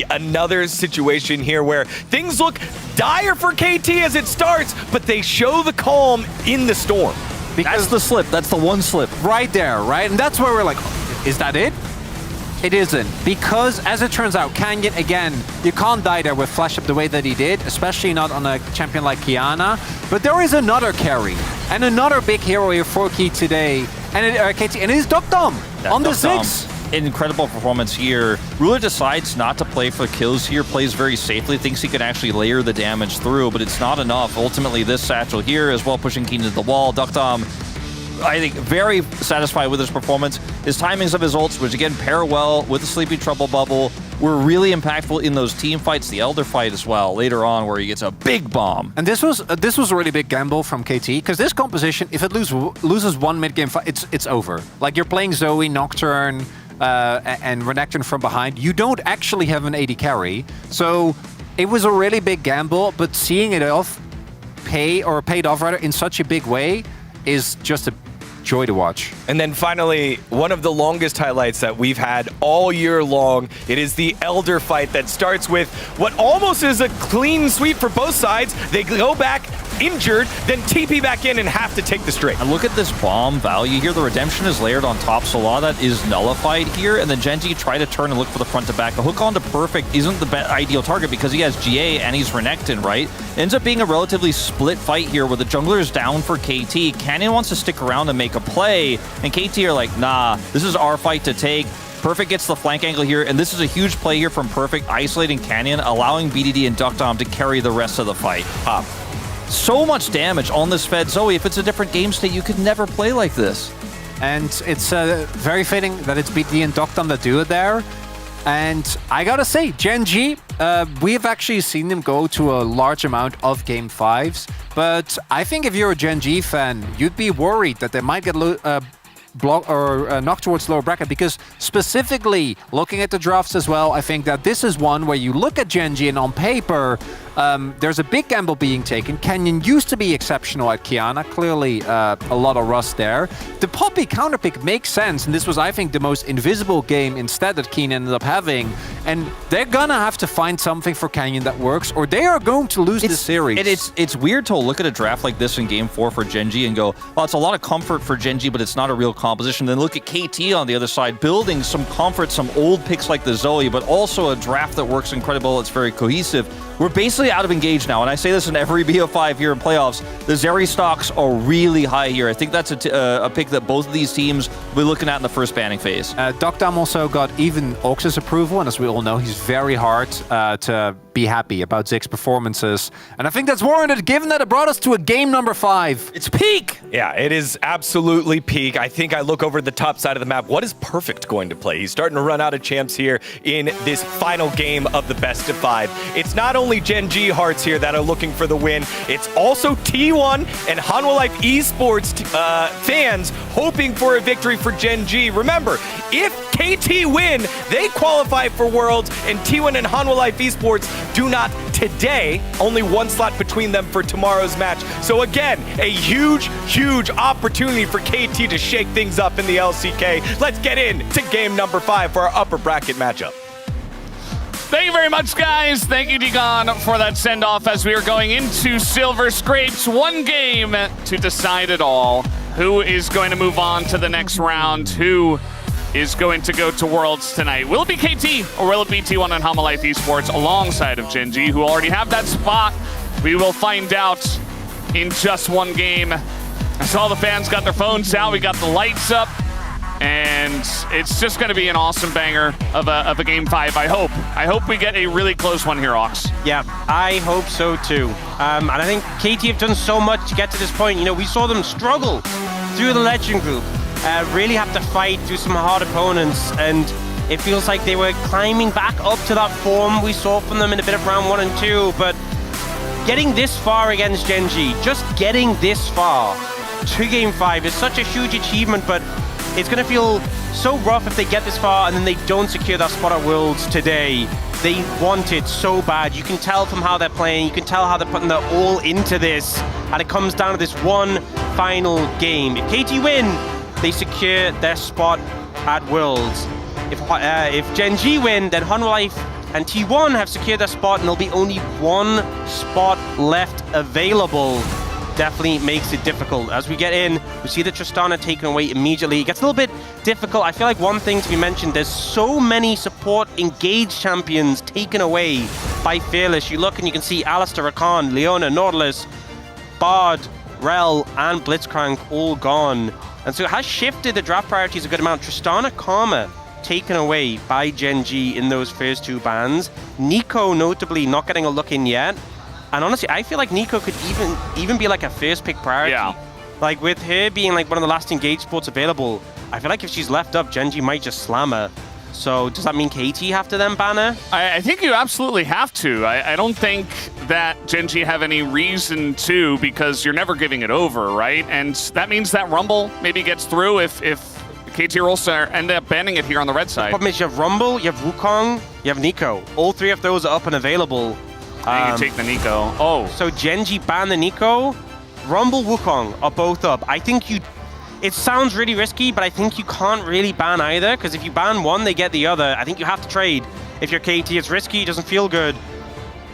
Another situation here where things look dire for KT as it starts, but they show the calm in the storm. Because that's the slip. That's the one slip. Right there, right? And that's where we're like, is that it? It isn't. Because, as it turns out, Canyon, again, you can't die there with Flash Up the way that he did, especially not on a champion like Kiana. But there is another carry, and another big hero here for Key today, and KT, and it is Dukdom on the Ziggs. Incredible performance here. Ruler decides not to play for kills here, plays very safely, thinks he can actually layer the damage through, but it's not enough. Ultimately, this satchel here as well, pushing Keen into the wall. Dukdom, I think, very satisfied with his performance. His timings of his ults, which again pair well with the Sleepy Trouble bubble, were really impactful in those team fights, the Elder fight as well, later on where he gets a big bomb. And this was a really big gamble from KT, because this composition, if it loses one mid-game fight, it's over. Like, you're playing Zoe, Nocturne, and Renekton from behind, you don't actually have an AD carry. So it was a really big gamble, but seeing it off, paid off rather in such a big way is just a joy to watch. And then finally, one of the longest highlights that we've had all year long. It is the Elder fight that starts with what almost is a clean sweep for both sides. They go back injured, then TP back in and have to take the straight. And look at this bomb value here. The Redemption is layered on top, so a lot of that is nullified here, and then Gen.G try to turn and look for the front to back. The hook onto Perfect isn't the ideal target because he has GA and he's Renekton, right? Ends up being a relatively split fight here where the jungler is down for KT. Canyon wants to stick around and make a play, and KT are like, nah, this is our fight to take. Perfect gets the flank angle here, and this is a huge play here from Perfect, isolating Canyon, allowing BDD and Dukdom to carry the rest of the fight. So much damage on this Fed Zoe. If it's a different game state, you could never play like this. And it's very fitting that it's BDD and Dukdom that do it there. And I gotta say, Gen G, we have actually seen them go to a large amount of Game 5s, but I think if you're a Gen G fan, you'd be worried that they might get knocked towards lower bracket, because specifically looking at the drafts as well, I think that this is one where you look at Gen G and on paper, there's a big gamble being taken. Canyon used to be exceptional at Kiana, clearly a lot of rust there. The Poppy counterpick makes sense, and this was, I think, the most invisible game instead that Keen ended up having, and they're gonna have to find something for Canyon that works, or they are going to lose this series. It's weird to look at a draft like this in Game 4 for Gen G and go, well, it's a lot of comfort for Gen G, but it's not a real composition. Then look at KT on the other side, building some comfort, some old picks like the Zoe, but also a draft that works incredible, it's very cohesive. We're basically out of Engage now, and I say this in every BO5 here in playoffs. The Zeri stocks are really high here. I think that's a pick that both of these teams will be looking at in the first banning phase. Docdam also got even Ox's approval, and as we all know, he's very hard to be happy about Zig's performances. And I think that's warranted, given that it brought us to a game number 5. It's peak! Yeah, it is absolutely peak. I think I look over the top side of the map. What is Perfect going to play? He's starting to run out of champs here in this final game of the best of 5. It's not only Gen G hearts here that are looking for the win, it's also T1 and Hanwha Life Esports fans hoping for a victory for Gen G. Remember, if KT win, they qualify for Worlds, and T1 and Hanwha Life Esports do not today. Only one slot between them for tomorrow's match. So again, a huge, huge opportunity for KT to shake things up in the LCK. Let's get into game number 5 for our upper bracket matchup. Thank you very much, guys. Thank you, Digon, for that send-off as we are going into Silver Scrapes. One game to decide it all. Who is going to move on to the next round? Who is going to go to Worlds tonight? Will it be KT or will it be T1 and Hanwha Life Esports alongside of Gen G, who already have that spot? We will find out in just one game. I saw the fans got their phones out. We got the lights up. And it's just going to be an awesome banger of a Game 5, I hope. I hope we get a really close one here, Ox. Yeah, I hope so too. And I think KT have done so much to get to this point. You know, we saw them struggle through the Legend Group, really have to fight through some hard opponents, and it feels like they were climbing back up to that form we saw from them in a bit of round 1 and 2, but getting this far against Gen G, just getting this far to Game 5 is such a huge achievement, but it's going to feel so rough if they get this far and then they don't secure that spot at Worlds today. They want it so bad. You can tell from how they're playing, you can tell how they're putting their all into this, and it comes down to this one final game. If KT win, they secure their spot at Worlds. If Gen G win, then Hanwha Life and T1 have secured their spot, and there'll be only one spot left available. Definitely makes it difficult. As we get in, we see the Tristana taken away immediately. It gets a little bit difficult. I feel like one thing to be mentioned, there's so many support engaged champions taken away by Fearless. You look and you can see Alistair, Rakan, Leona, Nautilus, Bard, Rel, and Blitzcrank all gone. And so it has shifted the draft priorities a good amount. Tristana, Karma taken away by Gen G in those first 2 bans. Nico notably not getting a look in yet. And honestly, I feel like Nico could even be like a first pick priority. Yeah. Like with her being like one of the last engaged sports available, I feel like if she's left up, Gen G might just slam her. So does that mean KT have to then ban her? I think you absolutely have to. I don't think that Gen G have any reason to, because you're never giving it over, right? And that means that Rumble maybe gets through if KT Rolster end up banning it here on the red side. The problem is you have Rumble, you have Wukong, you have Nico. All 3 of those are up and available. You take the Nico. Oh. So Gen G ban the Nico. Rumble, Wukong are both up. I think it sounds really risky, but I think you can't really ban either, because if you ban one, they get the other. I think you have to trade. If you're KT, it's risky, it doesn't feel good.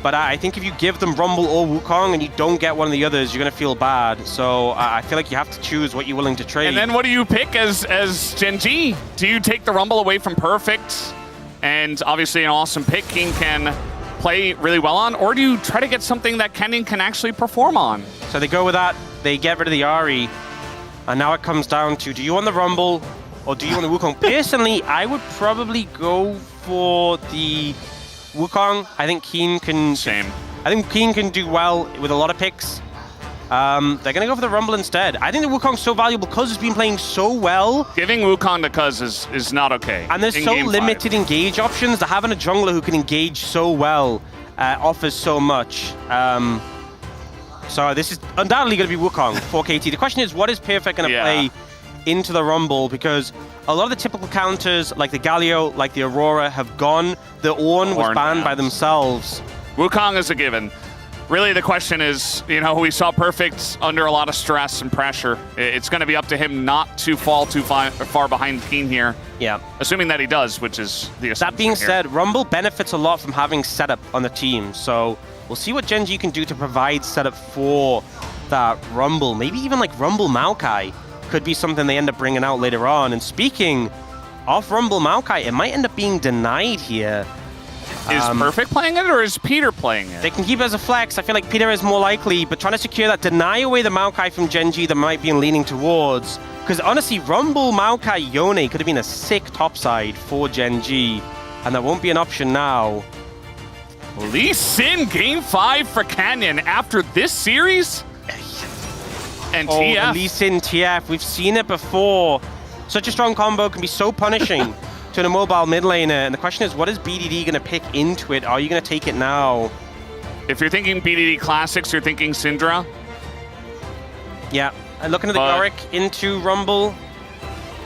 But I think if you give them Rumble or Wukong and you don't get one of the others, you're going to feel bad. So I feel like you have to choose what you're willing to trade. And then what do you pick as Gen G? Do you take the Rumble away from Perfect? And obviously an awesome pick King can play really well on, or do you try to get something that Canyon can actually perform on? So they go with that, they get rid of the Ahri, and now it comes down to, do you want the Rumble or do you want the Wukong? Personally, I would probably go for the Wukong. I think Keen can... Same. I think Keen can do well with a lot of picks. They're going to go for the Rumble instead. I think the Wukong's so valuable because it's been playing so well. Giving Wukong to Cuz is not okay. And there's so limited engage options that having a jungler who can engage so well offers so much. So this is undoubtedly going to be Wukong for KT. The question is, what is Perfect going to play into the Rumble? Because a lot of the typical counters, like the Galio, like the Aurora, have gone. The Ornn was banned by themselves. Wukong is a given. Really, the question is, you know, we saw Perfect under a lot of stress and pressure. It's going to be up to him not to fall too far behind Keen here. Yeah. Assuming that he does, which is the assumption. That being here. said, Rumble benefits a lot from having setup on the team. So we'll see what Gen G can do to provide setup for that Rumble. Maybe even like Rumble Maokai could be something they end up bringing out later on. And speaking of Rumble Maokai, it might end up being denied here. Is Perfect playing it or is Peter playing it? They can keep it as a flex. I feel like Peter is more likely, but trying to secure that, deny away the Maokai from Gen G that might be leaning towards. Because honestly, Rumble Maokai Yone could have been a sick topside for Gen G, and that won't be an option now. Lee Sin Game 5 for Canyon after this series? And TF. Lee Sin TF, we've seen it before. Such a strong combo can be so punishing to a mobile mid laner, and the question is, what is BDD going to pick into it? Are you going to take it now? If you're thinking BDD Classics, you're thinking Syndra? Yeah, and looking at the Yorick into Rumble.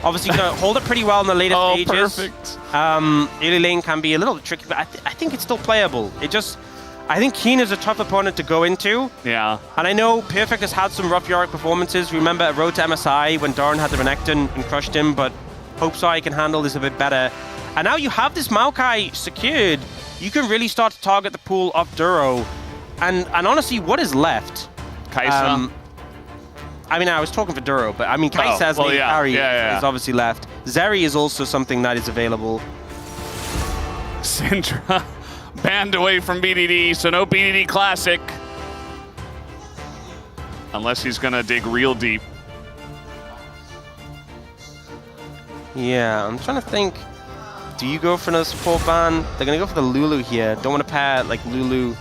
Obviously, going to hold it pretty well in the later stages. Perfect. Early lane can be a little tricky, but I think it's still playable. I think Keen is a tough opponent to go into. Yeah. And I know Perfect has had some rough Yorick performances. Remember at Road to MSI when Doran had the Renekton and crushed him, but hope so I can handle this a bit better. And now you have this Maokai secured. You can really start to target the pool of Duro. And honestly, what is left? Kai'Sa. I mean, I was talking for Duro, but I mean, Kai'Sa's lane carry is obviously left. Zeri is also something that is available. Syndra banned away from BDD, so no BDD Classic. Unless he's going to dig real deep. Yeah, I'm trying to think. Do you go for another support ban? They're going to go for the Lulu here. Don't want to pair like Lulu,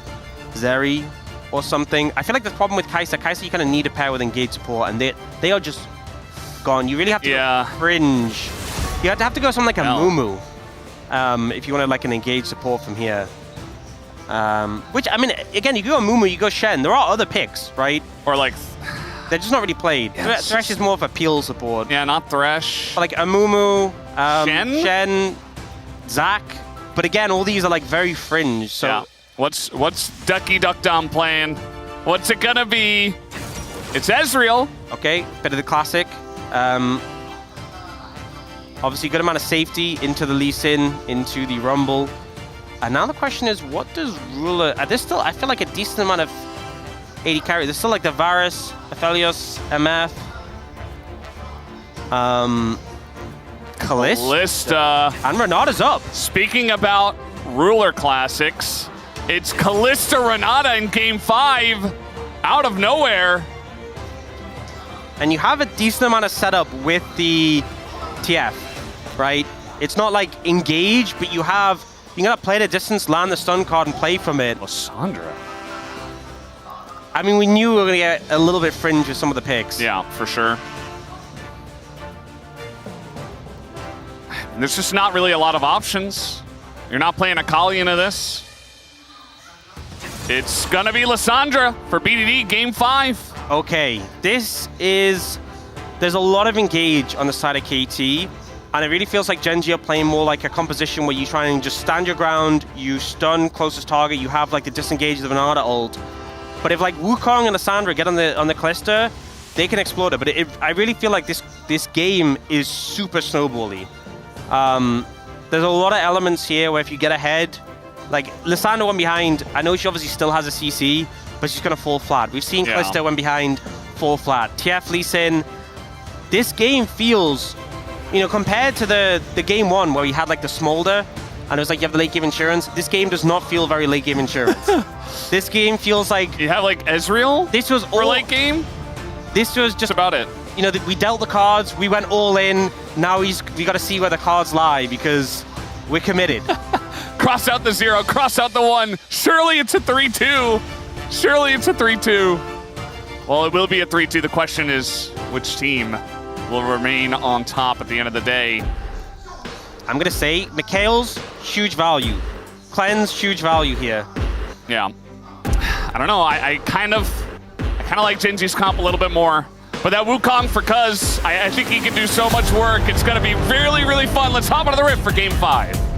Zeri, or something. I feel like the problem with Kai'Sa. Kai'Sa, you kind of need a pair with engage support, and they are just gone. You really have to go fringe. You have to go something like a Mumu if you want to like an engage support from here. Which, I mean, again, you go Mumu, you go Shen. There are other picks, right? Or like... They're just not really played. Yeah, Thresh is more of a peel support. Yeah, not Thresh. But like Amumu, Shen, Zac. But again, all these are like very fringe. So yeah. What's Ducky Duck Dom playing? What's it gonna be? It's Ezreal. Okay, bit of the classic. Obviously, good amount of safety into the Lee Sin, into the Rumble. And now the question is, what does Ruler... There's still, I feel like, a decent amount of 80 carry. There's still like the Varus, Aphelios, MF, Kalista, and Renata's up. Speaking about Ruler Classics, it's Kalista Renata in Game 5 out of nowhere. And you have a decent amount of setup with the TF, right? It's not like engage, but you gotta play the distance, land the stun card, and play from it. Lysandra. I mean, we knew we were going to get a little bit fringe with some of the picks. Yeah, for sure. There's just not really a lot of options. You're not playing Akali into this. It's going to be Lysandra for BDD Game 5. Okay, there's a lot of engage on the side of KT, and it really feels like Gen G are playing more like a composition where you try and just stand your ground, you stun closest target, you have like the disengage of an Renata ult. But if like Wukong and Lysandra get on the Kalista, they can explode it. But I really feel like this game is super snowbally. There's a lot of elements here where if you get ahead, like Lysandra went behind. I know she obviously still has a CC, but she's gonna fall flat. We've seen Kalista went behind, fall flat. TF Lee Sin. This game feels, compared to the game one where we had like the Smolder, and it was like you have the late game insurance. This game does not feel very late game insurance. This game feels like... You have like Ezreal? This was for late game? This was just... That's about it. We dealt the cards, we went all in. Now we got to see where the cards lie because we're committed. Cross out the 0, cross out the 1. Surely it's a 3-2. Surely it's a 3-2. Well, it will be a 3-2. The question is, which team will remain on top at the end of the day? I'm going to say Mikhail's huge value. Cleanse, huge value here. Yeah. I don't know. I kind of like Genji's comp a little bit more. But that Wukong for Cuz, I think he can do so much work. It's going to be really, really fun. Let's hop onto the Rift for Game 5.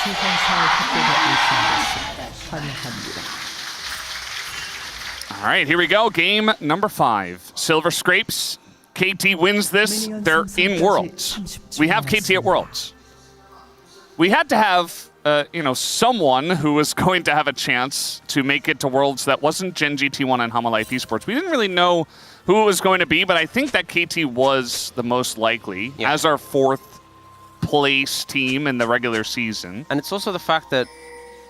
시선사의 확보가 의심됐습니다. 환영합니다. All right, here we go. Game number 5. Silver Scrapes. KT wins this. They're in Worlds. We have KT at Worlds. We had to have, someone who was going to have a chance to make it to Worlds that wasn't Genji, T1, and Hama Life Esports. We didn't really know who it was going to be, but I think that KT was the most likely as our 4th place team in the regular season. And it's also the fact that,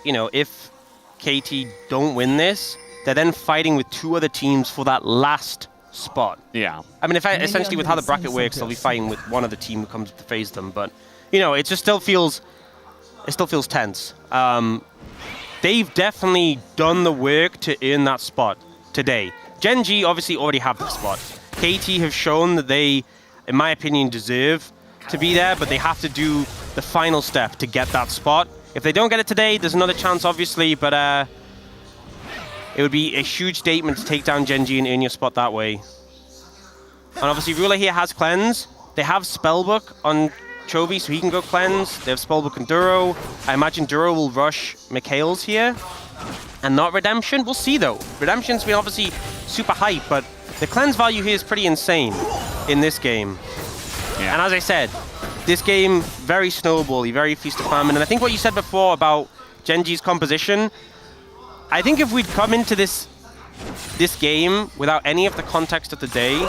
if KT don't win this, they're then fighting with 2 other teams for that last spot. Yeah. I mean, essentially with how the bracket works, they'll be fighting with one other team who comes to face them. But, it just still feels tense. They've definitely done the work to earn that spot today. Genji obviously already have that spot. KT have shown that they, in my opinion, deserve to be there, but they have to do the final step to get that spot. If they don't get it today, there's another chance, obviously, but it would be a huge statement to take down Genji and earn your spot that way. And obviously, Ruler here has Cleanse. They have Spellbook on Chovy, so he can go Cleanse. They have Spellbook and Duro. I imagine Duro will rush Mikhail's here. And not Redemption. We'll see, though. Redemption's been obviously super hype, but the Cleanse value here is pretty insane in this game. Yeah. And as I said, this game, very snowbally, very feast or famine. And I think what you said before about Genji's composition, I think if we'd come into this game without any of the context of the day,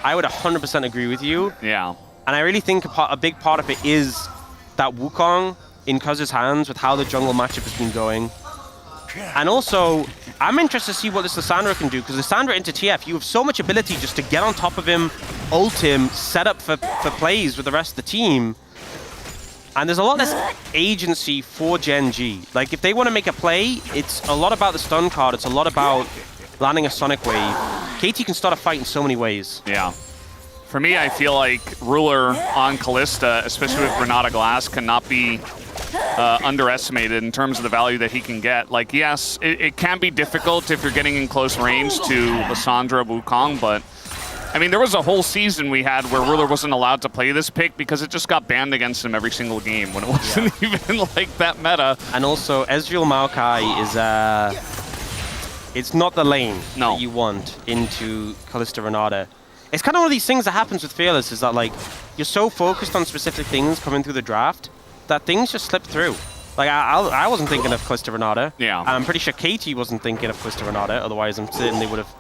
I would 100% agree with you. Yeah. And I really think a big part of it is that Wukong in Cuz's hands with how the jungle matchup has been going. And also, I'm interested to see what this Lissandra can do, because Lissandra into TF, you have so much ability just to get on top of him, ult him, set up for plays with the rest of the team. And there's a lot less agency for Genji. Like, if they want to make a play, it's a lot about the stun card. It's a lot about landing a Sonic Wave. KT can start a fight in so many ways. Yeah. For me, I feel like Ruler on Kalista, especially with Renata Glass, cannot be underestimated in terms of the value that he can get. Like, yes, it can be difficult if you're getting in close range to Lissandra, Wukong, but I mean, there was a whole season we had where Ruler wasn't allowed to play this pick because it just got banned against him every single game when it wasn't even like that meta. And also, Ezreal Maokai is, it's not the lane that you want into Kalista Renata. It's kind of one of these things that happens with Fearless, is that like, you're so focused on specific things coming through the draft that things just slip through. Like, I wasn't thinking of Kalista Renata. Yeah. I'm pretty sure KT wasn't thinking of Kalista Renata, otherwise I'm certain they would have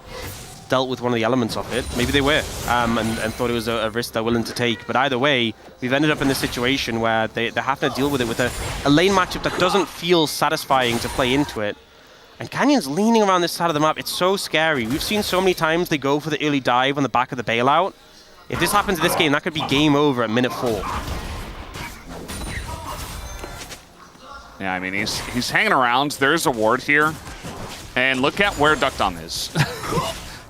dealt with one of the elements of it. Maybe they were, and thought it was a risk they're willing to take. But either way, we've ended up in this situation where they're having to deal with it with a lane matchup that doesn't feel satisfying to play into it. And Canyon's leaning around this side of the map. It's so scary. We've seen so many times they go for the early dive on the back of the bailout. If this happens in this game, that could be game over at minute 4. Yeah, I mean, he's hanging around. There's a ward here. And look at where Duckdom is.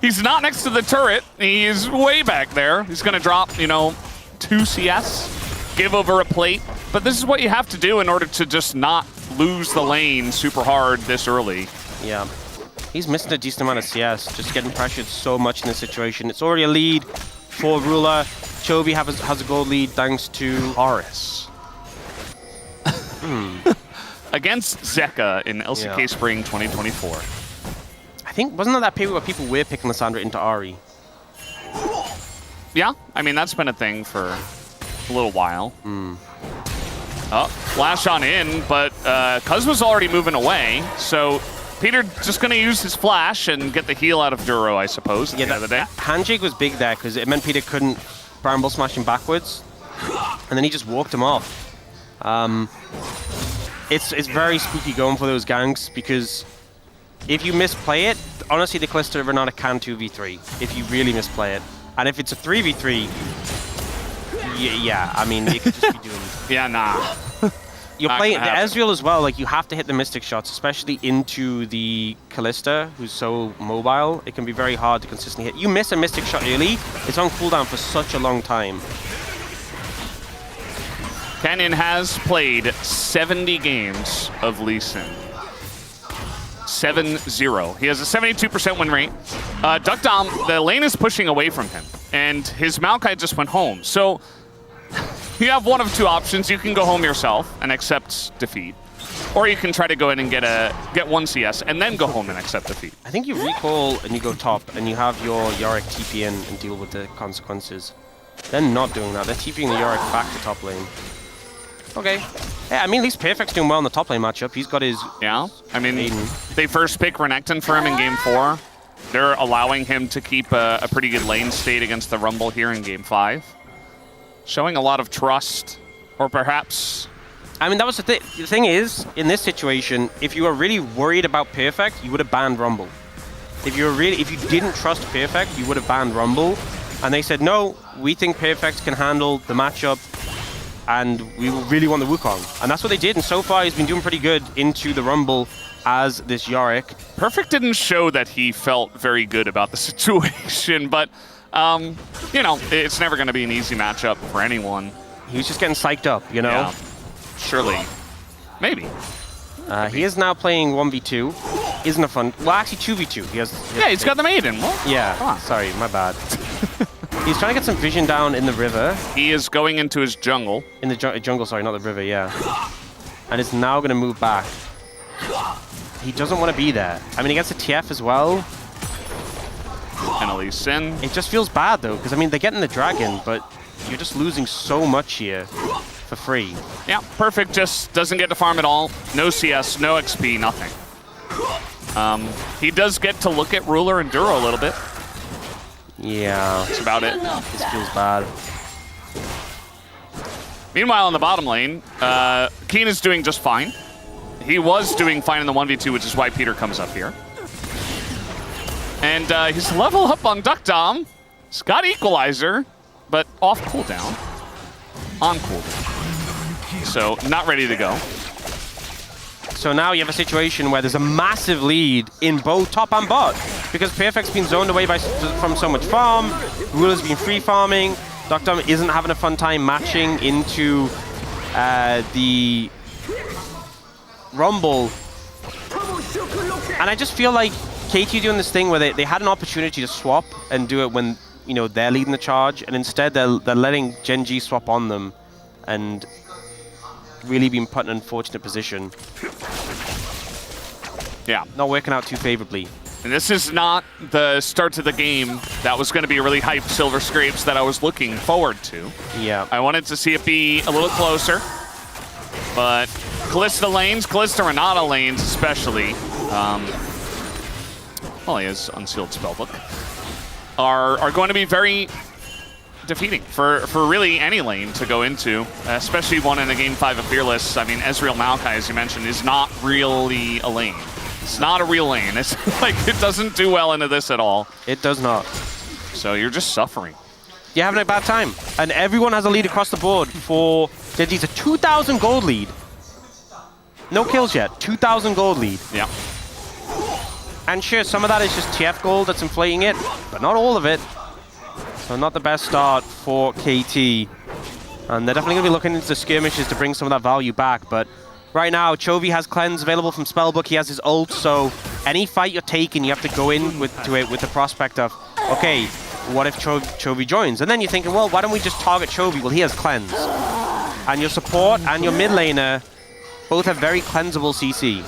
He's not next to the turret. He's way back there. He's going to drop, 2 CS, give over a plate. But this is what you have to do in order to just not lose the lane super hard this early. Yeah. He's missing a decent amount of CS, just getting pressured so much in this situation. It's already a lead for Ruler. Chovy has a gold lead thanks to Aris. Against Zeka in LCK Spring 2024. I think, wasn't that period where people were picking Lissandra into Ahri? Yeah, I mean, that's been a thing for a little while. Oh, flash on in, but Cuz was already moving away, so Peter just going to use his flash and get the heal out of Duro, I suppose, at the end of the day. Handshake was big there, because it meant Peter couldn't Bramble smash him backwards, and then he just walked him off. It's very spooky going for those ganks, because if you misplay it, honestly, the Kalista Renata can 2v3, if you really misplay it. And if it's a 3v3, yeah, I mean, it could just be doing Yeah, nah. You're Not playing gonna the happen. Ezreal as well. Like, you have to hit the Mystic shots, especially into the Callista, who's so mobile. It can be very hard to consistently hit. You miss a Mystic shot early, it's on cooldown for such a long time. Canyon has played 70 games of Lee Sin. 7-0. He has a 72% win rate. Duck Dom, the lane is pushing away from him, and his Maokai just went home. So you have one of two options. You can go home yourself and accept defeat, or you can try to go in and get one CS and then go home and accept defeat. I think you recall and you go top, and you have your Yorick TP in and deal with the consequences. They're not doing that. They're TPing the Yorick back to top lane. Okay. Yeah, I mean, at least Perfect's doing well in the top lane matchup. He's got his... Yeah, I mean, Aiden. they first pick Renekton for him in Game 4. They're allowing him to keep a pretty good lane state against the Rumble here in Game 5. Showing a lot of trust, or perhaps... I mean, that was the thing. The thing is, in this situation, if you were really worried about Perfect, you would have banned Rumble. If you didn't trust Perfect, you would have banned Rumble. And they said, no, we think Perfect can handle the matchup, and we really want the Wukong. And that's what they did, and so far he's been doing pretty good into the Rumble as this Yorick. Perfect didn't show that he felt very good about the situation, but, you know, it's never going to be an easy matchup for anyone. He was just getting psyched up, you know? Yeah, surely. Maybe. He is now playing 1v2. Isn't a fun... Well, actually 2v2. Yeah, he's got the Maiden. What? Yeah, sorry, my bad. He's trying to get some vision down in the river. He is going into his jungle. In the jungle, sorry, not the river, yeah. And it's now going to move back. He doesn't want to be there. I mean, he gets a TF as well. And Lee Sin. It just feels bad, though, because, I mean, they're getting the dragon, but you're just losing so much here for free. Yeah, Perfect just doesn't get to farm at all. No CS, no XP, nothing. He does get to look at Ruler and Duro a little bit. Yeah. That's about it. This feels bad. Meanwhile, in the bottom lane, Keen is doing just fine. He was doing fine in the 1v2, which is why Peter comes up here. And his level up on Duck Dom. He's got Equalizer, but off cooldown. On cooldown. So, not ready to go. So now you have a situation where there's a massive lead in both top and bot, because Perfect's been zoned away from so much farm, Ruler's been free farming, Duck Dom isn't having a fun time matching into the Rumble. And I just feel like KT doing this thing where they had an opportunity to swap and do it when, you know, they're leading the charge, and instead they're letting Gen G swap on them and really been put in an unfortunate position. Yeah. Not working out too favorably. And this is not the start to the game that was going to be a really hyped Silver Scrapes that I was looking forward to. Yeah. I wanted to see it be a little closer. But Callista lanes, Callista Renata lanes especially, well, he has Unsealed Spellbook, are going to be very defeating for really any lane to go into, especially one in a Game 5 of Fearless. I mean, Ezreal Maokai, as you mentioned, is not really a lane. It's not a real lane. It's like, it doesn't do well into this at all. It does not. So you're just suffering. You're having a bad time. And everyone has a lead across the board for Genji's a 2,000 gold lead. No kills yet. 2,000 gold lead. Yeah. And sure, some of that is just TF gold that's inflating it, but not all of it. So not the best start for KT. And they're definitely going to be looking into the skirmishes to bring some of that value back. But right now, Chovy has Cleanse available from Spellbook. He has his ult, so any fight you're taking, you have to go in with the prospect of, okay, what if Chovy joins? And then you're thinking, well, why don't we just target Chovy? Well, he has Cleanse. And your support and your mid laner both have very cleansable CC.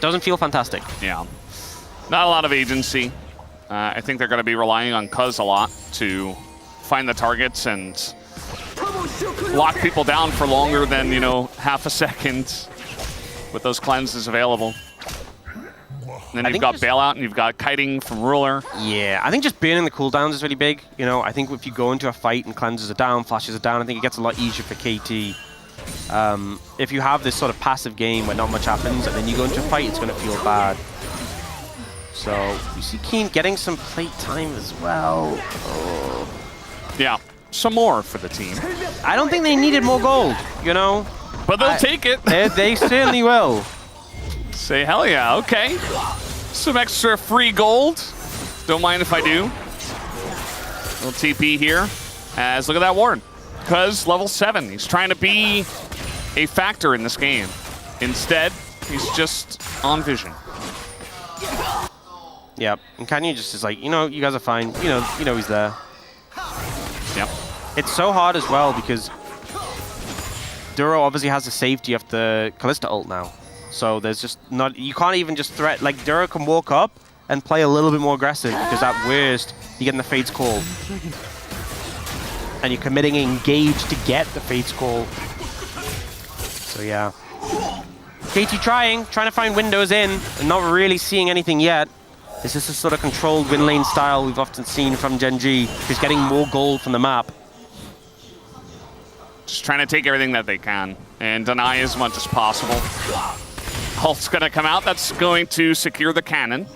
Doesn't feel fantastic. Yeah. Not a lot of agency. I think they're going to be relying on Cuz a lot to find the targets and lock people down for longer than, you know, half a second with those cleanses available. And then you've got Bailout and you've got Kiting from Ruler. Yeah, I think just burning the cooldowns is really big. You know, I think if you go into a fight and cleanses are down, flashes are down, I think it gets a lot easier for KT. If you have this sort of passive game where not much happens and then you go into a fight, it's going to feel bad. So, you see Keen getting some plate time as well. Oh. Yeah. some more for the team. I don't think they needed more gold, you know? But they'll take it. They certainly will. Say hell yeah, okay. Some extra free gold. Don't mind if I do. Little TP here. As look at that ward. Because level 7, he's trying to be a factor in this game. Instead, he's just on vision. Yep, and Kanye just is like, you know, you guys are fine. You know he's there. Yep. It's so hard as well because Duro obviously has the safety of the Kalista ult now. So there's just not, you can't even just threat, like Duro can walk up and play a little bit more aggressive because at worst, you're getting the Fate's Call. And you're committing engage to get the Fate's Call. So yeah. KT trying to find windows in and not really seeing anything yet. Is this a sort of controlled win lane style we've often seen from Gen G, who's getting more gold from the map? Just trying to take everything that they can and deny as much as possible. Hulk's gonna come out, that's going to secure the cannon.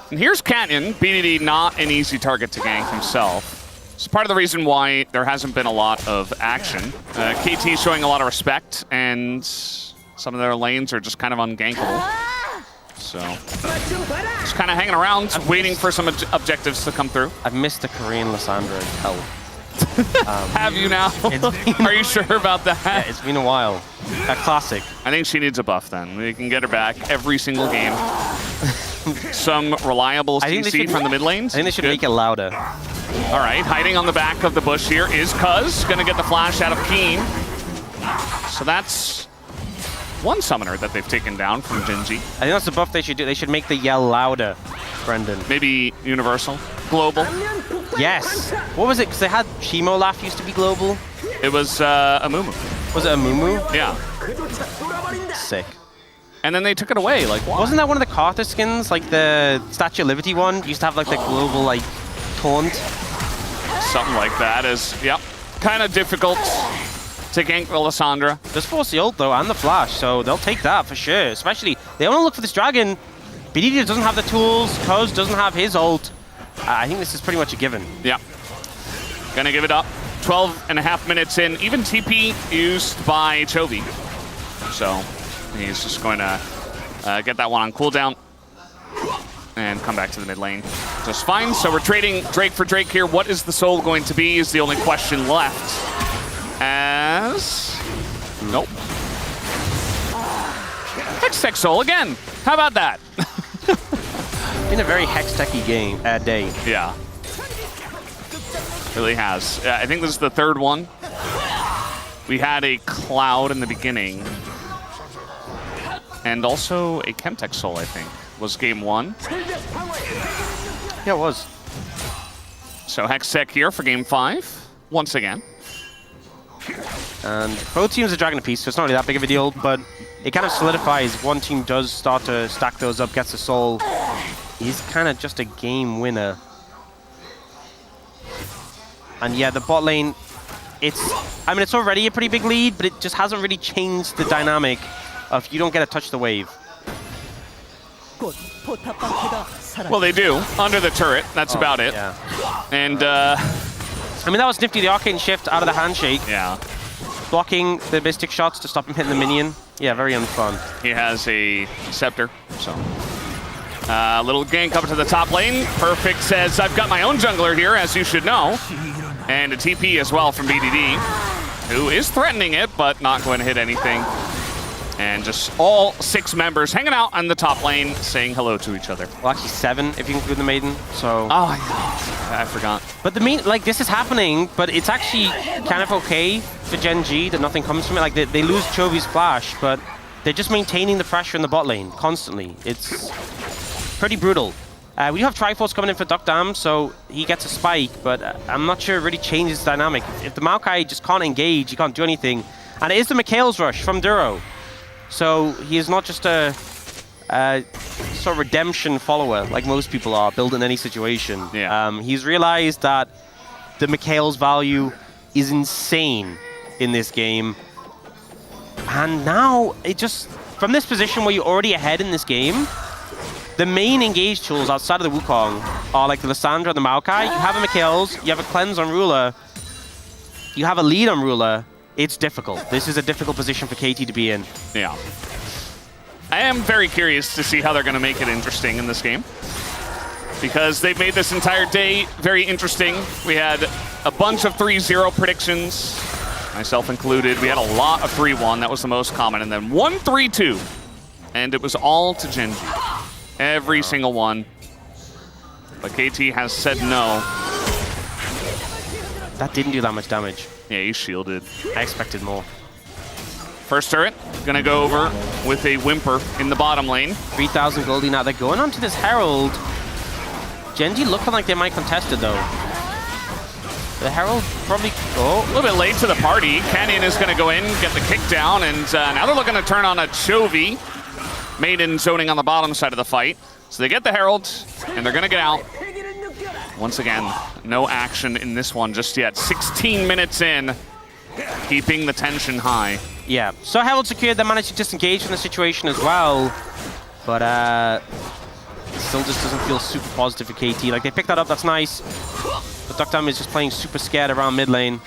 And here's Canyon, BDD not an easy target to gank himself. It's part of the reason why there hasn't been a lot of action. KT showing a lot of respect, and some of their lanes are just kind of ungankable. So, just kind of hanging around, waiting for some objectives to come through. I've missed the Korean Lysandra hell. Have you now? Are you sure about that? Yeah, it's been a while. A classic. I think she needs a buff then. We can get her back every single game. Some reliable CC from the mid lanes. I think they should make it louder. All right, hiding on the back of the bush here is Cuz. Gonna get the flash out of Keen. So that's one summoner that they've taken down from Gen G. I think that's the buff they should do. They should make the yell louder, Brendan. Maybe universal, global. Yes. What was it? Because they had Shimo Laugh used to be global. It was Amumu. Was it Amumu? Yeah. Sick. And then they took it away. Like, why? Wasn't that one of the Carter skins? Like the Statue of Liberty one? Used to have like the global like taunt. Something like that is, yep. Kind of difficult to gank Lysandra. Just force the ult though and the flash, so they'll take that for sure. Especially, they want to look for this dragon. BDD doesn't have the tools, Koz doesn't have his ult. I think this is pretty much a given. Yeah. Gonna give it up. 12.5 minutes in. Even TP used by Chovy. So he's just going to get that one on cooldown and come back to the mid lane just fine. So we're trading Drake for Drake here. What is the soul going to be is the only question left. As... Nope. Hextech soul again. How about that? Been a very Hextech-y game, day. Yeah. Really has. I think this is the third one. We had a Cloud in the beginning. And also a Chemtech Soul, I think, was game 1. Yeah, it was. So Hextech here for game 5, once again. And both teams are dragging a piece, so it's not really that big of a deal, but it kind of solidifies if one team does start to stack those up, gets the soul. He's kind of just a game winner. And yeah, the bot lane, it's already a pretty big lead, but it just hasn't really changed the dynamic of you don't get to touch the wave. Well, they do, under the turret, that's about it. Yeah. And, I mean, that was nifty, the arcane shift out of the handshake. Yeah. Blocking the mystic shots to stop him hitting the minion. Yeah, very unfun. He has a scepter, so. Little gank up to the top lane. Perfect says, I've got my own jungler here, as you should know. And a TP as well from BDD, who is threatening it, but not going to hit anything. And just all 6 members hanging out on the top lane, saying hello to each other. Well, actually 7 if you include the maiden, so... Oh, I forgot. But this is happening, but it's actually kind of okay for Gen G that nothing comes from it. Like, they lose Chovy's flash, but they're just maintaining the pressure in the bot lane constantly. It's pretty brutal. We do have Triforce coming in for Duck Dam, so he gets a spike, but I'm not sure it really changes the dynamic. If the Maokai just can't engage, he can't do anything. And it is the Mikhail's rush from Duro. So he is not just a sort of redemption follower like most people are, built in any situation. Yeah. He's realized that the Mikhail's value is insane in this game. And now, it just, from this position where you're already ahead in this game, the main engage tools outside of the Wukong are like the Lysandra and the Maokai. You have a Mikhail's, you have a Cleanse on Ruler, you have a lead on Ruler, it's difficult. This is a difficult position for KT to be in. Yeah. I am very curious to see how they're going to make it interesting in this game, because they've made this entire day very interesting. We had a bunch of 3-0 predictions, myself included. We had a lot of 3-1. That was the most common. And then 1-3-2. And it was all to Gen G. Every single one. But KT has said no. That didn't do that much damage. Yeah, he shielded. I expected more. First turret, gonna go over with a Whimper in the bottom lane. 3,000 goldie now. They're going on to this Herald. Gen G looking like they might contest it, though. The Herald probably... Oh, a little bit late to the party. Canyon is gonna go in, get the kick down, and now they're looking to turn on a Chovy. Maiden zoning on the bottom side of the fight. So they get the Herald, and they're gonna get out. Once again, no action in this one just yet. 16 minutes in, keeping the tension high. Yeah, so Herald secured. They managed to disengage from the situation as well. But it still just doesn't feel super positive for KT. Like, they picked that up, that's nice. But Duckdam is just playing super scared around mid lane.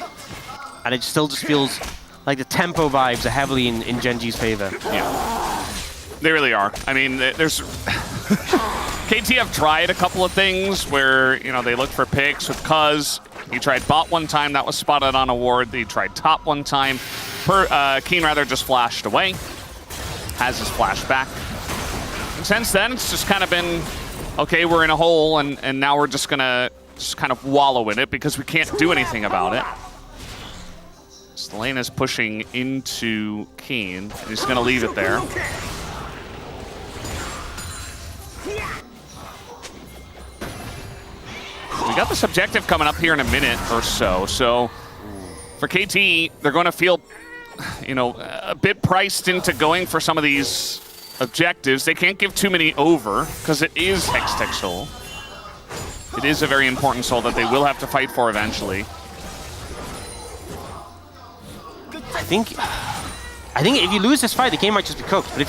And it still just feels like the tempo vibes are heavily in Gen G's favor. Yeah, they really are. I mean, there's... KT have tried a couple of things where, you know, they look for picks with Cuz. He tried bot one time, that was spotted on a ward. He tried top one time. Keen rather just flashed away. Has his flash back. And since then, it's just kind of been, okay, we're in a hole, and now we're just gonna kind of wallow in it because we can't do anything about it. So the lane is pushing into Keen. He's gonna leave it there. We got this objective coming up here in a minute or so. So for KT, they're going to feel, you know, a bit priced into going for some of these objectives. They can't give too many over because it is Hextech Soul. It is a very important soul that they will have to fight for eventually. I think if you lose this fight, the game might just be cooked. But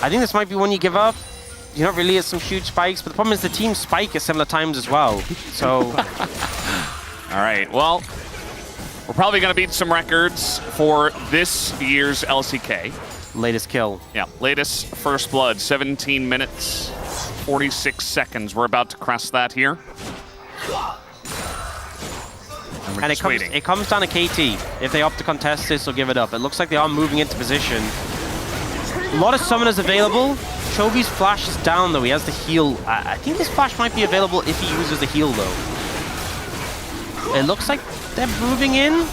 I think this might be one you give up. You're not really at some huge spikes, but the problem is the team spike at similar times as well. So, all right. Well, we're probably going to beat some records for this year's LCK. Latest kill. Yeah, latest first blood. 17 minutes, 46 seconds. We're about to crest that here. And it comes down to KT. If they opt to contest this or give it up, it looks like they are moving into position. A lot of summoners available. Chovy's flash is down, though. He has the heal. I think his flash might be available if he uses the heal, though. It looks like they're moving in.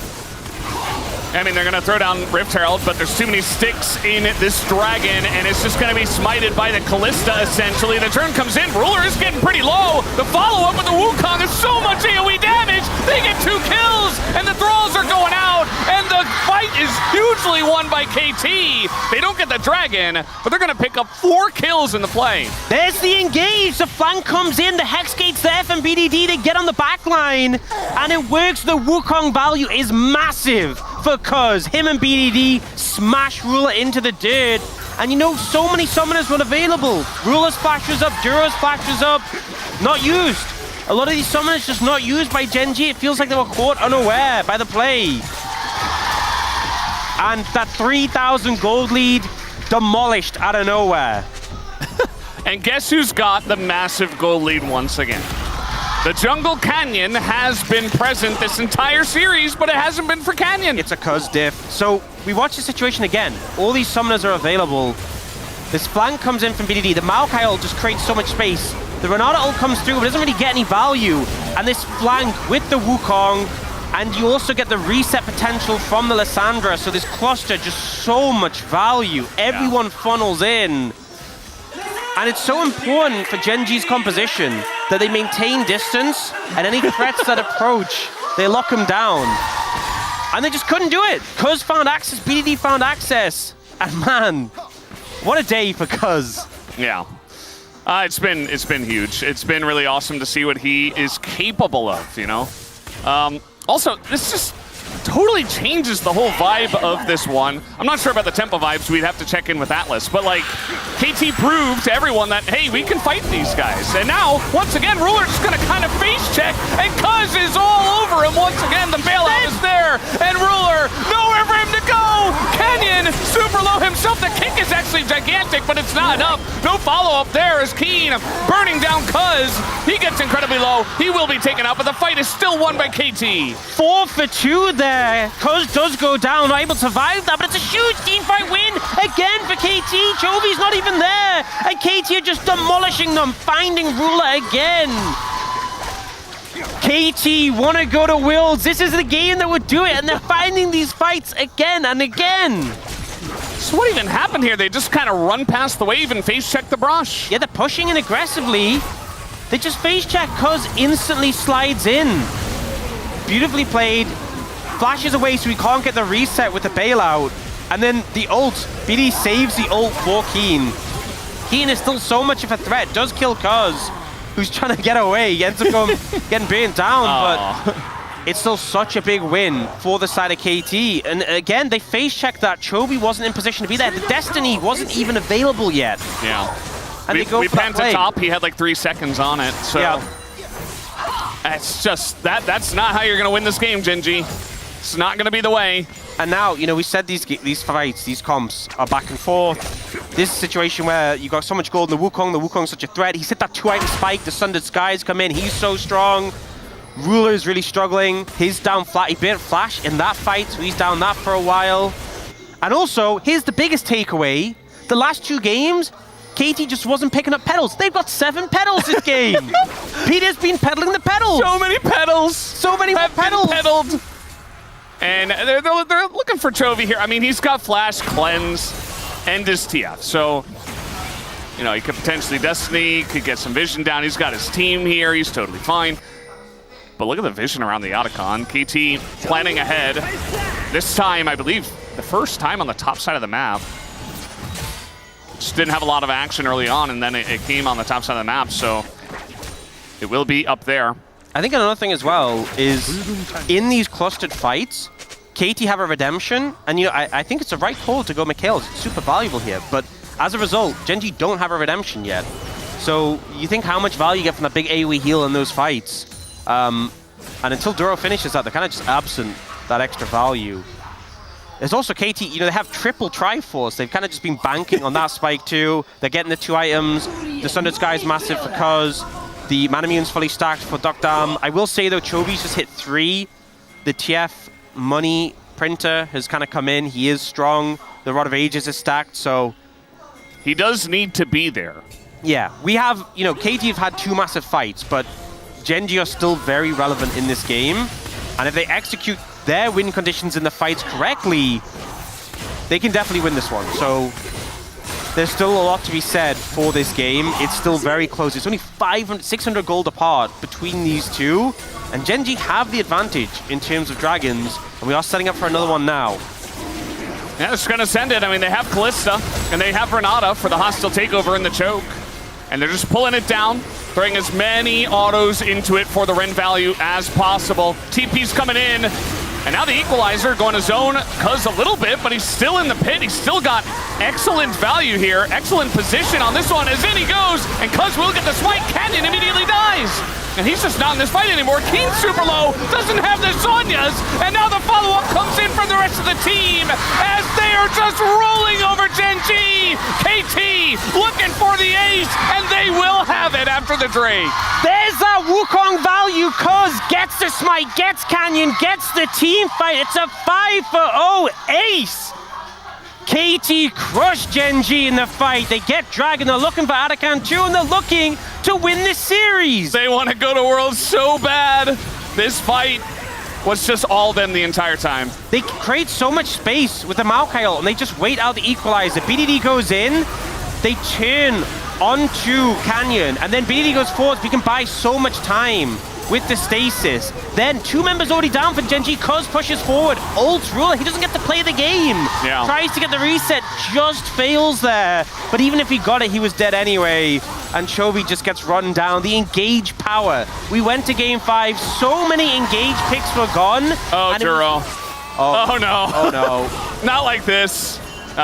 I mean, they're going to throw down Rift Herald, but there's too many sticks in this dragon, and it's just going to be smited by the Callista, essentially. The turn comes in. Ruler is getting pretty low. The follow-up with the Wukong is so much AoE damage. They get 2 kills, and the Thralls are going out, and the fight is hugely won by KT. They don't get the dragon, but they're going to pick up 4 kills in the play. There's the engage. The flank comes in. The Hex Gate's there from BDD. They get on the back line, and it works. The Wukong value is massive because him and BDD smash Ruler into the dirt. And you know, so many summoners were available. Ruler's flash was up, Duro's flash was up. Not used. A lot of these summoners just not used by Gen G. It feels like they were caught unaware by the play. And that 3,000 gold lead demolished out of nowhere. And guess who's got the massive gold lead once again? The Jungle Canyon has been present this entire series, but it hasn't been for Canyon. It's a Cuz diff. So we watch the situation again. All these summoners are available. This flank comes in from BDD. The Maokai ult just creates so much space. The Renata ult comes through, but doesn't really get any value. And this flank with the Wukong, and you also get the reset potential from the Lissandra. So this cluster, just so much value. Everyone funnels in. And it's so important for Gen G's composition that they maintain distance, and any threats that approach, they lock them down. And they just couldn't do it. Cuz found access, BDD found access. And man, what a day for Cuz. Yeah. It's been huge. It's been really awesome to see what he is capable of, you know? Also, this just totally changes the whole vibe of this one. I'm not sure about the tempo vibes. We'd have to check in with Atlas. But, like, KT proved to everyone that, hey, we can fight these guys. And now, once again, Ruler's just going to kind of face check, and Cuz is all over him once again. The bailout is there, and Ruler, nowhere for him to go. Canyon, super low himself. The kick is actually gigantic, but it's not enough. No follow-up there as Keen burning down Cuz. He gets incredibly low. He will be taken out, but the fight is still won by KT. 4 for 2 there. Cuz does go down, not able to survive that, but it's a huge team fight win again for KT. Chovy's not even there, and KT are just demolishing them, finding Ruler again. KT want to go to Worlds. This is the game that would do it, and they're finding these fights again and again. So what even happened here? They just kind of run past the wave and face check the brush. Yeah, they're pushing in aggressively. They just face check. Cuz instantly slides in. Beautifully played. Flashes away so he can't get the reset with the bailout. And then the ult. BD saves the ult for Keen. Keen is still so much of a threat. Does kill Cuz, who's trying to get away. He ends up going, getting burnt down, but it's still such a big win for the side of KT. And again, they face checked that. Chovy wasn't in position to be there. The Destiny wasn't even available yet. Yeah. And we panned to top. He had like 3 seconds on it. So yeah. It's just, that's not how you're going to win this game, Genji. It's not going to be the way. And now, you know, we said these fights, these comps are back and forth. This situation where you got so much gold in the Wukong's such a threat. He's hit that 2-item spike, the Sundered Skies come in, he's so strong. Ruler is really struggling. He's down flat. He burnt Flash in that fight, so he's down that for a while. And also, here's the biggest takeaway. The last 2 games, KT just wasn't picking up pedals. They've got 7 pedals this game. Peter's been pedaling the pedals. So many pedals. So many pedals. Pedaled. And they're looking for Chovy here. I mean, he's got Flash, Cleanse, and his TF. So, you know, he could potentially Destiny, could get some vision down. He's got his team here. He's totally fine. But look at the vision around the Otacon. KT planning ahead. This time, I believe, the first time on the top side of the map. Just didn't have a lot of action early on, and then it came on the top side of the map, so it will be up there. I think another thing as well is in these clustered fights, KT have a redemption, and you know I think it's the right call to go Mikhail's. It's super valuable here, but as a result, Genji don't have a redemption yet. So you think how much value you get from the big AoE heal in those fights. And until Duro finishes that, they're kind of just absent that extra value. There's also KT, you know, they have triple Triforce. They've kind of just been banking on that spike too. They're getting the 2 items. The Sundered Sky is massive for Cuz. The Manamune's fully stacked for Duckdam. I will say though, Chovy's just hit 3. The TF money printer has kind of come in. He is strong. The Rod of Ages is stacked, so he does need to be there. Yeah, we have, you know, KT have had 2 massive fights, but Genji are still very relevant in this game. And if they execute their win conditions in the fights correctly, they can definitely win this one. So there's still a lot to be said for this game. It's still very close. It's only 600 gold apart between these two. And Genji have the advantage in terms of dragons. And we are setting up for another one now. Yeah, it's going to send it. I mean, they have Callista, and they have Renata for the hostile takeover in the choke. And they're just pulling it down, throwing as many autos into it for the Ren value as possible. TP's coming in. And now the Equalizer going to zone Cuz a little bit, but he's still in the pit. He's still got excellent value here. Excellent position on this one as in he goes. And Cuz will get the swipe. Canyon immediately dies. And he's just not in this fight anymore. Keen's super low, doesn't have the Sonias. And now the follow-up comes in from the rest of the team as they are just rolling over Genji. KT looking for the ace, and they will have it after the Drake. There's that Wukong value. Cuz gets the smite, gets Canyon, gets the team fight. It's a 5-0 ace. KT crushed Genji in the fight. They get Dragon, they're looking for Atakan too, and they're looking to win this series. They want to go to Worlds so bad. This fight was just all them the entire time. They create so much space with the Maokai ult, and they just wait out the Equalizer. BDD goes in, they turn onto Canyon, and then BDD goes forward. We can buy so much time with the stasis. Then 2 members already down for Genji. Cuz pushes forward, ults Ruler. He doesn't get to play the game. Yeah. Tries to get the reset, just fails there. But even if he got it, he was dead anyway. And Chovy just gets run down. The engage power. We went to game 5. So many engage picks were gone. Oh, Duro. Oh no. Oh no. Not like this.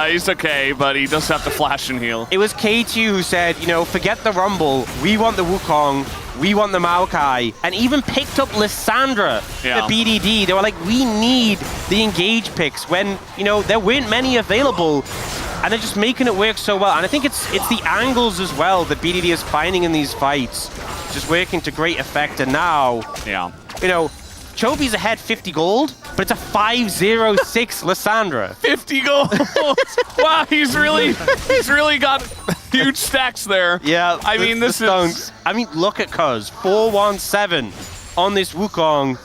He's okay, but he does have to flash and heal. It was KT who said, you know, forget the Rumble. We want the Wukong. We want the Maokai. And even picked up Lissandra, the BDD. They were like, we need the engage picks when, you know, there weren't many available. And they're just making it work so well. And I think it's the angles as well that BDD is finding in these fights. Just working to great effect. And now, you know, Chovy's ahead 50 gold, but it's a 506 Lissandra. 50 gold. Wow, he's really got huge stacks there. Yeah, I mean, this is... I mean, look at Cuz. 417 on this Wukong.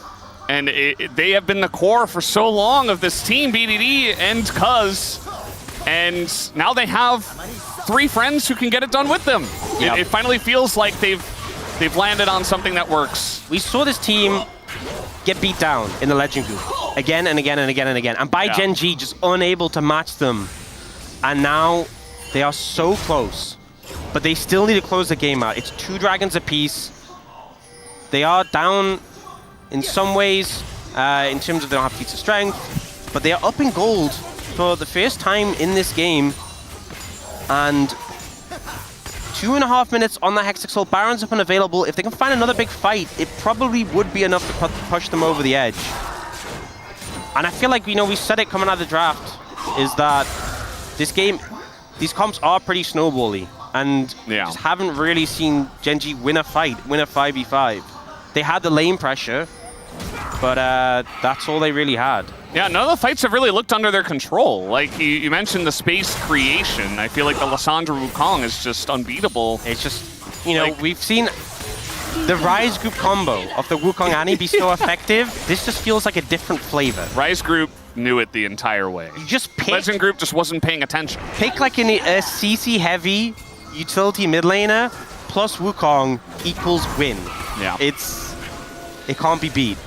And they have been the core for so long of this team, BDD and Cuz. And now they have 3 friends who can get it done with them. Yep. It finally feels like they've landed on something that works. We saw this team get beat down in the Legend Group again and again and again and again. And by Gen G, just unable to match them. And now they are so close. But they still need to close the game out. It's 2 dragons apiece. They are down in some ways in terms of they don't have feats of strength. But they are up in gold for the first time in this game. And 2.5 minutes on the Hextech. Baron's up and available. If they can find another big fight, it probably would be enough to push them over the edge. And I feel like, you know, we said it coming out of the draft, is that this game, these comps are pretty snowbally. And just haven't really seen Gen G win a fight, win a 5v5. They had the lane pressure, but that's all they really had. Yeah, none of the fights have really looked under their control. Like, you mentioned the space creation. I feel like the Lissandra Wukong is just unbeatable. It's just, you know, we've seen the Rise Group combo of the Wukong Annie be so effective. This just feels like a different flavor. Rise Group knew it the entire way. You just pick... Legend Group just wasn't paying attention. Pick like a CC-heavy utility mid laner plus Wukong equals win. Yeah. It can't be beat.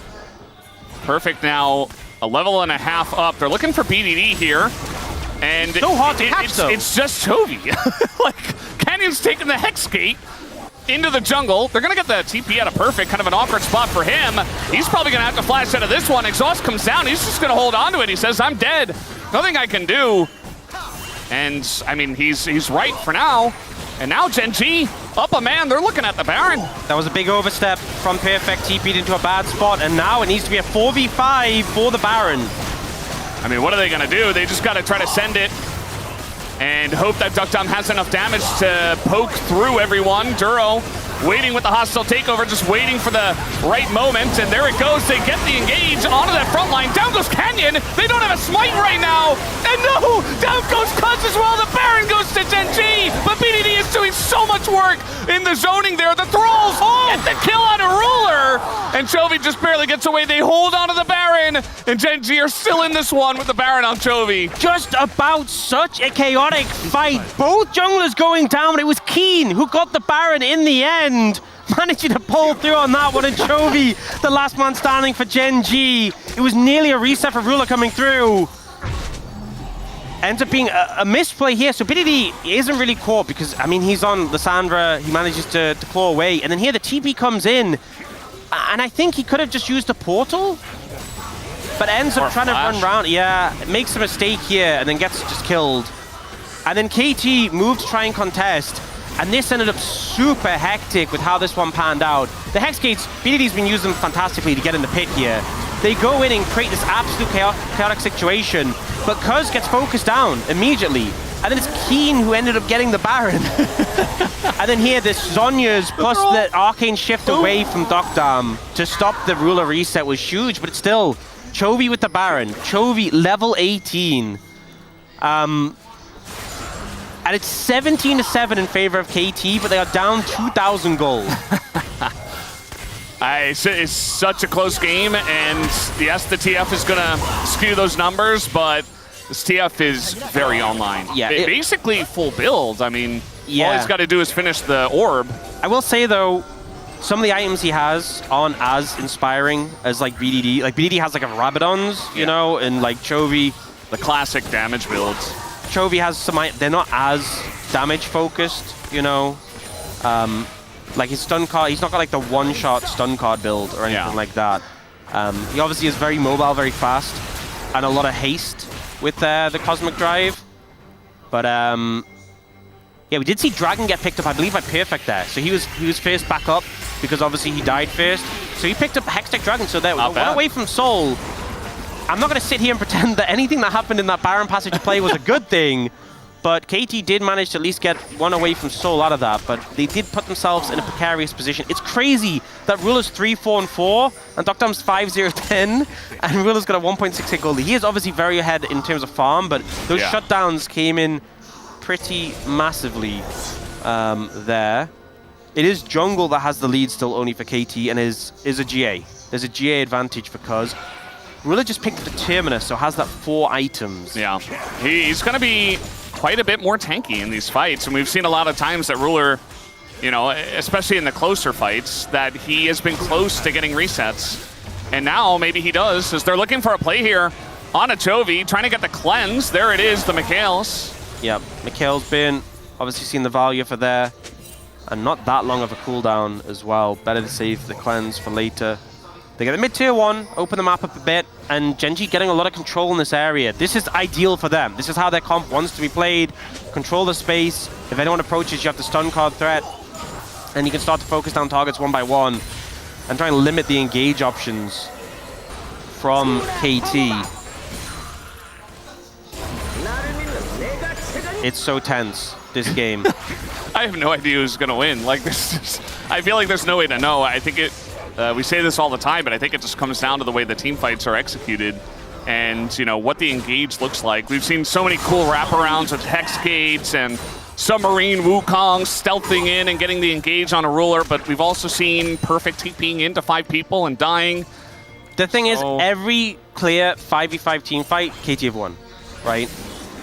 Perfect now. A level and a half up. They're looking for BDD here. And so hard to catch, though. It's just Chovy. Like, Canyon's taking the Hex Gate into the jungle. They're going to get the TP out of Perfect. Kind of an awkward spot for him. He's probably going to have to flash out of this one. Exhaust comes down. He's just going to hold on to it. He says, I'm dead. Nothing I can do. And, I mean, he's right for now. And now Gen G, up a man, they're looking at the Baron. That was a big overstep from Perfect, TP'd into a bad spot, and now it needs to be a 4v5 for the Baron. I mean, what are they gonna do? They just gotta try to send it and hope that Duck Dom has enough damage to poke through everyone. Duro waiting with the hostile takeover, just waiting for the right moment, and there it goes. They get the engage onto that front line. Down goes Canyon. They don't have a smite right now. And no, down goes Cuz as well. The Baron goes to Gen G, but BDD is doing so much work in the zoning there. The Thralls get the kill on a ruler, and Chovy just barely gets away. They hold on to the Baron, and Gen G are still in this one with the Baron on Chovy. Just about such a chaotic fight. Both junglers going down, but it was Keen who got the Baron in the end. Managing to pull through on that one, and Chovy, the last man standing for Gen G. It was nearly a reset for Ruler coming through. Ends up being a misplay here, so BDD isn't really caught because, I mean, he's on Lissandra, he manages to claw away, and then here the TP comes in, and I think he could have just used a portal, but ends up trying to run around. Yeah, makes a mistake here, and then gets just killed. And then KT moved to try and contest, and this ended up super hectic with how this one panned out. The Hex Gates, BDD's been using them fantastically to get in the pit here. They go in and create this absolute chaotic situation, but Cuz gets focused down immediately. And then it's Keen who ended up getting the Baron. And then here, this Zhonya's plus the Arcane Shift away from Dokdam to stop the Ruler reset was huge, but it's still Chovy with the Baron. Chovy, level 18. And it's 17-7 in favor of KT, but they are down 2,000 gold. It's such a close game, and yes, the TF is going to skew those numbers, but this TF is very online. Yeah, basically full build. I mean, all he's got to do is finish the orb. I will say, though, some of the items he has aren't as inspiring as, like, BDD. Like, BDD has, like, a Rabadons, you know, and, like, Chovy. The classic damage builds. Chovy has some, they're not as damage focused, you know. Like his stun card, he's not got like the one-shot stun card build or anything like that. He obviously is very mobile, very fast. and a lot of haste with the Cosmic Drive. But yeah, we did see Dragon get picked up, I believe, by Perfect there. So he was first back up because obviously he died first. So he picked up Hextech Dragon. So there, one away from Soul. I'm not going to sit here and pretend that anything that happened in that Baron passage play was a good thing. But KT did manage to at least get one away from Soul out of that. But they did put themselves in a precarious position. It's crazy that Ruler's 3-4-4 and Doctom's 5-0-10. And Ruler's got a 1.68 gold lead. He is obviously very ahead in terms of farm, but those shutdowns came in pretty massively there. It is jungle that has the lead still only for KT and is a GA. There's a GA advantage because Ruler just picked up the Terminus, so has that 4 items. Yeah, he's going to be quite a bit more tanky in these fights, and we've seen a lot of times that Ruler, you know, especially in the closer fights, that he has been close to getting resets. And now maybe he does, as they're looking for a play here on a Chovy, trying to get the cleanse. There it is, the Mikhails. Yep, Mikhail's been obviously seen the value for there, and not that long of a cooldown as well. Better to save the cleanse for later. They get the mid-tier 1, open the map up a bit, and Gen.G getting a lot of control in this area. This is ideal for them. This is how their comp wants to be played. Control the space. If anyone approaches, you have the stun card threat, and you can start to focus down targets one by one and try and limit the engage options from KT. It's so tense, this game. I have no idea who's going to win. Like, this, I feel like there's no way to know. I think it. We say this all the time, but I think it just comes down to the way the team fights are executed and, you know, what the engage looks like. We've seen so many cool wraparounds with Hex Gates and Submarine Wukong stealthing in and getting the engage on a Ruler, but we've also seen Perfect TPing into 5 people and dying. The thing is, every clear 5v5 team fight, KT have won, right?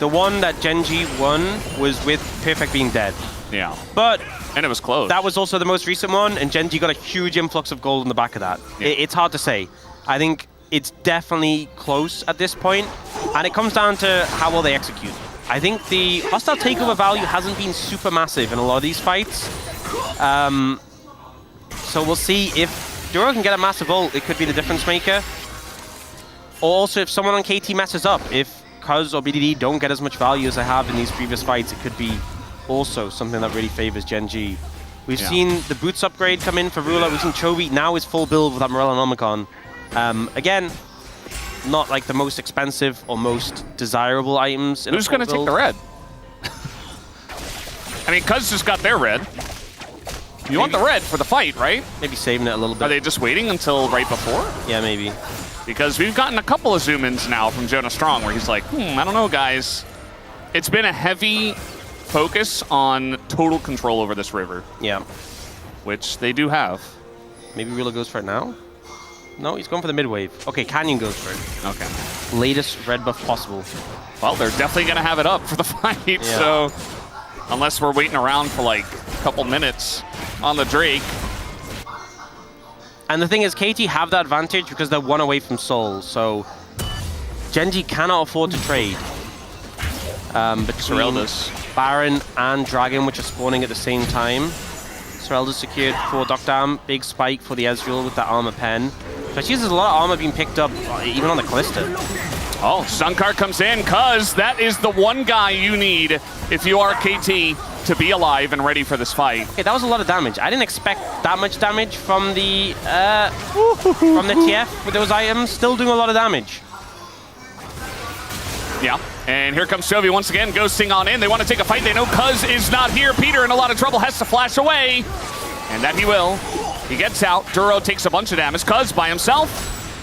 The one that Gen.G won was with Perfect being dead. Yeah. But and it was close. That was also the most recent one, and Gen.G got a huge influx of gold in the back of that. Yeah. It's hard to say. I think it's definitely close at this point, and it comes down to how well they execute. I think the hostile takeover value hasn't been super massive in a lot of these fights. So we'll see if Duro can get a massive ult, it could be the difference maker. Or also if someone on KT messes up, if Cuz or BDD don't get as much value as they have in these previous fights, it could be also something that really favors Gen.G. We've seen the boots upgrade come in for Ruler. We've seen Chovy now is full build with Morel and Omicron. Again, not like the most expensive or most desirable items. Who's going to take the red? I mean, Cuz just got their red. You want the red for the fight, right? Maybe saving it a little bit. Are they just waiting until right before? Yeah, maybe. Because we've gotten a couple of zoom-ins now from Jonah Strong where he's like, I don't know, guys. It's been a heavy focus on total control over this river. Yeah. Which they do have. Maybe Ruler goes for it now? No, he's going for the mid-wave. Okay, Canyon goes for it. Okay. Latest red buff possible. Well, they're definitely going to have it up for the fight, so unless we're waiting around for like a couple minutes on the Drake. And the thing is, KT have that advantage because they're 1 away from Soul, so Gen.G cannot afford to trade. Between Baron and Dragon, which are spawning at the same time. Sorelda's secured for Doctam. Big spike for the Ezreal with that armor pen. Especially there's a lot of armor being picked up, even on the Callista. Oh, Sunkar comes in, Cuz that is the one guy you need if you are KT to be alive and ready for this fight. Okay, that was a lot of damage. I didn't expect that much damage from the TF with those items. Still doing a lot of damage. Yeah, and here comes Chovy once again, ghosting on in. They want to take a fight. They know Cuz is not here. Peter in a lot of trouble, has to flash away. And that he will. He gets out. Duro takes a bunch of damage. Cuz by himself.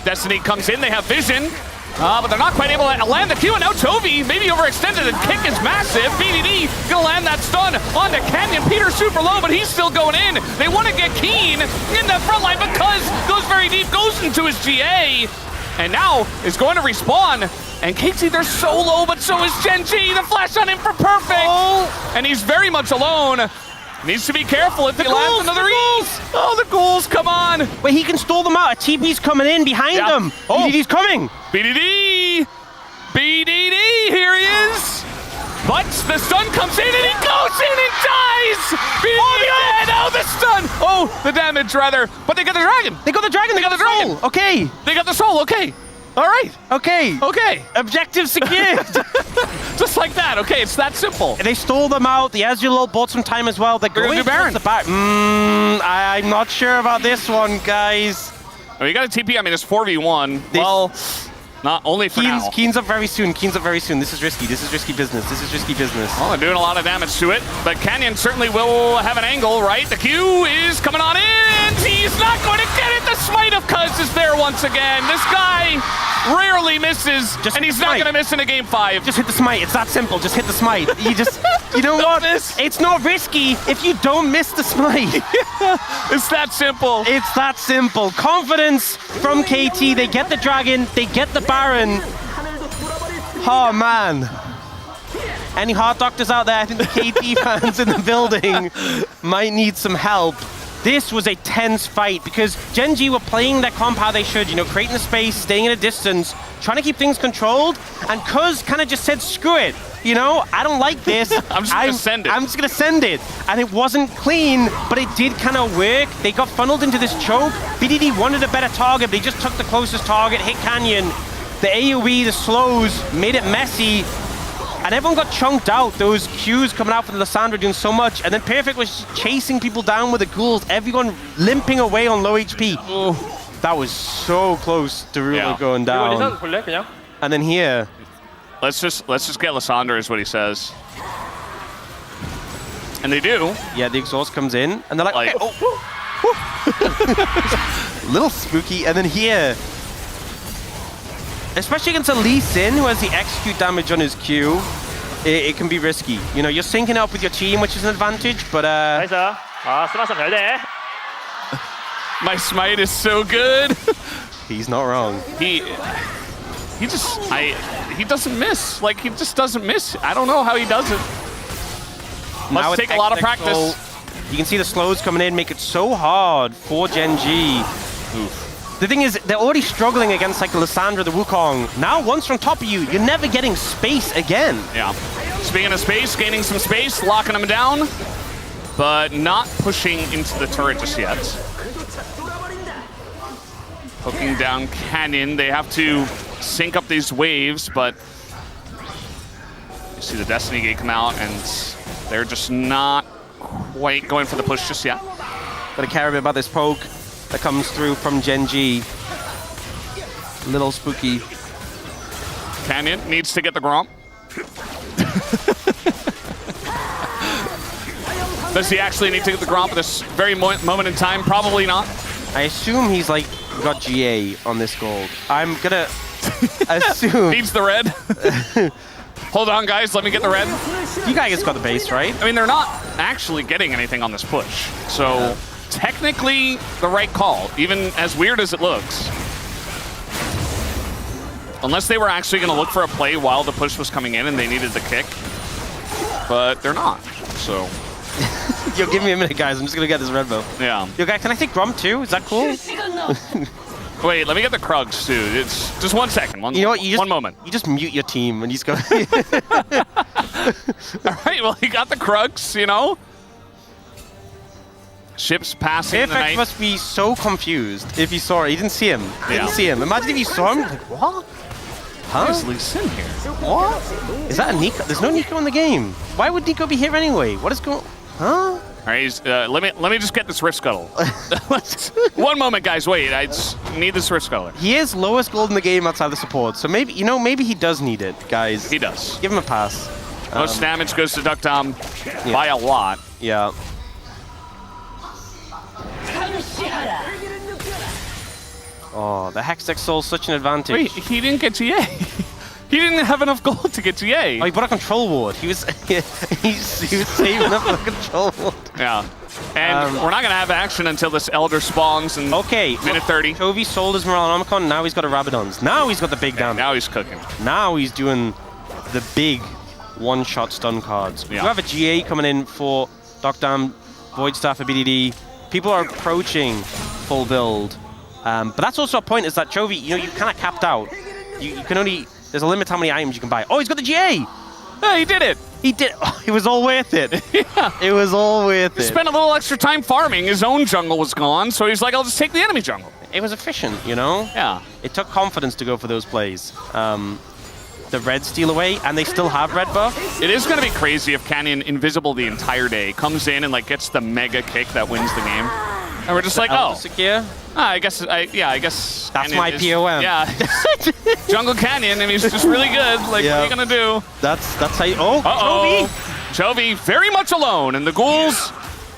Destiny comes in. They have vision. But they're not quite able to land the Q. And now Chovy maybe overextended. The kick is massive. BDD gonna land that stun onto Canyon. Peter super low, but he's still going in. They want to get Keen in the front line, but Cuz goes very deep, goes into his GA. And now is going to respawn. And KT, they're so low, but so is Gen.G. The flash on him for Perfect. Oh. And he's very much alone. Needs to be careful if he lands another E's. Oh, the ghouls, come on. Wait, he can stall them out. A TP's coming in behind him. Oh, BDD's coming. BDD. BDD, here he is. But the stun comes in and he goes in and dies. BDD dead. Oh, the stun. Oh, the damage rather. But they got the dragon. They got the dragon. They got the dragon. Okay. They got the soul. Okay. All right. Okay. Okay. Objective secured. Just like that. Okay, it's that simple. They stole them out. The Ezreal bought some time as well. They're going to do Baron. I'm not sure about this one, guys. Oh, you got a TP. I mean, it's 4v1. Well, not only for now. Keen's up very soon. Keen's up very soon. This is risky. This is risky business. This is risky business. Well, they're doing a lot of damage to it, but Canyon certainly will have an angle, right? The Q is coming on in. He's not going to get it. The smite of Cuz is there once again. This guy rarely misses, and he's not going to miss in a game 5. Just hit the smite. It's that simple. Just hit the smite. You know what? It's not risky if you don't miss the smite. It's that simple. It's that simple. Confidence from KT. They get the dragon. They get the Baron. Oh, man. Any heart doctors out there? I think the KT fans in the building might need some help. This was a tense fight because Gen G were playing their comp how they should, creating the space, staying at a distance, trying to keep things controlled, and Cuz kind of just said, screw it. I don't like this. I'm just going to send it. I'm just going to send it. And it wasn't clean, but it did kind of work. They got funneled into this choke. BDD wanted a better target, but they just took the closest target, hit Canyon. The AoE, the slows, made it messy. And everyone got chunked out. Those Qs coming out from Lissandra doing so much. And then Perfect was chasing people down with the ghouls. Everyone limping away on low HP. That was so close to really going down. And then here. Let's just get Lissandra is what he says. And they do. Yeah, the exhaust comes in. And they're like okay, little spooky. And then here. Especially against a Lee Sin, who has the execute damage on his Q, it can be risky. You're syncing up with your team, which is an advantage, but my smite is so good. He's not wrong. He doesn't miss. Like, he just doesn't miss. I don't know how he does it. Must take a lot of practice. You can see the slows coming in, make it so hard for Gen G. Oof. The thing is, they're already struggling against like the Lissandra, the Wukong. Now, once from top of you, you're never getting space again. Yeah. Speaking of space, gaining some space, locking them down, but not pushing into the turret just yet. Hooking down Canyon. They have to sync up these waves, but you see the Destiny Gate come out, and they're just not quite going for the push just yet. Gotta care a bit about this poke that comes through from Gen G. Little spooky. Canyon needs to get the Gromp. Does he actually need to get the Gromp at this very moment in time? Probably not. I assume he's like got GA on this gold. I'm gonna assume. Needs the red. Hold on, guys. Let me get the red. You guys got the base, right? I mean, they're not actually getting anything on this push. So technically the right call, even as weird as it looks. Unless they were actually going to look for a play while the push was coming in and they needed the kick. But they're not, so. Yo, give me a minute, guys. I'm just going to get this red bow. Yeah. Yo, guys, can I take Grump too? Is that cool? Wait, let me get the Krugs too. It's just 1 second. You know what? One moment. You just mute your team and you just go. All right, well, he got the Krugs, Ships passing Perfect the night. must be so confused if he saw it. He didn't see him. He didn't see him. Imagine if you saw him. Like, what? Huh? Where's Lee Sin here? What? Is that a Nico? There's no Nico in the game. Why would Nico be here anyway? What is going? Huh? All right, let me just get this Rift Scuttle. 1 moment, guys. Wait, I just need this Rift Scuttle. He is lowest gold in the game outside the support, so maybe maybe he does need it, guys. He does. Give him a pass. Most damage goes to Duck Dom by a lot. Yeah. Oh, the Hextech Soul's such an advantage. Wait, he didn't get GA. He didn't have enough gold to get GA. Oh, he bought a control ward. He was saving up for a control ward. Yeah. And we're not going to have action until this Elder spawns in minute 30. Chovy sold his Morellonomicon, now he's got a Rabadons. Now he's got the big damage. Now he's cooking. Now he's doing the big one-shot stun cards. Yeah. We have a GA coming in for Docdam, Void Staff for BDD. People are approaching full build. But that's also a point, is that Chovy, you kind of capped out. You can only, there's a limit how many items you can buy. Oh, he's got the GA! Yeah, he did it! He did, oh, it was all worth it. Yeah. It was all worth it. He spent a little extra time farming. His own jungle was gone, so he's like, I'll just take the enemy jungle. it was efficient, you know? Yeah. It took confidence to go for those plays. The red steal away, and they still have red buff. It is going to be crazy if Canyon, invisible the entire day, comes in and like gets the mega kick that wins the game. And we're just like, oh. Secure? I guess that's Canyon my POM. Yeah. Jungle Canyon, and he's just really good. Like, what are you going to do? That's how you... Oh, Chovy very much alone, and the ghouls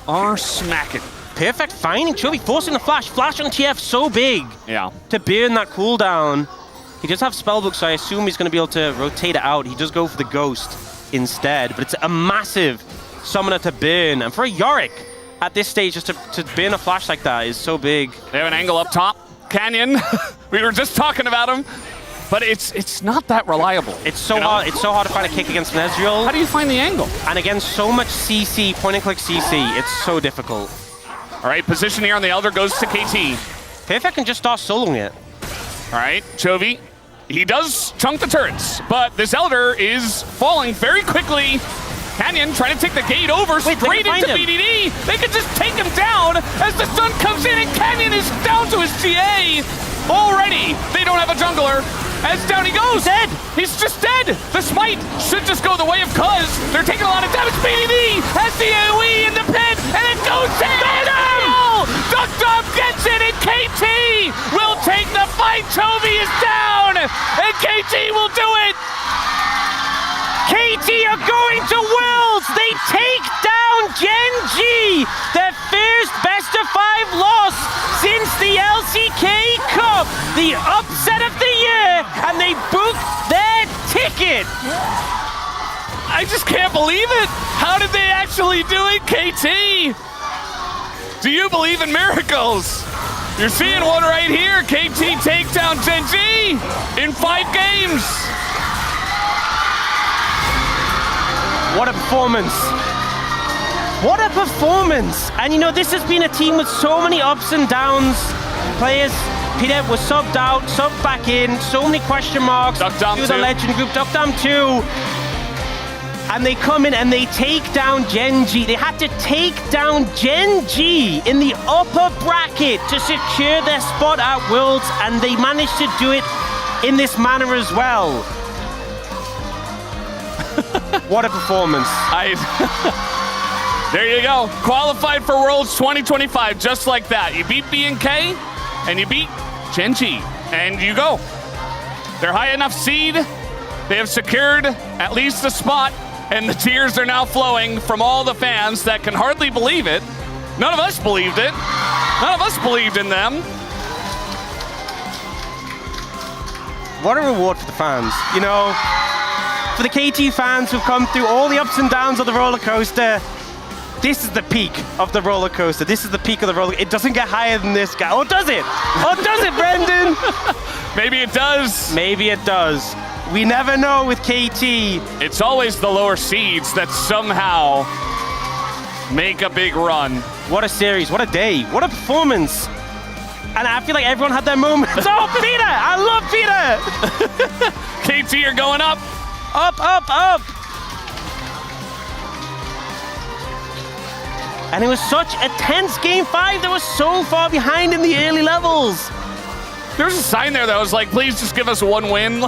are smacking. Perfect finding. Chovy forcing the flash. Flash on TF so big. Yeah. To burn that cooldown. He does have Spellbook, so I assume he's going to be able to rotate it out. He does go for the Ghost instead, but it's a massive summoner to burn. And for a Yorick, at this stage, just to burn a flash like that is so big. They have an angle up top. Canyon, we were just talking about him, but it's not that reliable. It's so hard. It's so hard to find a kick against an Ezreal. How do you find the angle? And again, so much CC, point and click CC. It's so difficult. All right, position here on the Elder goes to KT. Perfect can just start soloing it. All right, Chovy. He does chunk the turrets, but this Elder is falling very quickly. Canyon trying to take the gate over straight into BDD. They could just take him down as the sun comes in and Canyon is down to his TA. Already, they don't have a jungler. As down he goes. Dead. He's just dead. The smite should just go the way of Cuz. They're taking a lot of damage. BDD has the AoE in the pit, and it goes to Ezreal. Duck gets it, and KT will take the fight. Chovy is down, and KT will do it. KT are going to Worlds! They take down Gen G! Their first best-of-5 loss since the LCK Cup! The upset of the year, and they book their ticket! I just can't believe it! How did they actually do it, KT? Do you believe in miracles? You're seeing one right here. KT takes down Gen G in 5 games. What a performance. What a performance. And you know, this has been a team with so many ups and downs. Players, Peter was subbed out, subbed back in, so many question marks. Duck down to the Legend group, Duck down 2. And they come in and they take down Gen G. They had to take down Gen G in the upper bracket to secure their spot at Worlds, and they managed to do it in this manner as well. What a performance. There you go. Qualified for Worlds 2025, just like that. You beat B&K, and you beat Gen G, and you go. They're high enough seed. They have secured at least a spot, and the tears are now flowing from all the fans that can hardly believe it. None of us believed it. None of us believed in them. What a reward for the fans. You know, for the KT fans who've come through all the ups and downs of the roller coaster, this is the peak of the roller coaster. This is the peak of the roller. It doesn't get higher than this guy. Oh, does it? Oh, does it, Brendan? Maybe it does. Maybe it does. We never know with KT. It's always the lower seeds that somehow make a big run. What a series. What a day. What a performance. And I feel like everyone had their moments. Oh, Peter! I love Peter! KT are going up. Up, up, up! And it was such a tense game 5 that was so far behind in the early levels. There's a sign there that was like, please just give us one win.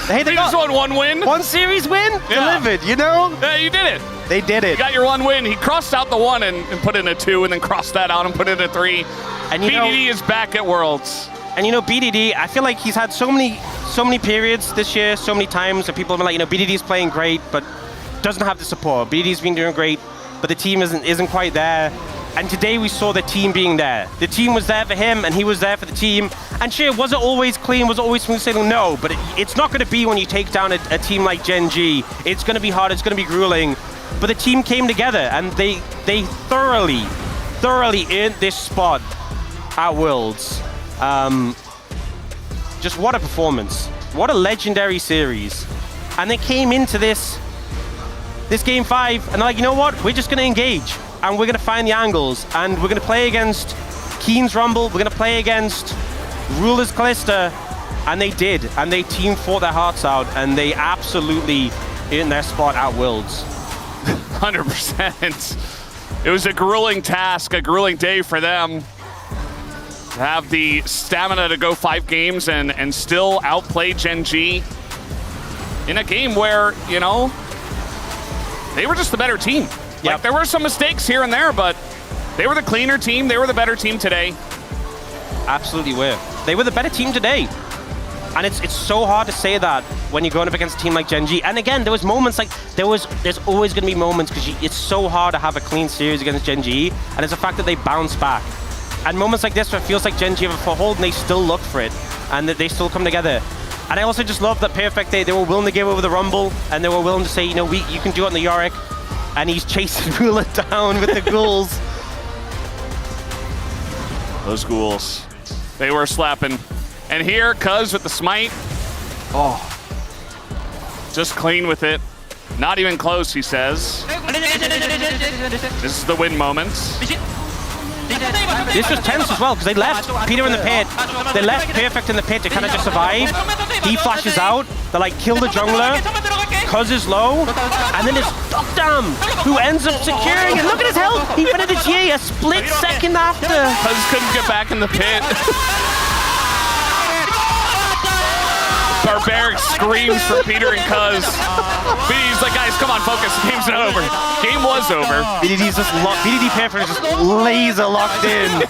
Hey, they just won one win. One series win? Yeah. Delivered, you know? Yeah, you did it. They did it. You got your one win. He crossed out the 1 and put in a 2, and then crossed that out and put in a 3. And BDD is back at Worlds. And you know, BDD, I feel like he's had so many periods this year, so many times that people have been like, you know, BDD's playing great, but doesn't have the support. BDD's been doing great, but the team isn't quite there. And today we saw the team being there. The team was there for him, and he was there for the team. And sure, was it always clean? Was it always smooth sailing? No, but it's not going to be when you take down a team like Gen G. It's going to be hard. It's going to be grueling. But the team came together, and they thoroughly earned this spot at Worlds. Just what a performance. What a legendary series. And they came into this game 5, and they're like, you know what? We're just going to engage. And we're going to find the angles, and we're going to play against Keen's Rumble, we're going to play against Ruler's Callista, and they did, and they team fought their hearts out, and they absolutely earned their spot at Worlds. 100%. It was a grueling task, a grueling day for them. have the stamina to go 5 games and still outplay Gen G in a game where, you know, they were just the better team. Yep. Like, there were some mistakes here and there, but they were the cleaner team. They were the better team today. Absolutely were. They were the better team today. And it's so hard to say that when you're going up against a team like Gen G. And again, there was moments like, there's always going to be moments because it's so hard to have a clean series against Gen G. And it's the fact that they bounce back. And moments like this where it feels like Gen G have a foothold and they still look for it. And that they still come together. And I also just love that Perfect, they were willing to give over the Rumble. And they were willing to say, you know, you can do it on the Yorick. And he's chasing Ruler down with the ghouls. Those ghouls, they were slapping. And here, Cuz with the smite. Oh, just clean with it. Not even close, he says. This is the win moment. This was tense as well, because they left Peter in the pit. They left Perfect in the pit to kind of just survive. He flashes out. They're like, kill the jungler. Cuz is low. And then it's Duckdam, who ends up securing it. Look at his health. He went into GA a split second after. Cuz couldn't get back in the pit. Barbaric screams from Peter and Cuz. BDD's like, guys, come on, focus. The game's not over. Game was over. BDD's just locked. BDD Perfect is just laser locked in.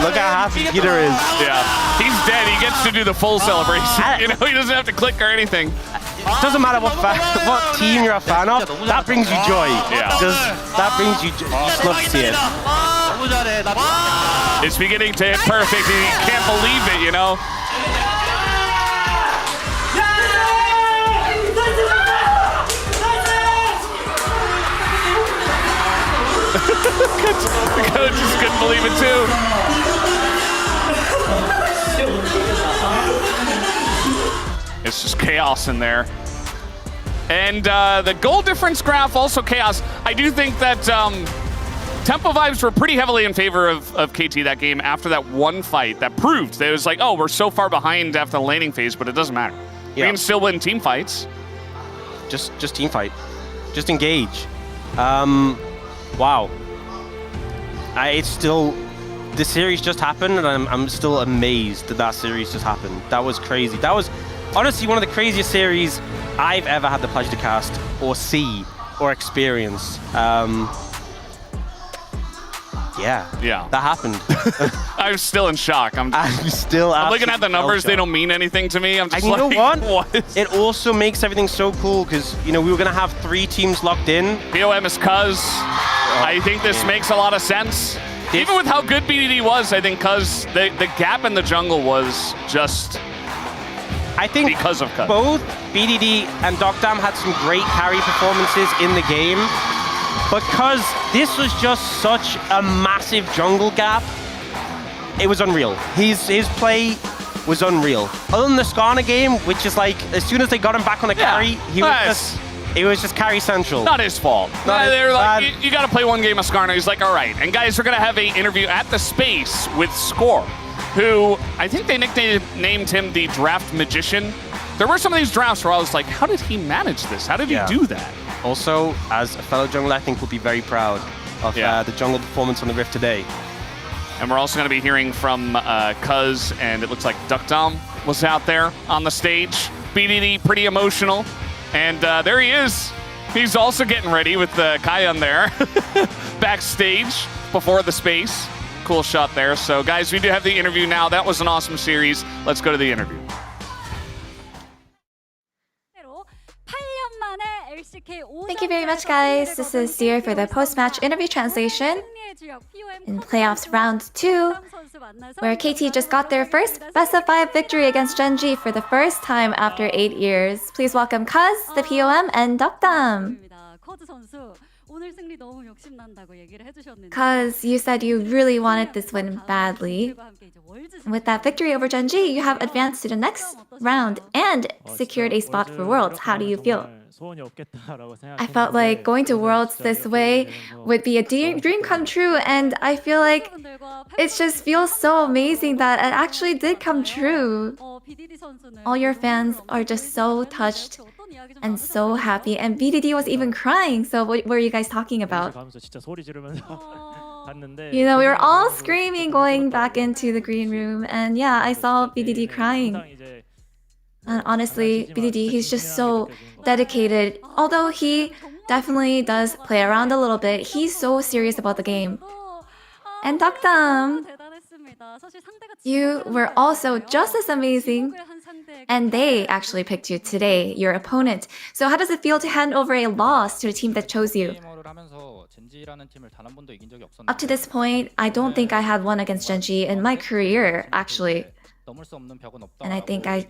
Look how happy Peter is. Yeah, he's dead. He gets to do the full celebration. You know, he doesn't have to click or anything. It doesn't matter what team you're a fan of. That brings you joy. Yeah. That brings you joy. You just love to see it. It's beginning to hit perfect. He can't believe it, you know? Coach just couldn't believe it too. It's just chaos in there. And the goal difference graph, also chaos. I do think that Tempo vibes were pretty heavily in favor of KT that game after that one fight that proved that it was like, oh, we're so far behind after the laning phase, but it doesn't matter. We can still win team fights. Just team fight. Just engage. Wow. It's still, the series just happened, and I'm still amazed that series just happened. That was crazy. That was honestly one of the craziest series I've ever had the pleasure to cast or see or experience. Yeah, that happened. I'm still in shock. I'm looking at the numbers. They don't mean anything to me. I'm just and you like, know what? It also makes everything so cool because, you know, we were going to have 3 teams locked in. POM is Cuz. I think this makes a lot of sense. Even with how good BDD was, I think Cuz, the gap in the jungle was just because of Cuz. Both BDD and Duckdam had some great carry performances in the game. Because this was just such a massive jungle gap, it was unreal. His play was unreal. Other than the Skarner game, which is like, as soon as they got him back on the carry, it was just carry central. Not his fault. They're like, you got to play one game of Skarner. He's like, all right. And guys, we're going to have an interview at the space with Score, who I think they nicknamed him the Draft Magician. There were some of these drafts where I was like, how did he manage this? How did he do that? Also, as a fellow jungler, I think we'll be very proud of the jungle performance on the Rift today. And we're also going to be hearing from Cuz, and it looks like Duckdam was out there on the stage. BDD, pretty emotional. And there he is. He's also getting ready with Kayan there. Backstage before the space. Cool shot there. So, guys, we do have the interview now. That was an awesome series. Let's go to the interview. Thank you very much, guys. This is Seer for the post-match interview translation in playoffs round 2, where KT just got their first best-of-5 victory against Gen G for the first time after 8 years. Please welcome Cuz, the POM, and Duckdam. Cuz, you said you really wanted this win badly. With that victory over Gen G, you have advanced to the next round and secured a spot for Worlds. How do you feel? I felt like going to Worlds this way would be a dream come true, and I feel like it just feels so amazing that it actually did come true. All your fans are just so touched and so happy, and BDD was even crying, so what were you guys talking about? We were all screaming going back into the green room, and yeah, I saw BDD crying. And honestly, BDD, he's just so dedicated. Although he definitely does play around a little bit, he's so serious about the game. And Dakdam, you were also just as amazing. And they actually picked you today, your opponent. So how does it feel to hand over a loss to the team that chose you? Up to this point, I don't think I had won against Genji in my career, actually. And I think I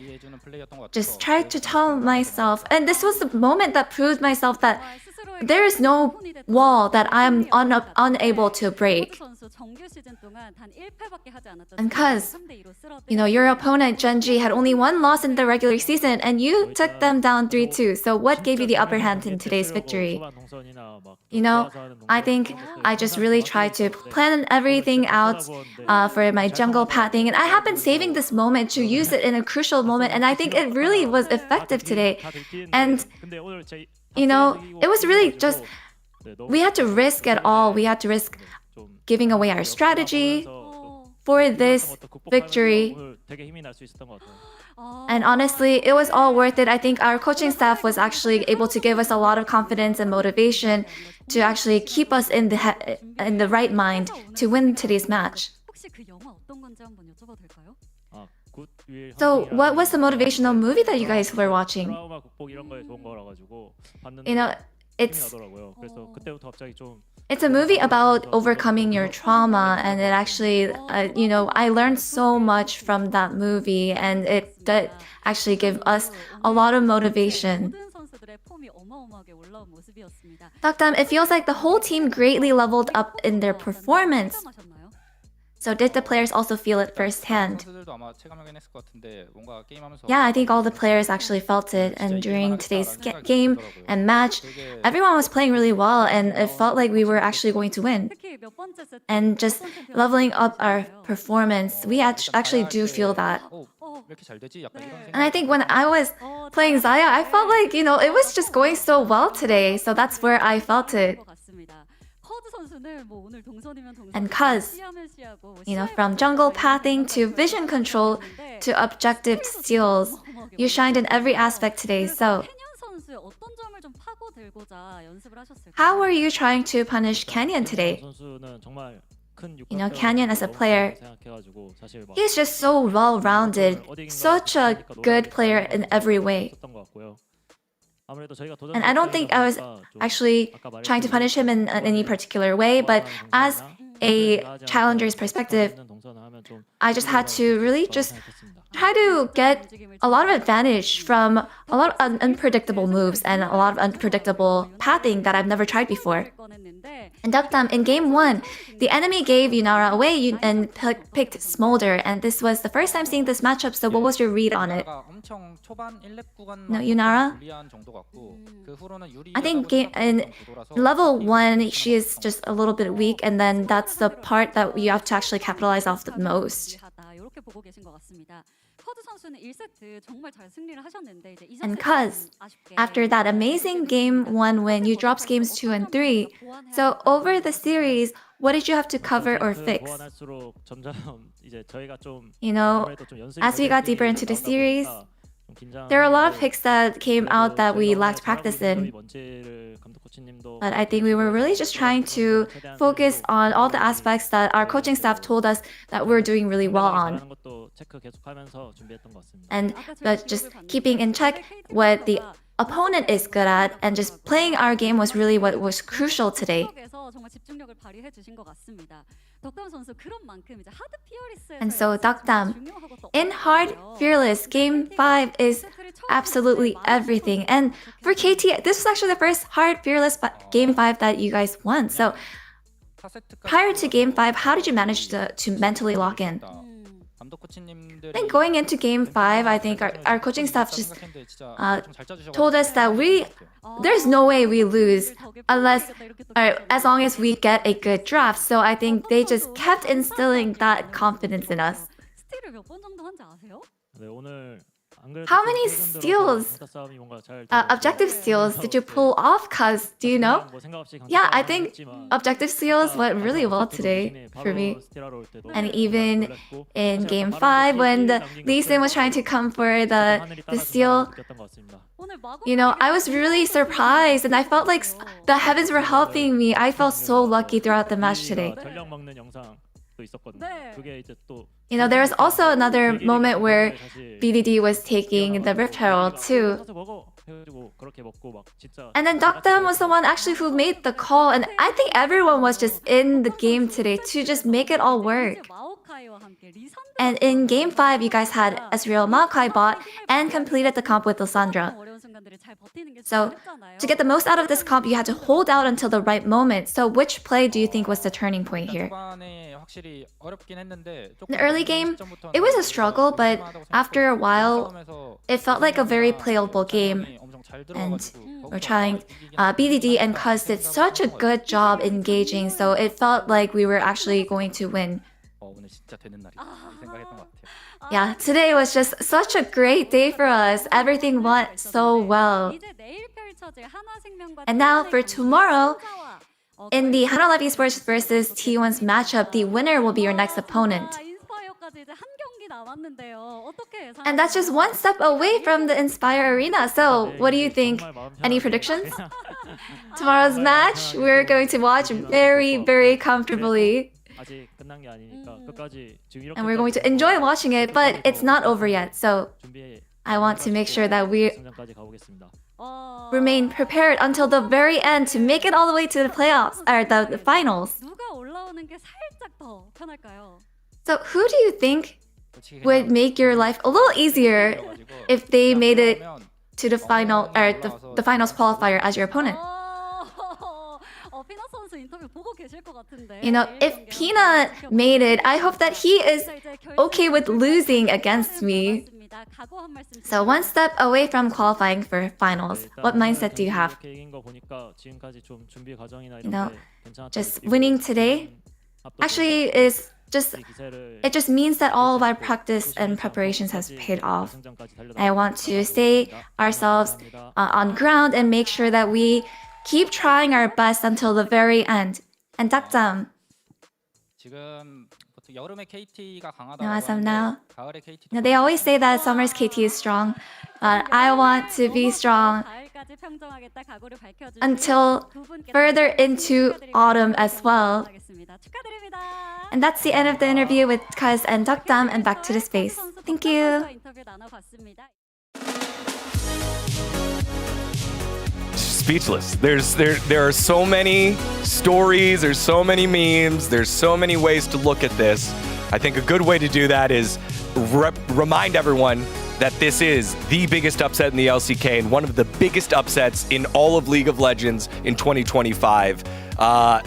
just tried to tell myself, and this was the moment that proved myself that there is no wall that I'm unable to break. And because, your opponent, Genji, had only one loss in the regular season, and you took them down 3-2. So what gave you the upper hand in today's victory? I think I just really tried to plan everything out for my jungle pathing, and I have been saving this moment to use it in a crucial moment, and I think it really was effective today. And it was really just, we had to risk it all. We had to risk giving away our strategy for this victory. And honestly, it was all worth it. I think our coaching staff was actually able to give us a lot of confidence and motivation to actually keep us in the right mind to win today's match. So what was the motivational movie that you guys were watching? It's a movie about overcoming your trauma, and it actually, I learned so much from that movie, and it did actually give us a lot of motivation. Dakdam, it feels like the whole team greatly leveled up in their performance. So did the players also feel it firsthand? Yeah, I think all the players actually felt it, and during today's game and match, everyone was playing really well, and it felt like we were actually going to win. And just leveling up our performance, we actually do feel that. And I think when I was playing Xayah, I felt like, it was just going so well today, so that's where I felt it. And cuz, from jungle pathing to vision control to objective steals, you shined in every aspect today. So, how were you trying to punish Canyon today? Canyon as a player, he's just so well-rounded, such a good player in every way. And I don't think I was actually trying to punish him in any particular way, but as a challenger's perspective, I just had to really just try to get a lot of advantage from a lot of unpredictable moves and a lot of unpredictable pathing that I've never tried before. And Dakdam, in game 1, the enemy gave Yunara away and picked Smolder, and this was the first time seeing this matchup, so what was your read on it? No, Yunara? I think in level 1, she is just a little bit weak, and then that's the part that you have to actually capitalize off the most. And cuz, after that amazing game 1 win, you dropped games 2 and 3. So over the series, what did you have to cover or fix? As we got deeper into the series, there are a lot of picks that came out that we lacked practice in. But I think we were really just trying to focus on all the aspects that our coaching staff told us that we're doing really well on. But just keeping in check what the opponent is good at, and just playing our game was really what was crucial today. And so Dakdam, in Hard Fearless, Game 5 is absolutely everything. And for KT, this was actually the first Hard Fearless Game 5 that you guys won. So prior to Game 5, how did you manage to mentally lock in? I think going into Game 5, I think our coaching staff just told us that there's no way we lose as long as we get a good draft. So I think they just kept instilling that confidence in us. How many steals, objective steals did you pull off, Cuz? Do you know? Yeah, I think objective steals went really well today for me. And even in game 5 when Lee Sin was trying to come for the steal, you know, I was really surprised and I felt like the heavens were helping me. I felt so lucky throughout the match today. You know, there was also another moment where BDD was taking the Rift Herald too. And then Dokdam was the one actually who made the call, and I think everyone was just in the game today to just make it all work. And in game 5, you guys had Ezreal Maokai bot and completed the comp with Lissandra. So to get the most out of this comp, you had to hold out until the right moment. So which play do you think was the turning point here? In the early game, it was a struggle, but after a while, it felt like a very playable game. And we're trying, BDD and Cuz did such a good job engaging, so it felt like we were actually going to win. Yeah, today was just such a great day for us. Everything went so well. And now for tomorrow, in the Hana Live Esports versus T1's matchup, the winner will be your next opponent. And that's just one step away from the Inspire Arena. So, what do you think? Any predictions? Tomorrow's match, we're going to watch very, very comfortably. And we're going to enjoy watching it, but it's not over yet. So, I want to make sure that we remain prepared until the very end to make it all the way to the playoffs, or the finals. So, who do you think would make your life a little easier if they made it to the final, or the finals qualifier as your opponent? You know, if Peanut made it, I hope that he is okay with losing against me. So one step away from qualifying for finals, what mindset do you have? You know, just winning today actually is it just means that all of our practice and preparations has paid off. I want to stay ourselves on ground and make sure that we keep trying our best until the very end. And Dokdam. As of now, they always say that summer's KT is strong, but I want to be strong until further into autumn as well. And that's the end of the interview with Cuz and Dokdam, and back to the space. Thank you. Speechless. There are so many stories, there's so many memes, there's so many ways to look at this. I think a good way to do that is remind everyone that this is the biggest upset in the LCK and one of the biggest upsets in all of League of Legends in 2025.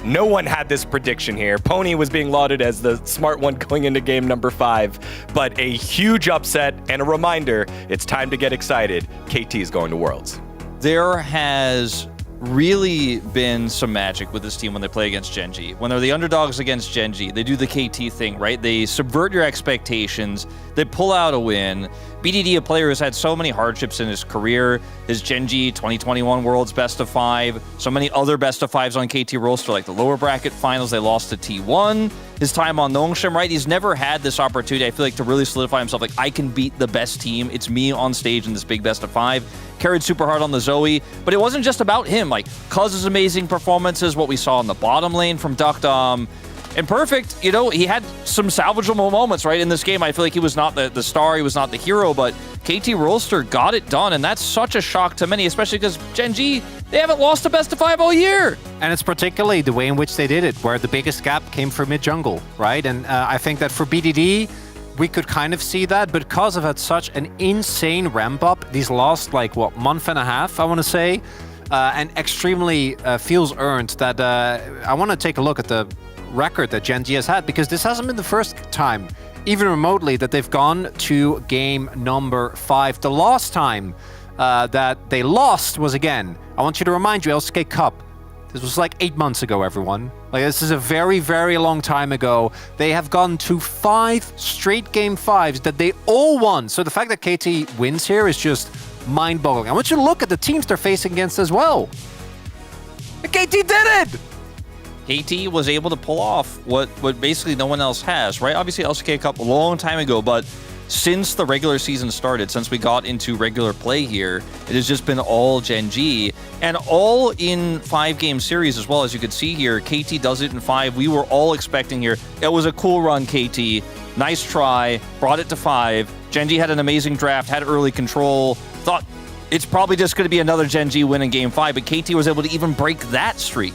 No one had this prediction here. Pony was being lauded as the smart one going into game number 5, but a huge upset and a reminder, it's time to get excited. KT is going to Worlds. There has really been some magic with this team when they play against Gen.G. When they're the underdogs against Gen.G, they do the KT thing, right? They subvert your expectations, they pull out a win. BDD, a player who's had so many hardships in his career, his Gen.G 2021 Worlds best of 5, so many other best of 5s on KT roster, like the lower bracket finals, they lost to T1. His time on Nongshim, right? He's never had this opportunity, I feel like, to really solidify himself. Like, I can beat the best team. It's me on stage in this big best of 5. Carried super hard on the Zoe, but it wasn't just about him. Like, Cuz's amazing performances, what we saw in the bottom lane from Dokdam. And Perfect, you know, he had some salvageable moments, right, in this game. I feel like he was not the star, he was not the hero, but KT Rolster got it done, and that's such a shock to many, especially because Gen.G, they haven't lost a best of 5 all year. And it's particularly the way in which they did it, where the biggest gap came from mid-jungle, right? And I think that for BDD, we could kind of see that, but Cuz have had such an insane ramp up these last, like, what, month and a half, I want to say, and extremely feels earned that I want to take a look at the record that Gen.G has had, because this hasn't been the first time, even remotely, that they've gone to game number 5. The last time that they lost was, again, I want you to remind you, LCK Cup. This was like 8 months ago, everyone. Like, this is a very, very long time ago. They have gone to 5 straight game 5s that they all won. So the fact that KT wins here is just mind-boggling. I want you to look at the teams they're facing against as well. KT did it! KT was able to pull off what basically no one else has, right? Obviously, LCK Cup a long time ago, but since the regular season started, since we got into regular play here, it has just been all Gen G, and all in 5-game series as well. As you can see here, KT does it in 5. We were all expecting here. It was a cool run, KT. Nice try, brought it to 5. Gen G had an amazing draft, had early control, thought it's probably just going to be another Gen G win in Game 5, but KT was able to even break that streak.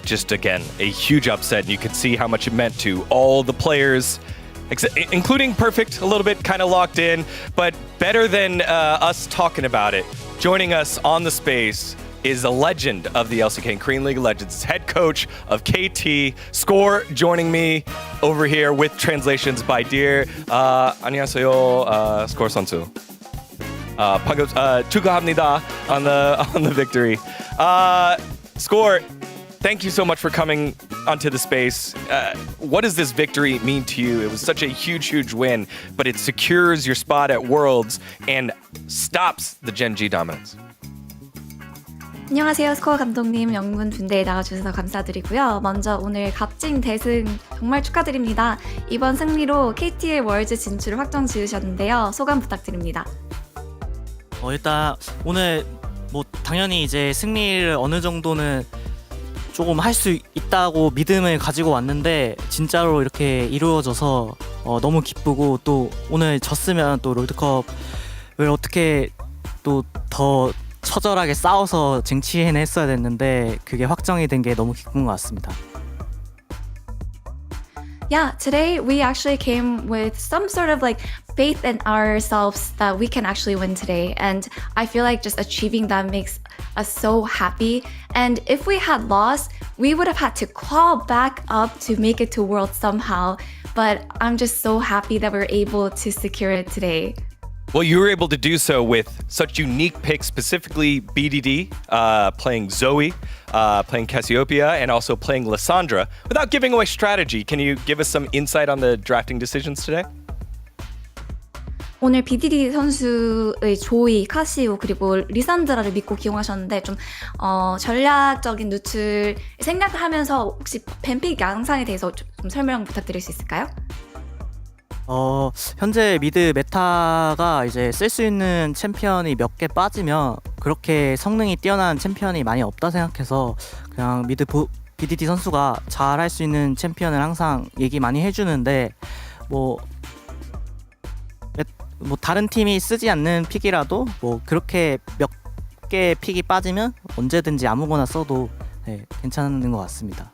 Just again, a huge upset, and you could see how much it meant to all the players, including Perfect, a little bit kind of locked in, but better than us talking about it. Joining us on the space is a legend of the LCK and Korean League of Legends, head coach of KT, Score, joining me over here with translations by Dear. 안녕하세요, Score 선수. 방금 축하합니다 on the victory. Score, thank you so much for coming onto the space. What does this victory mean to you? It was such a huge, huge win, but it secures your spot at Worlds and stops the Gen G dominance. 안녕하세요, 스코어 감독님. 영문 분대에 나와주셔서 감사드리고요. 먼저 오늘 값진 대승 정말 축하드립니다. 이번 승리로 KT의 월즈 진출을 확정 지으셨는데요. 소감 부탁드립니다. 일단 오늘 뭐 당연히 이제 승리를 어느 정도는 조금 할 수 있다고 믿음을 가지고 왔는데 진짜로 이렇게 이루어져서 너무 기쁘고, 또 오늘 졌으면 또 롤드컵을 어떻게 또 더 처절하게 싸워서 쟁취해냈어야 됐는데 그게 확정이 된 게 너무 기쁜 것 같습니다. Yeah, today we actually came with some sort of like faith in ourselves that we can actually win today. And I feel like just achieving that makes us so happy. And if we had lost, we would have had to claw back up to make it to Worlds somehow. But I'm just so happy that we're able to secure it today. Well, you were able to do so with such unique picks, specifically BDD, playing Zoe, playing Cassiopeia, and also playing Lissandra. Without giving away strategy, can you give us some insight on the drafting decisions today? 오늘 BDD 선수의 조이, 카시오 그리고 리산드라를 믿고 기용하셨는데 좀 전략적인 노출 생각을 하면서 혹시 뱀픽 양상에 대해서 좀 설명 부탁드릴 수 있을까요? 현재 미드 메타가 이제 쓸 수 있는 챔피언이 몇 개 빠지면 그렇게 성능이 뛰어난 챔피언이 많이 없다 생각해서 그냥 미드 BDD 선수가 잘 할 수 있는 챔피언을 항상 얘기 많이 해주는데 뭐 다른 팀이 쓰지 않는 픽이라도 뭐 그렇게 몇 개 픽이 빠지면 언제든지 아무거나 써도 괜찮은 것 같습니다.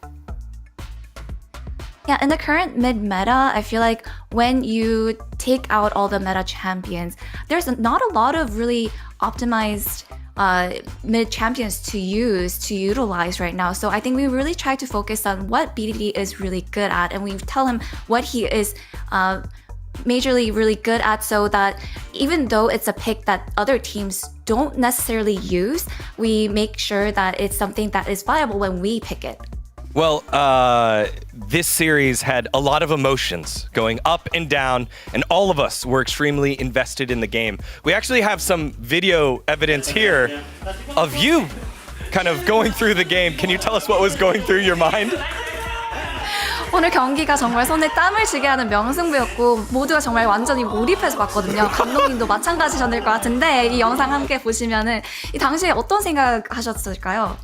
Yeah, in the current mid-meta, I feel like when you take out all the meta champions, there's not a lot of really optimized mid-champions to utilize right now. So I think we really try to focus on what BDD is really good at, and we tell him what he is majorly really good at, so that even though it's a pick that other teams don't necessarily use, we make sure that it's something that is viable when we pick it. Well, this series had a lot of emotions going up and down, and all of us were extremely invested in the game. We actually have some video evidence here of you kind of going through the game. Can you tell us what was going through your mind? 오늘 경기가 정말 손에 땀을 쥐게 하는 명승부였고 모두가 정말 완전히 몰입해서 봤거든요. 감독님도 마찬가지셨을 것 같은데 이 영상 함께 보시면은 이 당시에 어떤 생각 하셨을까요?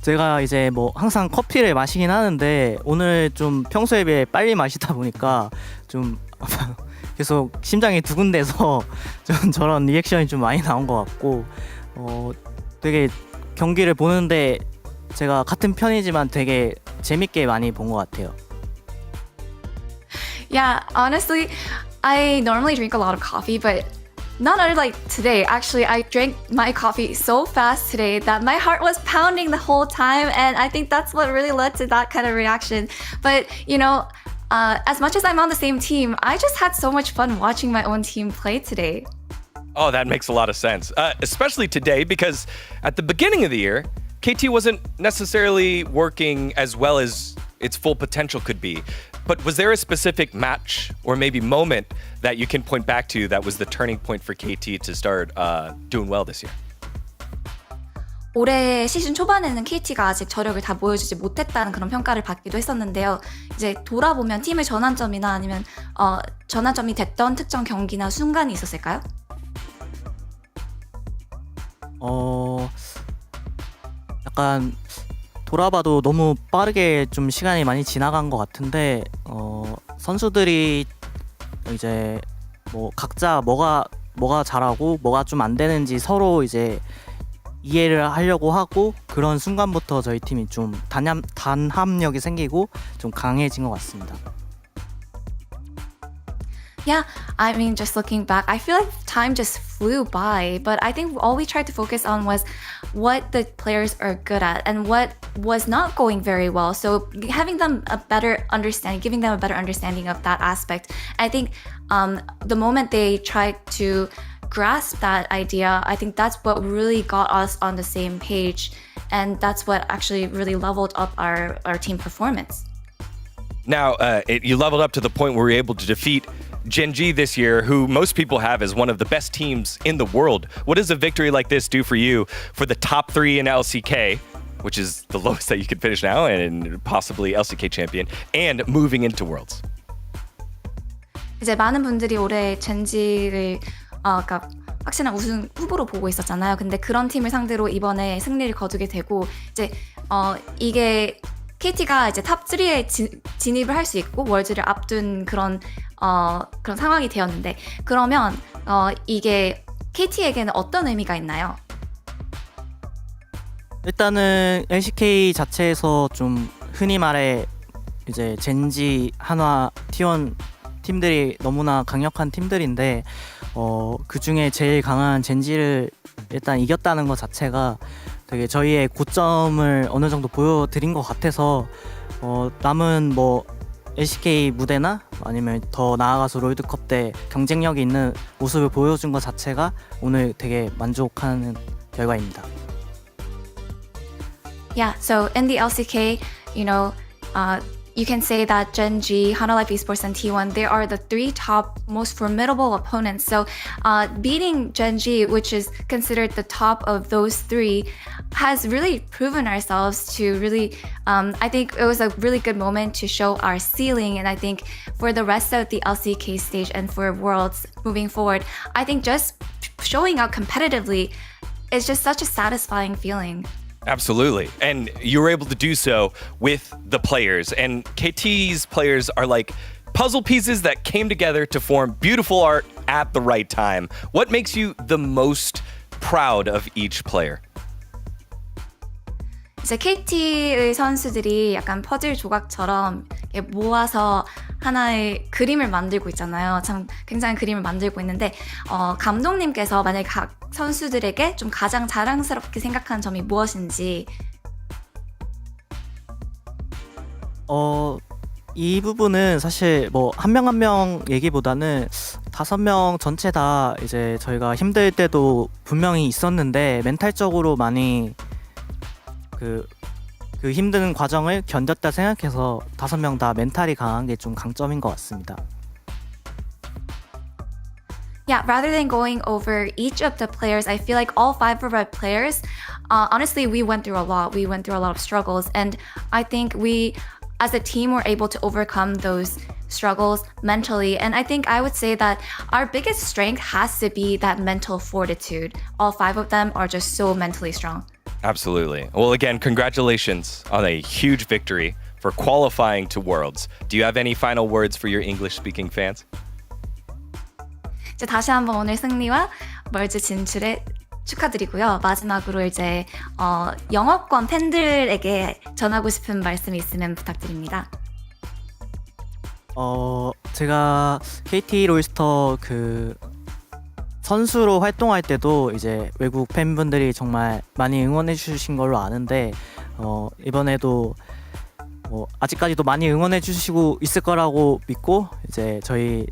제가 이제 뭐 항상 커피를 마시긴 하는데 오늘 좀 평소에 비해 빨리 마시다 보니까 좀 계속 심장이 두근대서 좀 저런 리액션이 좀 많이 나온 것 같고 되게 경기를 보는데 제가 같은 편이지만 되게 재밌게 많이 본 것 같아요. Yeah, honestly, I normally drink a lot of coffee, but not unlike today. Actually, I drank my coffee so fast today that my heart was pounding the whole time, and I think that's what really led to that kind of reaction. But, you know, as much as I'm on the same team, I just had so much fun watching my own team play today. Oh, that makes a lot of sense, especially today, because at the beginning of the year, KT wasn't necessarily working as well as its full potential could be. But was there a specific match or maybe moment that you can point back to that was the turning point for KT to start doing well this year? 올해 시즌 초반에는 KT가 아직 저력을 다 보여주지 못했다는 그런 평가를 받기도 했었는데요. 이제 돌아보면 팀의 전환점이나 아니면 전환점이 됐던 특정 경기나 순간이 있었을까요? 약간 돌아봐도 너무 빠르게 좀 시간이 많이 지나간 것 같은데 선수들이 이제 뭐 각자 뭐가 잘하고 뭐가 좀 안 되는지 서로 이제 이해를 하려고 하고 그런 순간부터 저희 팀이 좀 단합력이 생기고 좀 강해진 것 같습니다. Yeah, I mean, just looking back, I feel like time just flew by, but I think all we tried to focus on was what the players are good at and what was not going very well. So having them a better understanding, giving them a better understanding of that aspect. I think the moment they tried to grasp that idea, I think that's what really got us on the same page. And that's what actually really leveled up our team performance. Now, you leveled up to the point where we were able to defeat Gen.G this year, who most people have as one of the best teams in the world. What does a victory like this do for you for the top 3 in LCK, which is the lowest that you could finish now, and possibly LCK champion, and moving into Worlds? 이제 많은 분들이 올해 젠지를 그러니까 확실한 우승 후보로 보고 있었잖아요. 근데 그런 팀을 상대로 이번에 승리를 거두게 되고 이제 이게 KT가 이제 탑 3에 진입을 할 수 있고 월즈를 앞둔 그런 상황이 되었는데 그러면 이게 KT에게는 어떤 의미가 있나요? 일단은 LCK 자체에서 좀 흔히 말해 이제 젠지, 한화, T1 팀들이 너무나 강력한 팀들인데 그 중에 제일 강한 젠지를 일단 이겼다는 것 자체가 되게 저희의 고점을 어느 정도 보여드린 것 같아서 남은 뭐 LCK 무대나 아니면 더 나아가서 롤드컵 때 경쟁력이 있는 모습을 보여준 것 자체가 오늘 되게 만족하는 결과입니다. Yeah, so in the LCK, you can say that Gen.G, Hana Life Esports, and T1, they are the 3 top most formidable opponents. So beating Gen.G, which is considered the top of those 3, has really proven ourselves to really, I think it was a really good moment to show our ceiling. And I think for the rest of the LCK stage and for Worlds moving forward, I think just showing out competitively is just such a satisfying feeling. Absolutely. And you were able to do so with the players. And KT's players are like puzzle pieces that came together to form beautiful art at the right time. What makes you the most proud of each player? 이제 KT의 선수들이 약간 퍼즐 조각처럼 모아서 하나의 그림을 만들고 있잖아요. 참 굉장한 그림을 만들고 있는데 감독님께서 만약에 각 선수들에게 좀 가장 자랑스럽게 생각하는 점이 무엇인지 이 부분은 사실 뭐 한 명 한 명 얘기보다는 5명 전체 다 이제 저희가 힘들 때도 분명히 있었는데 멘탈적으로 많이 그 힘든 과정을 견뎠다 생각해서 5명 다 멘탈이 강한 게 좀 강점인 것 같습니다. Yeah, rather than going over each of the players, I feel like all 5 of our players, honestly, we went through a lot. We went through a lot of struggles, and I think we, as a team, were able to overcome those struggles mentally. And I think I would say that our biggest strength has to be that mental fortitude. All 5 of them are just so mentally strong. Absolutely. Well, again, congratulations on a huge victory for qualifying to Worlds. Do you have any final words for your English-speaking fans? 이제 다시 한번 오늘 승리와 월즈 진출에 축하드리고요. 마지막으로 이제 영어권 팬들에게 전하고 싶은 말씀이 있으면 부탁드립니다. 제가 KT 롤스터 그 선수로 활동할 때도 이제 외국 팬분들이 정말 많이 응원해 주신 걸로 아는데 이번에도 아직까지도 많이 응원해 주시고 있을 거라고 믿고 이제 저희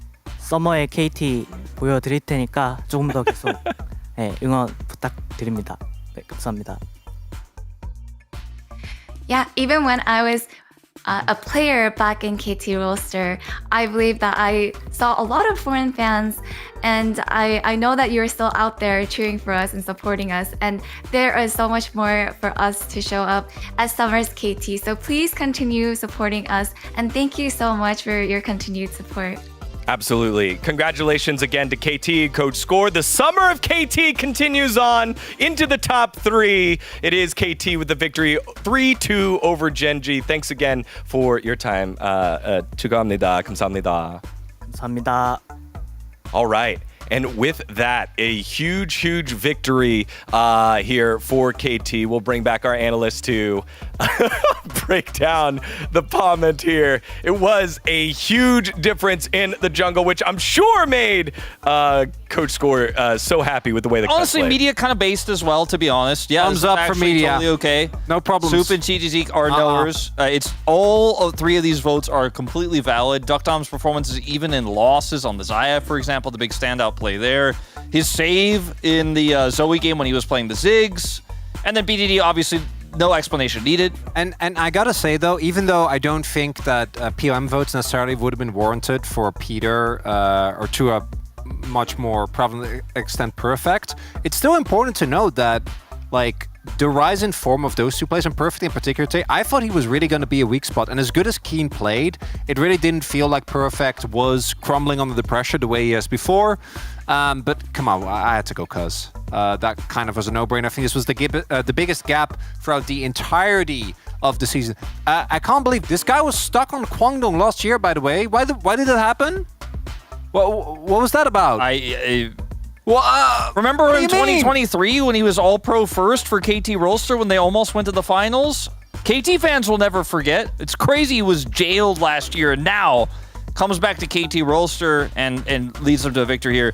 서머의 KT 보여드릴 테니까 조금 더 계속 응원 부탁드립니다. 네, 감사합니다. Yeah, even when I was a player back in KT Roster, I believe that I saw a lot of foreign fans, and I know that you're still out there cheering for us and supporting us, and there is so much more for us to show up at Summer's KT. So please continue supporting us, and thank you so much for your continued support. Absolutely. Congratulations again to KT, Coach Score. The summer of KT continues on into the top 3. It is KT with the victory 3-2 over Gen.G. Thanks again for your time. 축하합니다. 감사합니다. 감사합니다. All right. And with that, a huge victory here for KT. We'll bring back our analyst to break down the comment here. It was a huge difference in the jungle, which I'm sure made Coach Score so happy with the way the honestly, media kind of based as well, to be honest. Yeah, thumbs up for media. Totally okay. No problems. Soup and TGZ are knowers. It's all 3 of these votes are completely valid. Duckdom's performances, even in losses on the Xayah, for example, the big standout play there. His save in the Zoe game when he was playing the Ziggs. And then BDD, obviously, no explanation needed. And I gotta say, though, even though I don't think that POM votes necessarily would have been warranted for Peter or to a much more prevalent extent Perfect, it's still important to note that, like, the rise in form of those 2 players, and Perfect in particular today, I thought he was really going to be a weak spot. And as good as Keen played, it really didn't feel like Perfect was crumbling under the pressure the way he has before. But come on, I had to go Cuz. That kind of was a no-brainer. I think this was the biggest gap throughout the entirety of the season. I can't believe this guy was stuck on Kwangdong last year, by the way. Why did that happen? What was that about? Remember in 2023 when he was All-Pro first for KT Roster when they almost went to the finals? KT fans will never forget. It's crazy he was jailed last year and now comes back to KT Roster and leads them to a victory here.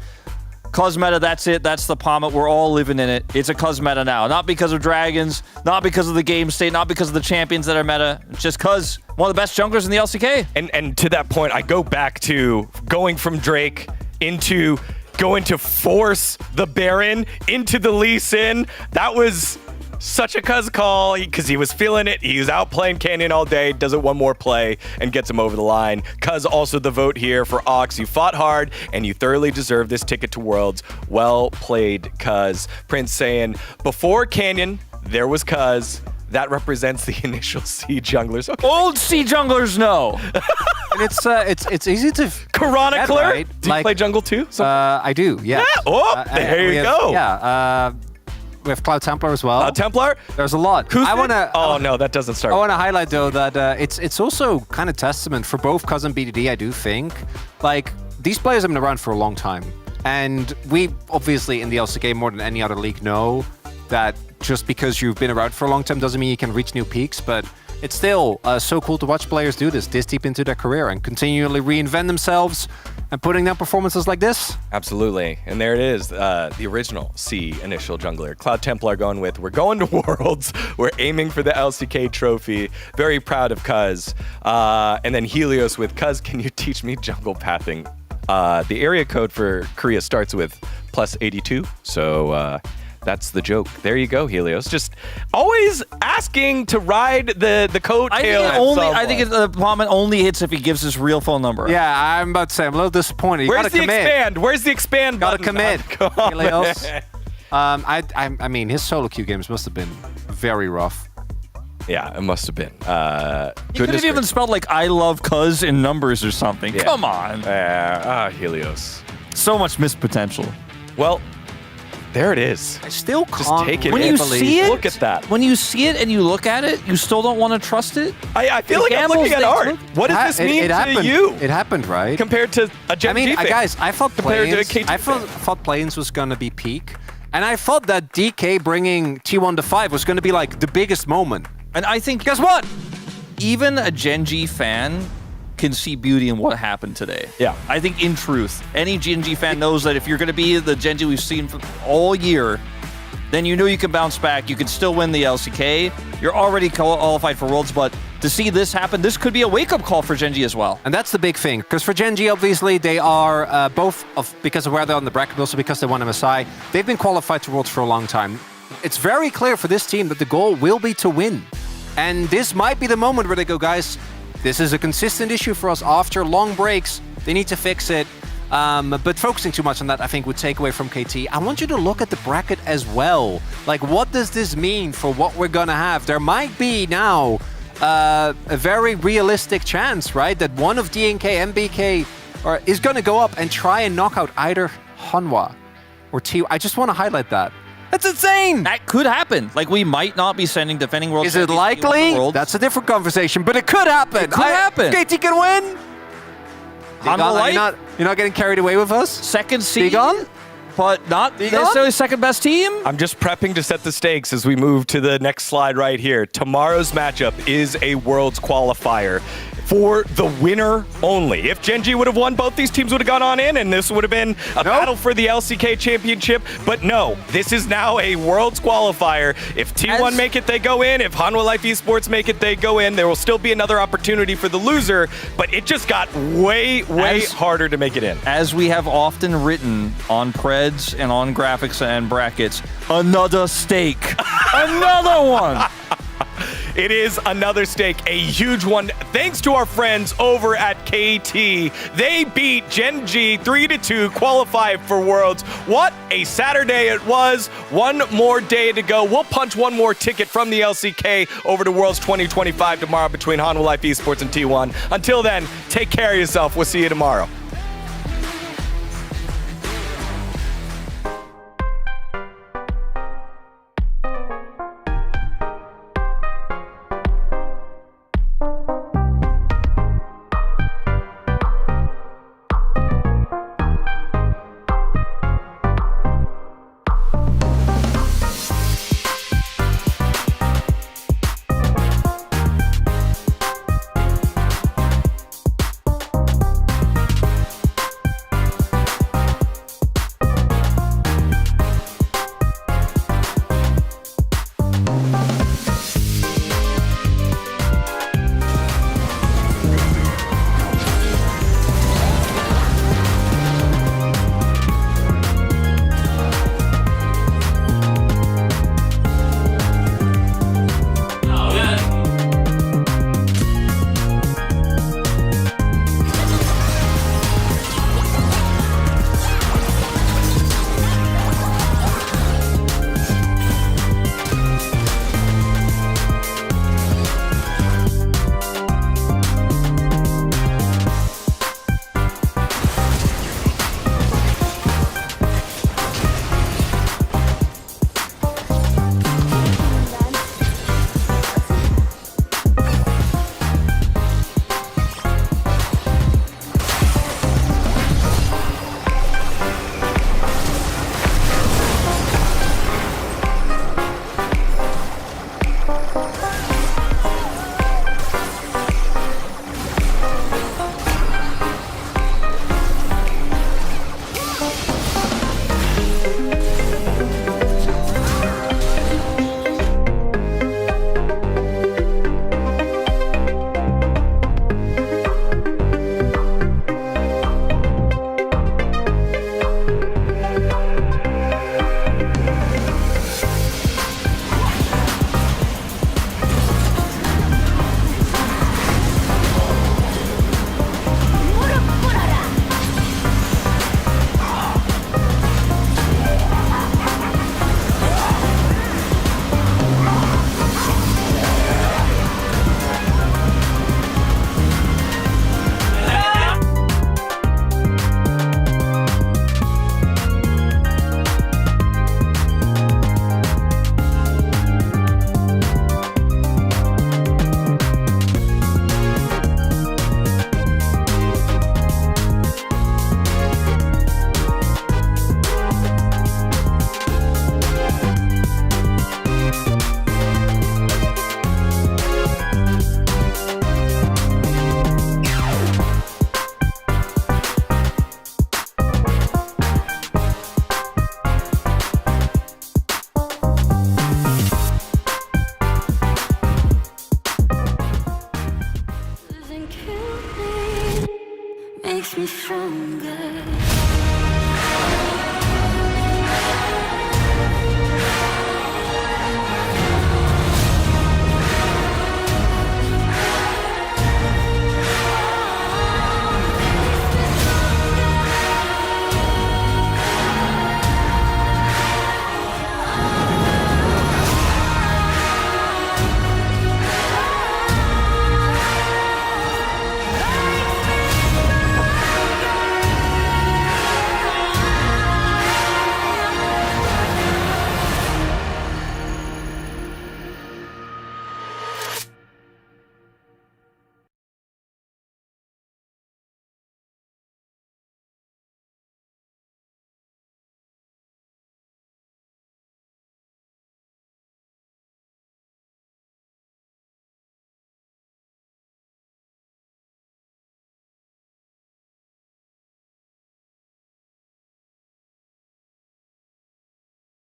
Cuz meta, that's it. That's the Pommet. We're all living in it. It's a Cuz meta now. Not because of Dragons, not because of the game state, not because of the champions that are meta. It's just Cuz, one of the best junglers in the LCK. And to that point, I go back to going from Drake into going to force the Baron into the Lee Sin. That was such a Cuz call because he was feeling it. He was out playing Canyon all day, does it one more play and gets him over the line. Cuz also the vote here for Ox. You fought hard and you thoroughly deserve this ticket to Worlds. Well played, Cuz. Prince saying, before Canyon, there was Cuz. That represents the initial C junglers. Okay. Old C junglers know. And it's easy to Chronicler. Right? Do you play jungle too? I do. Yeah. Oh, there you go. Yeah. We have Cloud Templar as well. Cloud Templar? There's a lot. No, that doesn't start. I want to highlight though that it's also kind of testament for both Cuz and BDD. I do think like these players have been around for a long time, and we obviously in the LCK more than any other league know that just because you've been around for a long time doesn't mean you can reach new peaks, but it's still so cool to watch players do this deep into their career and continually reinvent themselves and putting down performances like this. Absolutely. And there it is, the original C initial jungler. Cloud Templar going with, we're going to Worlds. We're aiming for the LCK trophy. Very proud of Cuz. And then Helios with, Cuz, can you teach me jungle pathing? The area code for Korea starts with +82. So that's the joke. There you go, Helios. Just always asking to ride the coattail. I think the Pommet only hits if he gives his real phone number. Yeah, I'm about to say, I'm a little disappointed. Where's the expand? Where's the expand button? Gotta commit, Helios. I mean, his solo queue games must have been very rough. Yeah, it must have been. He could have even spelled like "I love Cuz" in numbers or something. Yeah. Come on. Helios. So much missed potential. Well, there it is. I still can't. Just take it when in. you see it, look at that. When you see it and you look at it, you still don't want to trust it. I feel like I'm looking at art. What does this mean to you? It happened, right? Compared to a Gen.G thing. Guys, I thought Plains was gonna be peak, and I thought that DK bringing T1 to 5 was gonna be like the biggest moment. And I think, guess what? Even a Gen.G fan can see beauty in what happened today. Yeah. I think in truth, any Gen.G fan knows that if you're going to be the Gen.G we've seen for all year, then you know you can bounce back. You can still win the LCK. You're already qualified for Worlds, but to see this happen, this could be a wake-up call for Gen G as well. And that's the big thing, because for Gen G, obviously, they are because of where they're on the bracket, but also because they won MSI, they've been qualified to Worlds for a long time. It's very clear for this team that the goal will be to win. And this might be the moment where they go, guys, this is a consistent issue for us after long breaks. They need to fix it. But focusing too much on that, I think, would take away from KT. I want you to look at the bracket as well. Like, what does this mean for what we're going to have? There might be now a very realistic chance, right, that one of DNK, MBK is going to go up and try and knock out either Hanwha or T. I just want to highlight that. That's insane! That could happen. Like, we might not be sending defending world champions. Is it likely? That's a different conversation, but it could happen. It could happen. KT can win. You're not getting carried away with us? Second seed, but not necessarily second best team. I'm just prepping to set the stakes as we move to the next slide right here. Tomorrow's matchup is a Worlds qualifier for the winner only. If Gen G would have won, both these teams would have gone on in, and this would have been a battle for the LCK championship. But no, this is now a Worlds qualifier. If T1 make it, they go in. If Hanwha Life Esports make it, they go in. There will still be another opportunity for the loser, but it just got way harder to make it in. As we have often written on Preds and on graphics and brackets, another stake. Another one. It is another stake, a huge one. Thanks to our friends over at KT. They beat Gen G 3-2, qualified for Worlds. What a Saturday it was. One more day to go. We'll punch one more ticket from the LCK over to Worlds 2025 tomorrow between Hanwha Life Esports and T1. Until then, take care of yourself. We'll see you tomorrow. makes me stronger.